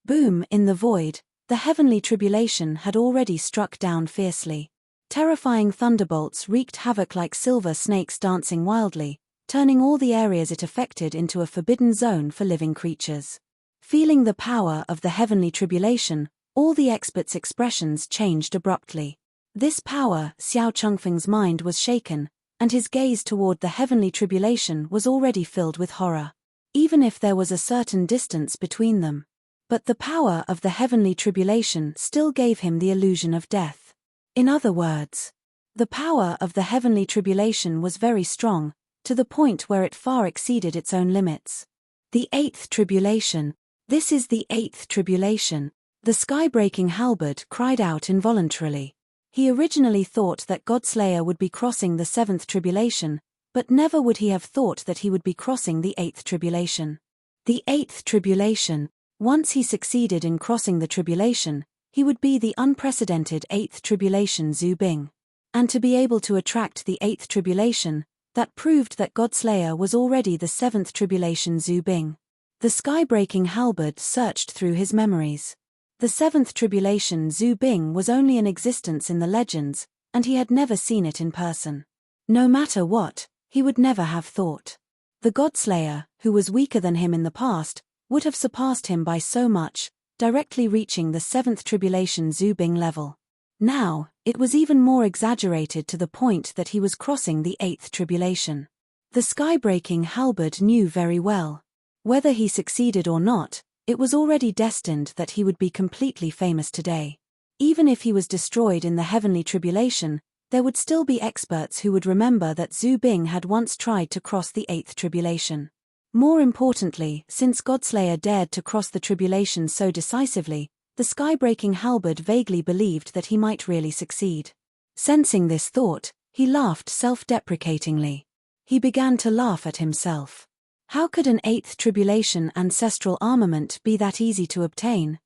Boom! In the void, the heavenly tribulation had already struck down fiercely. Terrifying thunderbolts wreaked havoc like silver snakes dancing wildly, turning all the areas it affected into a forbidden zone for living creatures. Feeling the power of the heavenly tribulation, all the experts' expressions changed abruptly. This power, Xiao Chengfeng's mind was shaken, and his gaze toward the heavenly tribulation was already filled with horror. Even if there was a certain distance between them. But the power of the heavenly tribulation still gave him the illusion of death. In other words, the power of the heavenly tribulation was very strong, to the point where it far exceeded its own limits. The 8th tribulation. This is the 8th tribulation. The sky-breaking halberd cried out involuntarily. He originally thought that Godslayer would be crossing the 7th tribulation, but never would he have thought that he would be crossing the 8th tribulation. The 8th tribulation. Once he succeeded in crossing the tribulation, he would be the unprecedented 8th tribulation Zhu Bing. And to be able to attract the 8th tribulation, that proved that Godslayer was already the 7th tribulation Zhu Bing. The sky-breaking halberd searched through his memories. The 7th tribulation Zhu Bing was only in existence in the legends, and he had never seen it in person. No matter what, he would never have thought. The Godslayer, who was weaker than him in the past, would have surpassed him by so much, directly reaching the 7th tribulation Zhu Bing level. Now, it was even more exaggerated to the point that he was crossing the 8th tribulation. The sky-breaking halberd knew very well. Whether he succeeded or not, it was already destined that he would be completely famous today. Even if he was destroyed in the heavenly tribulation, there would still be experts who would remember that Zhu Bing had once tried to cross the 8th tribulation. More importantly, since Godslayer dared to cross the tribulation so decisively, the sky-breaking halberd vaguely believed that he might really succeed. Sensing this thought, he laughed self-deprecatingly. He began to laugh at himself. How could an 8th tribulation ancestral armament be that easy to obtain?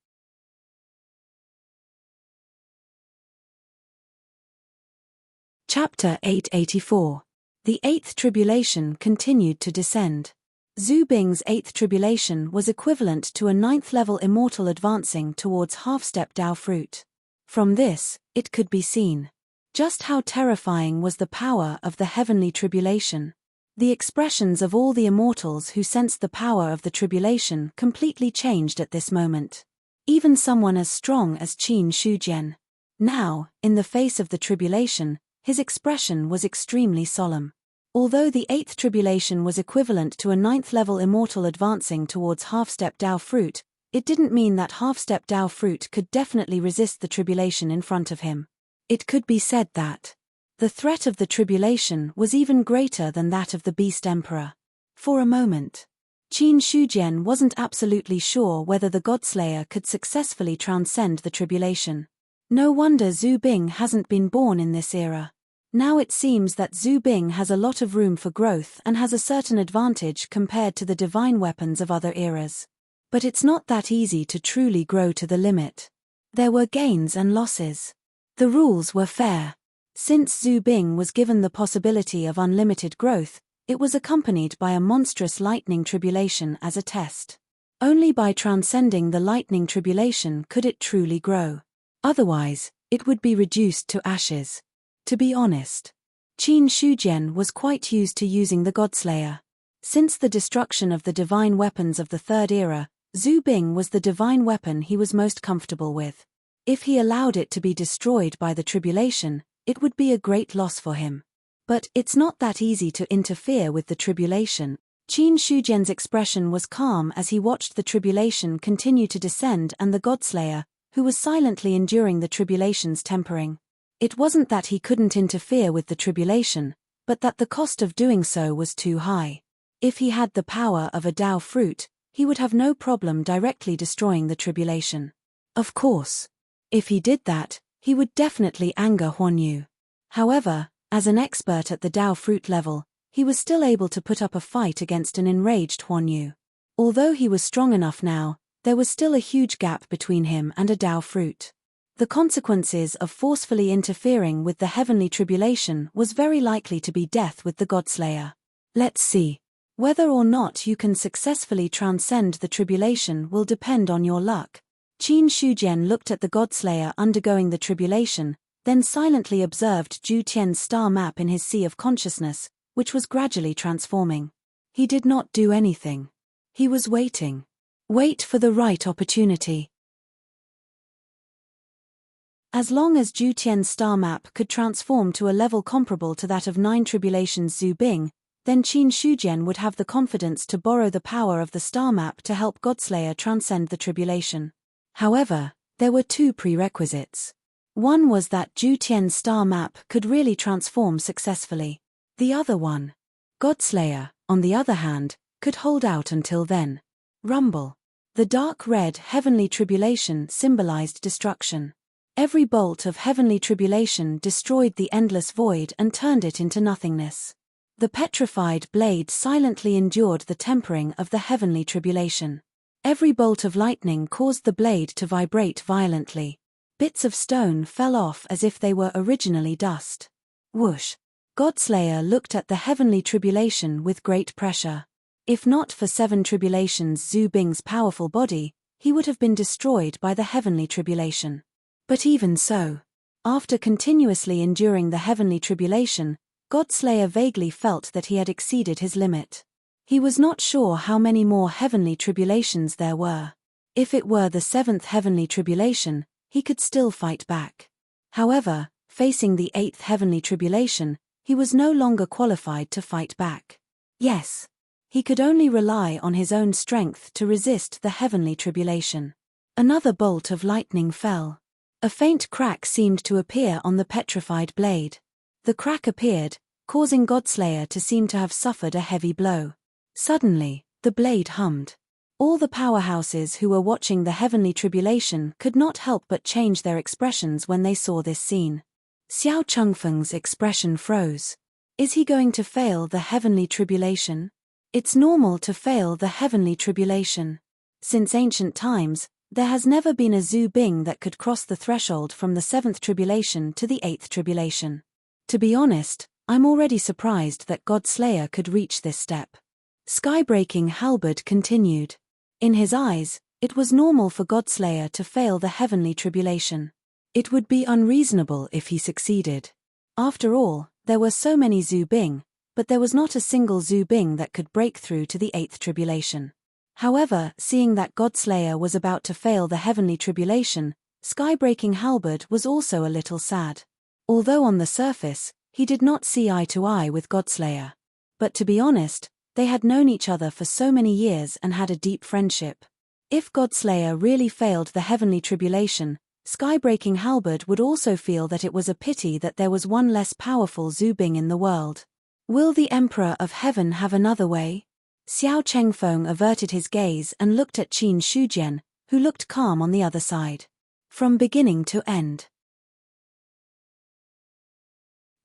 Chapter 884. The 8th tribulation continued to descend. Zhu Bing's 8th tribulation was equivalent to a 9th-level immortal advancing towards half-step Dao fruit. From this, it could be seen just how terrifying was the power of the heavenly tribulation. The expressions of all the immortals who sensed the power of the tribulation completely changed at this moment. Even someone as strong as Qin Shujian. Now, in the face of the tribulation, his expression was extremely solemn. Although the 8th tribulation was equivalent to a 9th-level immortal advancing towards half-step Dao fruit, it didn't mean that half-step Dao fruit could definitely resist the tribulation in front of him. It could be said that the threat of the tribulation was even greater than that of the Beast Emperor. For a moment, Qin Shujian wasn't absolutely sure whether the Godslayer could successfully transcend the tribulation. No wonder Zhu Bing hasn't been born in this era. Now it seems that Zhu Bing has a lot of room for growth and has a certain advantage compared to the divine weapons of other eras. But it's not that easy to truly grow to the limit. There were gains and losses. The rules were fair. Since Zhu Bing was given the possibility of unlimited growth, it was accompanied by a monstrous lightning tribulation as a test. Only by transcending the lightning tribulation could it truly grow. Otherwise, it would be reduced to ashes. To be honest, Qin Shujian was quite used to using the Godslayer. Since the destruction of the divine weapons of the Third Era, Zhu Bing was the divine weapon he was most comfortable with. If he allowed it to be destroyed by the tribulation, it would be a great loss for him. But it's not that easy to interfere with the tribulation. Qin Shujian's expression was calm as he watched the tribulation continue to descend and the Godslayer, who was silently enduring the tribulation's tempering. It wasn't that he couldn't interfere with the tribulation, but that the cost of doing so was too high. If he had the power of a Dao fruit, he would have no problem directly destroying the tribulation. Of course. If he did that, he would definitely anger Huanyu. However, as an expert at the Dao fruit level, he was still able to put up a fight against an enraged Huanyu. Although he was strong enough now, there was still a huge gap between him and a Dao fruit. The consequences of forcefully interfering with the heavenly tribulation was very likely to be death with the Godslayer. Let's see. Whether or not you can successfully transcend the tribulation will depend on your luck. Qin Shujian looked at the Godslayer undergoing the tribulation, then silently observed Zhu Tian's star map in his sea of consciousness, which was gradually transforming. He did not do anything. He was waiting. Wait for the right opportunity. As long as Zhu Tian's star map could transform to a level comparable to that of 9 tribulations Zhu Bing, then Qin Shujian would have the confidence to borrow the power of the star map to help Godslayer transcend the tribulation. However, there were 2 prerequisites. One was that Zhu Tian's star map could really transform successfully. The other one, Godslayer, on the other hand, could hold out until then. Rumble. The dark red heavenly tribulation symbolized destruction. Every bolt of heavenly tribulation destroyed the endless void and turned it into nothingness. The petrified blade silently endured the tempering of the heavenly tribulation. Every bolt of lightning caused the blade to vibrate violently. Bits of stone fell off as if they were originally dust. Whoosh! Godslayer looked at the heavenly tribulation with great pressure. If not for 7 tribulations Zhu Bing's powerful body, he would have been destroyed by the heavenly tribulation. But even so, after continuously enduring the heavenly tribulation, Godslayer vaguely felt that he had exceeded his limit. He was not sure how many more heavenly tribulations there were. If it were the 7th heavenly tribulation, he could still fight back. However, facing the 8th heavenly tribulation, he was no longer qualified to fight back. Yes. He could only rely on his own strength to resist the heavenly tribulation. Another bolt of lightning fell. A faint crack seemed to appear on the petrified blade. The crack appeared, causing Godslayer to seem to have suffered a heavy blow. Suddenly, the blade hummed. All the powerhouses who were watching the heavenly tribulation could not help but change their expressions when they saw this scene. Xiao Chengfeng's expression froze. Is he going to fail the heavenly tribulation? It's normal to fail the heavenly tribulation. Since ancient times, there has never been a Zhu Bing that could cross the threshold from the 7th tribulation to the 8th tribulation. To be honest, I'm already surprised that Godslayer could reach this step. Skybreaking Halberd continued. In his eyes, it was normal for Godslayer to fail the heavenly tribulation. It would be unreasonable if he succeeded. After all, there were so many Zhu Bing, but there was not a single Zhu Bing that could break through to the 8th tribulation. However, seeing that Godslayer was about to fail the heavenly tribulation, Skybreaking Halberd was also a little sad. Although on the surface, he did not see eye to eye with Godslayer. But to be honest, they had known each other for so many years and had a deep friendship. If Godslayer really failed the heavenly tribulation, Skybreaking Halberd would also feel that it was a pity that there was one less powerful Zhu Bing in the world. Will the Emperor of Heaven have another way? Xiao Chengfeng averted his gaze and looked at Qin Shujian, who looked calm on the other side. From beginning to end.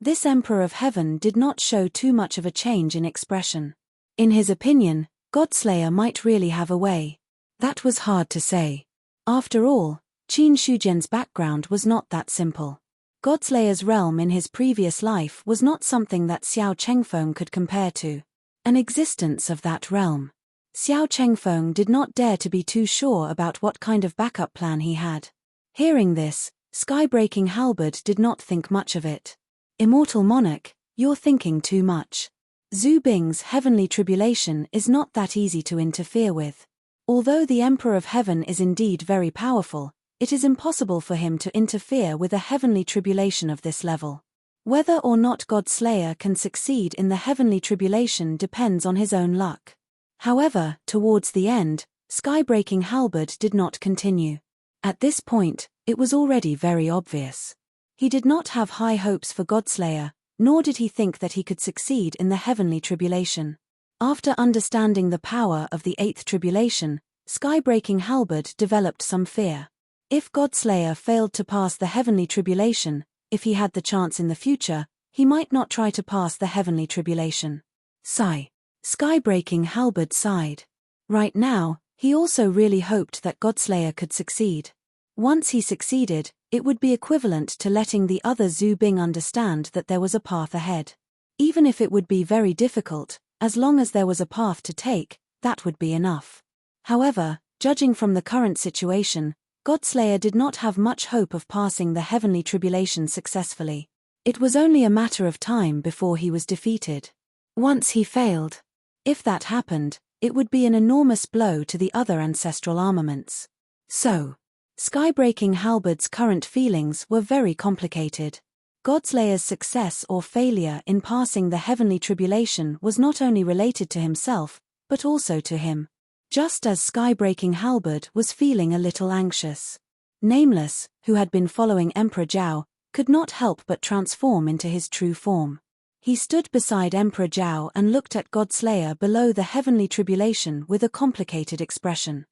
This Emperor of Heaven did not show too much of a change in expression. In his opinion, Godslayer might really have a way. That was hard to say. After all, Qin Shujian's background was not that simple. Godslayer's realm in his previous life was not something that Xiao Chengfeng could compare to. An existence of that realm. Xiao Chengfeng did not dare to be too sure about what kind of backup plan he had. Hearing this, Skybreaking Halberd did not think much of it. Immortal Monarch, you're thinking too much. Zhu Bing's heavenly tribulation is not that easy to interfere with. Although the Emperor of Heaven is indeed very powerful, it is impossible for him to interfere with a heavenly tribulation of this level. Whether or not Godslayer can succeed in the heavenly tribulation depends on his own luck. However, towards the end, sky-breaking halberd did not continue. At this point, it was already very obvious. He did not have high hopes for Godslayer, nor did he think that he could succeed in the heavenly tribulation. After understanding the power of the eighth tribulation, sky-breaking halberd developed some fear. If Godslayer failed to pass the heavenly tribulation, if he had the chance in the future, he might not try to pass the heavenly tribulation. Sigh. Sky-breaking halberd sighed. Right now, he also really hoped that Godslayer could succeed. Once he succeeded, it would be equivalent to letting the other Zhu Bing understand that there was a path ahead. Even if it would be very difficult, as long as there was a path to take, that would be enough. However, judging from the current situation, Godslayer did not have much hope of passing the heavenly tribulation successfully. It was only a matter of time before he was defeated. Once he failed. If that happened, it would be an enormous blow to the other ancestral armaments. So, sky-breaking halberd's current feelings were very complicated. Godslayer's success or failure in passing the heavenly tribulation was not only related to himself, but also to him. Just as sky-breaking halberd was feeling a little anxious. Nameless, who had been following Emperor Zhao, could not help but transform into his true form. He stood beside Emperor Zhao and looked at Godslayer below the heavenly tribulation with a complicated expression.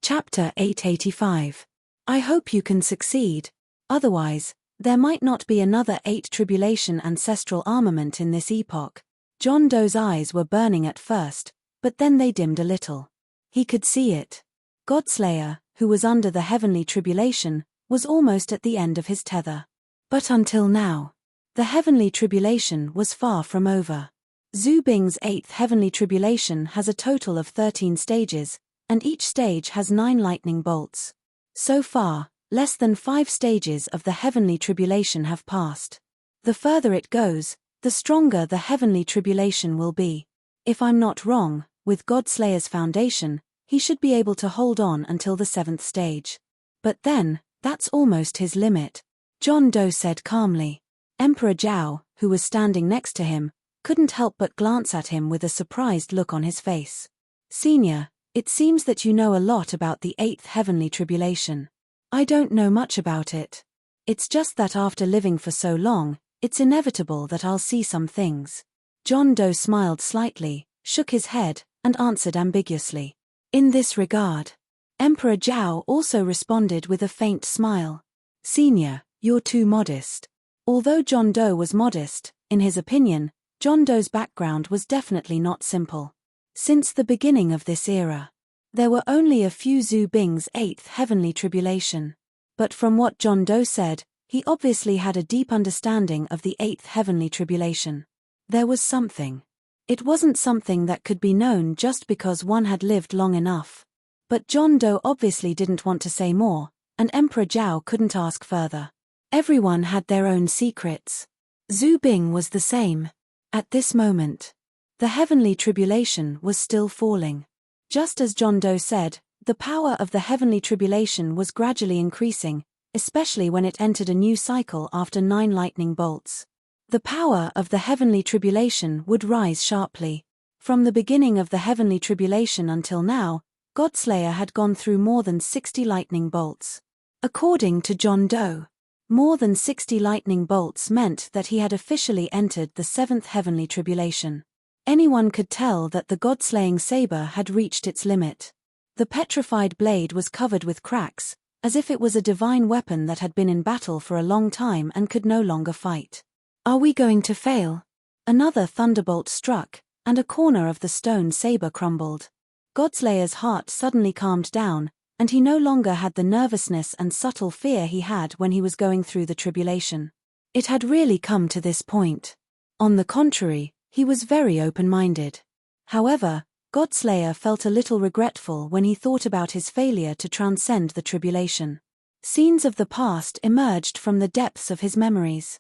Chapter 885. I hope you can succeed. Otherwise, there might not be another 8 tribulation ancestral armament in this epoch. John Doe's eyes were burning at first, but then they dimmed a little. He could see it. Godslayer, who was under the heavenly tribulation, was almost at the end of his tether. But until now, the heavenly tribulation was far from over. Zhu Bing's 8th heavenly tribulation has a total of 13 stages, and each stage has 9 lightning bolts. So far, less than 5 stages of the heavenly tribulation have passed. The further it goes, the stronger the heavenly tribulation will be. If I'm not wrong, with Godslayer's foundation, he should be able to hold on until the 7th stage. But then, that's almost his limit, John Doe said calmly. Emperor Zhao, who was standing next to him, couldn't help but glance at him with a surprised look on his face. Senior, it seems that you know a lot about the 8th heavenly tribulation. I don't know much about it. It's just that after living for so long, it's inevitable that I'll see some things. John Doe smiled slightly, shook his head, and answered ambiguously. In this regard. Emperor Zhao also responded with a faint smile. Senior, you're too modest. Although John Doe was modest, in his opinion, John Doe's background was definitely not simple. Since the beginning of this era, there were only a few Zhu Bing's 8th heavenly tribulation. But from what John Doe said, he obviously had a deep understanding of the 8th heavenly tribulation. There was something. It wasn't something that could be known just because one had lived long enough. But John Doe obviously didn't want to say more, and Emperor Zhao couldn't ask further. Everyone had their own secrets. Zhu Bing was the same. At this moment, the heavenly tribulation was still falling. Just as John Doe said, the power of the heavenly tribulation was gradually increasing, especially when it entered a new cycle after 9 lightning bolts. The power of the heavenly tribulation would rise sharply. From the beginning of the heavenly tribulation until now, Godslayer had gone through more than 60 lightning bolts. According to John Doe, more than 60 lightning bolts meant that he had officially entered the 7th heavenly tribulation. Anyone could tell that the God-slaying saber had reached its limit. The petrified blade was covered with cracks, as if it was a divine weapon that had been in battle for a long time and could no longer fight. Are we going to fail? Another thunderbolt struck, and a corner of the stone saber crumbled. Godslayer's heart suddenly calmed down, and he no longer had the nervousness and subtle fear he had when he was going through the tribulation. It had really come to this point. On the contrary, he was very open-minded. However, Godslayer felt a little regretful when he thought about his failure to transcend the tribulation. Scenes of the past emerged from the depths of his memories.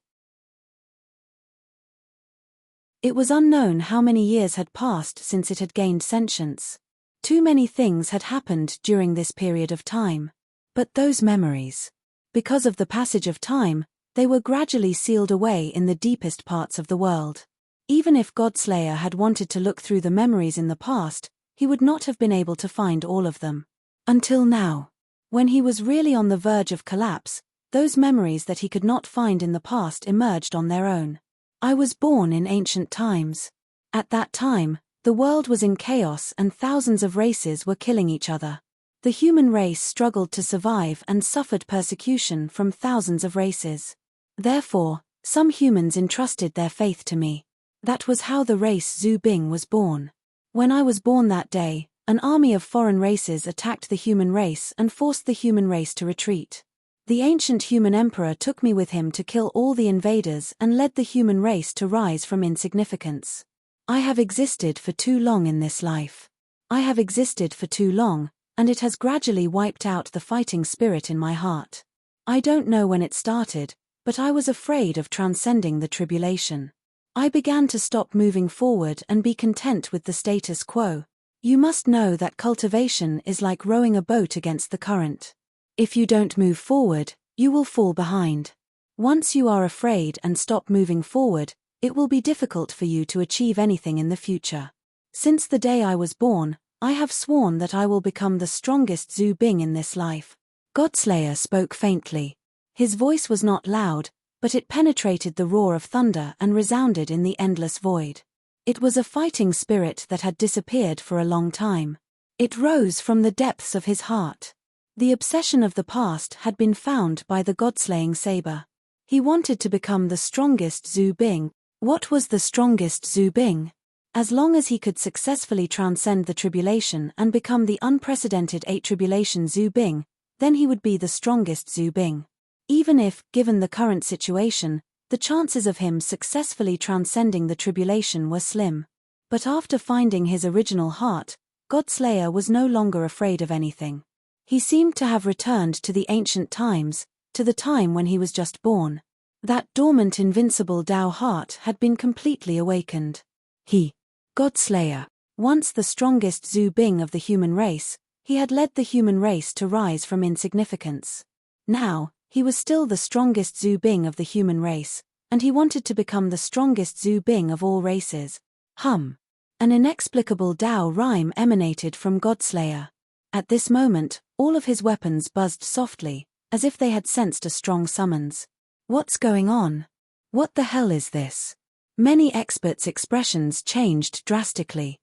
It was unknown how many years had passed since it had gained sentience. Too many things had happened during this period of time. But those memories. Because of the passage of time, they were gradually sealed away in the deepest parts of the world. Even if Godslayer had wanted to look through the memories in the past, he would not have been able to find all of them. Until now. When he was really on the verge of collapse, those memories that he could not find in the past emerged on their own. I was born in ancient times. At that time, the world was in chaos and thousands of races were killing each other. The human race struggled to survive and suffered persecution from thousands of races. Therefore, some humans entrusted their faith to me. That was how the race Zhu Bing was born. When I was born that day, an army of foreign races attacked the human race and forced the human race to retreat. The ancient human emperor took me with him to kill all the invaders and led the human race to rise from insignificance. I have existed for too long in this life. I have existed for too long, and it has gradually wiped out the fighting spirit in my heart. I don't know when it started, but I was afraid of transcending the tribulation. I began to stop moving forward and be content with the status quo. You must know that cultivation is like rowing a boat against the current. If you don't move forward, you will fall behind. Once you are afraid and stop moving forward, it will be difficult for you to achieve anything in the future. Since the day I was born, I have sworn that I will become the strongest Zhu Bing in this life. Godslayer spoke faintly. His voice was not loud, but it penetrated the roar of thunder and resounded in the endless void. It was a fighting spirit that had disappeared for a long time. It rose from the depths of his heart. The obsession of the past had been found by the god-slaying saber. He wanted to become the strongest Zhu Bing. What was the strongest Zhu Bing? As long as he could successfully transcend the tribulation and become the unprecedented 8 tribulation Zhu Bing, then he would be the strongest Zhu Bing. Even if, given the current situation, the chances of him successfully transcending the tribulation were slim. But after finding his original heart, Godslayer was no longer afraid of anything. He seemed to have returned to the ancient times, to the time when he was just born. That dormant invincible Tao heart had been completely awakened. He, Godslayer, once the strongest Zhu Bing of the human race, he had led the human race to rise from insignificance. Now, he was still the strongest Zhu Bing of the human race, and he wanted to become the strongest Zhu Bing of all races. Hum. An inexplicable Tao rhyme emanated from Godslayer. At this moment, all of his weapons buzzed softly, as if they had sensed a strong summons. What's going on? What the hell is this? Many experts' expressions changed drastically.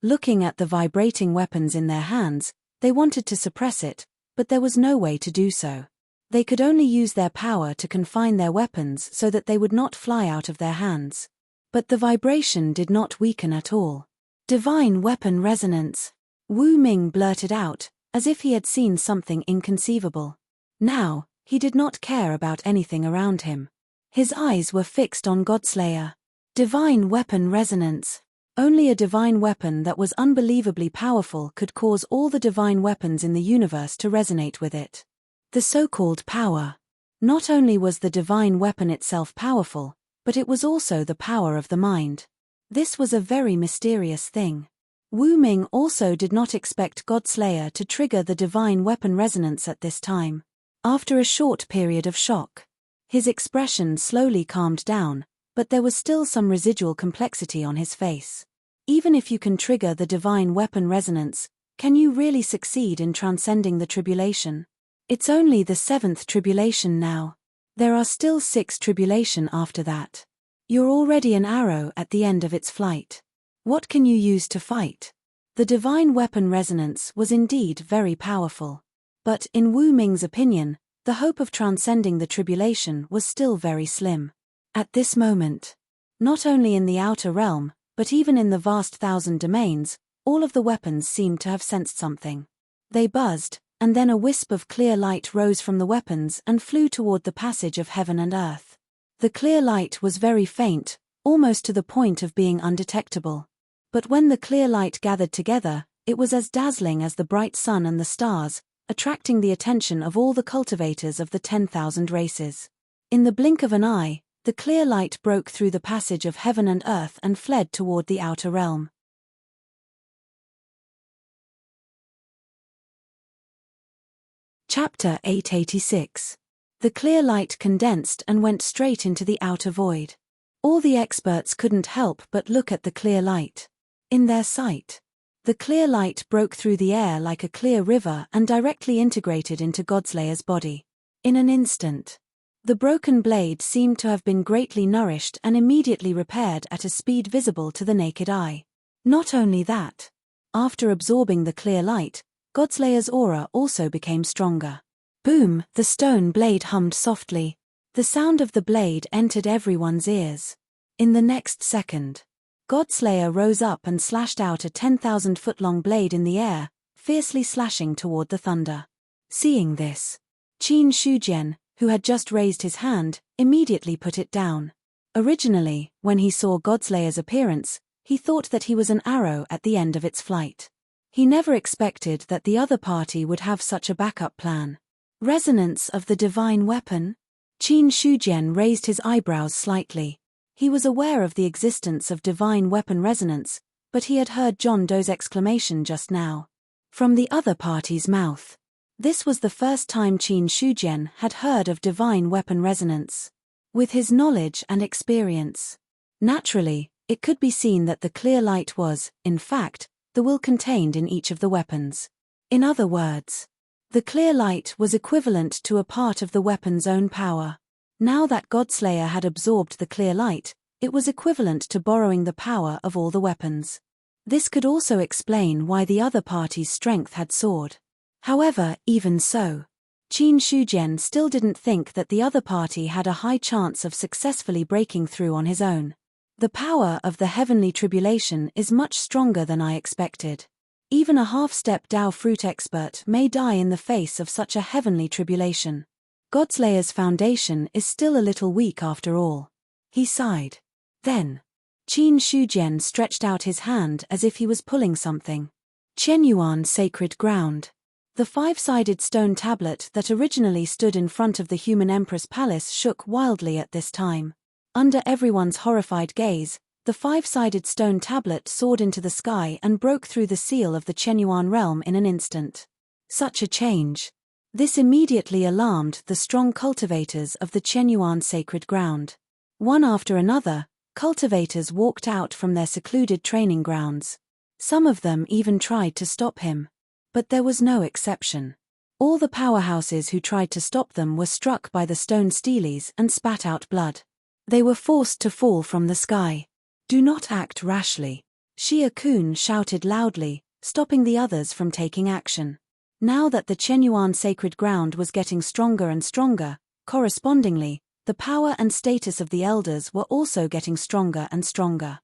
Looking at the vibrating weapons in their hands, they wanted to suppress it, but there was no way to do so. They could only use their power to confine their weapons so that they would not fly out of their hands. But the vibration did not weaken at all. Divine weapon resonance. Wu Ming blurted out, as if he had seen something inconceivable. Now, he did not care about anything around him. His eyes were fixed on Godslayer. Divine weapon resonance. Only a divine weapon that was unbelievably powerful could cause all the divine weapons in the universe to resonate with it. The so-called power. Not only was the divine weapon itself powerful, but it was also the power of the mind. This was a very mysterious thing. Wu Ming also did not expect Godslayer to trigger the divine weapon resonance at this time. After a short period of shock, his expression slowly calmed down, but there was still some residual complexity on his face. Even if you can trigger the divine weapon resonance, can you really succeed in transcending the tribulation? It's only the 7th tribulation now. There are still 6 tribulation after that. You're already an arrow at the end of its flight. What can you use to fight? The divine weapon resonance was indeed very powerful. But, in Wu Ming's opinion, the hope of transcending the tribulation was still very slim. At this moment, not only in the outer realm, but even in the vast 1,000 domains, all of the weapons seemed to have sensed something. They buzzed, and then a wisp of clear light rose from the weapons and flew toward the passage of heaven and earth. The clear light was very faint, almost to the point of being undetectable. But when the clear light gathered together, it was as dazzling as the bright sun and the stars, attracting the attention of all the cultivators of the 10,000 races. In the blink of an eye, the clear light broke through the passage of heaven and earth and fled toward the outer realm. Chapter 886. The clear light condensed and went straight into the outer void. All the experts couldn't help but look at the clear light. In their sight, the clear light broke through the air like a clear river and directly integrated into Godslayer's body. In an instant, the broken blade seemed to have been greatly nourished and immediately repaired at a speed visible to the naked eye. Not only that, after absorbing the clear light, Godslayer's aura also became stronger. Boom, the stone blade hummed softly. The sound of the blade entered everyone's ears. In the next second, Godslayer rose up and slashed out a 10,000-foot-long blade in the air, fiercely slashing toward the thunder. Seeing this, Qin Shujian, who had just raised his hand, immediately put it down. Originally, when he saw Godslayer's appearance, he thought that he was an arrow at the end of its flight. He never expected that the other party would have such a backup plan. Resonance of the divine weapon? Qin Shujian raised his eyebrows slightly. He was aware of the existence of divine weapon resonance, but he had heard John Doe's exclamation just now from the other party's mouth. This was the first time Qin Shujian had heard of divine weapon resonance. With his knowledge and experience, naturally, it could be seen that the clear light was, in fact, the will contained in each of the weapons. In other words, the clear light was equivalent to a part of the weapon's own power. Now that Godslayer had absorbed the clear light, it was equivalent to borrowing the power of all the weapons. This could also explain why the other party's strength had soared. However, even so, Qin Shujian still didn't think that the other party had a high chance of successfully breaking through on his own. The power of the heavenly tribulation is much stronger than I expected. Even a half-step Dao fruit expert may die in the face of such a heavenly tribulation. Godslayer's foundation is still a little weak after all. He sighed. Then, Qin Shujian stretched out his hand as if he was pulling something. Qianyuan sacred ground. The five-sided stone tablet that originally stood in front of the human empress palace shook wildly at this time. Under everyone's horrified gaze, the five-sided stone tablet soared into the sky and broke through the seal of the Qianyuan realm in an instant. Such a change. This immediately alarmed the strong cultivators of the Qianyuan sacred ground. One after another, cultivators walked out from their secluded training grounds. Some of them even tried to stop him. But there was no exception. All the powerhouses who tried to stop them were struck by the stone steles and spat out blood. They were forced to fall from the sky. Do not act rashly. Xia Kun shouted loudly, stopping the others from taking action. Now that the Qianyuan sacred ground was getting stronger and stronger, correspondingly, the power and status of the elders were also getting stronger and stronger.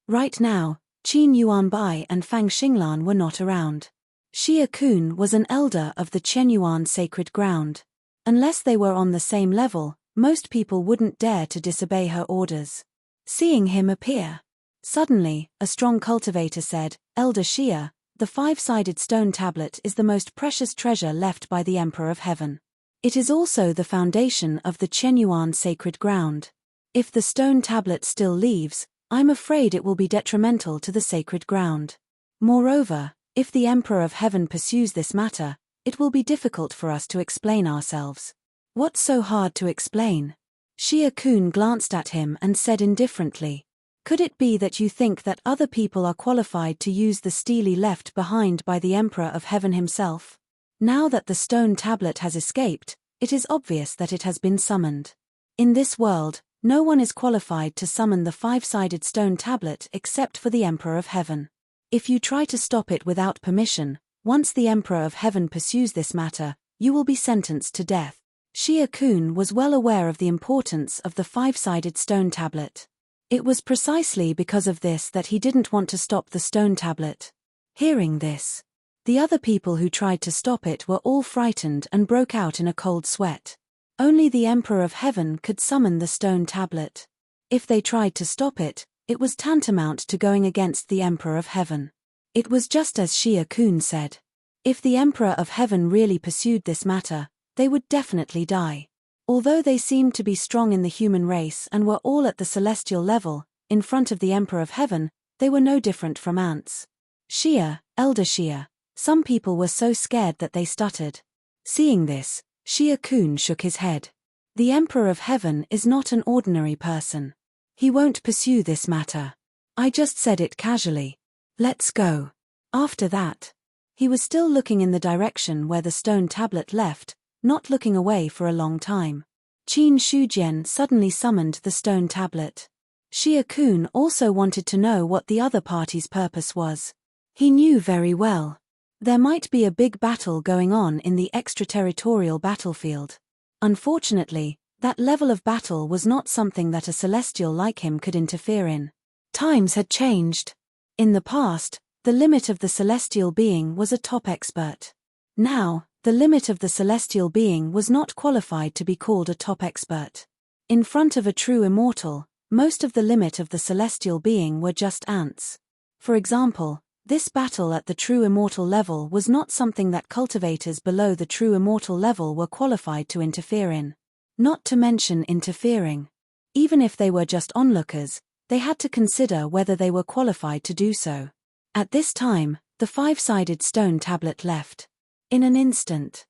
Right now, Qin Yuanbai and Fang Xinglan were not around. Xia Kun was an elder of the Qianyuan sacred ground. Unless they were on the same level, most people wouldn't dare to disobey her orders. Seeing him appear, suddenly, a strong cultivator said, "Elder Xia, the five-sided stone tablet is the most precious treasure left by the Emperor of Heaven. It is also the foundation of the Qianyuan sacred ground. If the stone tablet still leaves, I'm afraid it will be detrimental to the sacred ground. Moreover, if the Emperor of Heaven pursues this matter, it will be difficult for us to explain ourselves." "What's so hard to explain?" Xia Kun glanced at him and said indifferently, "Could it be that you think that other people are qualified to use the stele left behind by the Emperor of Heaven himself? Now that the stone tablet has escaped, it is obvious that it has been summoned. In this world, no one is qualified to summon the five-sided stone tablet except for the Emperor of Heaven. If you try to stop it without permission, once the Emperor of Heaven pursues this matter, you will be sentenced to death." Xia Kun was well aware of the importance of the five-sided stone tablet. It was precisely because of this that he didn't want to stop the stone tablet. Hearing this, the other people who tried to stop it were all frightened and broke out in a cold sweat. Only the Emperor of Heaven could summon the stone tablet. If they tried to stop it, it was tantamount to going against the Emperor of Heaven. It was just as Xia Kun said. If the Emperor of Heaven really pursued this matter, they would definitely die. Although they seemed to be strong in the human race and were all at the celestial level, in front of the Emperor of Heaven, they were no different from ants. "Xia, Elder Xia, Some people were so scared that they stuttered. Seeing this, Shia Kun shook his head. The Emperor of Heaven is not an ordinary person. He won't pursue this matter. I just said it casually. Let's go. After that, he was still looking in the direction where the stone tablet left, not looking away for a long time. Qin Shujian suddenly summoned the stone tablet. Shia Kun also wanted to know what the other party's purpose was. He knew very well. There might be a big battle going on in the extraterritorial battlefield. Unfortunately, that level of battle was not something that a celestial like him could interfere in. Times had changed. In the past, the limit of the celestial being was a top expert. Now, the limit of the celestial being was not qualified to be called a top expert. In front of a true immortal, most of the limit of the celestial being were just ants. For example, this battle at the true immortal level was not something that cultivators below the true immortal level were qualified to interfere in. Not to mention interfering. Even if they were just onlookers, they had to consider whether they were qualified to do so. At this time, the five-sided stone tablet left. In an instant,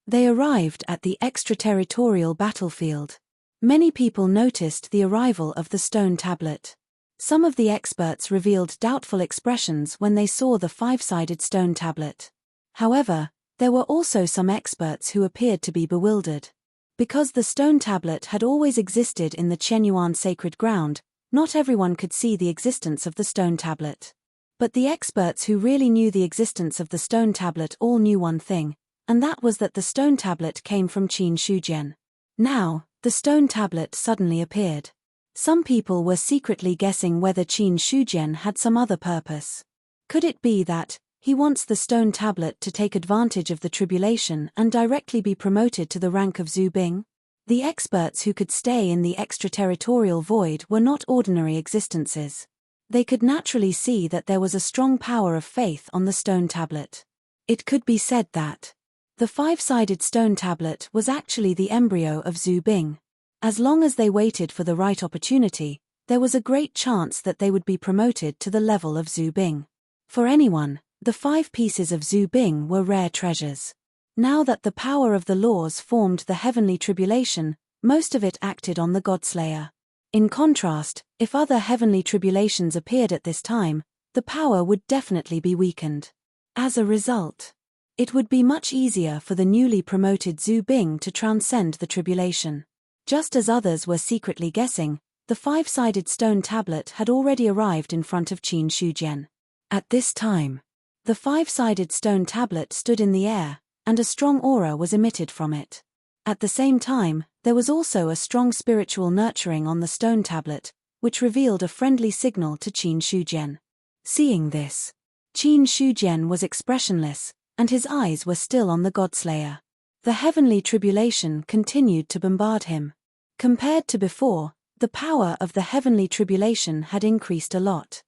they arrived at the extraterritorial battlefield. Many people noticed the arrival of the stone tablet. Some of the experts revealed doubtful expressions when they saw the five-sided stone tablet. However, there were also some experts who appeared to be bewildered. Because the stone tablet had always existed in the Qianyuan sacred ground, not everyone could see the existence of the stone tablet. But the experts who really knew the existence of the stone tablet all knew one thing, and that was that the stone tablet came from Qin Shujian. Now, the stone tablet suddenly appeared. Some people were secretly guessing whether Qin Shujian had some other purpose. Could it be that he wants the stone tablet to take advantage of the tribulation and directly be promoted to the rank of Zhu Bing? The experts who could stay in the extraterritorial void were not ordinary existences. They could naturally see that there was a strong power of faith on the stone tablet. It could be said that the five-sided stone tablet was actually the embryo of Zhu Bing. As long as they waited for the right opportunity, there was a great chance that they would be promoted to the level of Zhu Bing. For anyone, the 5 pieces of Zhu Bing were rare treasures. Now that the power of the laws formed the heavenly tribulation, most of it acted on the Godslayer. In contrast, if other heavenly tribulations appeared at this time, the power would definitely be weakened. As a result, it would be much easier for the newly promoted Zhu Bing to transcend the tribulation. Just as others were secretly guessing, the five-sided stone tablet had already arrived in front of Qin Shujian. At this time, the five-sided stone tablet stood in the air, and a strong aura was emitted from it. At the same time, there was also a strong spiritual nurturing on the stone tablet, which revealed a friendly signal to Qin Shujian. Seeing this, Qin Shujian was expressionless, and his eyes were still on the Godslayer. The heavenly tribulation continued to bombard him. Compared to before, the power of the heavenly tribulation had increased a lot.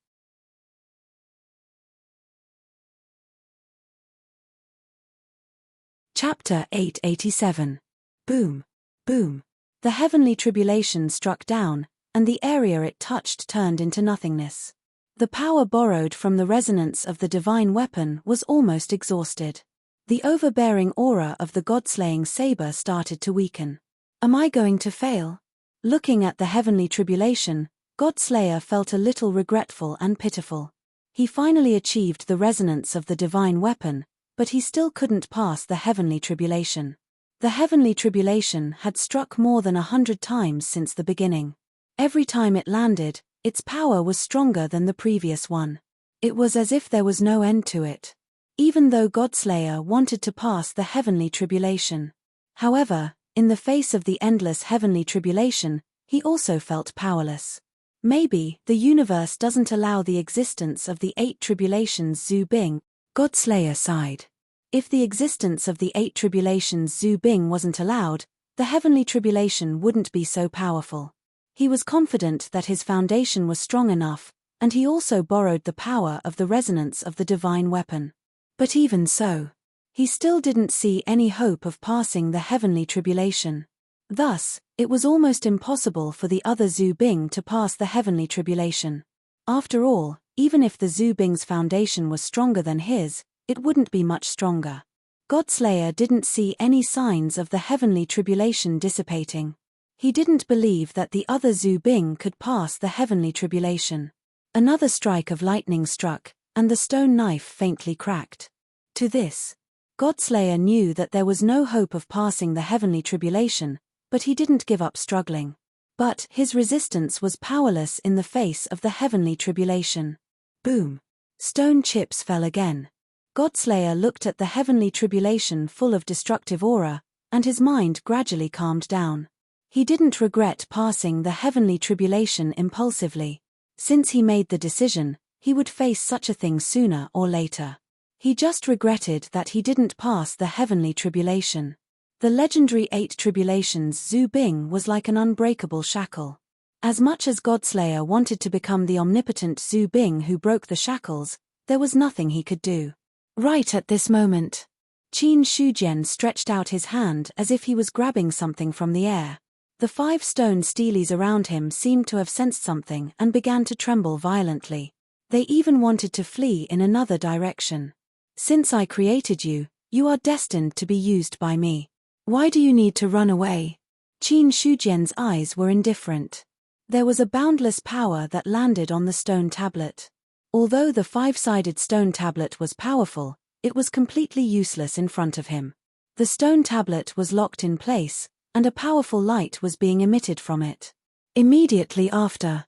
Chapter 887. Boom. Boom. The heavenly tribulation struck down, and the area it touched turned into nothingness. The power borrowed from the resonance of the divine weapon was almost exhausted. The overbearing aura of the god-slaying saber started to weaken. Am I going to fail? Looking at the heavenly tribulation, Godslayer felt a little regretful and pitiful. He finally achieved the resonance of the divine weapon, but he still couldn't pass the heavenly tribulation. The heavenly tribulation had struck more than 100 times since the beginning. Every time it landed, its power was stronger than the previous one. It was as if there was no end to it. Even though Godslayer wanted to pass the heavenly tribulation. However, in the face of the endless heavenly tribulation, he also felt powerless. Maybe the universe doesn't allow the existence of the 8 tribulations Zhu Bing. Godslayer sighed. If the existence of the 8 tribulations Zhu Bing wasn't allowed, the heavenly tribulation wouldn't be so powerful. He was confident that his foundation was strong enough, and he also borrowed the power of the resonance of the divine weapon. But even so, he still didn't see any hope of passing the heavenly tribulation. Thus, it was almost impossible for the other Zhu Bing to pass the heavenly tribulation. After all, Even if the Zubing's foundation was stronger than his, it wouldn't be much stronger. Godslayer didn't see any signs of the heavenly tribulation dissipating. He didn't believe that the other Zubing could pass the heavenly tribulation. Another strike of lightning struck, and the stone knife faintly cracked. To this, Godslayer knew that there was no hope of passing the heavenly tribulation, but he didn't give up struggling. But his resistance was powerless in the face of the heavenly tribulation. Boom! Stone chips fell again. Godslayer looked at the heavenly tribulation full of destructive aura, and his mind gradually calmed down. He didn't regret passing the heavenly tribulation impulsively. Since he made the decision, he would face such a thing sooner or later. He just regretted that he didn't pass the heavenly tribulation. The legendary 8 tribulations Zubing was like an unbreakable shackle. As much as Godslayer wanted to become the omnipotent Zubing who broke the shackles, there was nothing he could do. Right at this moment, Qin Shujian stretched out his hand as if he was grabbing something from the air. The 5 stone steles around him seemed to have sensed something and began to tremble violently. They even wanted to flee in another direction. Since I created you, you are destined to be used by me. Why do you need to run away? Qin Shujian's eyes were indifferent. There was a boundless power that landed on the stone tablet. Although the 5-sided stone tablet was powerful, it was completely useless in front of him. The stone tablet was locked in place, and a powerful light was being emitted from it. Immediately after,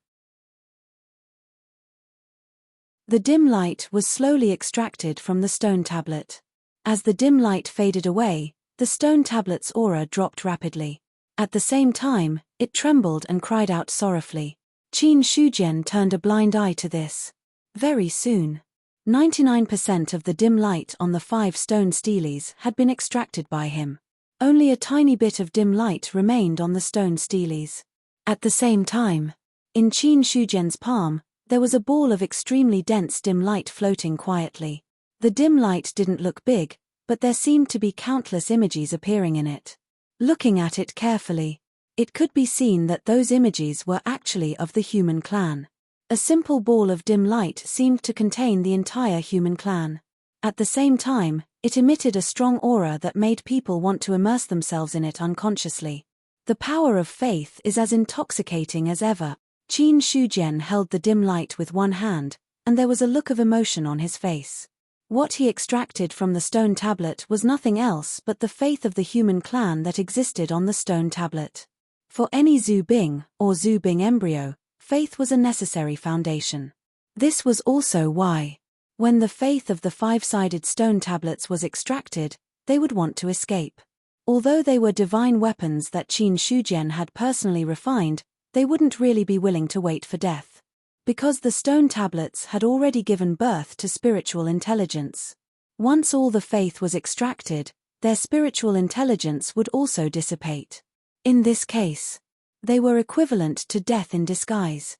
the dim light was slowly extracted from the stone tablet. As the dim light faded away, the stone tablet's aura dropped rapidly. At the same time, it trembled and cried out sorrowfully. Qin Shujian turned a blind eye to this. Very soon, 99% of the dim light on the 5 stone steles had been extracted by him. Only a tiny bit of dim light remained on the stone steles. At the same time, in Qin Shujian's palm, there was a ball of extremely dense dim light floating quietly. The dim light didn't look big, but there seemed to be countless images appearing in it. Looking at it carefully, it could be seen that those images were actually of the human clan. A simple ball of dim light seemed to contain the entire human clan. At the same time, it emitted a strong aura that made people want to immerse themselves in it unconsciously. The power of faith is as intoxicating as ever. Qin Shujian held the dim light with one hand, and there was a look of emotion on his face. What he extracted from the stone tablet was nothing else but the faith of the human clan that existed on the stone tablet. For any Zubing, or Zubing embryo, faith was a necessary foundation. This was also why, when the faith of the 5-sided stone tablets was extracted, they would want to escape. Although they were divine weapons that Qin Shujian had personally refined, they wouldn't really be willing to wait for death. Because the stone tablets had already given birth to spiritual intelligence. Once all the faith was extracted, their spiritual intelligence would also dissipate. In this case, they were equivalent to death in disguise.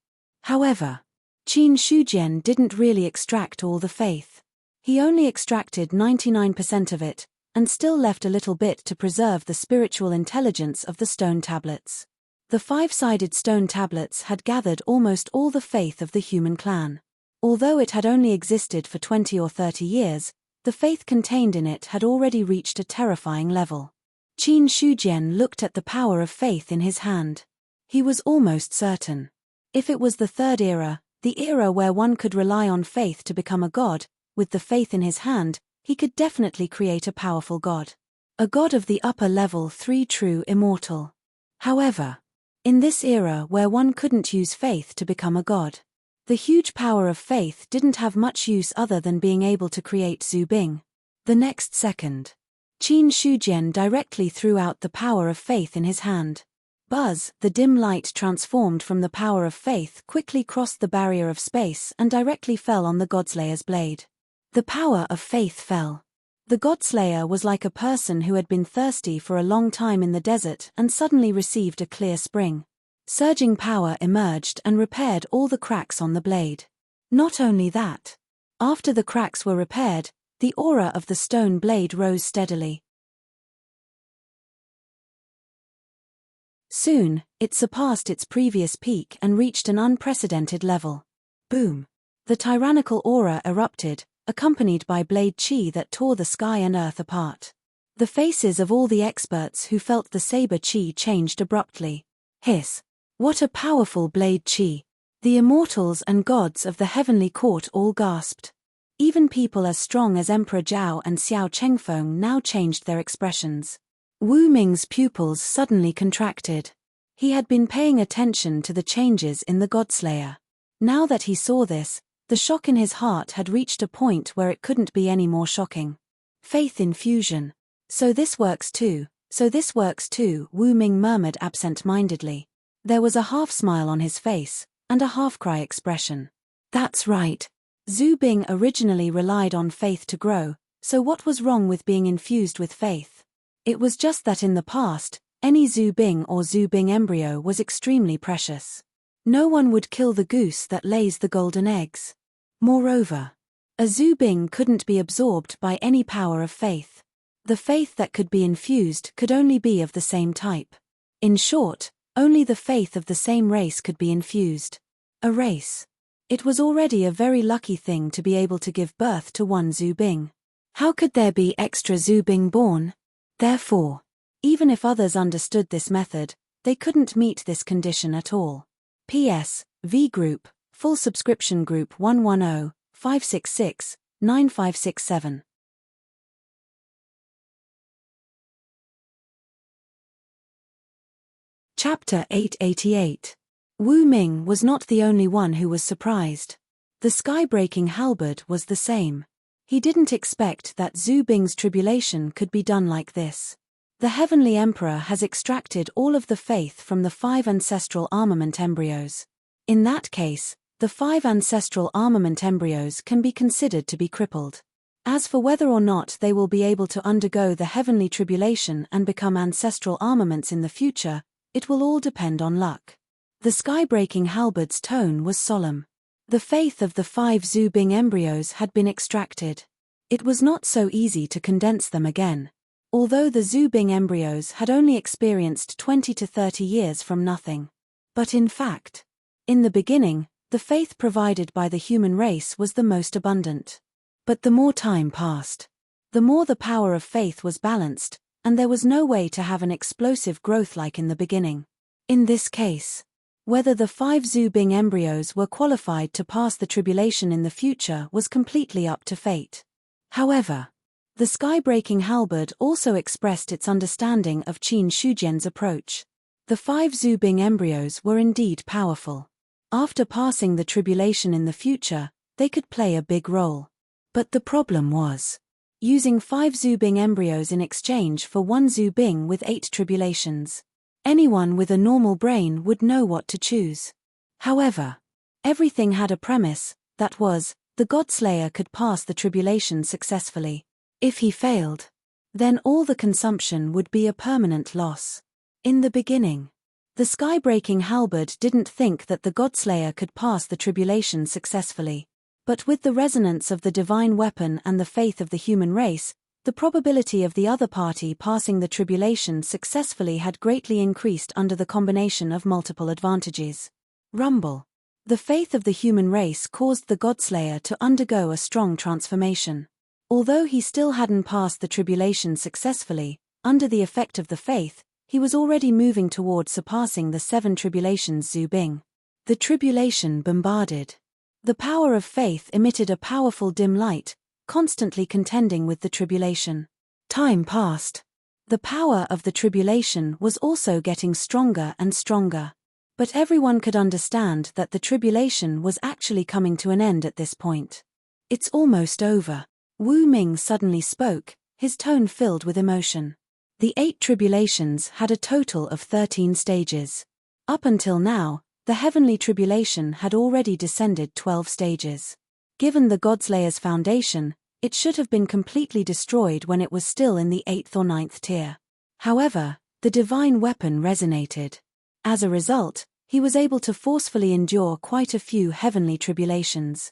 However, Qin Shujian didn't really extract all the faith. He only extracted 99% of it, and still left a little bit to preserve the spiritual intelligence of the stone tablets. The 5-sided stone tablets had gathered almost all the faith of the human clan. Although it had only existed for 20 or 30 years, the faith contained in it had already reached a terrifying level. Qin Shujian looked at the power of faith in his hand. He was almost certain. If it was the 3rd era, the era where one could rely on faith to become a god, with the faith in his hand, he could definitely create a powerful god. A god of the upper level 3 true immortal. However, in this era where one couldn't use faith to become a god, the huge power of faith didn't have much use other than being able to create Zubing. The next second, Qin Shujian directly threw out the power of faith in his hand. Buzz, the dim light transformed from the power of faith quickly crossed the barrier of space and directly fell on the Godslayer's blade. The power of faith fell. The Godslayer was like a person who had been thirsty for a long time in the desert and suddenly received a clear spring. Surging power emerged and repaired all the cracks on the blade. Not only that, after the cracks were repaired, the aura of the stone blade rose steadily. Soon, it surpassed its previous peak and reached an unprecedented level. Boom! The tyrannical aura erupted, accompanied by blade chi that tore the sky and earth apart. The faces of all the experts who felt the saber chi changed abruptly. Hiss! What a powerful blade chi! The immortals and gods of the heavenly court all gasped. Even people as strong as Emperor Zhao and Xiao Chengfeng now changed their expressions. Wu Ming's pupils suddenly contracted. He had been paying attention to the changes in the Godslayer. Now that he saw this, the shock in his heart had reached a point where it couldn't be any more shocking. Faith in fusion. So this works too, Wu Ming murmured absent-mindedly. There was a half-smile on his face, and a half-cry expression. That's right. Zhu Bing originally relied on faith to grow, so what was wrong with being infused with faith? It was just that in the past, any Zhu Bing or Zhu Bing embryo was extremely precious. No one would kill the goose that lays the golden eggs. Moreover, a Zhu Bing couldn't be absorbed by any power of faith. The faith that could be infused could only be of the same type. In short, only the faith of the same race could be infused. A race. It was already a very lucky thing to be able to give birth to one Zhu Bing. How could there be extra Zhu Bing born? Therefore, even if others understood this method, they couldn't meet this condition at all. P.S. V Group, Full Subscription Group 110-566-9567. Chapter 888. Wu Ming was not the only one who was surprised. The sky-breaking halberd was the same. He didn't expect that Zhu Bing's tribulation could be done like this. The Heavenly Emperor has extracted all of the faith from the 5 ancestral armament embryos. In that case, the 5 ancestral armament embryos can be considered to be crippled. As for whether or not they will be able to undergo the heavenly tribulation and become ancestral armaments in the future, it will all depend on luck. The sky-breaking halberd's tone was solemn. The faith of the 5 Zhu Bing embryos had been extracted. It was not so easy to condense them again. Although the Zhu Bing embryos had only experienced 20 to 30 years from nothing. But in fact, in the beginning, the faith provided by the human race was the most abundant. But the more time passed, the more the power of faith was balanced, and there was no way to have an explosive growth like in the beginning. In this case, whether the 5 Zhu Bing embryos were qualified to pass the tribulation in the future was completely up to fate. However, the sky-breaking halberd also expressed its understanding of Qin Shujian's approach. The 5 Zhu Bing embryos were indeed powerful. After passing the tribulation in the future, they could play a big role. But the problem was using 5 Zhu Bing embryos in exchange for 1 Zhu Bing with 8 tribulations. Anyone with a normal brain would know what to choose. However, everything had a premise, that was, the Godslayer could pass the tribulation successfully. If he failed, then all the consumption would be a permanent loss. In the beginning, the sky-breaking halberd didn't think that the Godslayer could pass the tribulation successfully. But with the resonance of the divine weapon and the faith of the human race, the probability of the other party passing the tribulation successfully had greatly increased under the combination of multiple advantages. Rumble. The faith of the human race caused the Godslayer to undergo a strong transformation. Although he still hadn't passed the tribulation successfully, under the effect of the faith, he was already moving toward surpassing the 7 tribulations Zhu Bing. The tribulation bombarded. The power of faith emitted a powerful dim light, constantly contending with the tribulation. Time passed. The power of the tribulation was also getting stronger and stronger. But everyone could understand that the tribulation was actually coming to an end at this point. It's almost over. Wu Ming suddenly spoke, his tone filled with emotion. The 8 tribulations had a total of 13 stages. Up until now, the heavenly tribulation had already descended 12 stages. Given the Godslayer's foundation, it should have been completely destroyed when it was still in the 8th or 9th tier. However, the divine weapon resonated. As a result, he was able to forcefully endure quite a few heavenly tribulations.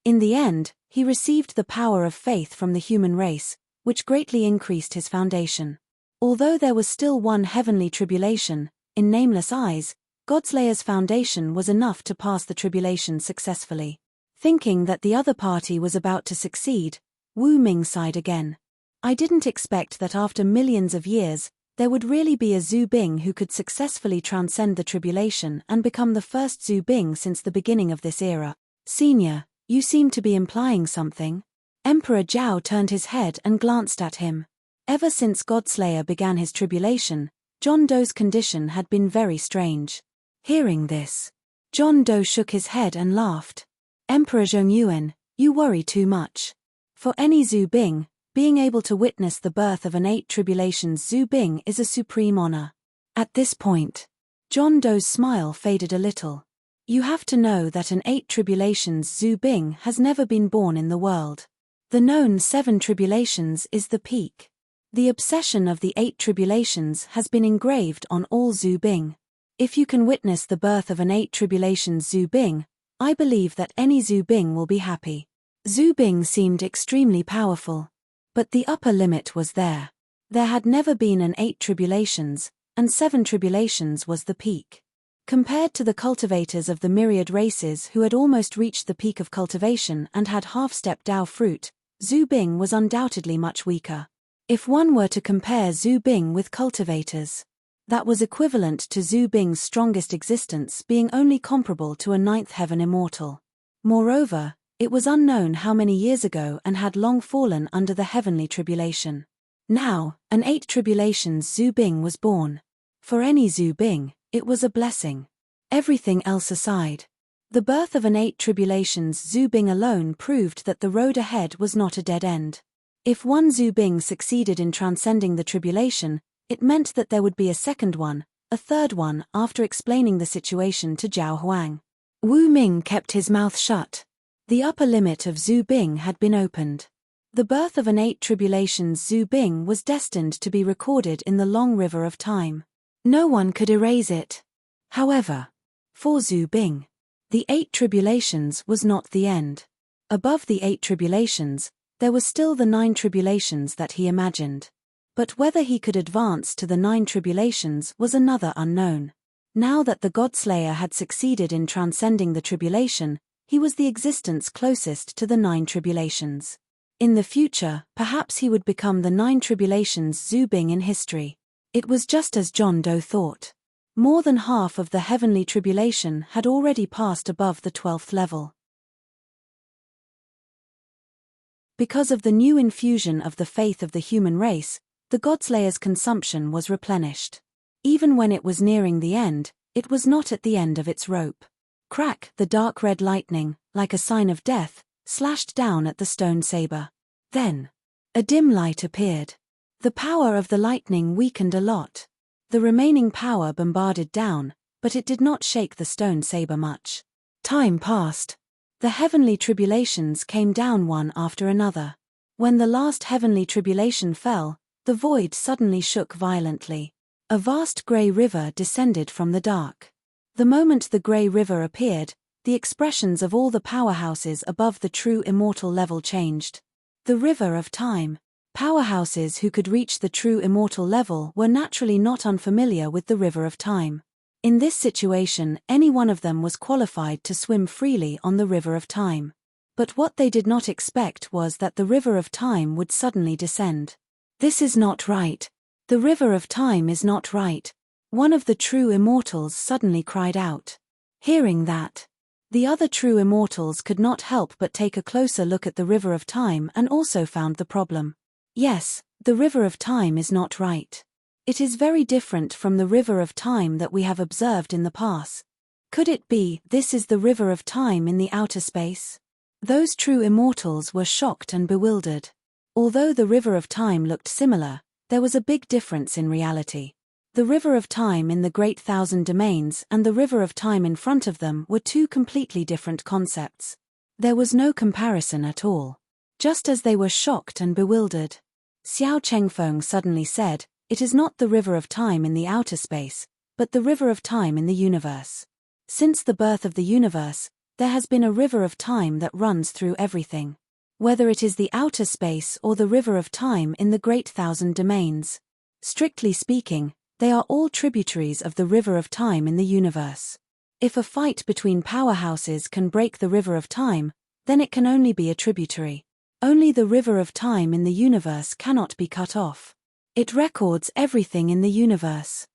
In the end, he received the power of faith from the human race, which greatly increased his foundation. Although there was still one heavenly tribulation, in nameless eyes, Godslayer's foundation was enough to pass the tribulation successfully. Thinking that the other party was about to succeed, Wu Ming sighed again. I didn't expect that after millions of years, there would really be a Zhu Bing who could successfully transcend the tribulation and become the first Zhu Bing since the beginning of this era. Senior, you seem to be implying something. Emperor Zhao turned his head and glanced at him. Ever since Godslayer began his tribulation, John Doe's condition had been very strange. Hearing this, John Doe shook his head and laughed. Emperor Zhongyuan, you worry too much. For any Zhu Bing, being able to witness the birth of an 8 tribulations Zhu Bing is a supreme honor. At this point, John Doe's smile faded a little. You have to know that an 8 tribulations Zhu Bing has never been born in the world. The known 7 tribulations is the peak. The obsession of the 8 tribulations has been engraved on all Zhu Bing. If you can witness the birth of an 8 tribulations Zhu Bing, I believe that any Zhu Bing will be happy. Zhu Bing seemed extremely powerful. But the upper limit was there. There had never been an 8 tribulations, and 7 tribulations was the peak. Compared to the cultivators of the myriad races who had almost reached the peak of cultivation and had half-step Dao fruit, Zhu Bing was undoubtedly much weaker. If one were to compare Zhu Bing with cultivators, that was equivalent to Zhu Bing's strongest existence being only comparable to a 9th heaven immortal. Moreover, it was unknown how many years ago and had long fallen under the heavenly tribulation. Now, an 8 tribulations Zhu Bing was born. For any Zhu Bing, it was a blessing. Everything else aside, the birth of an 8 tribulations Zhu Bing alone proved that the road ahead was not a dead end. If one Zhu Bing succeeded in transcending the tribulation, it meant that there would be a second one, a third one, after explaining the situation to Zhao Huang. Wu Ming kept his mouth shut. The upper limit of Zhu Bing had been opened. The birth of an 8 tribulations Zhu Bing was destined to be recorded in the long river of time. No one could erase it. However, for Zhu Bing, the 8 tribulations was not the end. Above the 8 tribulations, there was still the 9 tribulations that he imagined. But whether he could advance to the 9 tribulations was another unknown. Now that the Godslayer had succeeded in transcending the tribulation, he was the existence closest to the 9 tribulations. In the future, perhaps he would become the 9 tribulations Zhu Bing in history. It was just as John Doe thought. More than half of the heavenly tribulation had already passed above the 12th level. Because of the new infusion of the faith of the human race, the Godslayer's consumption was replenished. Even when it was nearing the end, it was not at the end of its rope. Crack, the dark red lightning, like a sign of death, slashed down at the stone saber. Then, a dim light appeared. The power of the lightning weakened a lot. The remaining power bombarded down, but it did not shake the stone saber much. Time passed. The heavenly tribulations came down one after another. When the last heavenly tribulation fell, the void suddenly shook violently. A vast grey river descended from the dark. The moment the grey river appeared, the expressions of all the powerhouses above the true immortal level changed. The river of time. Powerhouses who could reach the true immortal level were naturally not unfamiliar with the river of time. In this situation, any one of them was qualified to swim freely on the river of time. But what they did not expect was that the river of time would suddenly descend. This is not right. The river of time is not right. One of the true immortals suddenly cried out. Hearing that, the other true immortals could not help but take a closer look at the river of time and also found the problem. Yes, the river of time is not right. It is very different from the river of time that we have observed in the past. Could it be this is the river of time in the outer space? Those true immortals were shocked and bewildered. Although the river of time looked similar, there was a big difference in reality. The river of time in the Great Thousand Domains and the river of time in front of them were two completely different concepts. There was no comparison at all. Just as they were shocked and bewildered, Xiao Chengfeng suddenly said, "It is not the river of time in the outer space, but the river of time in the universe. Since the birth of the universe, there has been a river of time that runs through everything. Whether it is the outer space or the river of time in the Great Thousand Domains. Strictly speaking, They are all tributaries of the river of time in the universe. If a fight between powerhouses can break the river of time, then it can only be a tributary. Only the river of time in the universe cannot be cut off. It records everything in the universe.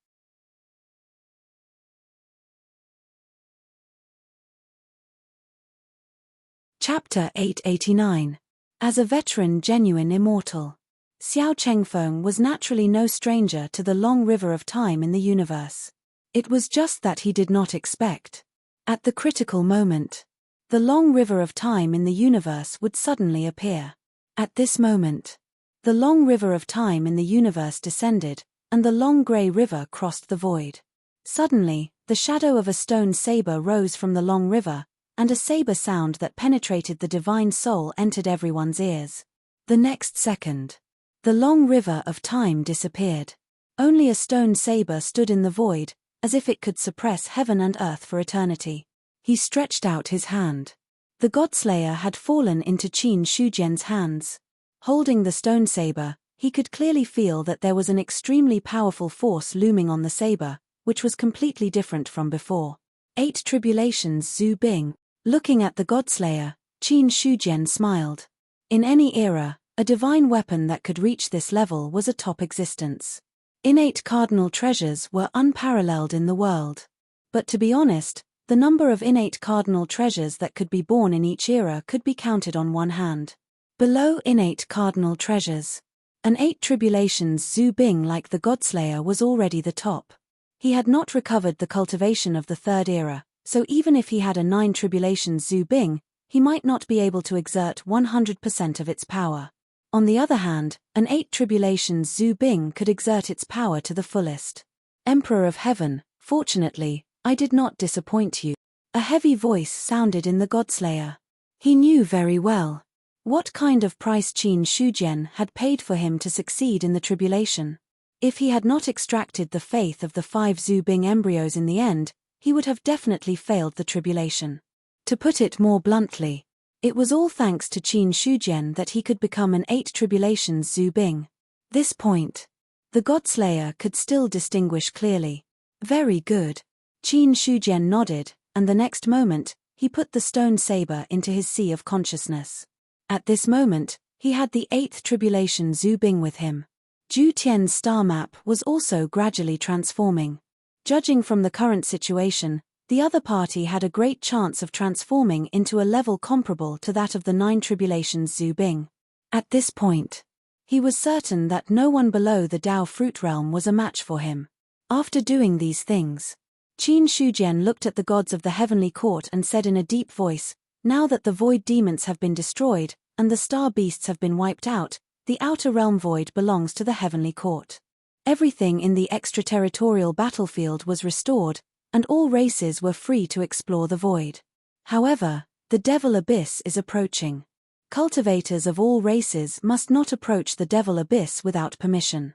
Chapter 889. As a veteran genuine immortal. Xiao Chengfeng was naturally no stranger to the long river of time in the universe. It was just that he did not expect. At the critical moment, the long river of time in the universe would suddenly appear. At this moment, the long river of time in the universe descended, and the long grey river crossed the void. Suddenly, the shadow of a stone saber rose from the long river, and a saber sound that penetrated the divine soul entered everyone's ears. The next second, the long river of time disappeared. Only a stone saber stood in the void, as if it could suppress heaven and earth for eternity. He stretched out his hand. The Godslayer had fallen into Qin Shujian's hands. Holding the stone saber, he could clearly feel that there was an extremely powerful force looming on the saber, which was completely different from before. 8 Tribulations Zhu Bing. Looking at the Godslayer, Qin Shujian smiled. In any era, a divine weapon that could reach this level was a top existence. Innate cardinal treasures were unparalleled in the world. But to be honest, the number of innate cardinal treasures that could be born in each era could be counted on one hand. Below innate cardinal treasures, an 8 Tribulations Zhu Bing like the Godslayer was already the top. He had not recovered the cultivation of the third era, so even if he had a 9 Tribulations Zhu Bing, he might not be able to exert 100% of its power. On the other hand, an 8 Tribulations Zhu Bing could exert its power to the fullest. Emperor of Heaven, fortunately, I did not disappoint you. A heavy voice sounded in the Godslayer. He knew very well what kind of price Qin Shujian had paid for him to succeed in the tribulation. If he had not extracted the faith of the 5 Zhu Bing embryos in the end, he would have definitely failed the tribulation. To put it more bluntly, it was all thanks to Qin Shujian that he could become an 8 Tribulations Zhu Bing. This point, the Godslayer could still distinguish clearly. Very good. Qin Shujian nodded, and the next moment, he put the stone saber into his sea of consciousness. At this moment, he had the 8th Tribulation Zhu Bing with him. Zhu Tian's star map was also gradually transforming. Judging from the current situation, the other party had a great chance of transforming into a level comparable to that of the 9 Tribulations Zhu Bing. At this point, he was certain that no one below the Dao Fruit Realm was a match for him. After doing these things, Qin Shujian looked at the gods of the heavenly court and said in a deep voice, "Now that the void demons have been destroyed, and the star beasts have been wiped out, the outer realm void belongs to the heavenly court. Everything in the extraterritorial battlefield was restored, and all races were free to explore the void. However, the Devil Abyss is approaching. Cultivators of all races must not approach the Devil Abyss without permission.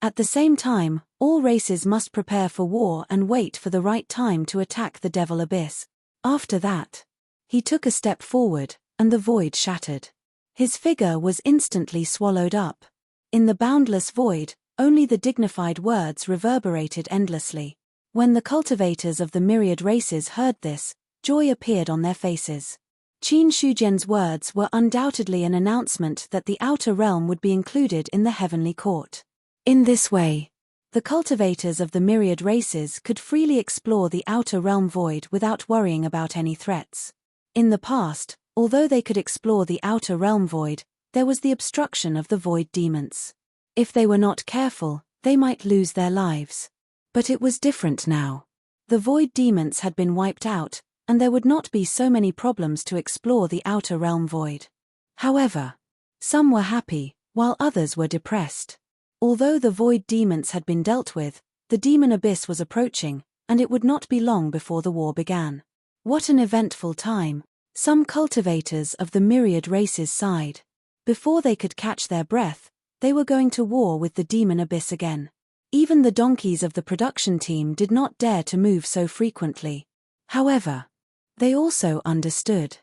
At the same time, all races must prepare for war and wait for the right time to attack the Devil Abyss." After that, he took a step forward, and the void shattered. His figure was instantly swallowed up. In the boundless void, only the dignified words reverberated endlessly. When the cultivators of the myriad races heard this, joy appeared on their faces. Qin Shujian's words were undoubtedly an announcement that the outer realm would be included in the heavenly court. In this way, the cultivators of the myriad races could freely explore the outer realm void without worrying about any threats. In the past, although they could explore the outer realm void, there was the obstruction of the void demons. If they were not careful, they might lose their lives. But it was different now. The void demons had been wiped out, and there would not be so many problems to explore the outer realm void. However, some were happy, while others were depressed. Although the void demons had been dealt with, the demon abyss was approaching, and it would not be long before the war began. What an eventful time! Some cultivators of the myriad races sighed. Before they could catch their breath, they were going to war with the demon abyss again. Even the donkeys of the production team did not dare to move so frequently. However, they also understood.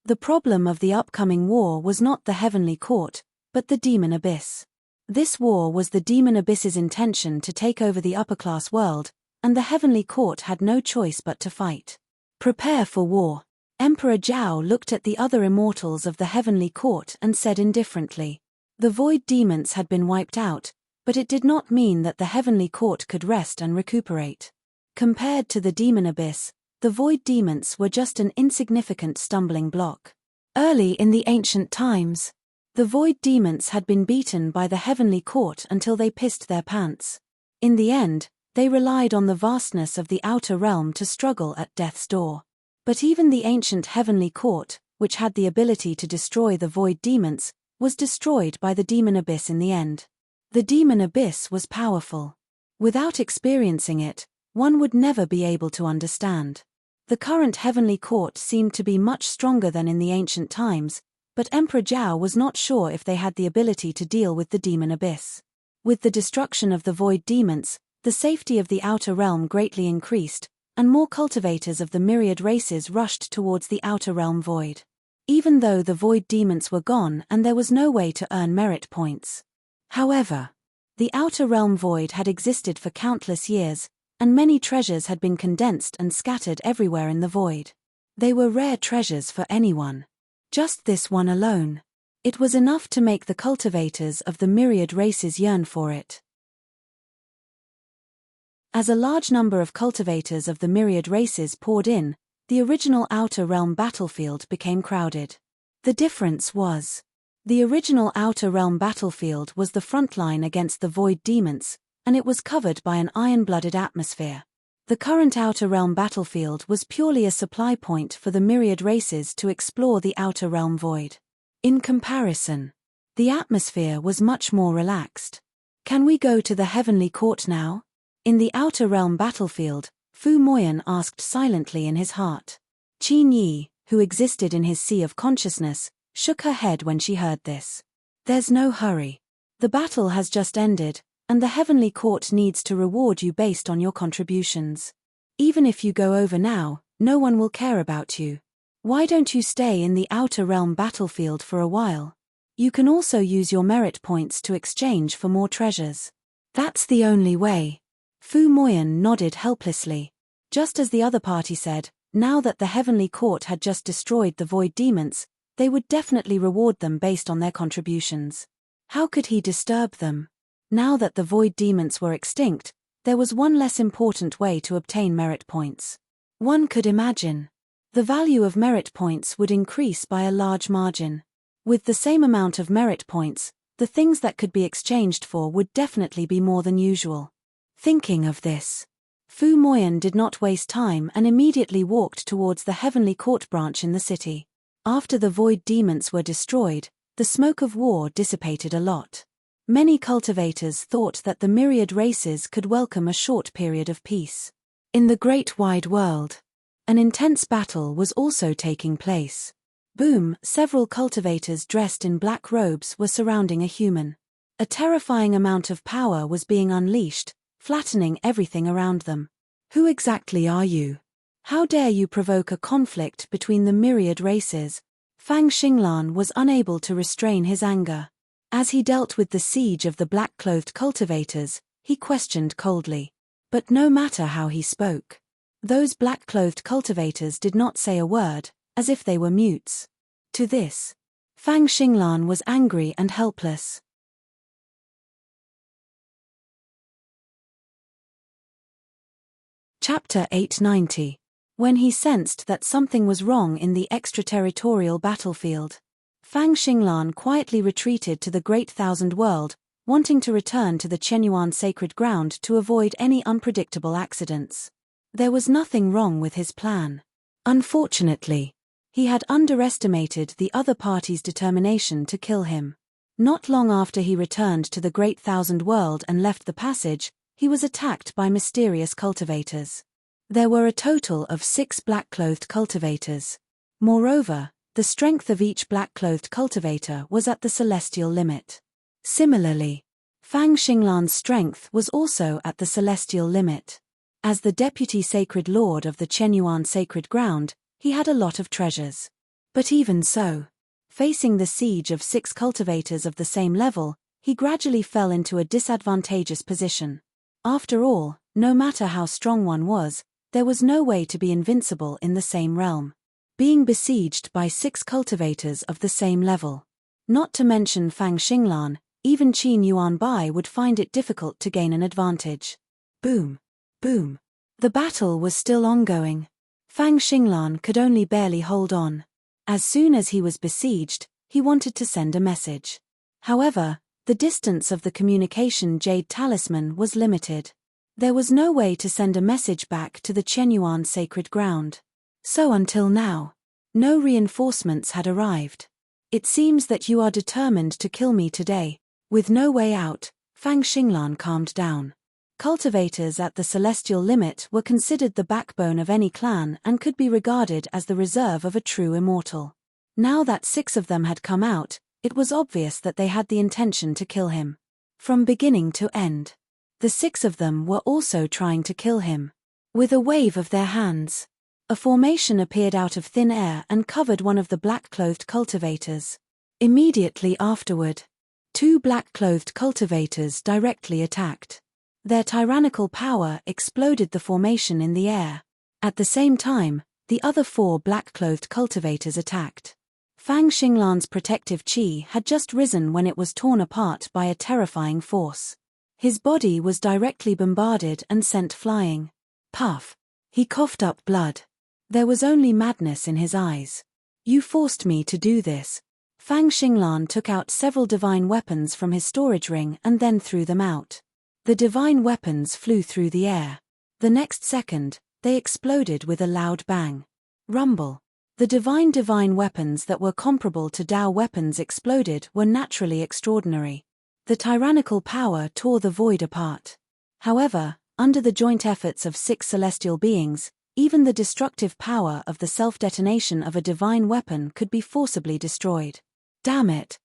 The problem of the upcoming war was not the heavenly court, but the demon abyss. This war was the Demon Abyss's intention to take over the upper-class world, and the Heavenly Court had no choice but to fight. Prepare for war. Emperor Zhao looked at the other immortals of the Heavenly Court and said indifferently. The Void Demons had been wiped out, but it did not mean that the Heavenly Court could rest and recuperate. Compared to the Demon Abyss, the Void Demons were just an insignificant stumbling block. Early in the ancient times, the Void Demons had been beaten by the Heavenly Court until they pissed their pants. In the end, they relied on the vastness of the outer realm to struggle at death's door. But even the ancient Heavenly Court, which had the ability to destroy the Void Demons, was destroyed by the Demon Abyss in the end. The Demon Abyss was powerful. Without experiencing it, one would never be able to understand. The current Heavenly Court seemed to be much stronger than in the ancient times, but Emperor Zhao was not sure if they had the ability to deal with the Demon Abyss. With the destruction of the Void Demons, the safety of the outer realm greatly increased, and more cultivators of the myriad races rushed towards the outer realm void. Even though the Void Demons were gone and there was no way to earn merit points. However, the outer realm void had existed for countless years, and many treasures had been condensed and scattered everywhere in the void. They were rare treasures for anyone. Just this one alone. It was enough to make the cultivators of the myriad races yearn for it. As a large number of cultivators of the myriad races poured in, the original outer realm battlefield became crowded. The difference was, the original outer realm battlefield was the front line against the Void Demons, and it was covered by an iron-blooded atmosphere. The current outer realm battlefield was purely a supply point for the myriad races to explore the outer realm void. In comparison, the atmosphere was much more relaxed. Can we go to the Heavenly Court now? In the outer realm battlefield, Fu Moyan asked silently in his heart. Qin Yi, who existed in his sea of consciousness, shook her head when she heard this. There's no hurry. The battle has just ended, and the Heavenly Court needs to reward you based on your contributions. Even if you go over now, no one will care about you. Why don't you stay in the outer realm battlefield for a while? You can also use your merit points to exchange for more treasures. That's the only way. Fu Moyan nodded helplessly. Just as the other party said, now that the Heavenly Court had just destroyed the Void Demons, they would definitely reward them based on their contributions. How could he disturb them? Now that the Void Demons were extinct, there was one less important way to obtain merit points. One could imagine. The value of merit points would increase by a large margin. With the same amount of merit points, the things that could be exchanged for would definitely be more than usual. Thinking of this, Fu Moyan did not waste time and immediately walked towards the Heavenly Court branch in the city. After the Void Demons were destroyed, the smoke of war dissipated a lot. Many cultivators thought that the myriad races could welcome a short period of peace. In the great wide world, an intense battle was also taking place. Boom! Several cultivators dressed in black robes were surrounding a human. A terrifying amount of power was being unleashed, flattening everything around them. Who exactly are you? How dare you provoke a conflict between the myriad races? Fang Xinglan was unable to restrain his anger. As he dealt with the siege of the black-clothed cultivators, he questioned coldly. But no matter how he spoke, those black-clothed cultivators did not say a word, as if they were mutes. To this, Fang Xinglan was angry and helpless. Chapter 890. When he sensed that something was wrong in the extraterritorial battlefield, Fang Xinglan quietly retreated to the Great Thousand World, wanting to return to the Chenyuan sacred ground to avoid any unpredictable accidents. There was nothing wrong with his plan. Unfortunately, he had underestimated the other party's determination to kill him. Not long after he returned to the Great Thousand World and left the passage, he was attacked by mysterious cultivators. There were a total of 6 black-clothed cultivators. Moreover, the strength of each black-clothed cultivator was at the celestial limit. Similarly, Fang Xinglan's strength was also at the celestial limit. As the deputy sacred lord of the Chenyuan sacred ground, he had a lot of treasures. But even so, facing the siege of 6 cultivators of the same level, he gradually fell into a disadvantageous position. After all, no matter how strong one was, there was no way to be invincible in the same realm. Being besieged by 6 cultivators of the same level. Not to mention Fang Xinglan, even Qin Yuanbai would find it difficult to gain an advantage. Boom. Boom. The battle was still ongoing. Fang Xinglan could only barely hold on. As soon as he was besieged, he wanted to send a message. However, the distance of the communication jade talisman was limited. There was no way to send a message back to the Chenyuan sacred ground. So until now, no reinforcements had arrived. It seems that you are determined to kill me today. With no way out, Fang Xinglan calmed down. Cultivators at the celestial limit were considered the backbone of any clan and could be regarded as the reserve of a true immortal. Now that 6 of them had come out, it was obvious that they had the intention to kill him. From beginning to end. The 6 of them were also trying to kill him. With a wave of their hands, a formation appeared out of thin air and covered one of the black-clothed cultivators. Immediately afterward, 2 black-clothed cultivators directly attacked. Their tyrannical power exploded the formation in the air. At the same time, the other 4 black-clothed cultivators attacked. Fang Xinglan's protective chi had just risen when it was torn apart by a terrifying force. His body was directly bombarded and sent flying. Puff. He coughed up blood. There was only madness in his eyes. You forced me to do this. Fang Xinglan took out several divine weapons from his storage ring and then threw them out. The divine weapons flew through the air. The next second, they exploded with a loud bang. Rumble. The divine weapons that were comparable to Dao weapons exploded were naturally extraordinary. The tyrannical power tore the void apart. However, under the joint efforts of 6 celestial beings, even the destructive power of the self-detonation of a divine weapon could be forcibly destroyed. Damn it!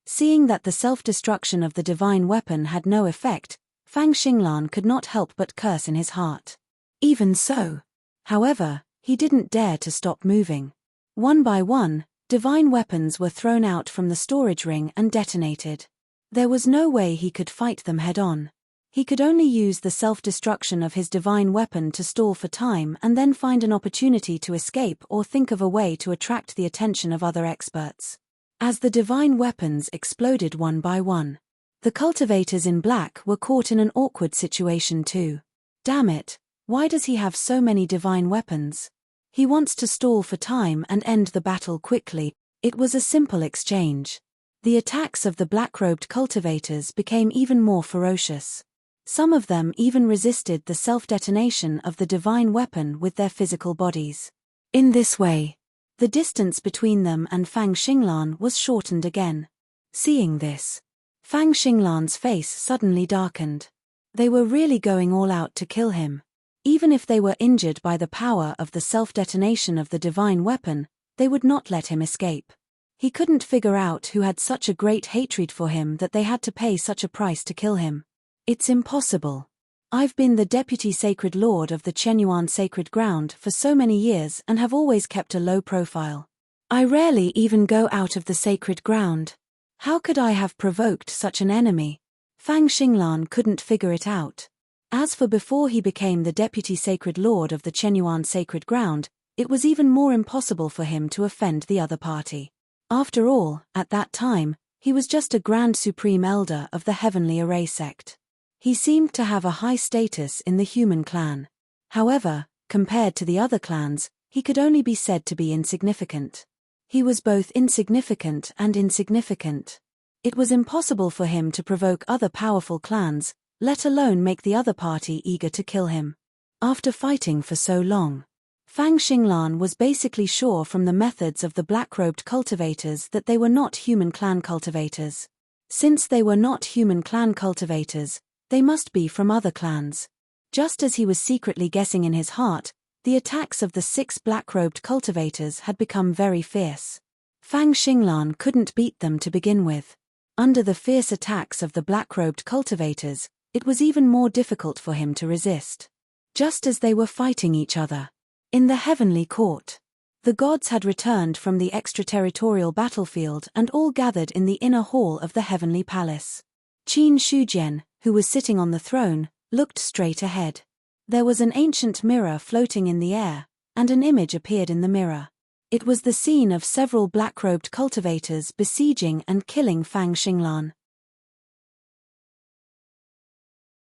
Seeing that the self-destruction of the divine weapon had no effect, Fang Xinglan could not help but curse in his heart. Even so. However, he didn't dare to stop moving. One by one, divine weapons were thrown out from the storage ring and detonated. There was no way he could fight them head-on. He could only use the self-destruction of his divine weapon to stall for time and then find an opportunity to escape or think of a way to attract the attention of other experts. As the divine weapons exploded one by one, the cultivators in black were caught in an awkward situation too. Damn it, why does he have so many divine weapons? He wants to stall for time and end the battle quickly. It was a simple exchange. The attacks of the black-robed cultivators became even more ferocious. Some of them even resisted the self-detonation of the divine weapon with their physical bodies. In this way, the distance between them and Fang Xinglan was shortened again. Seeing this, Fang Xinglan's face suddenly darkened. They were really going all out to kill him. Even if they were injured by the power of the self-detonation of the divine weapon, they would not let him escape. He couldn't figure out who had such a great hatred for him that they had to pay such a price to kill him. It's impossible. I've been the deputy sacred lord of the Chenyuan sacred ground for so many years and have always kept a low profile. I rarely even go out of the sacred ground. How could I have provoked such an enemy? Fang Xinglan couldn't figure it out. As for before he became the deputy sacred lord of the Chenyuan sacred ground, it was even more impossible for him to offend the other party. After all, at that time, he was just a grand supreme elder of the heavenly array sect. He seemed to have a high status in the human clan. However, compared to the other clans, he could only be said to be insignificant. He was both insignificant and insignificant. It was impossible for him to provoke other powerful clans, let alone make the other party eager to kill him. After fighting for so long, Fang Xinglan was basically sure from the methods of the black-robed cultivators that they were not human clan cultivators. Since they were not human clan cultivators, they must be from other clans. Just as he was secretly guessing in his heart, the attacks of the 6 black-robed cultivators had become very fierce. Fang Xinglan couldn't beat them to begin with. Under the fierce attacks of the black-robed cultivators, it was even more difficult for him to resist. Just as they were fighting each other in the heavenly court, The gods had returned from the extraterritorial battlefield and all gathered in the inner hall of the heavenly palace. Qin Shujian, who was sitting on the throne, looked straight ahead. There was an ancient mirror floating in the air, and an image appeared in the mirror. It was the scene of several black-robed cultivators besieging and killing Fang Xinglan.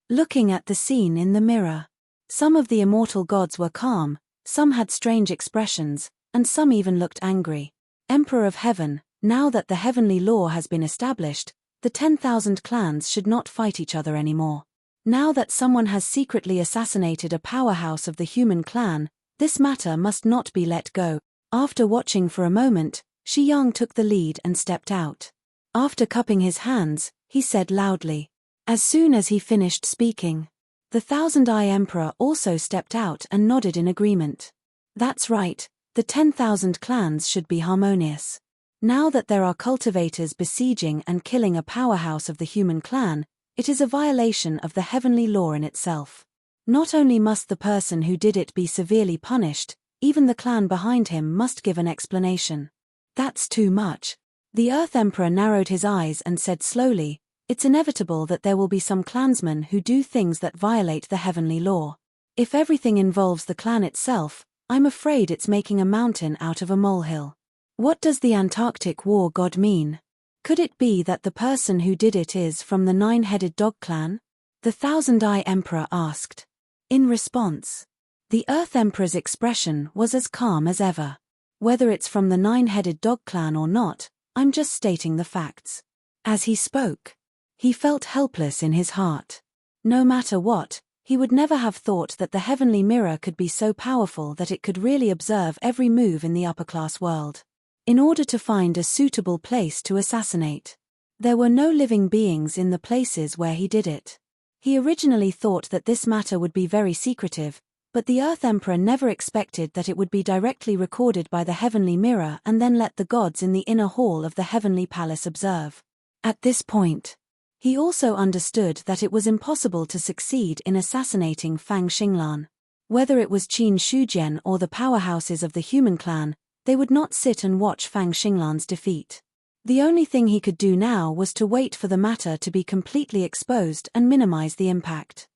Looking at the scene in the mirror, some of the immortal gods were calm, some had strange expressions, and some even looked angry. Emperor of Heaven, now that the heavenly law has been established, the 10,000 clans should not fight each other anymore. Now that someone has secretly assassinated a powerhouse of the human clan, this matter must not be let go. After watching for a moment, Shi Yang took the lead and stepped out. After cupping his hands, he said loudly. As soon as he finished speaking, the Thousand-Eye Emperor also stepped out and nodded in agreement. That's right, the 10,000 clans should be harmonious. Now that there are cultivators besieging and killing a powerhouse of the human clan, it is a violation of the heavenly law in itself. Not only must the person who did it be severely punished, even the clan behind him must give an explanation. That's too much. The Earth Emperor narrowed his eyes and said slowly, it's inevitable that there will be some clansmen who do things that violate the heavenly law. If everything involves the clan itself, I'm afraid it's making a mountain out of a molehill. What does the Antarctic war god mean? Could it be that the person who did it is from the nine-headed dog clan? The Thousand-Eye Emperor asked. In response, the Earth Emperor's expression was as calm as ever. Whether it's from the nine-headed dog clan or not, I'm just stating the facts. As he spoke, he felt helpless in his heart. No matter what, he would never have thought that the heavenly mirror could be so powerful that it could really observe every move in the upper-class world. In order to find a suitable place to assassinate, there were no living beings in the places where he did it. He originally thought that this matter would be very secretive, but the Earth Emperor never expected that it would be directly recorded by the heavenly mirror and then let the gods in the inner hall of the heavenly palace observe. At this point, he also understood that it was impossible to succeed in assassinating Fang Xinglan. Whether it was Qin Shujian or the powerhouses of the human clan, they would not sit and watch Fang Xinglan's defeat. The only thing he could do now was to wait for the matter to be completely exposed and minimize the impact.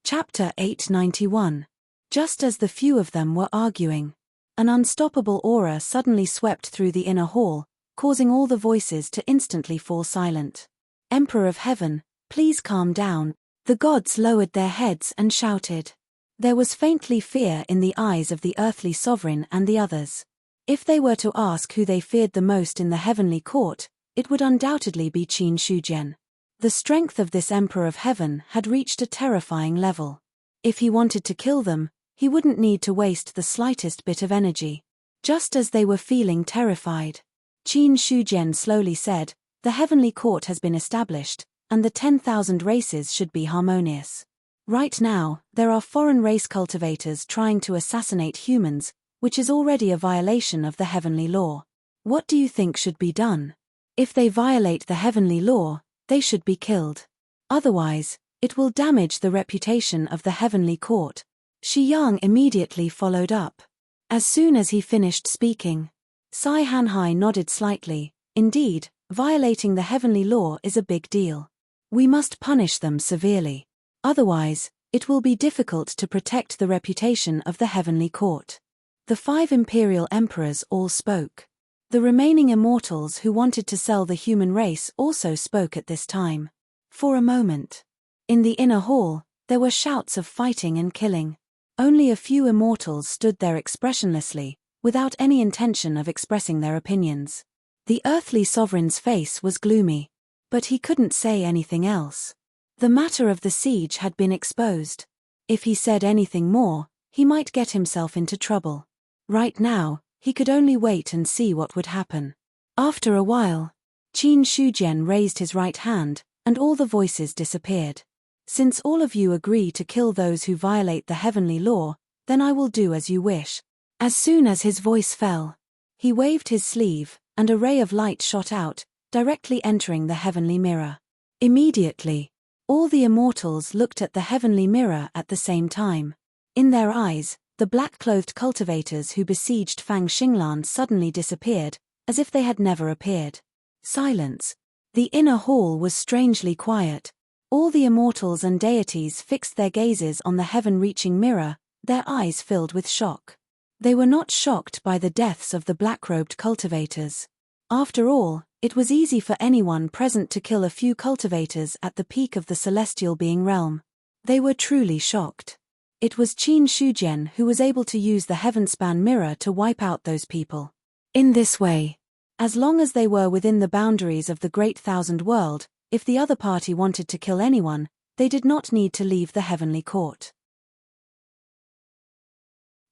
Chapter 891. Just as the few of them were arguing, an unstoppable aura suddenly swept through the inner hall, causing all the voices to instantly fall silent. Emperor of Heaven, please calm down. The gods lowered their heads and shouted. There was faintly fear in the eyes of the earthly sovereign and the others. If they were to ask who they feared the most in the heavenly court, it would undoubtedly be Qin Shujian. The strength of this Emperor of Heaven had reached a terrifying level. If he wanted to kill them, he wouldn't need to waste the slightest bit of energy. Just as they were feeling terrified, Qin Shujian slowly said, the heavenly court has been established, and the 10,000 races should be harmonious. Right now, there are foreign race cultivators trying to assassinate humans, which is already a violation of the heavenly law. What do you think should be done? If they violate the heavenly law, they should be killed. Otherwise, it will damage the reputation of the heavenly court. Shi Yang immediately followed up. As soon as he finished speaking, Sai Hanhai nodded slightly. Indeed, violating the heavenly law is a big deal. We must punish them severely. Otherwise, it will be difficult to protect the reputation of the heavenly court. The 5 imperial emperors all spoke. The remaining immortals who wanted to sell the human race also spoke at this time. For a moment, in the inner hall, there were shouts of fighting and killing. Only a few immortals stood there expressionlessly, without any intention of expressing their opinions. The earthly sovereign's face was gloomy, but he couldn't say anything else. The matter of the siege had been exposed. If he said anything more, he might get himself into trouble. Right now, he could only wait and see what would happen. After a while, Qin Shujian raised his right hand, and all the voices disappeared. Since all of you agree to kill those who violate the heavenly law, then I will do as you wish. As soon as his voice fell, he waved his sleeve, and a ray of light shot out, directly entering the heavenly mirror. Immediately, All the immortals looked at the heavenly mirror at the same time. In their eyes, the black-clothed cultivators who besieged Fang Xinglan suddenly disappeared, as if they had never appeared. Silence. The inner hall was strangely quiet. All the immortals and deities fixed their gazes on the heaven-reaching mirror, their eyes filled with shock. They were not shocked by the deaths of the black-robed cultivators. After all, it was easy for anyone present to kill a few cultivators at the peak of the celestial being realm. They were truly shocked. It was Qin Shujian who was able to use the heavenspan mirror to wipe out those people. In this way, as long as they were within the boundaries of the Great Thousand World, if the other party wanted to kill anyone, they did not need to leave the heavenly court.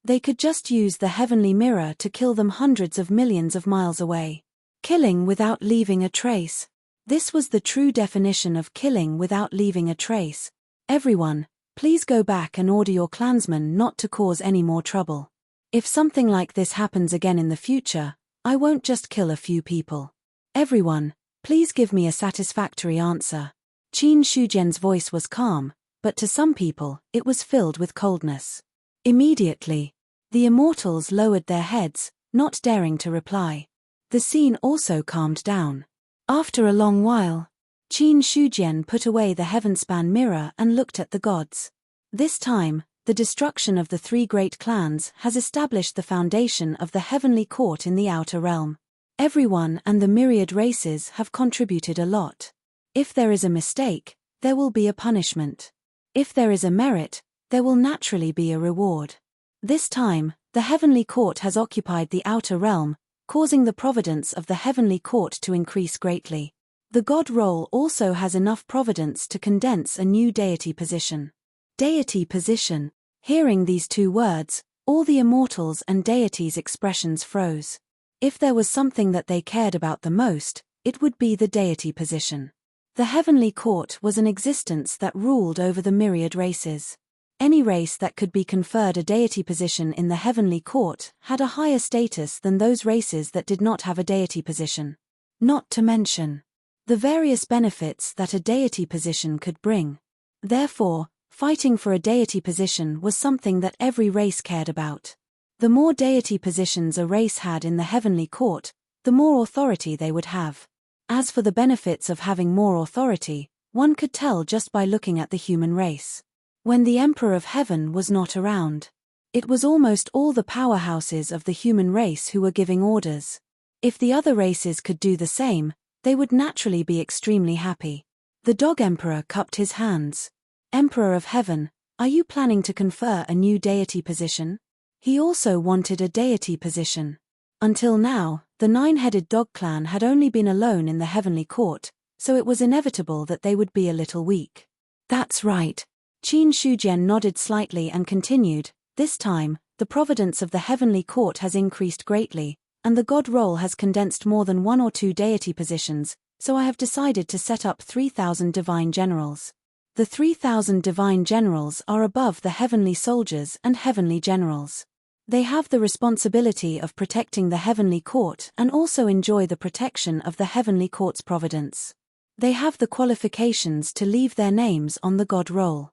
They could just use the heavenly mirror to kill them hundreds of millions of miles away. Killing without leaving a trace. This was the true definition of killing without leaving a trace. Everyone, please go back and order your clansmen not to cause any more trouble. If something like this happens again in the future, I won't just kill a few people. Everyone, please give me a satisfactory answer. Qin Shujian's voice was calm, but to some people, it was filled with coldness. Immediately, the immortals lowered their heads, not daring to reply. The scene also calmed down. After a long while, Qin Shujian put away the heavenspan mirror and looked at the gods. This time, the destruction of the three great clans has established the foundation of the heavenly court in the outer realm. Everyone and the myriad races have contributed a lot. If there is a mistake, there will be a punishment. If there is a merit, there will naturally be a reward. This time, the heavenly court has occupied the outer realm, causing the providence of the heavenly court to increase greatly. The god role also has enough providence to condense a new deity position. Deity position. Hearing these two words, all the immortals and deities' expressions froze. If there was something that they cared about the most, it would be the deity position. The heavenly court was an existence that ruled over the myriad races. Any race that could be conferred a deity position in the heavenly court had a higher status than those races that did not have a deity position. Not to mention the various benefits that a deity position could bring. Therefore, fighting for a deity position was something that every race cared about. The more deity positions a race had in the heavenly court, the more authority they would have. As for the benefits of having more authority, one could tell just by looking at the human race. When the Emperor of Heaven was not around, it was almost all the powerhouses of the human race who were giving orders. If the other races could do the same, they would naturally be extremely happy. The Dog Emperor cupped his hands. Emperor of Heaven, are you planning to confer a new deity position? He also wanted a deity position. Until now, the nine-headed dog clan had only been alone in the heavenly court, so it was inevitable that they would be a little weak. That's right. Qin Shujian nodded slightly and continued, this time, the providence of the heavenly court has increased greatly, and the god role has condensed more than one or two deity positions, so I have decided to set up 3,000 divine generals. The 3,000 divine generals are above the heavenly soldiers and heavenly generals. They have the responsibility of protecting the heavenly court and also enjoy the protection of the heavenly court's providence. They have the qualifications to leave their names on the god roll.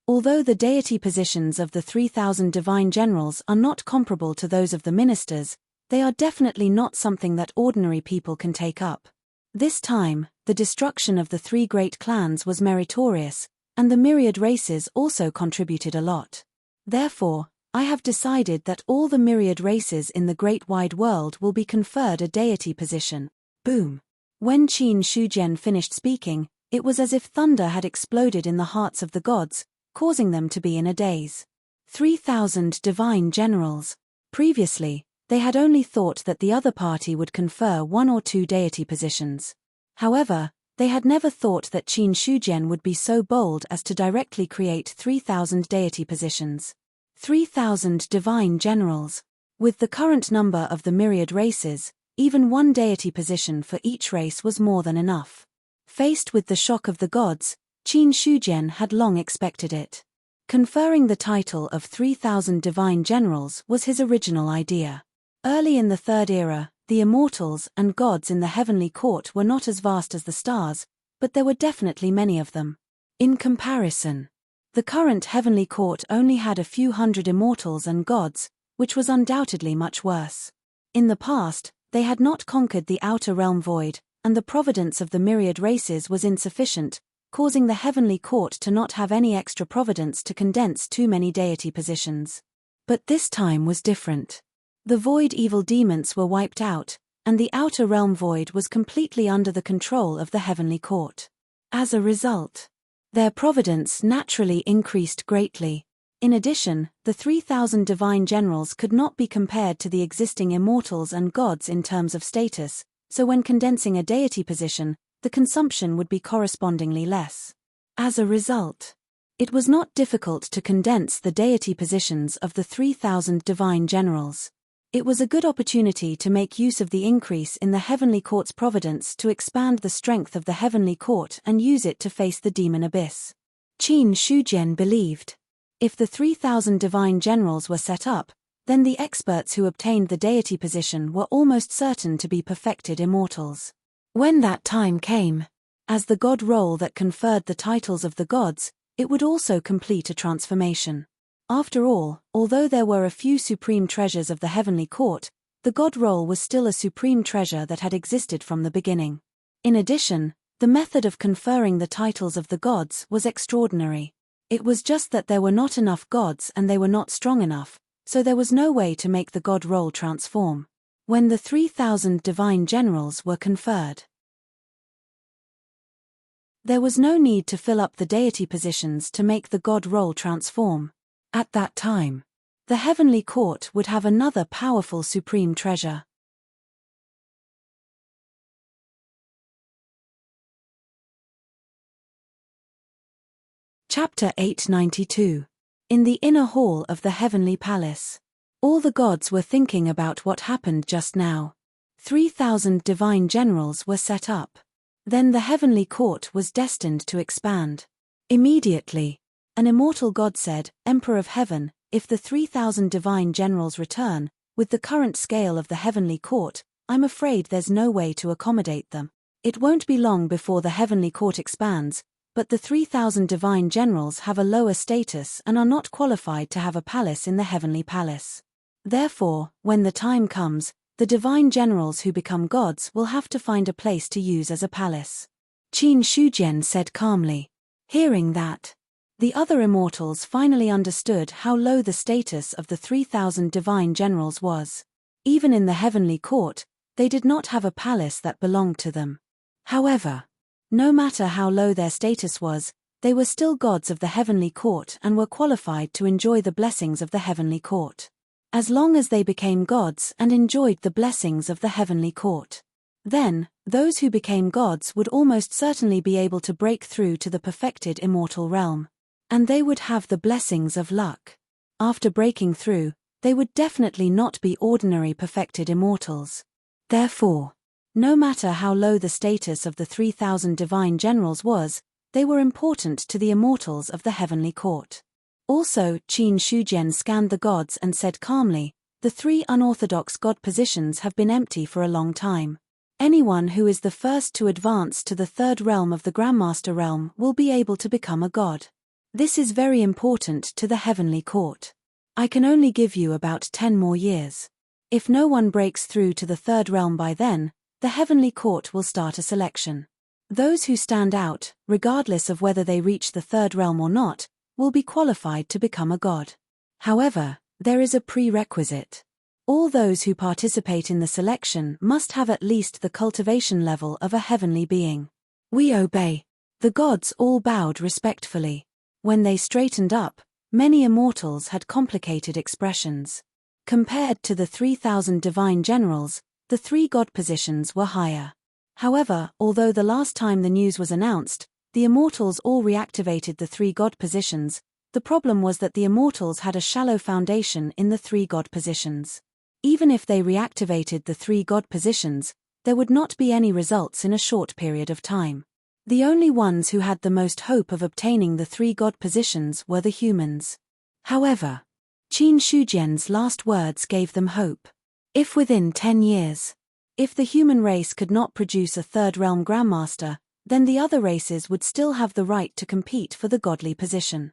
Although the deity positions of the 3,000 divine generals are not comparable to those of the ministers, they are definitely not something that ordinary people can take up. This time, the destruction of the three great clans was meritorious, and the myriad races also contributed a lot. Therefore, I have decided that all the myriad races in the great wide world will be conferred a deity position. Boom! When Qin Shujian finished speaking, it was as if thunder had exploded in the hearts of the gods, causing them to be in a daze. 3,000 divine generals. Previously, they had only thought that the other party would confer one or two deity positions. However, they had never thought that Qin Shujian would be so bold as to directly create 3,000 deity positions. 3,000 divine generals. With the current number of the myriad races, even one deity position for each race was more than enough. Faced with the shock of the gods, Qin Shujian had long expected it. Conferring the title of 3,000 divine generals was his original idea. Early in the Third Era, the immortals and gods in the heavenly court were not as vast as the stars, but there were definitely many of them. In comparison, the current heavenly court only had a few hundred immortals and gods, which was undoubtedly much worse. In the past, they had not conquered the outer realm void, and the providence of the myriad races was insufficient, causing the heavenly court to not have any extra providence to condense too many deity positions. But this time was different. The void evil demons were wiped out, and the outer realm void was completely under the control of the heavenly court. As a result, their providence naturally increased greatly. In addition, the 3,000 divine generals could not be compared to the existing immortals and gods in terms of status, so when condensing a deity position, the consumption would be correspondingly less. As a result, it was not difficult to condense the deity positions of the 3,000 divine generals. It was a good opportunity to make use of the increase in the heavenly court's providence to expand the strength of the heavenly court and use it to face the demon abyss. Qin Shujian believed, if the 3,000 divine generals were set up, then the experts who obtained the deity position were almost certain to be perfected immortals. When that time came, as the god role that conferred the titles of the gods, it would also complete a transformation. After all, although there were a few supreme treasures of the heavenly court, the god role was still a supreme treasure that had existed from the beginning. In addition, the method of conferring the titles of the gods was extraordinary. It was just that there were not enough gods and they were not strong enough, so there was no way to make the god role transform. When the 3,000 divine generals were conferred, there was no need to fill up the deity positions to make the god role transform. At that time, the heavenly court would have another powerful supreme treasure. Chapter 892. In the inner hall of the heavenly palace. All the gods were thinking about what happened just now. 3,000 divine generals were set up. Then the heavenly court was destined to expand. Immediately, an immortal god said, "Emperor of heaven, if the 3,000 divine generals return, with the current scale of the heavenly court, I'm afraid there's no way to accommodate them. It won't be long before the heavenly court expands, but the 3,000 divine generals have a lower status and are not qualified to have a palace in the heavenly palace. Therefore, when the time comes, the divine generals who become gods will have to find a place to use as a palace." Qin Shujian said calmly. Hearing that, the other immortals finally understood how low the status of the 3,000 divine generals was. Even in the heavenly court, they did not have a palace that belonged to them. However, no matter how low their status was, they were still gods of the heavenly court and were qualified to enjoy the blessings of the heavenly court. As long as they became gods and enjoyed the blessings of the heavenly court, then, those who became gods would almost certainly be able to break through to the perfected immortal realm. And they would have the blessings of luck. After breaking through, they would definitely not be ordinary perfected immortals. Therefore, no matter how low the status of the 3,000 divine generals was, they were important to the immortals of the heavenly court. Also, Qin Shujian scanned the gods and said calmly, "The 3 unorthodox god positions have been empty for a long time. Anyone who is the first to advance to the 3rd realm of the Grandmaster realm will be able to become a god. This is very important to the heavenly court. I can only give you about 10 more years. If no one breaks through to the 3rd realm by then, the heavenly court will start a selection. Those who stand out, regardless of whether they reach the 3rd realm or not, will be qualified to become a god. However, there is a prerequisite. All those who participate in the selection must have at least the cultivation level of a heavenly being." "We obey." The gods all bowed respectfully. When they straightened up, many immortals had complicated expressions. Compared to the 3,000 divine generals, the 3 god positions were higher. However, although the last time the news was announced, the immortals all reactivated the 3 god positions, the problem was that the immortals had a shallow foundation in the 3 god positions. Even if they reactivated the 3 god positions, there would not be any results in a short period of time. The only ones who had the most hope of obtaining the 3 god positions were the humans. However, Qin Shujian's last words gave them hope. If within 10 years, If the human race could not produce a third realm grandmaster, then the other races would still have the right to compete for the godly position.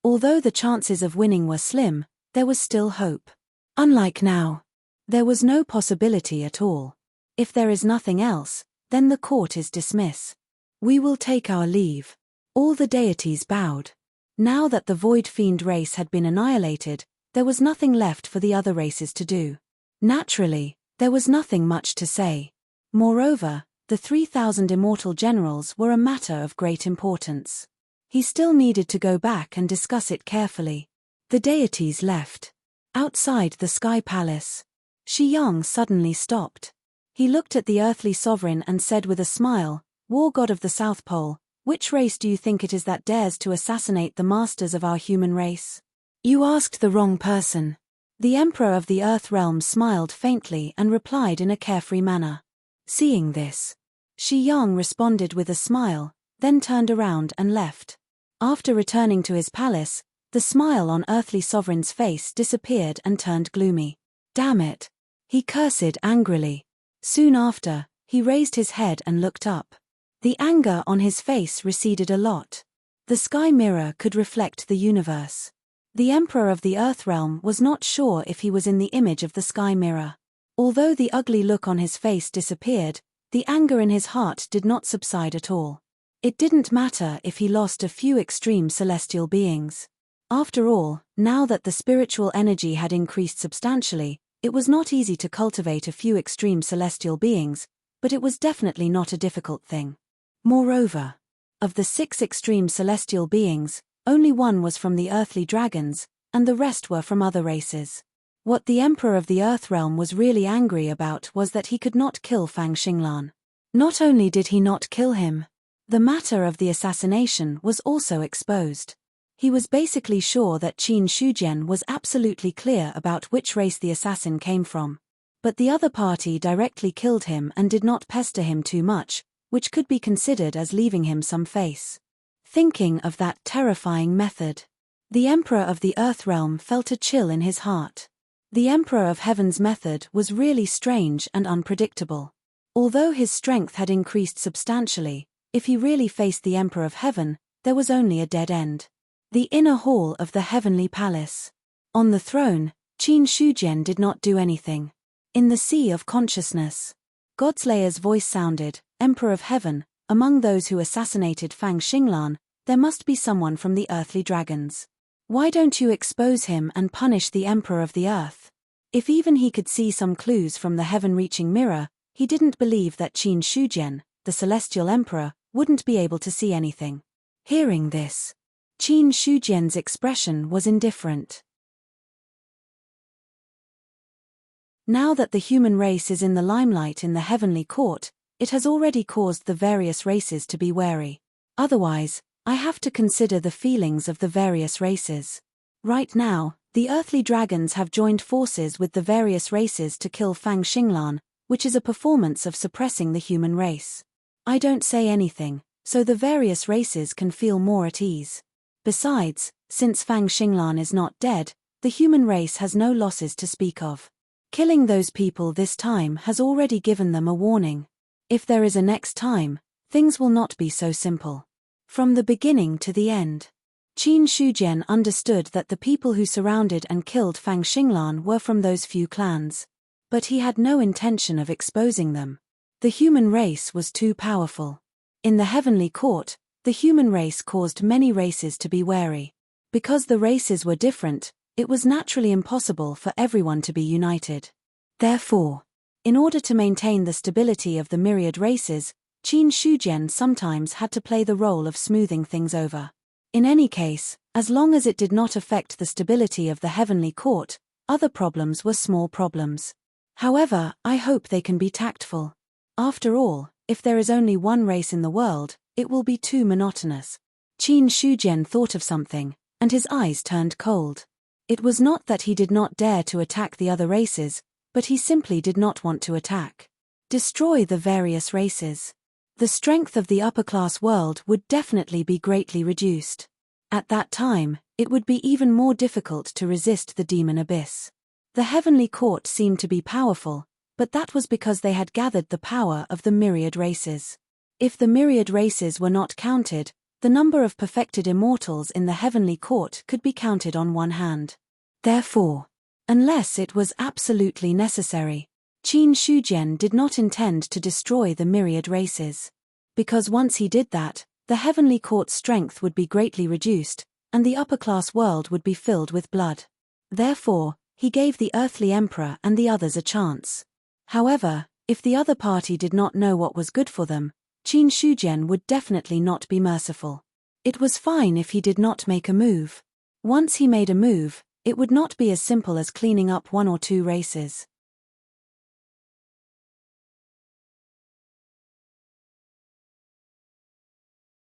Although the chances of winning were slim, there was still hope. Unlike now, there was no possibility at all. If there is nothing else, then the court is dismiss. We will take our leave. All the deities bowed. Now that the Void Fiend race had been annihilated, there was nothing left for the other races to do. Naturally, there was nothing much to say. Moreover, the 3,000 immortal generals were a matter of great importance. He still needed to go back and discuss it carefully. The deities left. Outside the Sky Palace, Shi Yang suddenly stopped. He looked at the earthly sovereign and said with a smile, "War god of the South Pole, which race do you think it is that dares to assassinate the masters of our human race?" "You asked the wrong person." The Emperor of the Earth Realm smiled faintly and replied in a carefree manner. Seeing this, Shi Yang responded with a smile, then turned around and left. After returning to his palace, the smile on earthly sovereign's face disappeared and turned gloomy. "Damn it!" he cursed angrily. Soon after, he raised his head and looked up. The anger on his face receded a lot. The sky mirror could reflect the universe. The Emperor of the Earth Realm was not sure if he was in the image of the sky mirror. Although the ugly look on his face disappeared, the anger in his heart did not subside at all. It didn't matter if he lost a few extreme celestial beings. After all, now that the spiritual energy had increased substantially, it was not easy to cultivate a few extreme celestial beings, but it was definitely not a difficult thing. Moreover, of the 6 extreme celestial beings, only one was from the earthly dragons, and the rest were from other races. What the Emperor of the Earth Realm was really angry about was that he could not kill Fang Xinglan. Not only did he not kill him, the matter of the assassination was also exposed. He was basically sure that Qin Shujian was absolutely clear about which race the assassin came from. But the other party directly killed him and did not pester him too much, which could be considered as leaving him some face. Thinking of that terrifying method, the Emperor of the Earth Realm felt a chill in his heart. The Emperor of Heaven's method was really strange and unpredictable. Although his strength had increased substantially, if he really faced the Emperor of Heaven, there was only a dead end. The inner hall of the Heavenly Palace. On the throne, Qin Shujian did not do anything. In the sea of consciousness, Godslayer's voice sounded, "Emperor of Heaven, among those who assassinated Fang Xinglan, there must be someone from the earthly dragons. Why don't you expose him and punish the Emperor of the Earth?" If even he could see some clues from the heaven-reaching mirror, he didn't believe that Qin Shujian, the celestial emperor, wouldn't be able to see anything. Hearing this, Qin Shujian's expression was indifferent. Now that the human race is in the limelight in the heavenly court, it has already caused the various races to be wary. Otherwise, I have to consider the feelings of the various races. Right now, the earthly dragons have joined forces with the various races to kill Fang Xinglan, which is a performance of suppressing the human race. I don't say anything, so the various races can feel more at ease. Besides, since Fang Xinglan is not dead, the human race has no losses to speak of. Killing those people this time has already given them a warning. If there is a next time, things will not be so simple. From the beginning to the end, Qin Shujian understood that the people who surrounded and killed Fang Xinglan were from those few clans. But he had no intention of exposing them. The human race was too powerful. In the heavenly court, the human race caused many races to be wary. Because the races were different, it was naturally impossible for everyone to be united. Therefore, in order to maintain the stability of the myriad races, Qin Shujian sometimes had to play the role of smoothing things over. In any case, as long as it did not affect the stability of the heavenly court, other problems were small problems. However, I hope they can be tactful. After all, if there is only one race in the world, it will be too monotonous. Qin Shujian thought of something, and his eyes turned cold. It was not that he did not dare to attack the other races, but he simply did not want to attack. Destroy the various races. The strength of the upper-class world would definitely be greatly reduced. At that time, it would be even more difficult to resist the demon abyss. The heavenly court seemed to be powerful, but that was because they had gathered the power of the myriad races. If the myriad races were not counted, the number of perfected immortals in the heavenly court could be counted on one hand. Therefore, unless it was absolutely necessary, Qin Shujian did not intend to destroy the myriad races. Because once he did that, the heavenly court's strength would be greatly reduced, and the upper-class world would be filled with blood. Therefore, he gave the earthly emperor and the others a chance. However, if the other party did not know what was good for them, Qin Shujian would definitely not be merciful. It was fine if he did not make a move. Once he made a move, it would not be as simple as cleaning up one or two races.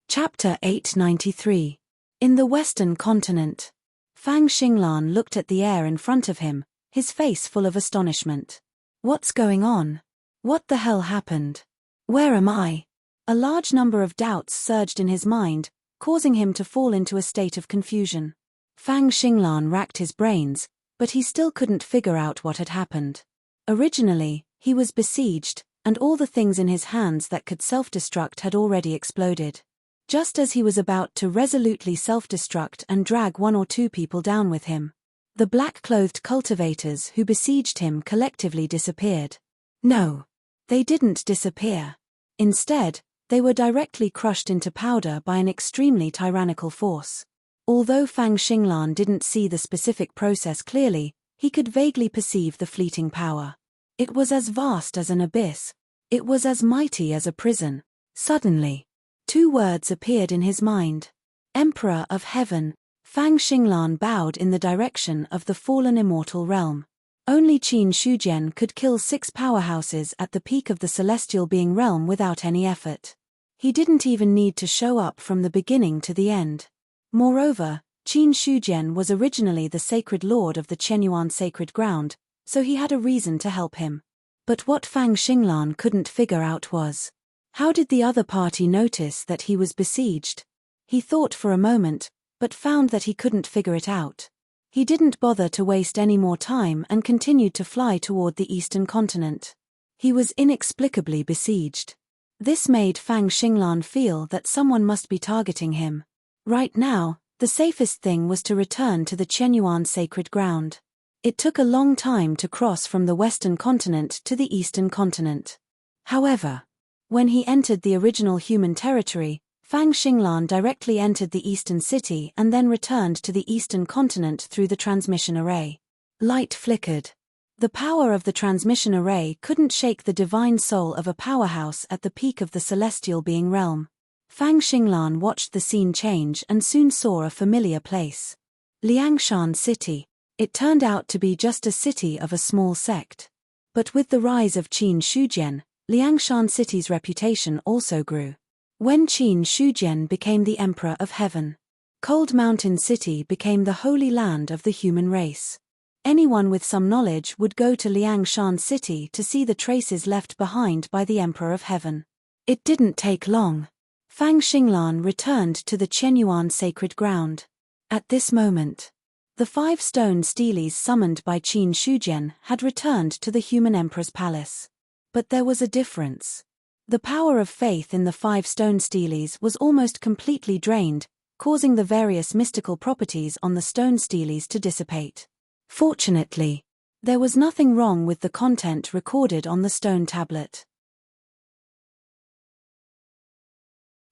Chapter 893. In the Western Continent. Fang Xinglan looked at the air in front of him, his face full of astonishment. What's going on? What the hell happened? Where am I? A large number of doubts surged in his mind, causing him to fall into a state of confusion. Fang Xinglan racked his brains, but he still couldn't figure out what had happened. Originally, he was besieged, and all the things in his hands that could self-destruct had already exploded. Just as he was about to resolutely self-destruct and drag one or two people down with him, the black-clothed cultivators who besieged him collectively disappeared. No, they didn't disappear. Instead, they were directly crushed into powder by an extremely tyrannical force. Although Fang Xinglan didn't see the specific process clearly, he could vaguely perceive the fleeting power. It was as vast as an abyss. It was as mighty as a prison. Suddenly, two words appeared in his mind. Emperor of Heaven. Fang Xinglan bowed in the direction of the fallen immortal realm. Only Qin Shujian could kill 6 powerhouses at the peak of the celestial being realm without any effort. He didn't even need to show up from the beginning to the end. Moreover, Qin Shujian was originally the sacred lord of the Chenyuan sacred ground, so he had a reason to help him. But what Fang Xinglan couldn't figure out was, how did the other party notice that he was besieged? He thought for a moment, but found that he couldn't figure it out. He didn't bother to waste any more time and continued to fly toward the eastern continent. He was inexplicably besieged. This made Fang Xinglan feel that someone must be targeting him. Right now, the safest thing was to return to the Chenyuan sacred ground. It took a long time to cross from the western continent to the eastern continent. However, when he entered the original human territory, Fang Xinglan directly entered the eastern city and then returned to the eastern continent through the transmission array. Light flickered. The power of the transmission array couldn't shake the divine soul of a powerhouse at the peak of the celestial being realm. Fang Xinglan watched the scene change and soon saw a familiar place. Liangshan City. It turned out to be just a city of a small sect. But with the rise of Qin Shujian, Liangshan City's reputation also grew. When Qin Shujian became the Emperor of Heaven, Cold Mountain City became the holy land of the human race. Anyone with some knowledge would go to Liangshan City to see the traces left behind by the Emperor of Heaven. It didn't take long. Fang Xinglan returned to the Chenyuan sacred ground. At this moment, the 5 stone steles summoned by Qin Shujian had returned to the human emperor's palace. But there was a difference. The power of faith in the 5 stone steles was almost completely drained, causing the various mystical properties on the stone steles to dissipate. Fortunately, there was nothing wrong with the content recorded on the stone tablet.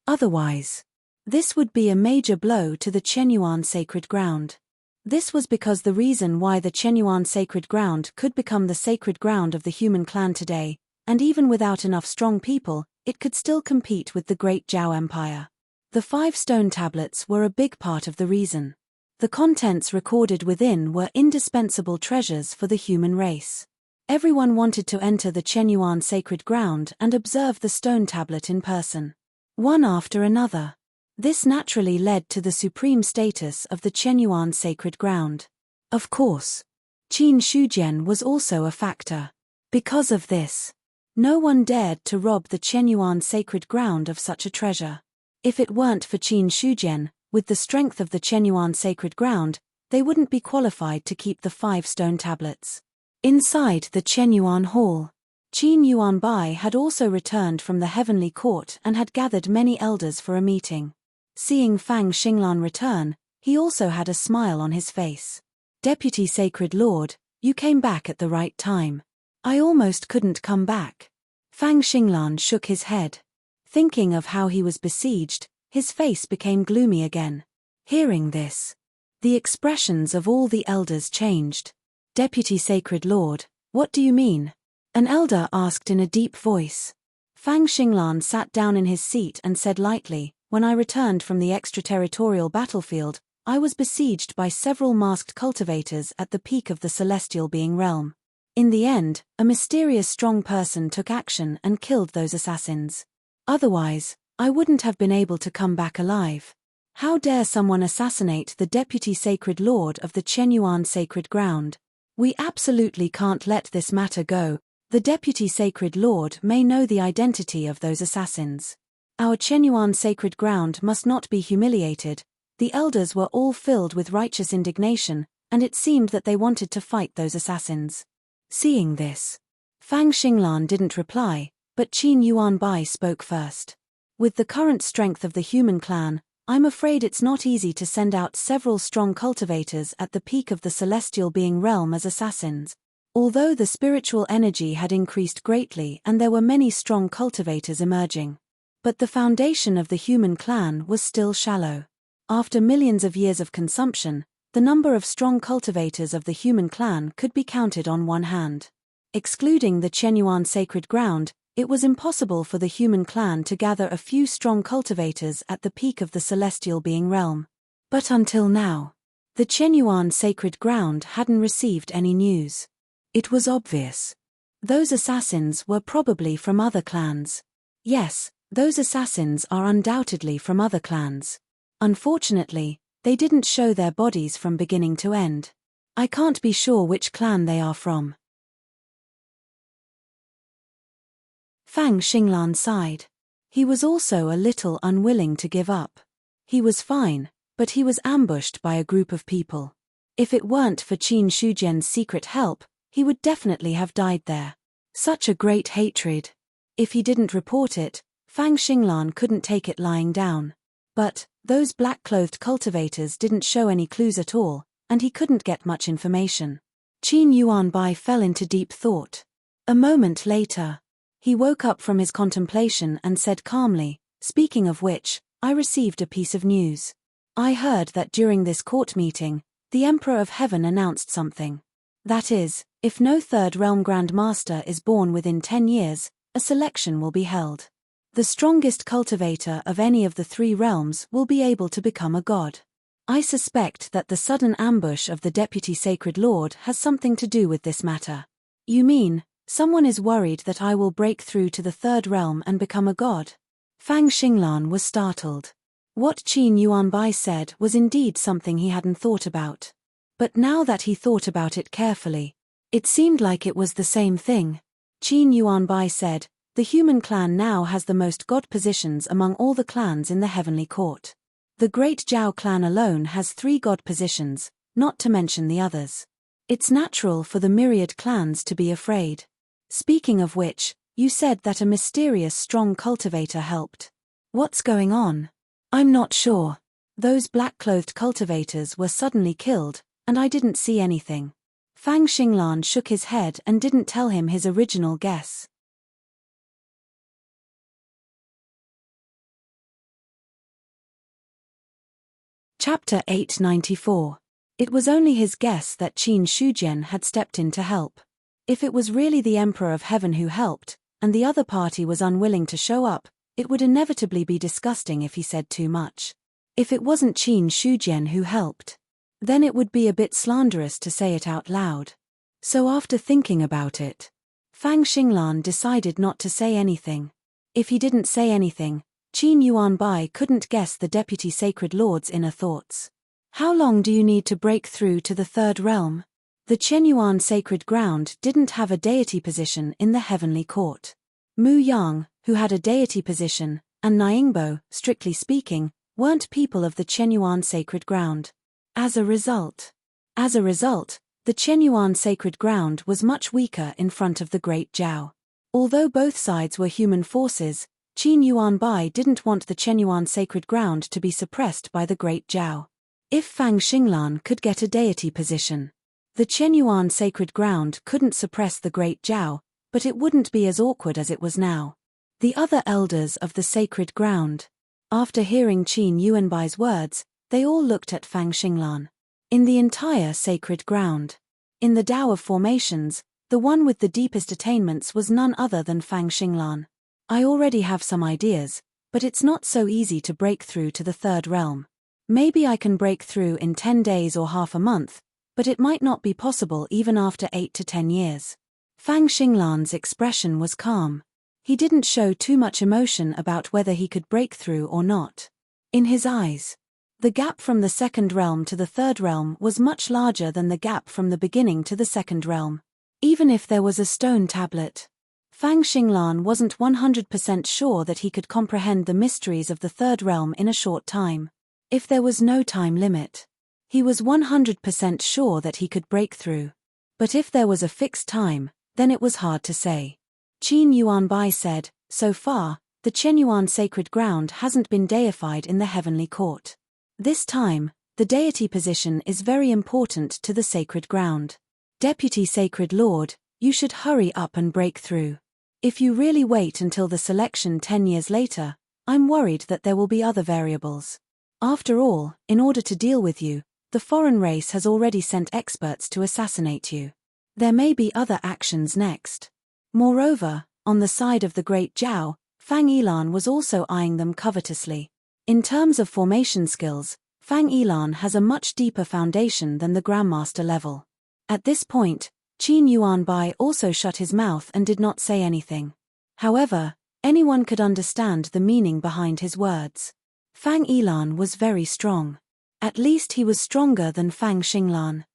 Otherwise, this would be a major blow to the Chenyuan sacred ground. This was because the reason why the Chenyuan sacred ground could become the sacred ground of the human clan today, and even without enough strong people, it could still compete with the great Zhao Empire. The 5 stone tablets were a big part of the reason. The contents recorded within were indispensable treasures for the human race. Everyone wanted to enter the Chenyuan sacred ground and observe the stone tablet in person. One after another. This naturally led to the supreme status of the Chenyuan sacred ground. Of course, Qin Shujian was also a factor. Because of this, no one dared to rob the Chenyuan sacred ground of such a treasure. If it weren't for Qin Shujian, with the strength of the Chenyuan sacred ground, they wouldn't be qualified to keep the 5 stone tablets. Inside the Chenyuan Hall, Qin Yuanbai had also returned from the heavenly court and had gathered many elders for a meeting. Seeing Fang Xinglan return, he also had a smile on his face. "Deputy Sacred Lord, you came back at the right time. I almost couldn't come back." Fang Xinglan shook his head. Thinking of how he was besieged, his face became gloomy again. Hearing this, the expressions of all the elders changed. "Deputy Sacred Lord, what do you mean?" an elder asked in a deep voice. Fang Xinglan sat down in his seat and said lightly, "When I returned from the extraterritorial battlefield, I was besieged by several masked cultivators at the peak of the celestial being realm. In the end, a mysterious strong person took action and killed those assassins. Otherwise, I wouldn't have been able to come back alive. How dare someone assassinate the Deputy Sacred Lord of the Chenyuan Sacred Ground? We absolutely can't let this matter go. The Deputy Sacred Lord may know the identity of those assassins. Our Chenyuan Sacred Ground must not be humiliated." The elders were all filled with righteous indignation, and it seemed that they wanted to fight those assassins. Seeing this, Fang Xinglan didn't reply, but Qin Yuanbai spoke first. "With the current strength of the human clan, I'm afraid it's not easy to send out several strong cultivators at the peak of the celestial being realm as assassins. Although the spiritual energy had increased greatly and there were many strong cultivators emerging. But the foundation of the human clan was still shallow. After millions of years of consumption, the number of strong cultivators of the human clan could be counted on one hand. Excluding the Chenyuan Sacred Ground, it was impossible for the human clan to gather a few strong cultivators at the peak of the celestial being realm. But until now, the Chenyuan Sacred Ground hadn't received any news. It was obvious. Those assassins were probably from other clans. Yes, those assassins are undoubtedly from other clans. Unfortunately, they didn't show their bodies from beginning to end. I can't be sure which clan they are from." Fang Xinglan sighed. He was also a little unwilling to give up. He was fine, but he was ambushed by a group of people. If it weren't for Qin Shujian's secret help, he would definitely have died there. Such a great hatred. If he didn't report it, Fang Xinglan couldn't take it lying down. But those black-clothed cultivators didn't show any clues at all, and he couldn't get much information. Qin Yuanbai fell into deep thought. A moment later, he woke up from his contemplation and said calmly, "Speaking of which, I received a piece of news. I heard that during this court meeting, the Emperor of Heaven announced something. That is, if no Third Realm Grand Master is born within 10 years, a selection will be held. The strongest cultivator of any of the 3 realms will be able to become a god. I suspect that the sudden ambush of the Deputy Sacred Lord has something to do with this matter." "You mean, someone is worried that I will break through to the 3rd realm and become a god?" Fang Xinglan was startled. What Qin Yuanbai said was indeed something he hadn't thought about. But now that he thought about it carefully, it seemed like it was the same thing. Qin Yuanbai said, "The human clan now has the most god positions among all the clans in the heavenly court. The great Zhao clan alone has 3 god positions, not to mention the others. It's natural for the myriad clans to be afraid. Speaking of which, you said that a mysterious strong cultivator helped. What's going on?" "I'm not sure. Those black-clothed cultivators were suddenly killed, and I didn't see anything." Fang Xinglan shook his head and didn't tell him his original guess. Chapter 894. It was only his guess that Qin Shujian had stepped in to help. If it was really the Emperor of Heaven who helped, and the other party was unwilling to show up, it would inevitably be disgusting if he said too much. If it wasn't Qin Shujian who helped, then it would be a bit slanderous to say it out loud. So after thinking about it, Fang Xinglan decided not to say anything. If he didn't say anything, Qin Yuanbai couldn't guess the Deputy Sacred Lord's inner thoughts. "How long do you need to break through to the 3rd realm?" The Chenyuan Sacred Ground didn't have a deity position in the heavenly court. Mu Yang, who had a deity position, and Nyingbo, strictly speaking, weren't people of the Chenyuan Sacred Ground. As a result, As a result, the Qianyuan sacred ground was much weaker in front of the Great Jiao. Although both sides were human forces, Qin Yuanbai didn't want the Qianyuan sacred ground to be suppressed by the Great Jiao. If Fang Xinglan could get a deity position, the Qianyuan sacred ground couldn't suppress the Great Jiao, but it wouldn't be as awkward as it was now. The other elders of the sacred ground, after hearing Qin Yuanbai's words, they all looked at Fang Xinglan. In the entire sacred ground, in the Tao of formations, the one with the deepest attainments was none other than Fang Xinglan. I already have some ideas, but it's not so easy to break through to the third realm. Maybe I can break through in 10 days or half a month, but it might not be possible even after 8 to 10 years. Fang Xinglan's expression was calm. He didn't show too much emotion about whether he could break through or not. In his eyes, the gap from the second realm to the third realm was much larger than the gap from the beginning to the second realm. Even if there was a stone tablet, Fang Xinglan wasn't 100% sure that he could comprehend the mysteries of the third realm in a short time. If there was no time limit, he was 100% sure that he could break through. But if there was a fixed time, then it was hard to say. Qin Yuanbai said, "So far, the Qianyuan sacred ground hasn't been deified in the heavenly court. This time, the deity position is very important to the sacred ground. Deputy Sacred Lord, you should hurry up and break through. If you really wait until the selection 10 years later, I'm worried that there will be other variables. After all, in order to deal with you, the foreign race has already sent experts to assassinate you. There may be other actions next." Moreover, on the side of the Great Jiao, Fang Yilan was also eyeing them covetously. In terms of formation skills, Fang Yilan has a much deeper foundation than the Grandmaster level. At this point, Qin Yuanbai also shut his mouth and did not say anything. However, anyone could understand the meaning behind his words. Fang Yilan was very strong. At least he was stronger than Fang Xinglan.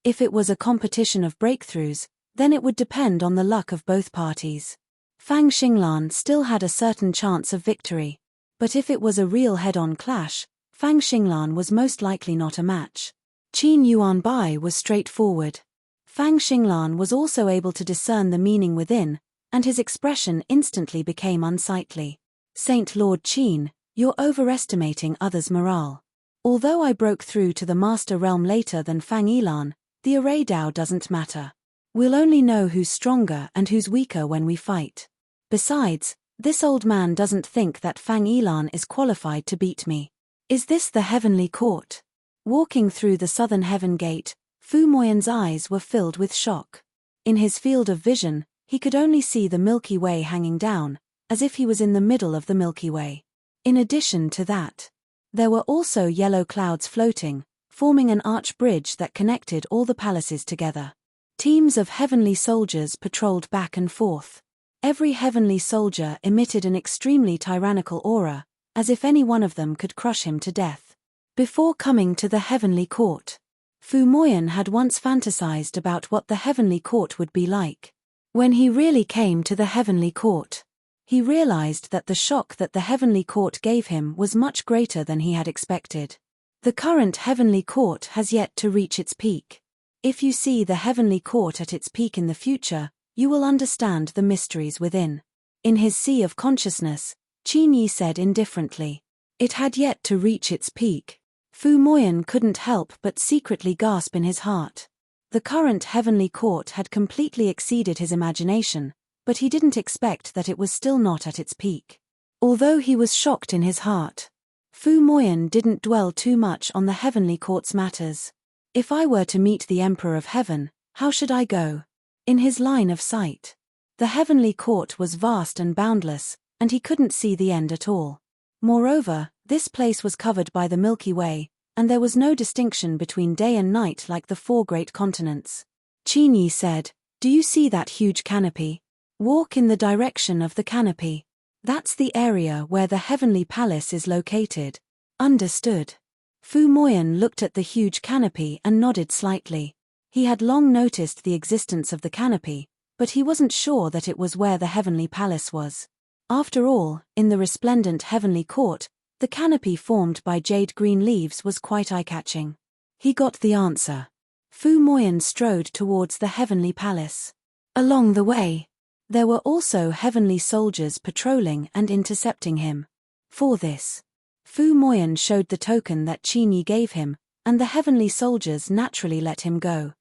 If it was a competition of breakthroughs, then it would depend on the luck of both parties. Fang Xinglan still had a certain chance of victory. But if it was a real head-on clash, Fang Xinglan was most likely not a match. Qin Yuanbai was straightforward. Fang Xinglan was also able to discern the meaning within, and his expression instantly became unsightly. "Saint Lord Qin, you're overestimating others' morale. Although I broke through to the Master Realm later than Fang Yilan, the array Dao doesn't matter. We'll only know who's stronger and who's weaker when we fight. Besides, this old man doesn't think that Fang Yilan is qualified to beat me. Is this the heavenly court?" Walking through the southern heaven gate, Fu Moyan's eyes were filled with shock. In his field of vision, he could only see the Milky Way hanging down, as if he was in the middle of the Milky Way. In addition to that, there were also yellow clouds floating, forming an arch bridge that connected all the palaces together. Teams of heavenly soldiers patrolled back and forth. Every heavenly soldier emitted an extremely tyrannical aura, as if any one of them could crush him to death. Before coming to the heavenly court, Fu Moyan had once fantasized about what the heavenly court would be like. When he really came to the heavenly court, he realized that the shock that the heavenly court gave him was much greater than he had expected. The current heavenly court has yet to reach its peak. If you see the heavenly court at its peak in the future, you will understand the mysteries within. In his sea of consciousness, Qin Yi said indifferently, "It had yet to reach its peak." Fu Moyan couldn't help but secretly gasp in his heart. The current heavenly court had completely exceeded his imagination, but he didn't expect that it was still not at its peak. Although he was shocked in his heart, Fu Moyan didn't dwell too much on the heavenly court's matters. If I were to meet the Emperor of Heaven, how should I go? In his line of sight, the heavenly court was vast and boundless, and he couldn't see the end at all. Moreover, this place was covered by the Milky Way, and there was no distinction between day and night like the 4 great continents. Qin Yi said, "Do you see that huge canopy? Walk in the direction of the canopy. That's the area where the heavenly palace is located." Understood. Fu Moyan looked at the huge canopy and nodded slightly. He had long noticed the existence of the canopy, but he wasn't sure that it was where the heavenly palace was. After all, in the resplendent heavenly court, The canopy formed by jade-green leaves was quite eye-catching. He got the answer. Fu Moyan strode towards the heavenly palace. Along the way, there were also heavenly soldiers patrolling and intercepting him. For this, Fu Moyan showed the token that Qin Yi gave him, and the heavenly soldiers naturally let him go.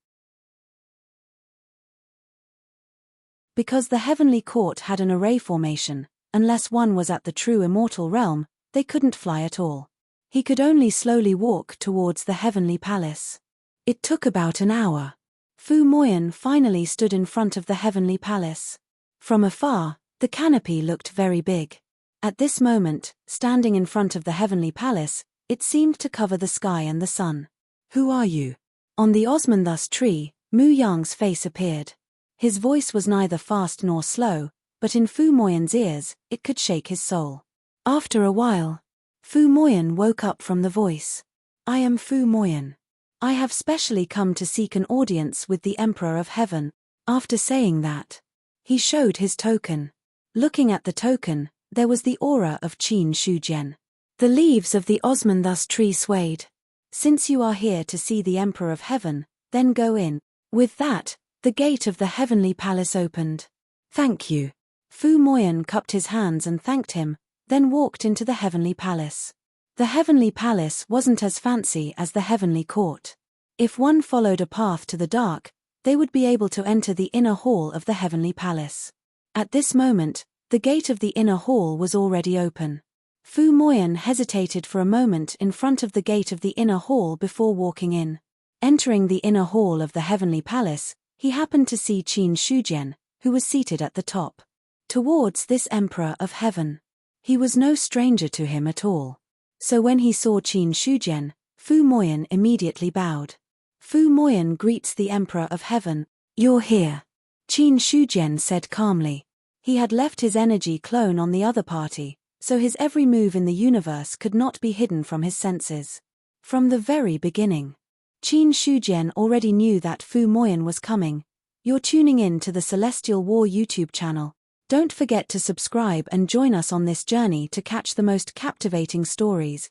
Because the heavenly court had an array formation, unless one was at the true immortal realm, they couldn't fly at all. He could only slowly walk towards the heavenly palace. It took about an hour. Fu Moyan finally stood in front of the heavenly palace. From afar, the canopy looked very big. At this moment, standing in front of the heavenly palace, it seemed to cover the sky and the sun. Who are you? On the Osmanthus tree, Mu Yang's face appeared. His voice was neither fast nor slow, but in Fu Moyan's ears, it could shake his soul. After a while, Fu Moyan woke up from the voice. I am Fu Moyan. I have specially come to seek an audience with the Emperor of Heaven. After saying that, he showed his token. Looking at the token, there was the aura of Qin Shujian. The leaves of the Osmanthus tree swayed. Since you are here to see the Emperor of Heaven, then go in. With that, the gate of the heavenly palace opened. Thank you. Fu Moyan cupped his hands and thanked him, then walked into the heavenly palace. The heavenly palace wasn't as fancy as the heavenly court. If one followed a path to the dark, they would be able to enter the inner hall of the heavenly palace. At this moment, the gate of the inner hall was already open. Fu Moyan hesitated for a moment in front of the gate of the inner hall before walking in. Entering the inner hall of the heavenly palace, he happened to see Qin Shujian, who was seated at the top. Towards this Emperor of Heaven. He was no stranger to him at all. So when he saw Qin Shujian, Fu Moyan immediately bowed. Fu Moyan greets the Emperor of Heaven. You're here. Qin Shujian said calmly. He had left his energy clone on the other party, so his every move in the universe could not be hidden from his senses. From the very beginning, Qin Shujian already knew that Fu Moyan was coming. You're tuning in to the Celestial War YouTube channel. Don't forget to subscribe and join us on this journey to catch the most captivating stories.